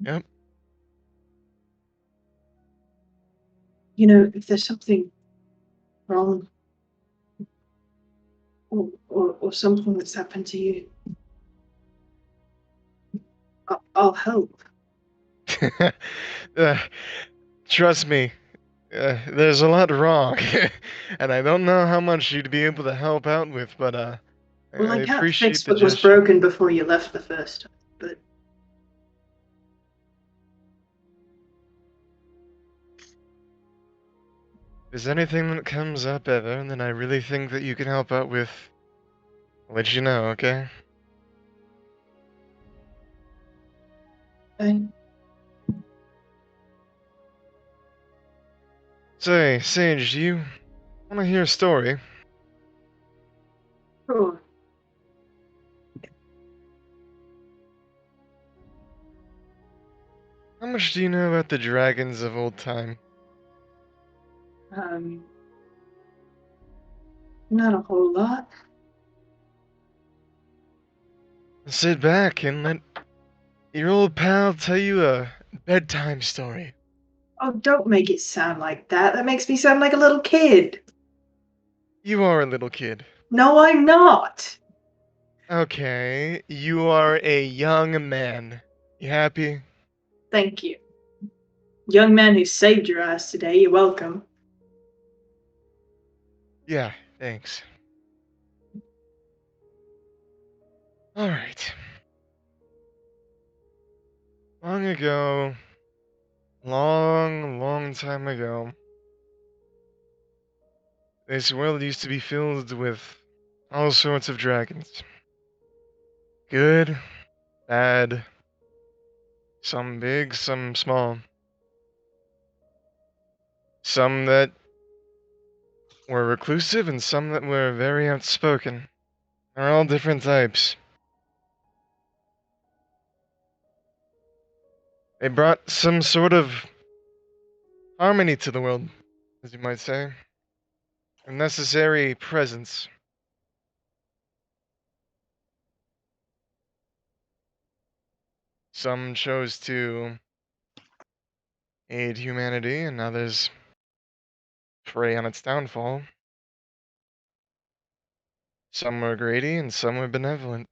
Yep. You know, if there's something wrong or something that's happened to you, I'll help. Trust me, there's a lot wrong, and I don't know how much you'd be able to help out with, but Well, I I can't appreciate fix the what was gesture. broken before you left the first time, but If there's anything that comes up ever, then I really think that you can help out with, I'll let you know, okay? fine. Say, Sage, do you want to hear a story? Sure. How much do you know about the dragons of old time? Not a whole lot. Sit back and let your old pal tell you a bedtime story. Oh, don't make it sound like that. That makes me sound like a little kid. You are a little kid. No, I'm not. Okay, you are a young man. You happy? Thank you. Young man who saved your ass today, you're welcome. Yeah, thanks. Alright. Long ago, long time ago, this world used to be filled with all sorts of dragons. Good, bad, some big, some small. Some that were reclusive and some that were very outspoken. They're all different types. They brought some sort of harmony to the world, as you might say. A necessary presence. Some chose to aid humanity, and others prey on its downfall. Some were greedy, and some were benevolent.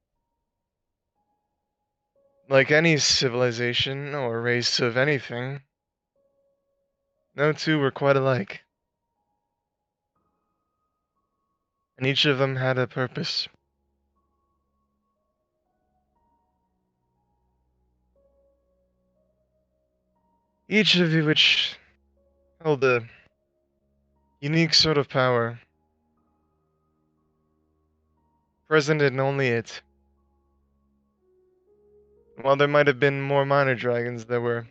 Like any civilization or race of anything, no two were quite alike. And each of them had a purpose. Each of which held a unique sort of power, present in only it. While there might have been more minor dragons, there were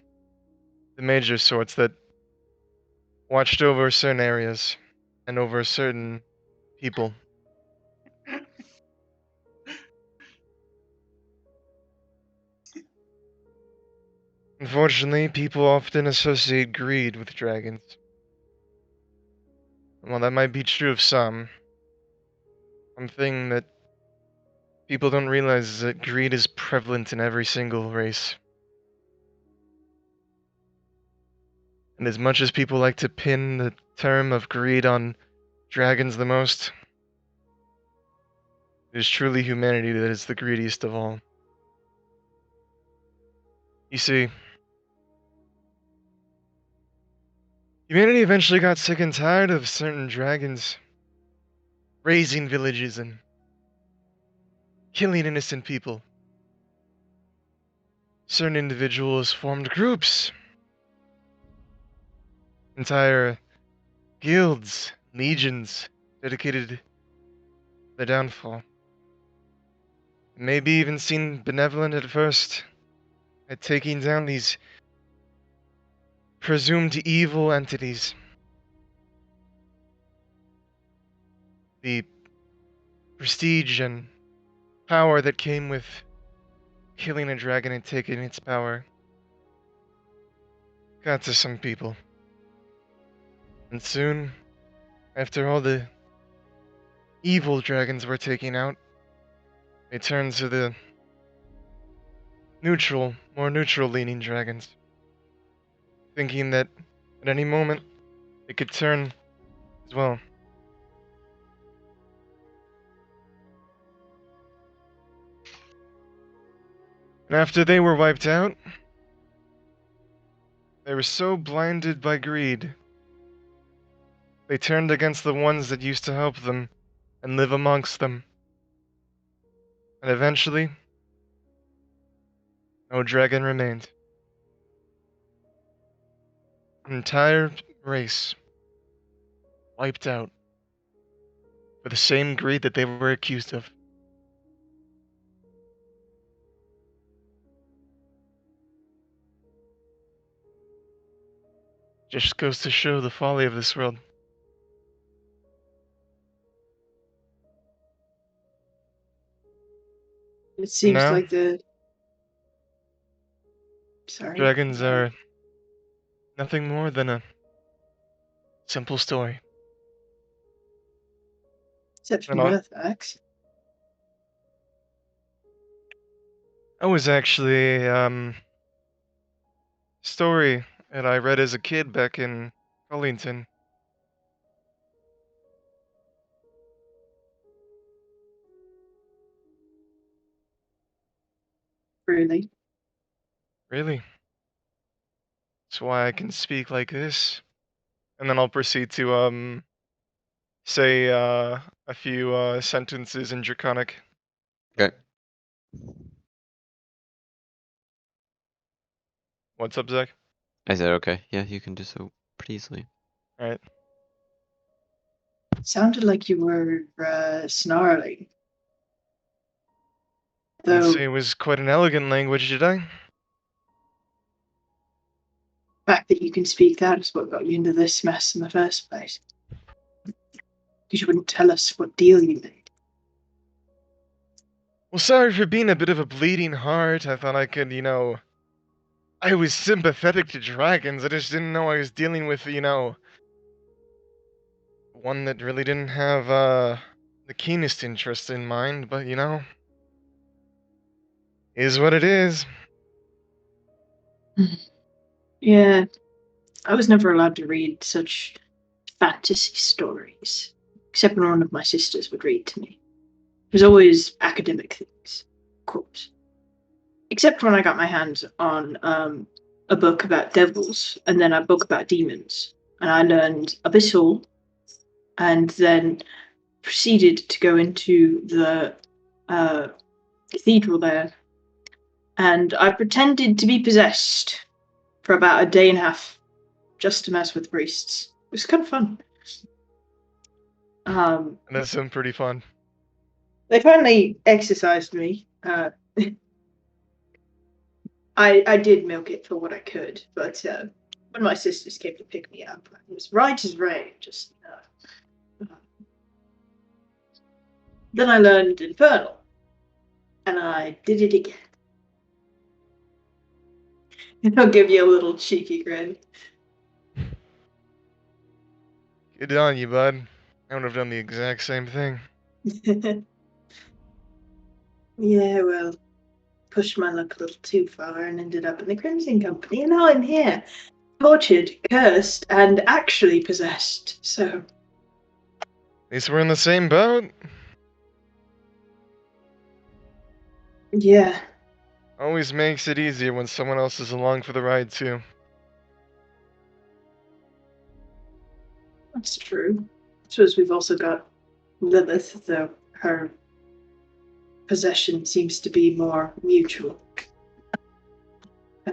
the major sorts that watched over certain areas and over certain people. Unfortunately, people often associate greed with dragons. While that might be true of some, one thing that people don't realize is that greed is prevalent in every single race. And as much as people like to pin the term of greed on dragons the most, it is truly humanity that is the greediest of all. You see, humanity eventually got sick and tired of certain dragons raising villages and killing innocent people. Certain individuals formed groups, entire guilds, legions dedicated to their downfall. Maybe even seemed benevolent at first at taking down these presumed evil entities. The prestige and power that came with killing a dragon and taking its power got to some people. And soon, after all the evil dragons were taken out, they turned to the more neutral leaning dragons, thinking that at any moment they could turn as well. And after they were wiped out, they were so blinded by greed, they turned against the ones that used to help them and live amongst them. And eventually, no dragon remained. An entire race wiped out for the same greed that they were accused of. Just goes to show the folly of this world. It seems Now? like the Sorry. Dragons are nothing more than a simple story. Except for And I Mirthax. I was actually story that I read as a kid back in Collington. Really. Really? That's why I can speak like this. And then I'll proceed to say a few sentences in Draconic. Okay. What's up, Zach? I said okay. Yeah, you can do so pretty easily. Alright. Sounded like you were snarling. Didn't Though say it was quite an elegant language, did I? the fact that you can speak that is what got you into this mess in the first place. Because you wouldn't tell us what deal you made. Well, sorry for being a bit of a bleeding heart. I thought I could, I was sympathetic to dragons. I just didn't know I was dealing with, one that really didn't have the keenest interest in mind, but is what it is. Yeah, I was never allowed to read such fantasy stories, except when one of my sisters would read to me. It was always academic things, of course. Except when I got my hands on a book about devils and then a book about demons. And I learned Abyssal and then proceeded to go into the cathedral there. And I pretended to be possessed for about a day and a half just to mess with priests. It was kind of fun. And that sounds pretty fun. They finally exercised me. I did milk it for what I could, but when my sisters came to pick me up, it was right as rain. Just then I learned Infernal, and I did it again. And I'll give you a little cheeky grin. Good on you, bud. I would have done the exact same thing. Yeah, well, pushed my luck a little too far and ended up in the Crimson Company, and now I'm here, tortured, cursed, and actually possessed. So, At least we're in the same boat. yeah, Always makes it easier when someone else is along for the ride, too. that's true. I suppose we've also got Lilith, though her possession seems to be more mutual.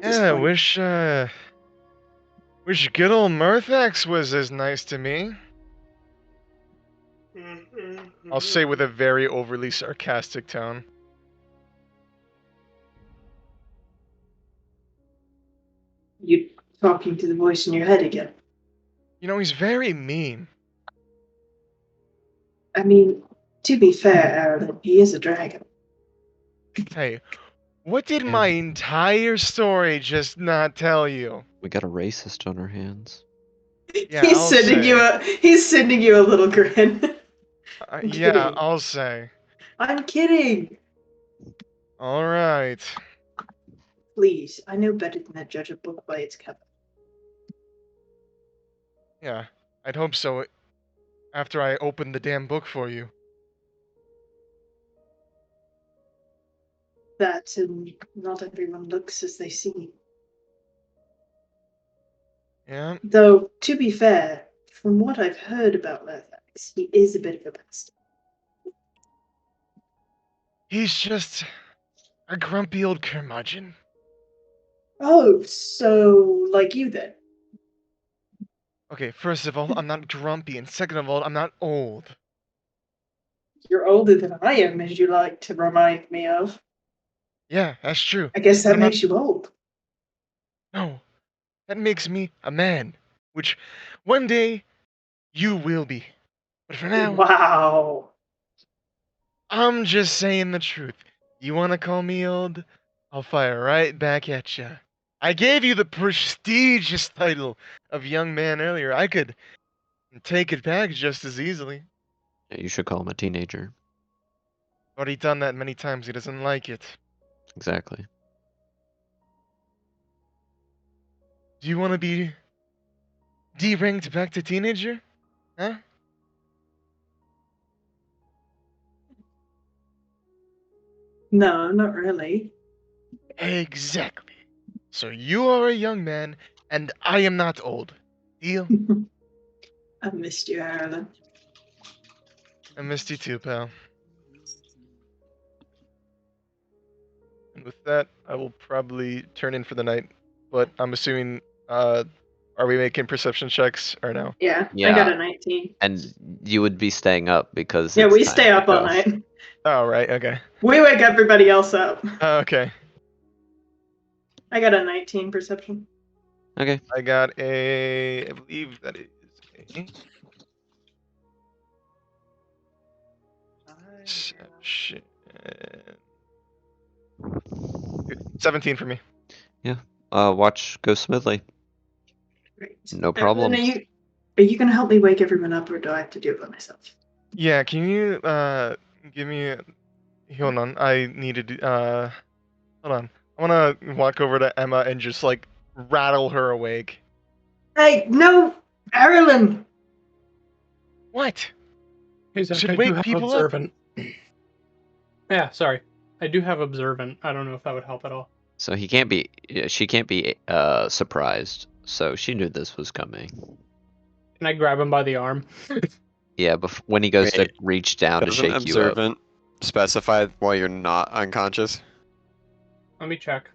Yeah, wish good old Mirthax was as nice to me. I'll say with a very overly sarcastic tone. You talking to the voice in your head again? He's very mean. I mean, to be fair, Aaron, he is a dragon. Hey, what did my entire story just not tell you? We got a racist on our hands. Yeah, he's I'll sending say. he's sending you a little grin. I'm Yeah, kidding. I'll say. I'm kidding. All right. Please, I know better than to judge a book by its cover. Yeah, I'd hope so. After I open the damn book for you. That and not everyone looks as they seem. Yeah. Though, to be fair, from what I've heard about Mirthax, he is a bit of a bastard. He's just a grumpy old curmudgeon. Oh, so like you then? Okay, first of all, I'm not grumpy, and second of all, I'm not old. You're older than I am, as you like to remind me of. Yeah, that's true. I guess that I'm not- makes you old. No, that makes me a man, which one day you will be. But for now, Wow. I'm just saying the truth. You want to call me old? I'll fire right back at ya. I gave you the prestigious title of young man earlier. I could take it back just as easily. Yeah, you should call him a teenager. Already done that many times. He doesn't like it. Exactly. Do you want to be de-ranked back to teenager? Huh? No, not really. Exactly. So you are a young man, and I am not old. Deal? I missed you, Ireland. I missed you too, pal. And with that, I will probably turn in for the night. But I'm assuming, are we making perception checks or no? Yeah, I Yeah. got a 19. And you would be staying up because Yeah, it's we time stay to up all go. night. Oh, right, okay. We wake everybody else up. Okay. I got a 19 perception. Okay. I got a, I believe that is a perception. 17 for me. Watch go smoothly. Great. No Evelyn, problems. Are you gonna help me wake everyone up, or do I have to do it by myself? Yeah, can you give me hold on. I need to do hold on. I wanna walk over to Emma and just like rattle her awake. Hey, no, Ireland. What? Hey, Zach, Should I wake do have people up. observant. Yeah, sorry. I do have observant. I don't know if that would help at all. So she can't be surprised. So she knew this was coming. Can I grab him by the arm? Yeah, when he goes to Wait, reach down to Doesn't shake you up. observant specify while you're not unconscious? Let me check.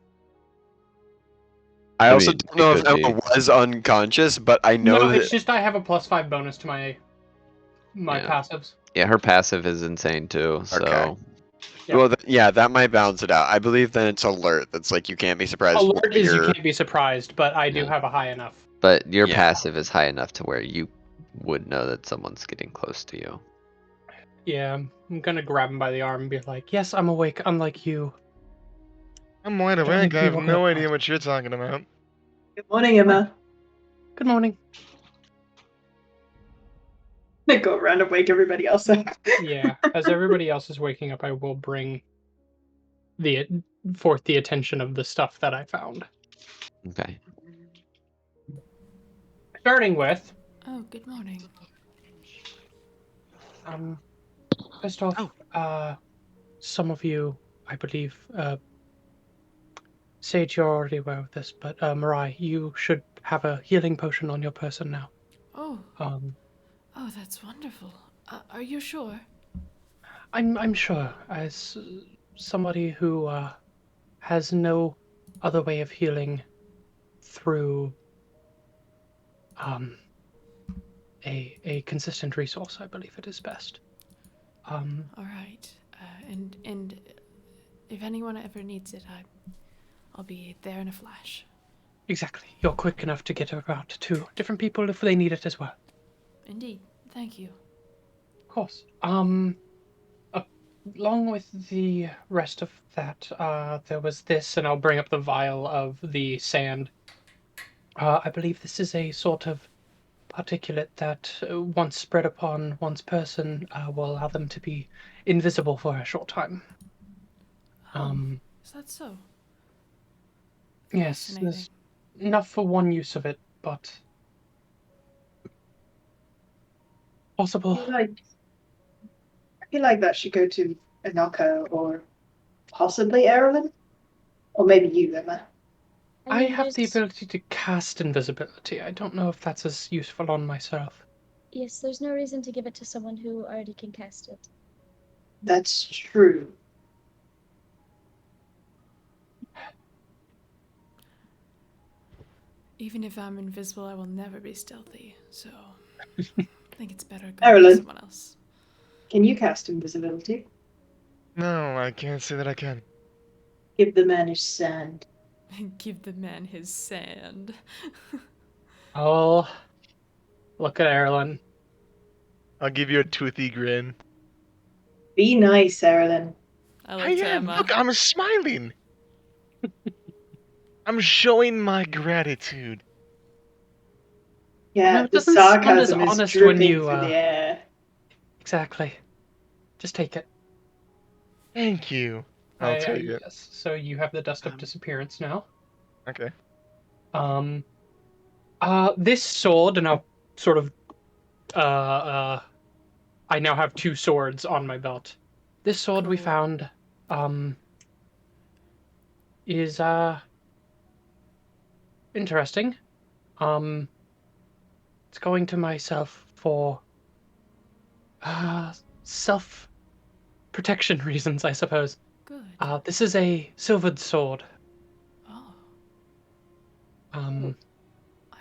I I also mean, don't know it if could Emma be. was unconscious, but I know No, that. it's just I have a +5 bonus to my Yeah. passives. Yeah, her passive is insane too. So Okay. Yep. Well, yeah, that might balance it out. I believe then it's alert. That's like you can't be surprised. Alert when is you you're- can't be surprised, but I do Yeah. have a high enough. but your Yeah. passive is high enough to where you would know that someone's getting close to you. Yeah, I'm gonna grab him by the arm and be like, "Yes, I'm awake, unlike you." I'm wide Don't need awake. to I be have woken no up idea fast. what you're talking about. Good morning, Emma. Good morning. I go around and wake everybody else up. Yeah, as everybody else is waking up, I will bring forth the attention of the stuff that I found. Okay. Starting with, Oh, good morning. first off, some of you, I believe, Sage, you're already aware of this, but Mirai, you should have a healing potion on your person now. Oh, Um, that's wonderful. Are you sure? I'm sure, as somebody who has no other way of healing through a consistent resource, I believe it is best. All right. And if anyone ever needs it, I'll be there in a flash. Exactly. You're quick enough to get around to different people if they need it as well. Indeed. Thank you. Of course. Along with the rest of that, there was this, and I'll bring up the vial of the sand. I believe this is a sort of particulate that, once spread upon one's person, will allow them to be invisible for a short time. Is that so? Yes, Fascinating. there's enough for one use of it, but possible. I feel like that should go to Inoko or possibly Erilyn. Or maybe you, Emma. I mean, have the there's- ability to cast invisibility. I don't know if that's as useful on myself. Yes, there's no reason to give it to someone who already can cast it. That's true. Even if I'm invisible, I will never be stealthy. So I think it's better going Erilyn. to someone else. Can you cast invisibility? No, I can't say that I can. Give the man his sand. Give the man his sand. Oh, look at Erilyn. I'll give you a toothy grin. Be nice, Erilyn. I I like to am. Emma. Look, I'm smiling. I'm showing my gratitude. Yeah, it the doesn't sound as sarcasm is honest dripping when you. through the air. Exactly. Just take it. Thank you. I'll take it. Yes. So you have the dust of Um, disappearance now. Okay. This sword, and I'll sort of, I now have 2 swords on my belt. This sword we Cool. found, is, interesting. It's going to myself for, self-protection reasons, I suppose. Good. This is a silvered sword. Oh, Um,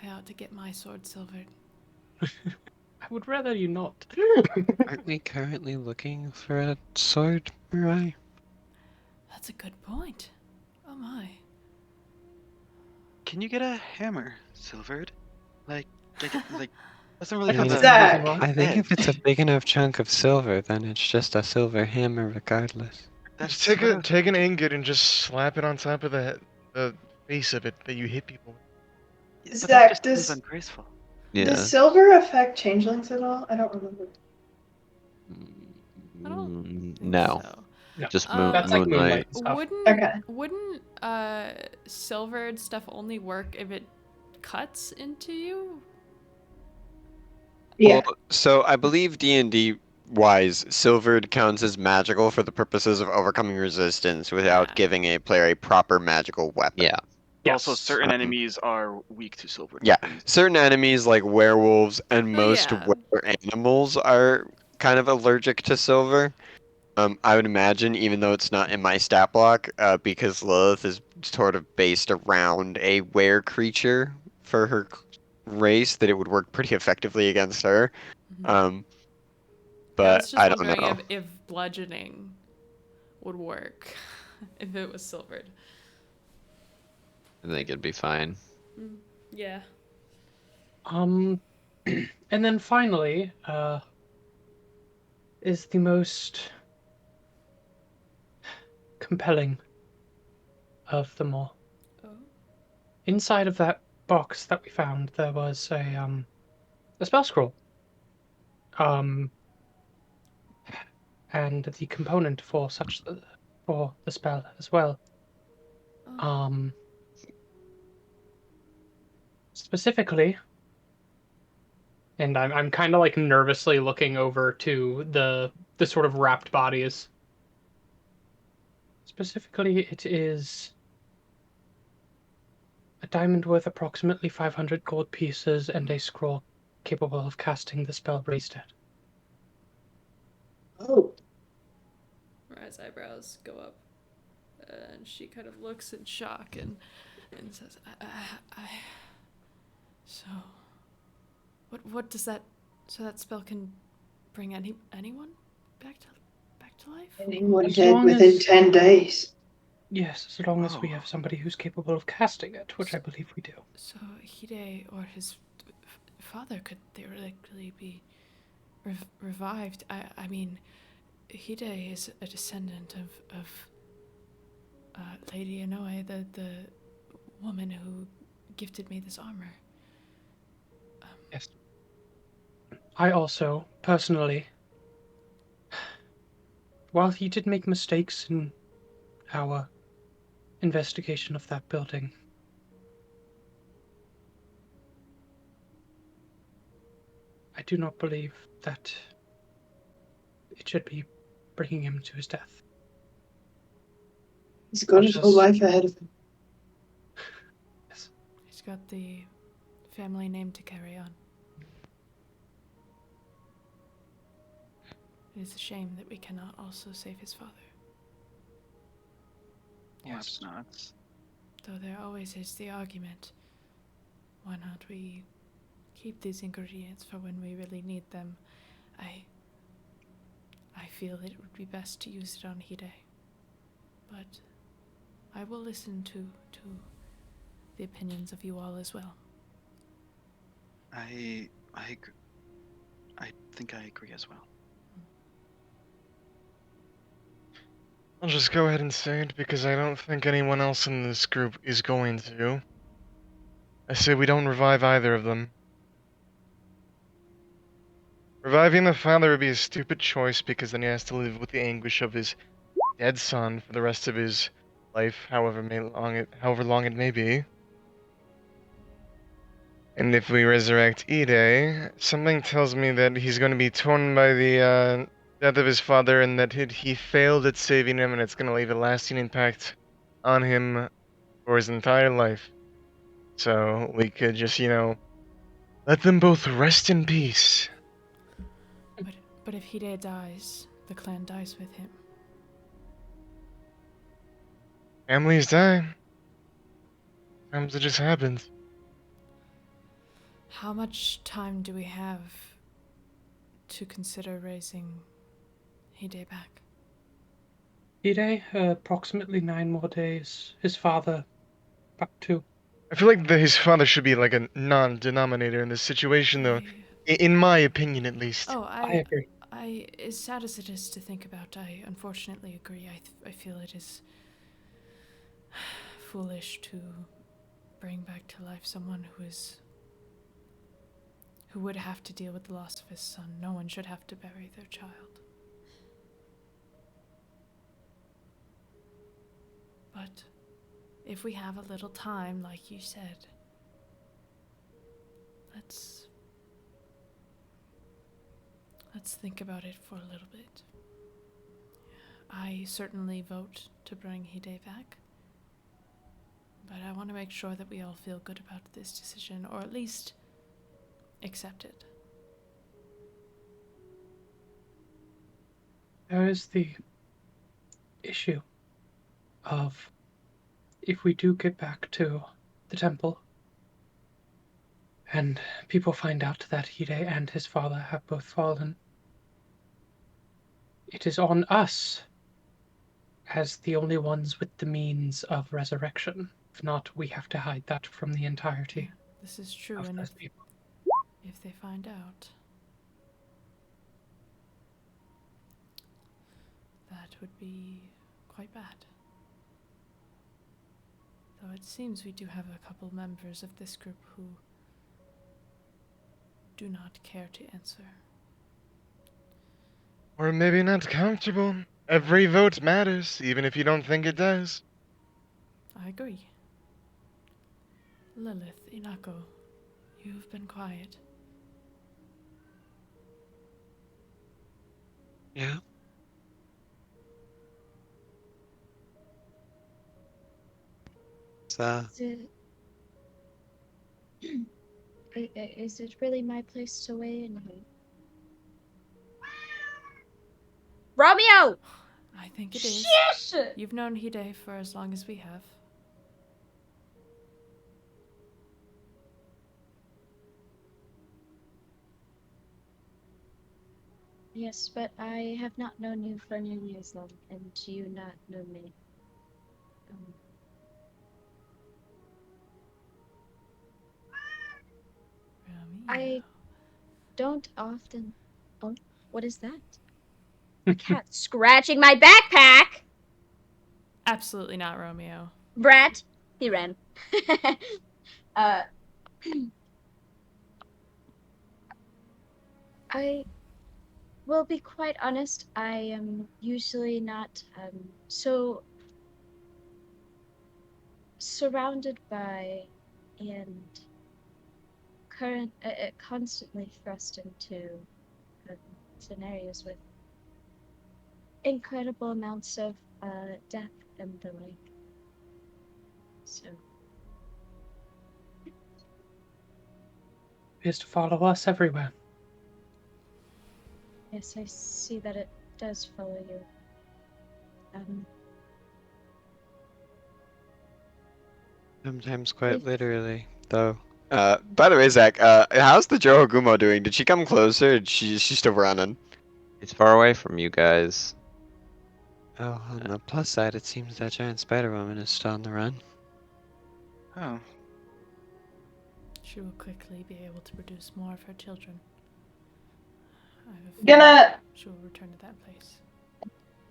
I ought to get my sword silvered. I would rather you not. Aren't we currently looking for a sword, Mirai? That's a good point. Oh my. Can you get a hammer silvered? Like doesn't really I have mean, a Zach. wrong. I think if it's a edge. big enough chunk of silver, then it's just a silver hammer regardless. That's Just take what I a was take an thinking. ingot and just slap it on top of the face of it that you hit people with. But that Zach, just seems does ungraceful. Yeah. silver affect changelings at all? I don't remember. I don't think No. so. No, Just that's like moonlight stuff. Wouldn't silvered stuff only work if it cuts into you? Yeah. Well, so I believe D&D wise, silvered counts as magical for the purposes of overcoming resistance without Yeah. giving a player a proper magical weapon. Yeah. Also, Yes. certain enemies are weak to silver. Yeah, weapons. certain enemies like werewolves and Oh, most yeah. were animals are kind of allergic to silver. I would imagine, even though it's not in my stat block, because Lilith is sort of based around a were creature for her race, that it would work pretty effectively against her. Mhm. I But was just I don't wondering know. if bludgeoning would work if it was silvered. I think it'd be fine. Yeah. And then finally, is the most compelling of them all. Oh. Inside of that box that we found, there was a spell scroll. And the component for for the spell as well. Oh. Specifically, and I'm kind of like nervously looking over to the sort of wrapped bodies. Specifically, it is a diamond worth approximately 500 gold pieces and a scroll capable of casting the spell Raise Dead. Oh. Mariah's eyebrows go up, and she kind of looks in shock and says, So, what does that? So that spell can bring anyone back to life? Anyone As dead long within as- 10 days. Yes, as long as we Oh. have somebody who's capable of casting it, which I believe we do. So Hide or his father could theoretically be revived. I mean, Hide is a descendant of Lady Inoue, the woman who gifted me this armor. Yes. I also, personally, while he did make mistakes in our investigation of that building, I do not believe that it should be bringing him to his death. He's got his whole Just- life ahead of him. Yes. He's got the family name to carry on. It is a shame that we cannot also save his father. Yes. Not. Though there always is the argument, why not we keep these ingredients for when we really need them? I feel it would be best to use it on Hide. But I will listen to the opinions of you all as well. I think I agree as well. I'll just go ahead and say it because I don't think anyone else in this group is going to. I say we don't revive either of them. Reviving the father would be a stupid choice because then he has to live with the anguish of his dead son for the rest of his life, however long it may be. And if we resurrect Ide, something tells me that he's going to be torn by the death of his father, and that he failed at saving him, and it's going to leave a lasting impact on him for his entire life. So we could just, let them both rest in peace. But if Hide dies, the clan dies with him. Families die. Sometimes it just happens. How much time do we have to consider raising Hide back? Hide, approximately 9 more days. His father, about 2. I feel like his father should be like a non-denominator in this situation, though. In my opinion, at least. Oh, I agree. As sad as it is to think about, I unfortunately agree. I feel it is foolish to bring back to life someone who would have to deal with the loss of his son. No one should have to bury their child. But if we have a little time, like you said, let's think about it for a little bit. I certainly vote to bring Hide back, but I want to make sure that we all feel good about this decision, or at least accept it. There is the issue of if we do get back to the temple and people find out that Hide and his father have both fallen, it is on us as the only ones with the means of resurrection. If not, we have to hide that from the entirety. This is true, of and those people. if they find out, that would be quite bad. Though it seems we do have a couple members of this group who do not care to answer. Or maybe not comfortable. Every vote matters, even if you don't think it does. I agree. Lilith, Inako, you've been quiet. Yeah. Is it really my place to weigh in? Romeo! I think it is. Shit! You've known Hide for as long as we have. Yes, but I have not known you for nearly as long, and you not know me. I don't often... Oh, what is that? A cat scratching my backpack! Absolutely not, Romeo. Brat! He ran. I will be quite honest, I am usually not so surrounded by and constantly thrust into scenarios with incredible amounts of death and the like. So Is to follow us everywhere. yes, I see that it does follow you. Sometimes quite literally, though. By the way, Zach, how's the Johagumo doing? Did she come closer? Or she's still running? It's far away from you guys. Oh, on the plus side, it seems that giant spider woman is still on the run. Oh. She will quickly be able to produce more of her children. I have a feeling Gonna she will return to that place.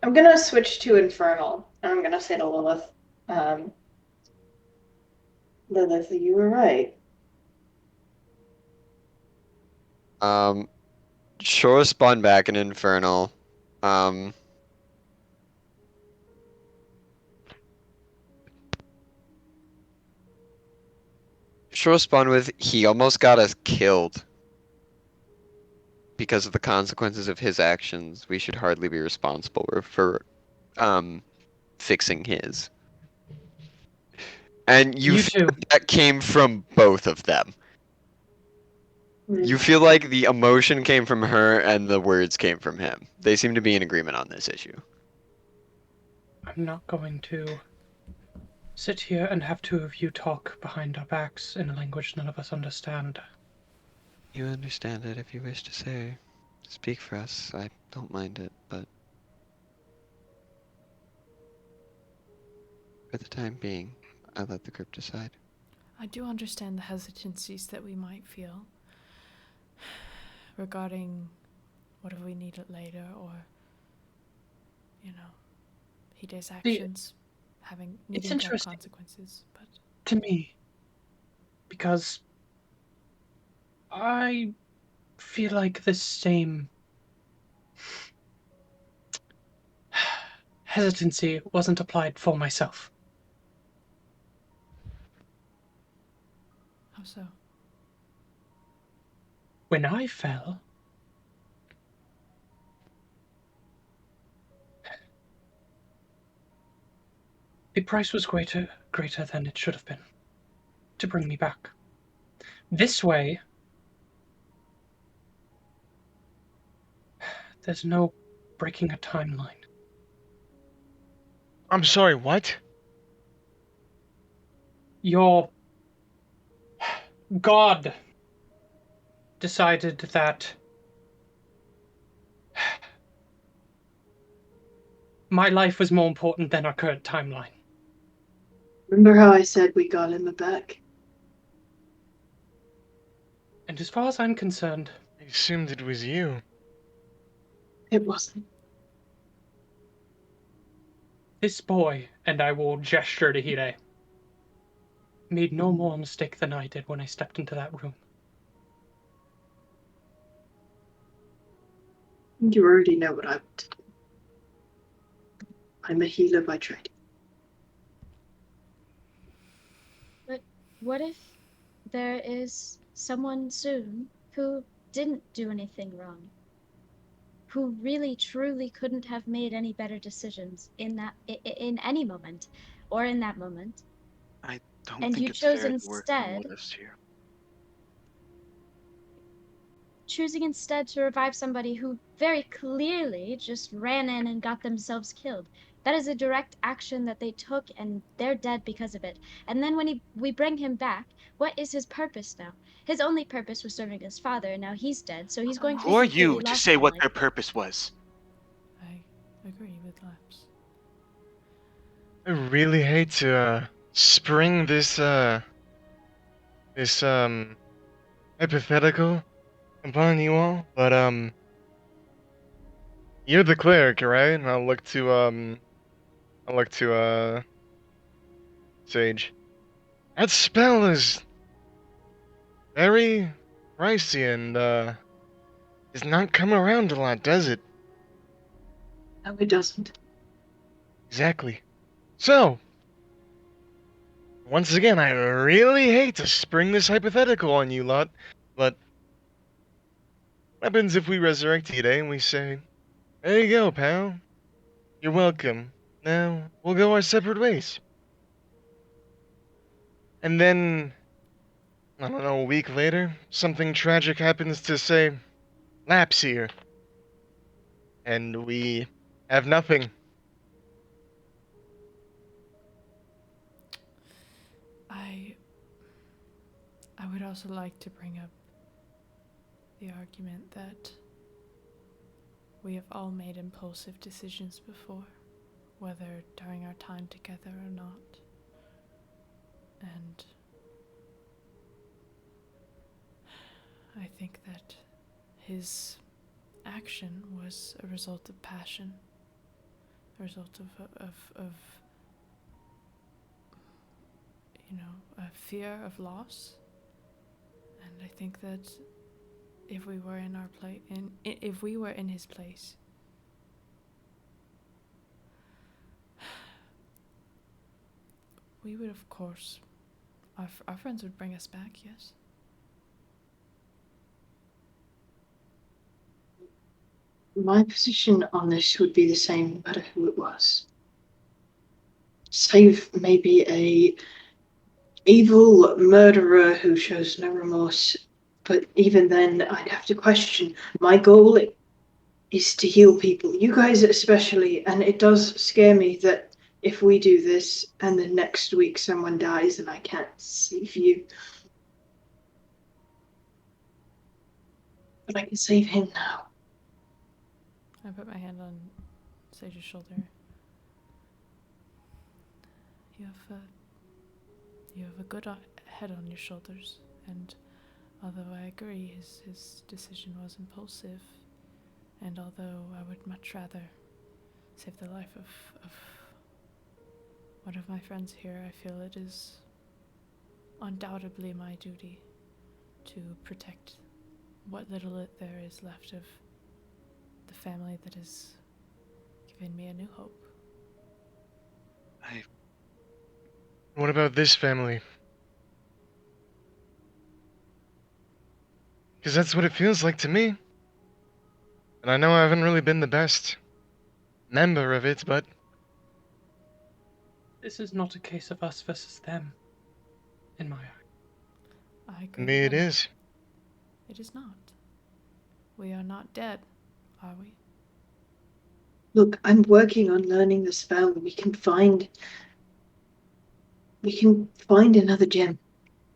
I'm gonna switch to Infernal. And I'm gonna say to Lilith, um, Lilith, you were right. Sure, spawn back in Infernal. Um, Sure spawn with, he almost got us killed. Because of the consequences of his actions, we should hardly be responsible for, fixing his. And you You feel too. that came from both of them. You feel like the emotion came from her and the words came from him. They seem to be in agreement on this issue. I'm not going to sit here and have two of you talk behind our backs in a language none of us understand. You understand it if you wish to say. Speak for us. I don't mind it, but for the time being, I let the group decide. I do understand the hesitancies that we might feel regarding what if we need it later, or, you know, Hide's actions needing to have interesting. consequences, but To me, because I feel like the same hesitancy wasn't applied for myself. how so? When I fell, the price was greater than it should have been to bring me back. This way, there's no breaking a timeline. I'm sorry, what? Your God decided that my life was more important than our current timeline. Remember how I said we got him back? And as far as I'm concerned, I assumed it was you. It wasn't. this boy, and I will gesture to Hide, made no more mistake than I did when I stepped into that room. You already know what I want to do. I'm a healer by trade. But what if there is someone soon who didn't do anything wrong? Who really truly couldn't have made any better decisions in any moment or in that moment? I don't And think you it's chose fair to work for instead motives here. choosing instead to revive somebody who very clearly just ran in and got themselves killed. That is a direct action that they took, and they're dead because of it. And then when we bring him back, what is his purpose now? His only purpose was serving his father, and now he's dead, so he's going to be Who are completely you to lost say in what life. their purpose was? I agree with Laps. I really hate to spring this hypothetical upon you all, but you're the cleric, right? And I'll look to Sage. That spell is very pricey and does not come around a lot, does it? No, it doesn't. Exactly. So, once again, I really hate to spring this hypothetical on you lot, but what happens if we resurrect today and we say, there you go, pal. You're welcome. Now, we'll go our separate ways. And then, I don't know, a week later, something tragic happens to, say, Laps here. And we have nothing. I would also like to bring up the argument that we have all made impulsive decisions before, whether during our time together or not. And I think that his action was a result of passion. result of a fear of loss. And I think that if we were in if we were in his place, we would, of course, our friends would bring us back, yes. My position on this would be the same, no matter who it was. Save maybe a evil murderer who shows no remorse, but even then, I'd have to question. My goal is to heal people, you guys especially, and it does scare me that if we do this and then next week someone dies and I can't save you. But I can save him now. I put my hand on Sage's shoulder. You have a good head on your shoulders, and although I agree his decision was impulsive, and although I would much rather save the life of one of my friends here, I feel it is undoubtedly my duty to protect what little there is left of the family that has given me a new hope. What about this family? Because that's what it feels like to me. And I know I haven't really been the best member of it, but... This is not a case of us versus them, in my eye. I agree. Me it is. It is not. We are not dead, are we? Look, I'm working on learning the spell. We can find another gem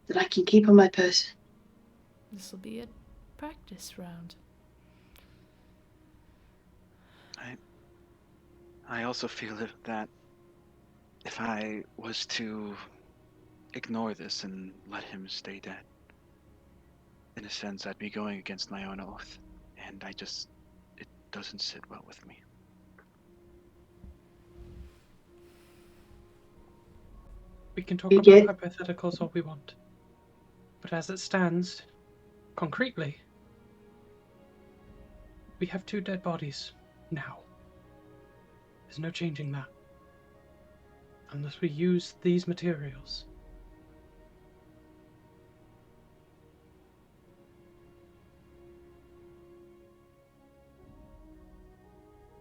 that I can keep on my person. This will be a practice round. I also feel that if I was to ignore this and let him stay dead, in a sense, I'd be going against my own oath, and it doesn't sit well with me. We can talk about hypotheticals all we want. But as it stands, concretely, we have 2 dead bodies now. There's no changing that. Unless we use these materials.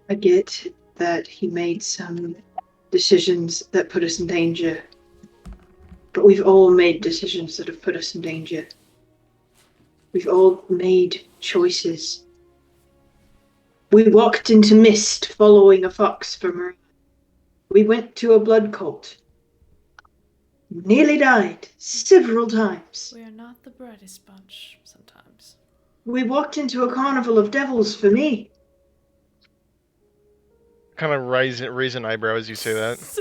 I get that he made some decisions that put us in danger. But we've all made decisions that have put us in danger. We've all made choices. We walked into mist following a fox for Maria. We went to a blood cult. Nearly died several times. We are not the brightest bunch sometimes. We walked into a carnival of devils for me. Kind of raise an eyebrow as you say that.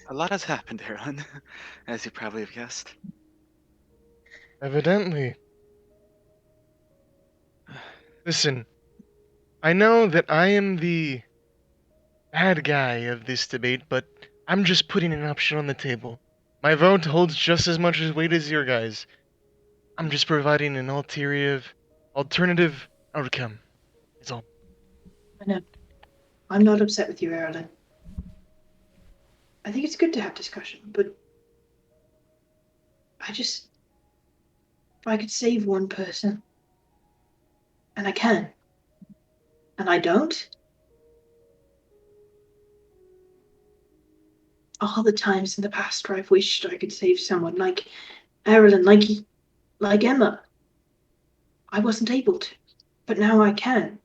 A lot has happened, Aaron, as you probably have guessed. Evidently. Listen, I know that I am the bad guy of this debate, but I'm just putting an option on the table. My vote holds just as much weight as your guys. I'm just providing an alternative outcome. That's all. I know. I'm not upset with you, Erlen. I think it's good to have discussion, but if I could save one person, and I can, and I don't, all the times in the past where I've wished I could save someone, like Erlen, like Emma, I wasn't able to, but now I can.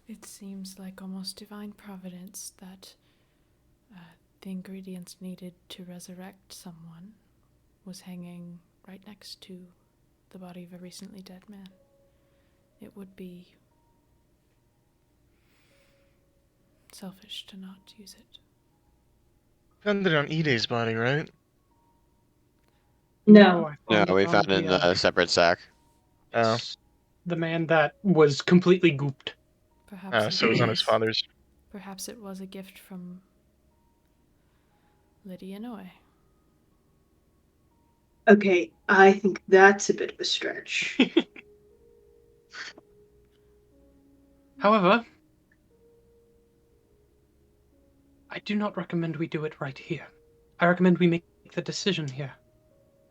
It seems like almost divine providence that the ingredients needed to resurrect someone was hanging right next to the body of a recently dead man. It would be selfish to not use it. Found it on Ide's body, right? No. No, we found it in a separate sack. Oh. The man that was completely gooped. Perhaps So it was on his father's. Perhaps it was a gift from Lydia Noy. Okay, I think that's a bit of a stretch. However, I do not recommend we do it right here. I recommend we make the decision here.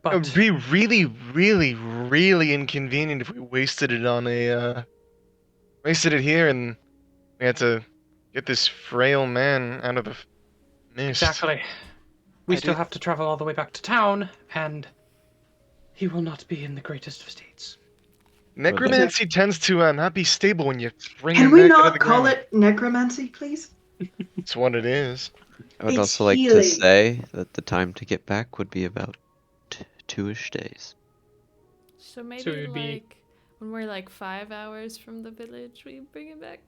It would But be really, really, really inconvenient if we wasted it on a, wasted it here and we had to get this frail man out of the mist. exactly, we I still do- have to travel all the way back to town, and he will not be in the greatest of states. Necromancy tends to not be stable when you bring Can him we back out of the not call ground. it necromancy, please? It's what it is. I would It's also like to healing. say that the time to get back would be about 2-ish days. So maybe it would be- like when we're like 5 hours from the village, we bring it back.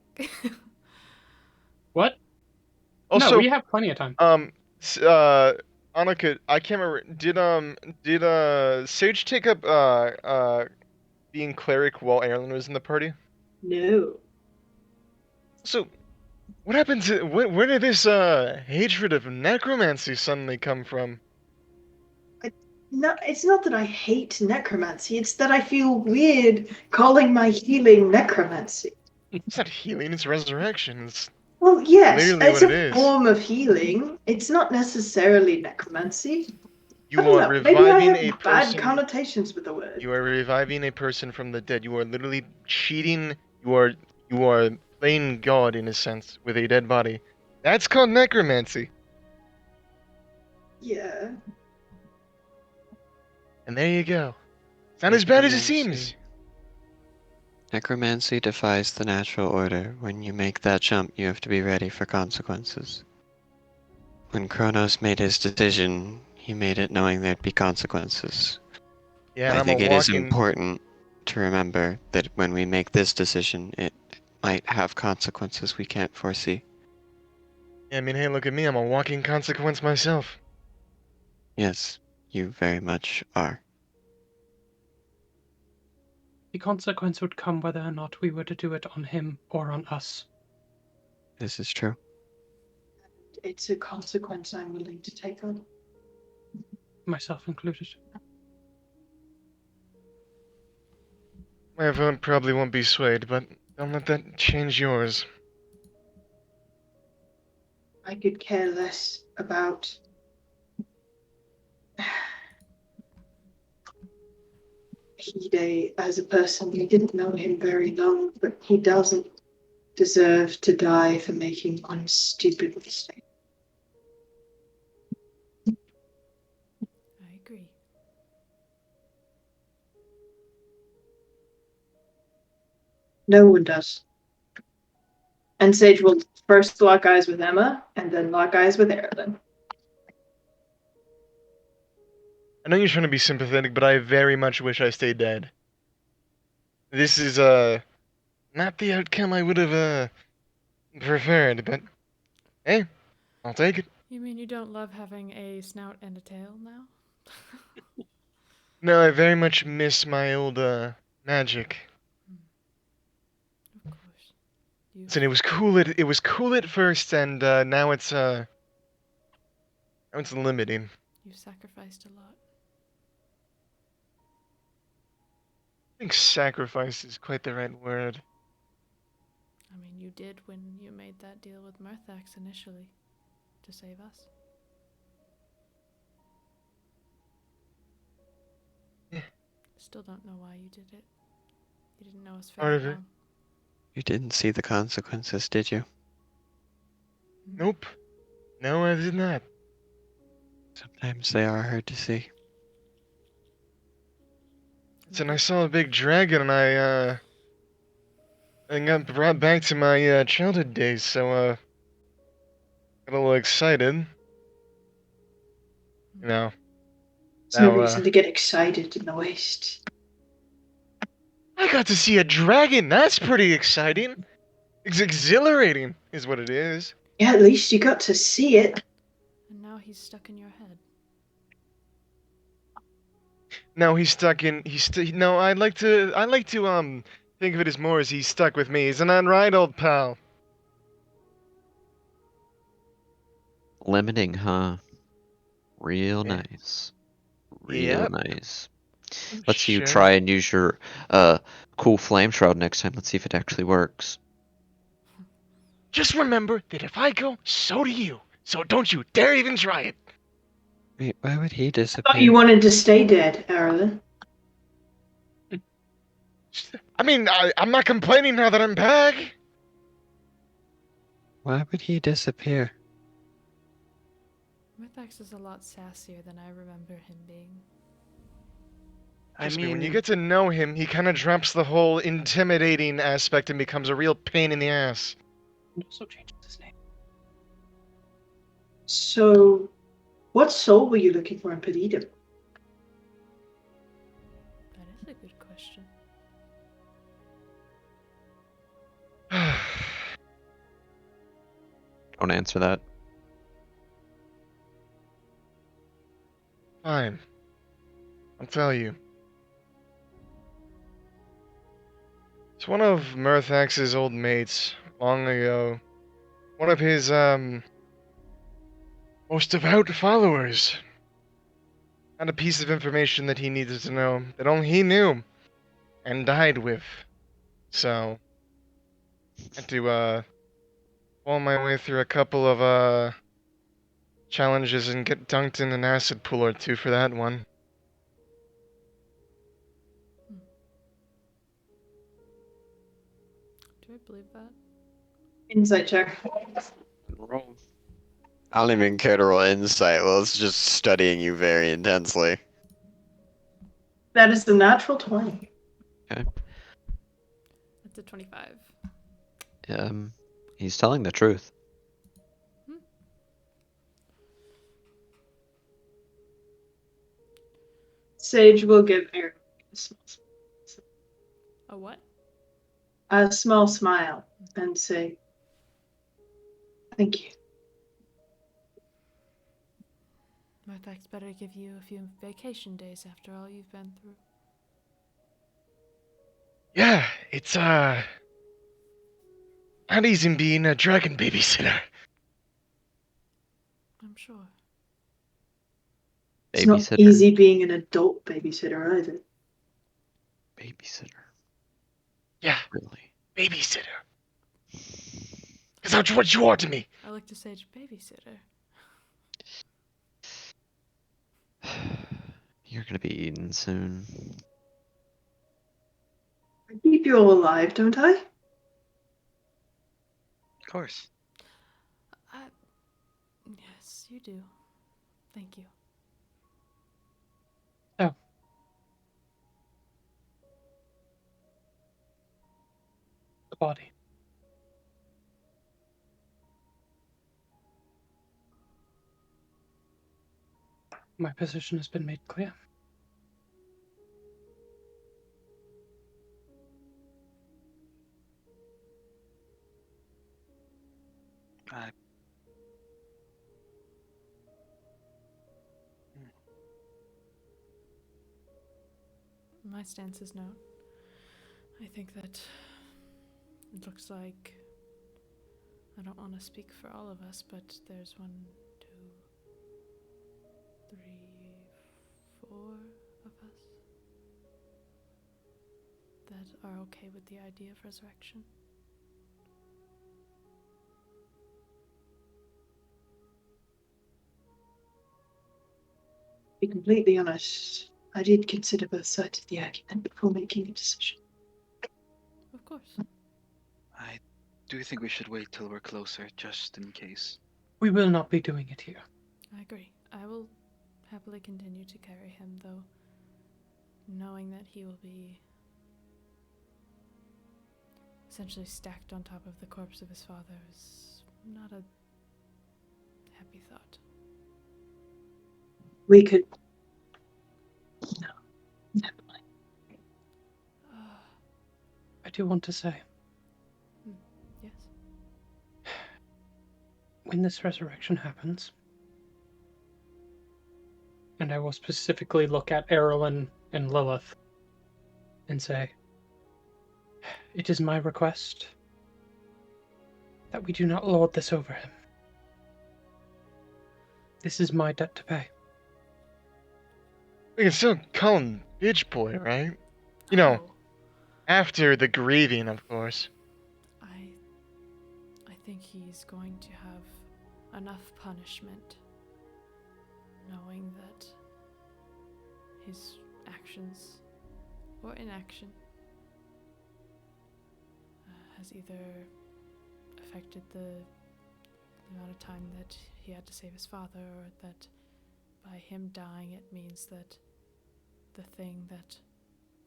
What? Also, no, we have plenty of time. Annika, I can't remember. Did Sage take up being cleric while Erlen was in the party? No. So, what happened to where did this hatred of necromancy suddenly come from? No, it's not that I hate necromancy, it's that I feel weird calling my healing necromancy. It's not healing; it's resurrection. It's Well, yes, Literally it's what a it is. form of healing. It's not necessarily necromancy. you I don't are know, maybe I reviving have a bad person. connotations with the word. You are reviving a person from the dead. You are literally cheating. You are playing God in a sense with a dead body. That's called necromancy. Yeah. And there you go. It's not as bad as it Necromancy. seems. Necromancy defies the natural order. When you make that jump, you have to be ready for consequences. When Kronos made his decision, he made it knowing there'd be consequences. Yeah, and I I'm think a it is walking. important to remember that when we make this decision, it might have consequences we can't foresee. Yeah, I mean, hey, look at me. I'm a walking consequence myself. Yes, you very much are. The consequence would come whether or not we were to do it on him or on us. This is true. It's a consequence I'm willing to take on. Myself included. My vote probably won't be swayed, but don't let that change yours. I could care less about Hide as a person. We didn't know him very long, but he doesn't deserve to die for making one stupid mistake. I agree. No one does. And Sage will first lock eyes with Emma, and then lock eyes with Erlen. I know you're trying to be sympathetic, but I very much wish I stayed dead. This is, not the outcome I would have, preferred, but hey, I'll take it. You mean you don't love having a snout and a tail now? No, I very much miss my old, magic. Of course. You And it was cool it was cool at first, and, now it's limiting. you've sacrificed a lot. I think sacrifice is quite the right word. I mean, you did when you made that deal with Murthax initially to save us. Yeah. Still don't know why you did it. You didn't know us Part very of it. long. You didn't see the consequences, did you? Nope. No, I did not. Sometimes they are hard to see. And I saw a big dragon, and I got brought back to my childhood days, so got a little excited. You know. There's no Now, reason to get excited in the West. I got to see a dragon. That's pretty exciting. It's exhilarating, is what it is. Yeah, at least you got to see it. And now he's stuck in your head. No, he's stuck in. No, I like to think of it as more as he's stuck with me. Isn't that right, old pal? Limiting, huh? Real Yeah. nice. Real Yep. nice. Let's see you Sure. try and use your cool flame shroud next time. Let's see if it actually works. Just remember that if I go, so do you. So don't you dare even try it. Wait, why would he I thought you disappear? wanted to stay dead, Erlen. I mean, I'm not complaining now that I'm back. Why would he disappear? Mirthax is a lot sassier than I remember him being. Trust me, when you get to know him, he kind of drops the whole intimidating aspect and becomes a real pain in the ass. And also changes his name. So, what soul were you looking for in Perdido? That is a good question. Don't answer that. Fine. I'll tell you. It's one of Mirthax's old mates, long ago. One of his, most devout followers. Had a piece of information that he needed to know, that only he knew, and died with. So, had to, pull my way through a couple of, challenges and get dunked in an acid pool or two for that one. Do I believe that? Insight check. Roll. I don't even care to roll insight. Well, it's just studying you very intensely. That is the natural 20. That's a 25. He's telling the truth. Sage will give Erlen A what? a small smile and say, "Thank you." Mirthax better give you a few vacation days after all you've been through. Yeah, it's, not easy being a dragon babysitter. I'm sure. It's not Babysitter. easy being an adult babysitter either. Babysitter. Yeah, Really? babysitter. Because that's what you are to me. I like to say babysitter. You're gonna be eaten soon. I keep you all alive, don't I? Of course. Yes, you do. Thank you. The body. My position has been made clear. My stance is no. I think that it looks like, I don't want to speak for all of us, but there's 1, 2, 3, 4 of us that are okay with the idea of resurrection. To be completely honest, I did consider both sides of the argument before making a decision. Of course. I do think we should wait till we're closer, just in case. We will not be doing it here. I agree. I will happily continue to carry him, though, knowing that he will be essentially stacked on top of the corpse of his father is not a happy thought. We could. No, never mind. I do want to say, Yes? when this resurrection happens, and I will specifically look at Erlen and Lilith and say, it is my request that we do not lord this over him. This is my debt to pay. We can still call him Bitch Boy, right? You know, Oh, after the grieving, of course. I think he's going to have enough punishment, knowing that his actions or inaction has either affected the amount of time that he had to save his father, or that by him dying it means that the thing that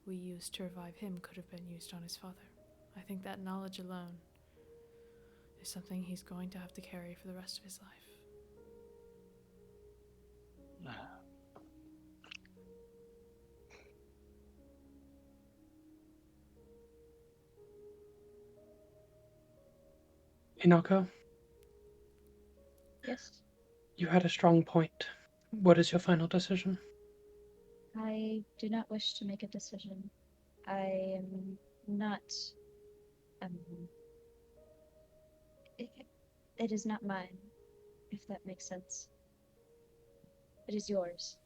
we used to revive him could have been used on his father. I think that knowledge alone is something he's going to have to carry for the rest of his life. Inoko, Yes. you had a strong point. What is your final decision? I do not wish to make a decision. I am not. It is not mine, if that makes sense. It is yours.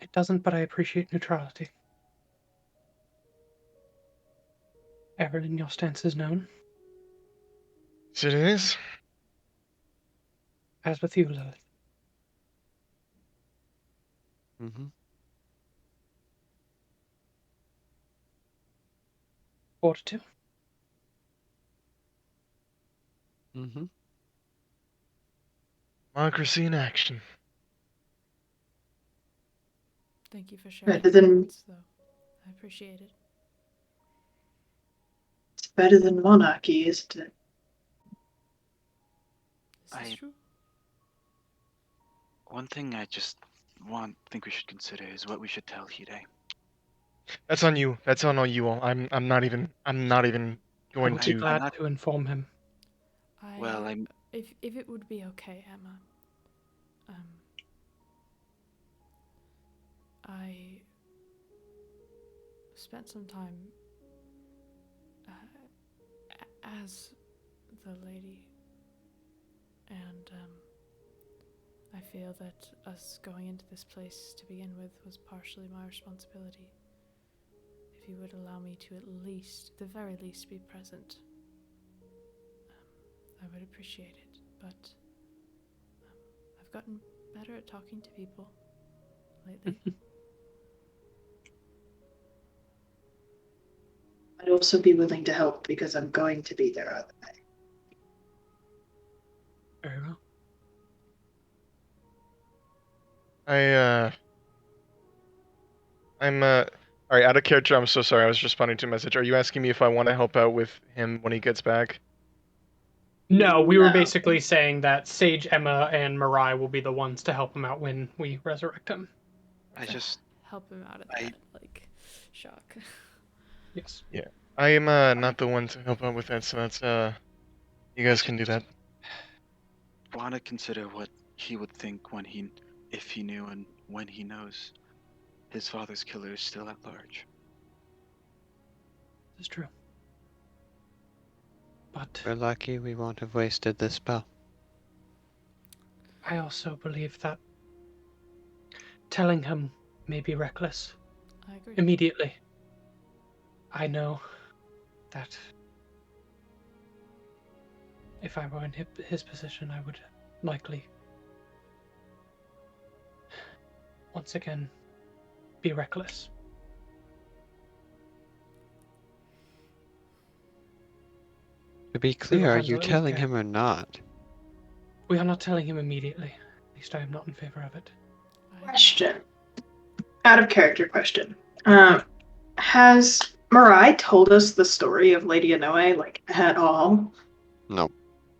It doesn't, but I appreciate neutrality. Evelyn, your stance is known. So it is? As with you, Lilith. Mm-hmm. 4-2. Mm-hmm. Democracy in action. Thank you for sharing Better your than- thoughts, though. I appreciate it. It's better than monarchy, isn't it? Is this true? One thing I just think we should consider is what we should tell Hide. That's on you. That's on all you all. I'm not even I going would be to. glad to inform him. Well, I'm. If it would be okay, Emma. I spent some time as the lady, and I feel that us going into this place to begin with was partially my responsibility. If you would allow me to at the very least, be present, I would appreciate it. But I've gotten better at talking to people lately. I'd also be willing to help because I'm going to be there either way. Very well. I'm alright, out of character, I'm so sorry, I was responding to a message. Are you asking me if I want to help out with him when he gets back? No, we were No. basically saying that Sage, Emma, and Mirai will be the ones to help him out when we resurrect him. I just. Help him out of I- that, shock. Yes. I am not the one to help out with that, so that's you guys can do that. Want to consider what he would think if he knew and when he knows his father's killer is still at large. This is true. But We're lucky we won't have wasted this spell. I also believe that telling him may be reckless. I agree. Immediately. I know that if I were in his position, I would likely once again be reckless. To be will clear, are handle you it with telling care. him or not? We are not telling him immediately. At least I am not in favor of it. Question. Out of character question. Has Mirai told us the story of Lady Inoue, at all? No.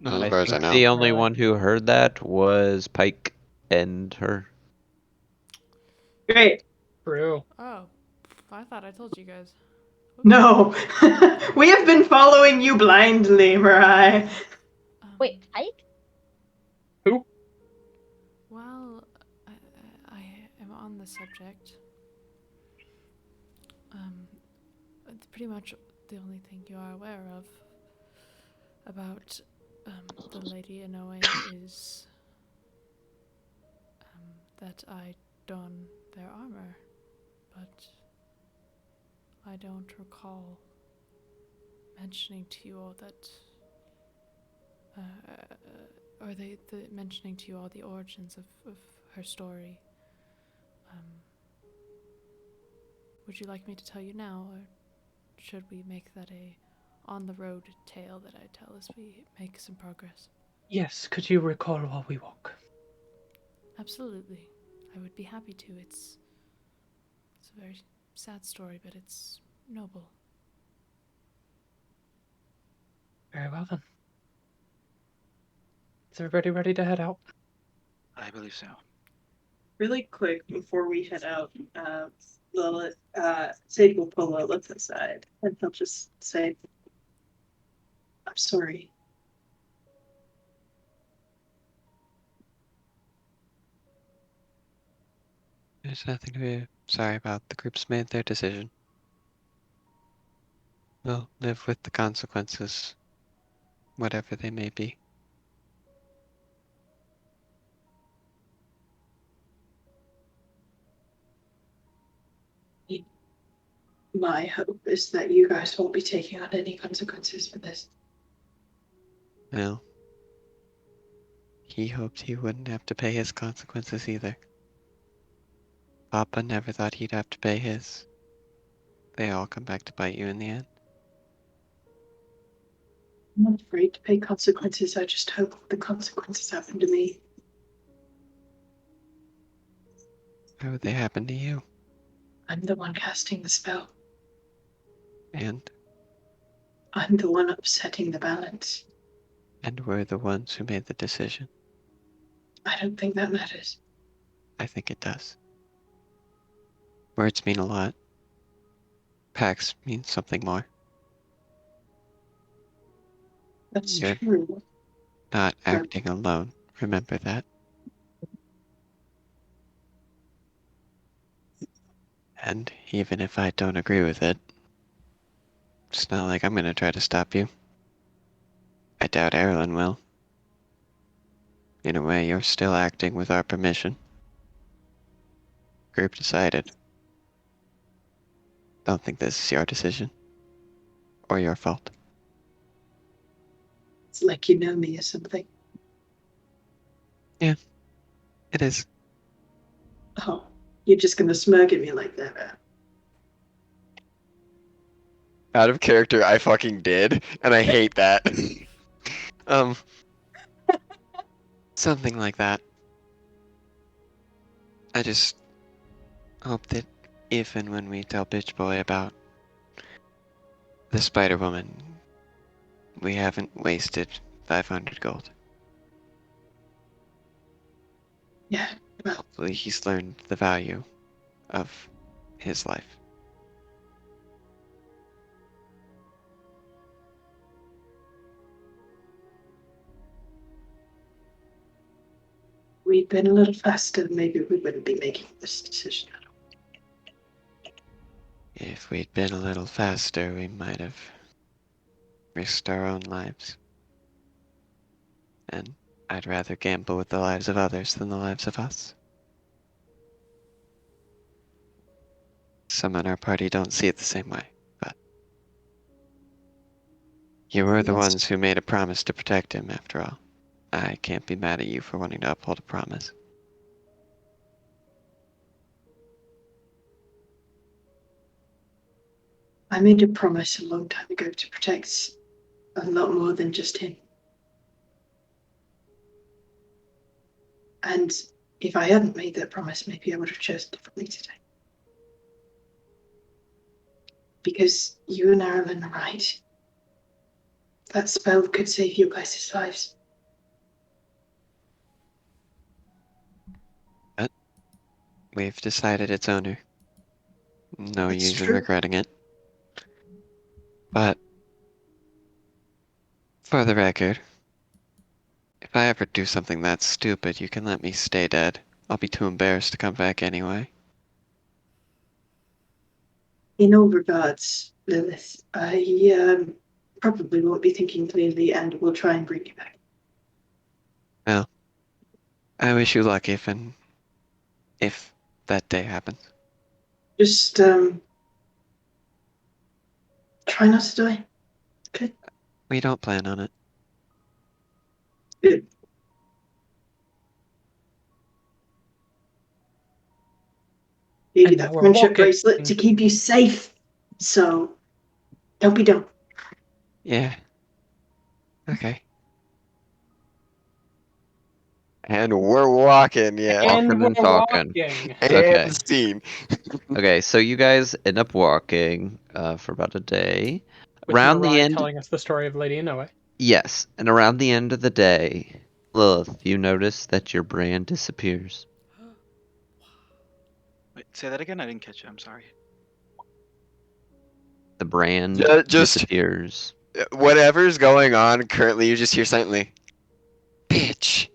No, As I far as I think know. the The only Really? one who heard that was Pike and her. Great. True. Oh, I thought I told you guys. Oops. No. We have been following you blindly, Mirai. Wait, Pike? Well, I the subject. Pretty much the only thing you are aware of about the Lady Inoue is that I don their armor, but I don't recall mentioning to you all that, or mentioning to you all the origins of her story. Would you like me to tell you now, or should we make that a on-the-road tale that I tell as we make some progress? Yes, could you recall while we walk? Absolutely. I would be happy to. It's a very sad story, but it's noble. Very well then. Is everybody ready to head out? I believe so. Really quick before we head out, Lilith, Sage will pull Lilith aside and he'll just say, I'm sorry. There's nothing to be sorry about. The group's made their decision. We'll live with the consequences, whatever they may be. My hope is that you guys won't be taking on any consequences for this. Well, he hoped he wouldn't have to pay his consequences either. Papa never thought he'd have to pay his. They all come back to bite you in the end. I'm not afraid to pay consequences, I just hope the consequences happen to me. How would they happen to you? I'm the one casting the spell. And I'm the one upsetting the balance. we're the ones who made the decision. I don't think that matters. I think it does. Words mean a lot. Pacts mean something more. That's You're true. not acting alone. Remember that. And even if I don't agree with it, it's not like I'm gonna try to stop you. I doubt Erlen will. In a way, you're still acting with our permission. Group decided. Don't think this is your decision. Or your fault. It's like you know me or something. It is. Oh, you're just gonna smirk at me like that, huh? Out of character, I fucking did, and I hate that. Something like that. I just hope that if and when we tell Bitch Boy about the Spider Woman, we haven't wasted 500 gold. Yeah, well, Hopefully he's learned the value of his life. we'd been a little faster, maybe we wouldn't be making this decision. If we'd been a little faster, we might have risked our own lives. And I'd rather gamble with the lives of others than the lives of us. Some in our party don't see it the same way, but you were the Yes. ones who made a promise to protect him, after all. I can't be mad at you for wanting to uphold a promise. I made a promise a long time ago to protect a lot more than just him. And if I hadn't made that promise, maybe I would have chosen differently today. Because you and Arlen are right. That spell could save your guys' lives. We've decided its owner. No That's use in true. regretting it. But, for the record, if I ever do something that stupid, you can let me stay dead. I'll be too embarrassed to come back anyway. In all regards, Lilith, I probably won't be thinking clearly and will try and bring you back. Well, I wish you luck if that day happens. Just try not to die. Okay. We don't plan on it. Good. Gave you And that now we're friendship walking. bracelet to keep you safe. So don't be dumb. Yeah. Okay. And we're walking, yeah. And Walking we're and talking. walking. Okay. And scene. Okay, so you guys end up walking for about a day. With Around the Mirai end, telling us the story of Lady Inoue. yes, and around the end of the day, Lilith, you notice that your brand disappears. Wait, say that again. I didn't catch it. I'm sorry. The brand Just disappears. whatever's going on currently, you just hear silently, bitch.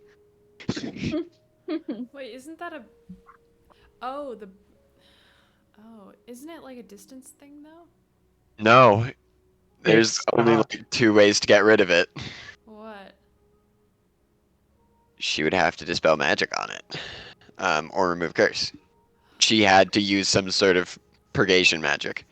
Wait, isn't that a? Oh, the. Oh, isn't it like a distance thing though? No, there's It's only not. like 2 ways to get rid of it. What? She would have to dispel magic on it, or remove curse. She had to use some sort of purgation magic.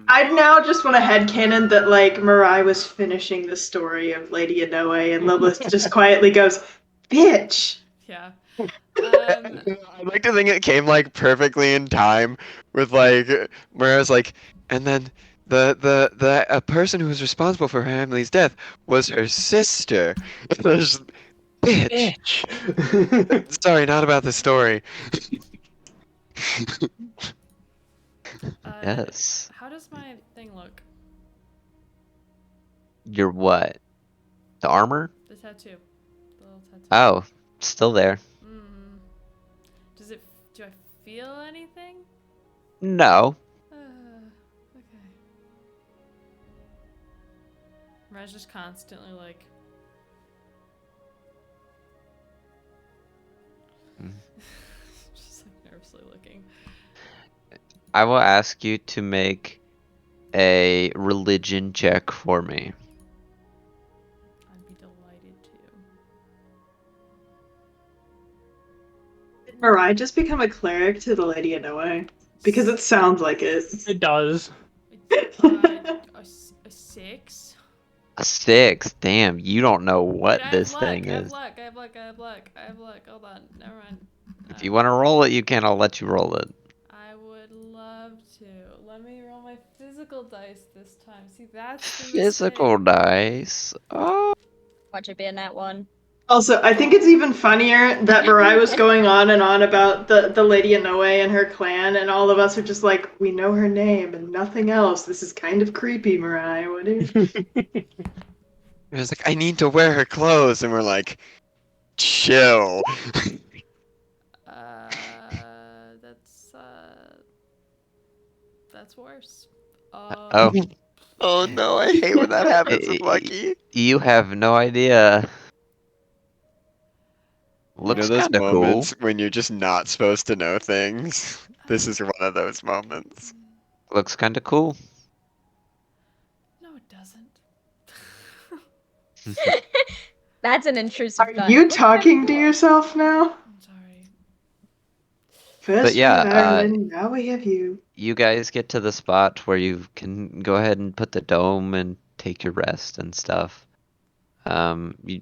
I'd now just want to headcanon that, like, Mirai was finishing the story of Lady Inoue, and Lilith just quietly goes, bitch! Yeah. I'd like to think it came like perfectly in time with like Mara's like, and then the a person who was responsible for her family's death was her sister. There's bitch. Sorry, not about the story. Yes. How does my thing look? Your what? The armor? The tattoo. The little tattoo. Oh, still there. Mm. Does it? Do I feel anything? No. Okay. Mara's just constantly like. Just like nervously looking. I will ask you to make a religion check for me. I'd be delighted to. Did Mirai just become a cleric to the Lady Inoue? Because it sounds like it. It does. A 6. A 6. Damn, you don't know what Wait, I this have luck, thing I have is. luck. I have luck. I have luck. I have luck. Hold on. Never mind. If you want to roll it, you can. I'll let you roll it. I would love to. Let me roll my physical dice this time. See, that's the Physical mistake. dice. Oh. Watch it be in that one. Also, I think it's even funnier that Mirai was going on and on about the Lady Inoue and her clan, and all of us are just like, we know her name and nothing else. This is kind of creepy, Mirai. What is... It was like, I need to wear her clothes, and we're like, chill. That's worse. Oh. Oh no, I hate when that happens with Lucky. You have no idea. Looks You know those kind of cool. moments when you're just not supposed to know things? This is one of those moments. Looks kind of cool. No, it doesn't. That's an intrusive thought. Are you Looks talking kinda to cool. yourself now? I'm sorry. First But yeah, we had Ireland, now we have you. You guys get to the spot where you can go ahead and put the dome and take your rest and stuff. You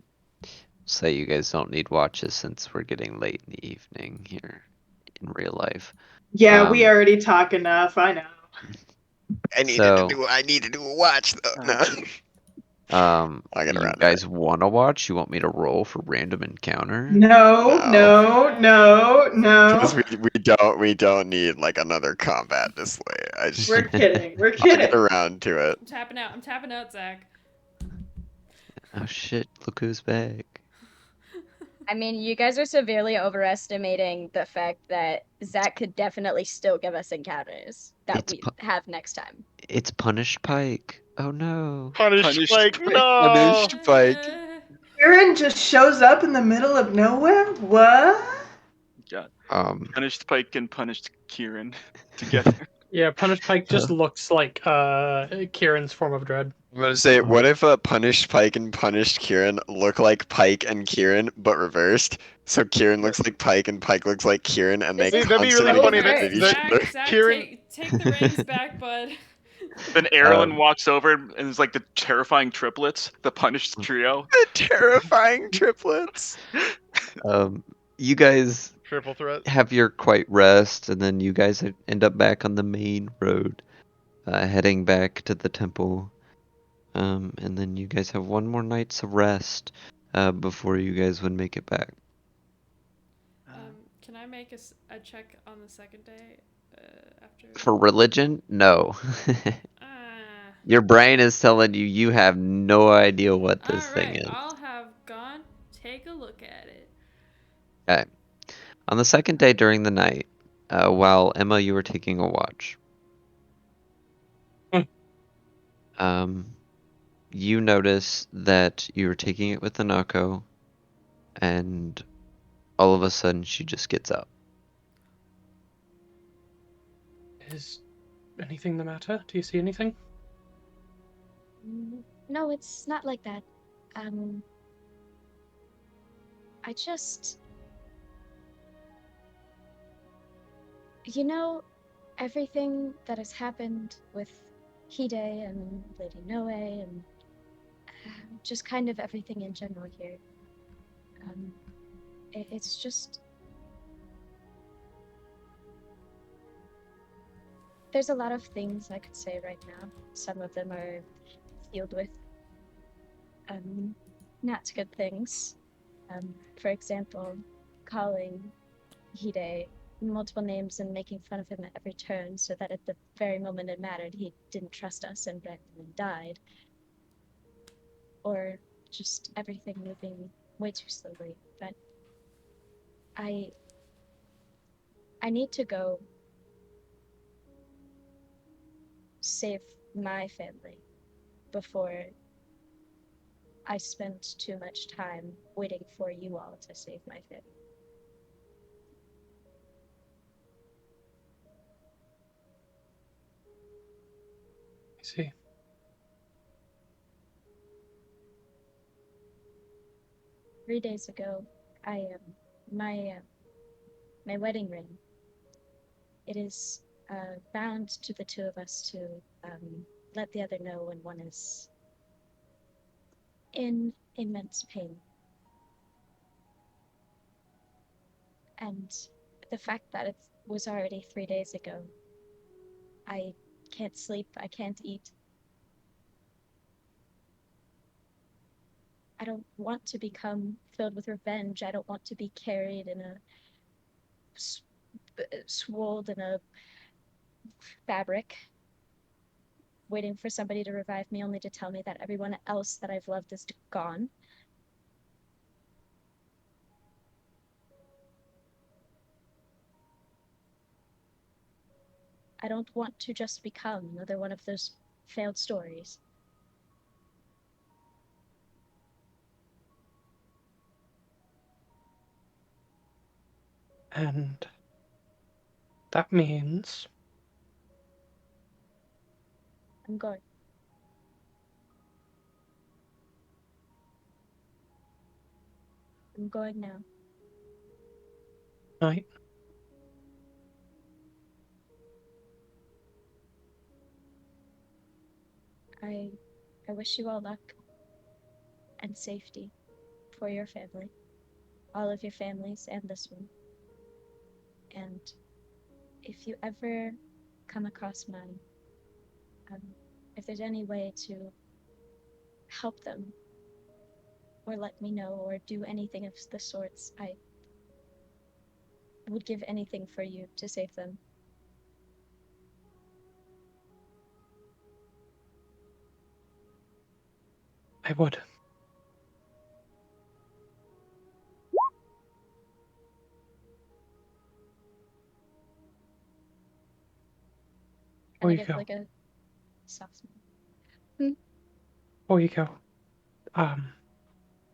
say you guys don't need watches since we're getting late in the evening here in real life. Yeah, we already talk enough, I know. I need to do a watch though. No. I get You around to guys want to watch? You want me to roll for random encounter? No. Because we don't need like another combat display. We're kidding. We're I'll kidding. get around to it. I'm tapping out, Zach. Oh shit, look who's back. I mean, you guys are severely overestimating the fact that Zach could definitely still give us encounters that we have next time. It's Punished Pike. Oh no. Punished Pike, no! Punished Pike. Aaron just shows up in the middle of nowhere? What? God. Um, Punished Pike and Punished Kieran together. Yeah, Punished Pike just looks like Kieran's form of dread. I'm gonna say, what if Punished Pike and Punished Kieran look like Pike and Kieran, but reversed? So Kieran looks like Pike and Pike looks like Kieran, and they This is That'd be really constantly funny get that- rid of each that- other. Zach, Kieran- take the reins back, bud. Then Erlen Um, walks over and it's like the terrifying triplets, the Punished trio. The terrifying triplets. You guys Triple threat. have your quiet rest, and then you guys end up back on the main road, heading back to the temple. And then you guys have one more night's of rest before you guys would make it back. Can I make a check on the second day after? For religion, no. Ah. Your brain is telling you you have no idea what this thing Alright, is. I'll have gone take a look at it. Okay. On the second day during the night, while Emma, you were taking a watch, you notice that you were taking it with Anako, and all of a sudden she just gets up. Is anything the matter? Do you see anything? No, it's not like that. I just... You know, everything that has happened with Hide and Lady Noe and just kind of everything in general here. It's just... There's a lot of things I could say right now. Some of them are filled with not good things. For example, calling Hide multiple names and making fun of him at every turn so that at the very moment it mattered, he didn't trust us and randomly died. Or just everything moving way too slowly. But I need to go save my family before I spend too much time waiting for you all to save my family. I see. Three days ago, my wedding ring. It is bound to the two of us to let the other know when one is in immense pain. And the fact that it was already 3 days ago, I can't sleep, I can't eat. I don't want to become filled with revenge. I don't want to be carried in a swolled in a fabric, waiting for somebody to revive me only to tell me that everyone else that I've loved is gone. I don't want to just become another one of those failed stories. And that means I'm going. I'm going now. night. I wish you all luck and safety for your family, all of your families and this one. And if you ever come across mine, if there's any way to help them or let me know or do anything of the sorts, I would give anything for you to save them. I would. And I you give go. like a soft smile. Before you go,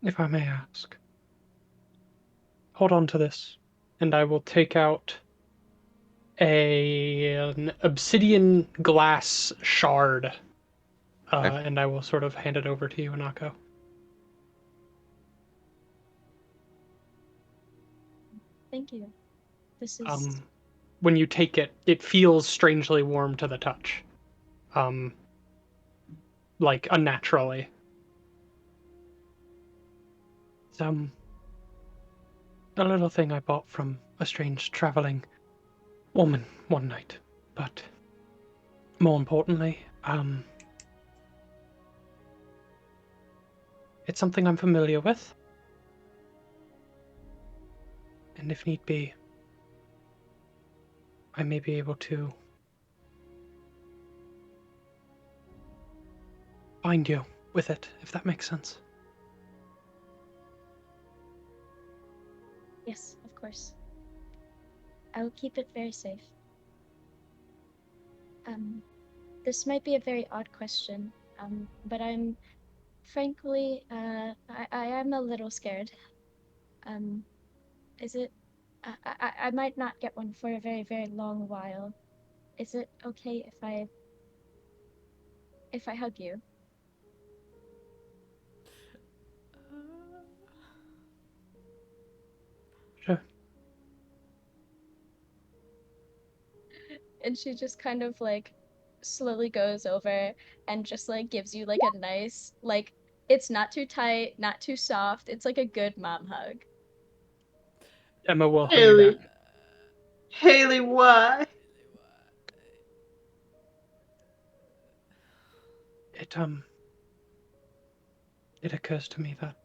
if I may ask, hold on to this. and I will take out an obsidian glass shard, Okay. and I will sort of hand it over to you, Anako. Thank you. This is When you take it, it feels strangely warm to the touch. Like unnaturally. It's a little thing I bought from a strange traveling woman one night. But more importantly, it's something I'm familiar with. And if need be, I may be able to find you with it, if that makes sense. yes, of course. I will keep it very safe. This might be a very odd question, but I'm frankly, I am a little scared. Is it? I might not get one for a very, very long while. Is it okay if I hug you? Sure. And she just kind of like slowly goes over and just like gives you like a nice, like, it's not too tight, not too soft. It's like a good mom hug. Emma will hug you back. Haley, why? It occurs to me that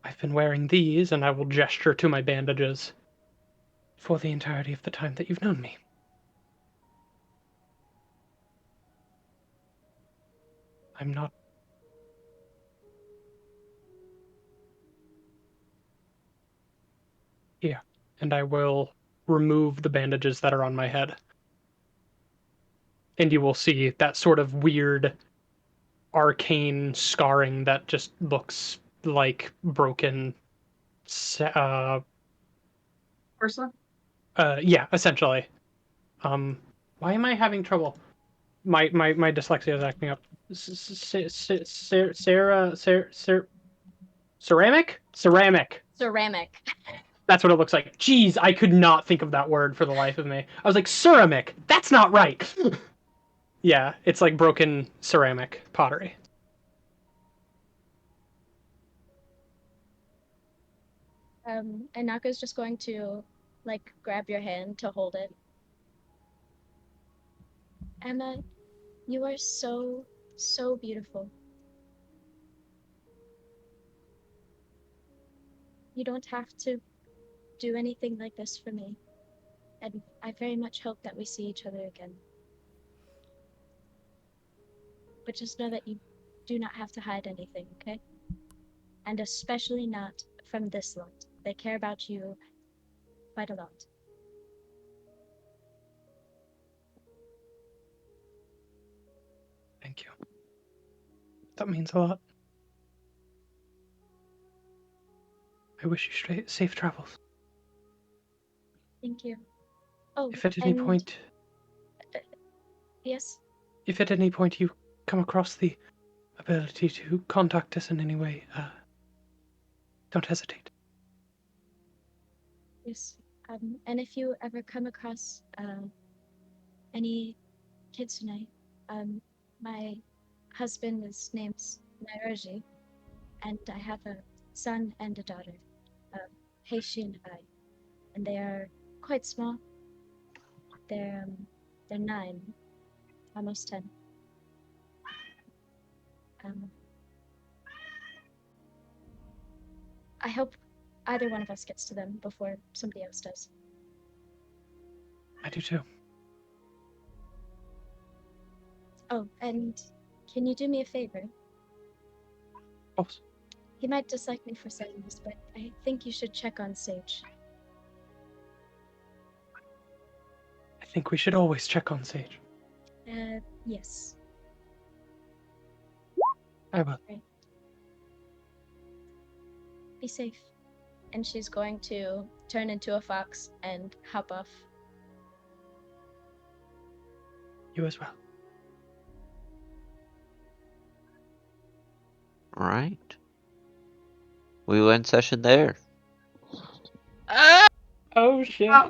I've been wearing these, and I will gesture to my bandages, for the entirety of the time that you've known me. I'm not... Here. And I will remove the bandages that are on my head. And you will see that sort of weird arcane scarring that just looks like broken Ursula? yeah, essentially. Why am I having trouble? My dyslexia is acting up. Ceramic? Ceramic. That's what it looks like. Jeez, I could not think of that word for the life of me. I was like, ceramic. That's not right. Yeah, it's like broken ceramic pottery. And Naka's just going to like grab your hand to hold it. Emma, you are so, so beautiful. You don't have to do anything like this for me. And I very much hope that we see each other again. But just know that you do not have to hide anything, okay? And especially not from this lot. They care about you quite a lot. Thank you. That means a lot. I wish you safe travels. Thank you. Oh, If at any point... Yes? If at any point you come across the ability to contact us in any way, don't hesitate. Yes. And if you ever come across any kids tonight, my husband's name's Nairoji, and I have a son and a daughter, Heishi and I, and they are quite small. They're 9, almost 10. I hope either one of us gets to them before somebody else does. I do too. Oh, and can you do me a favor? Of course. He might dislike me for saying this, but I think you should check on Sage. I think we should always check on Sage. Yes. I will. Right. Be safe. and she's going to turn into a fox and hop off. You as well. All right. We will end session there. Oh shit. Oh.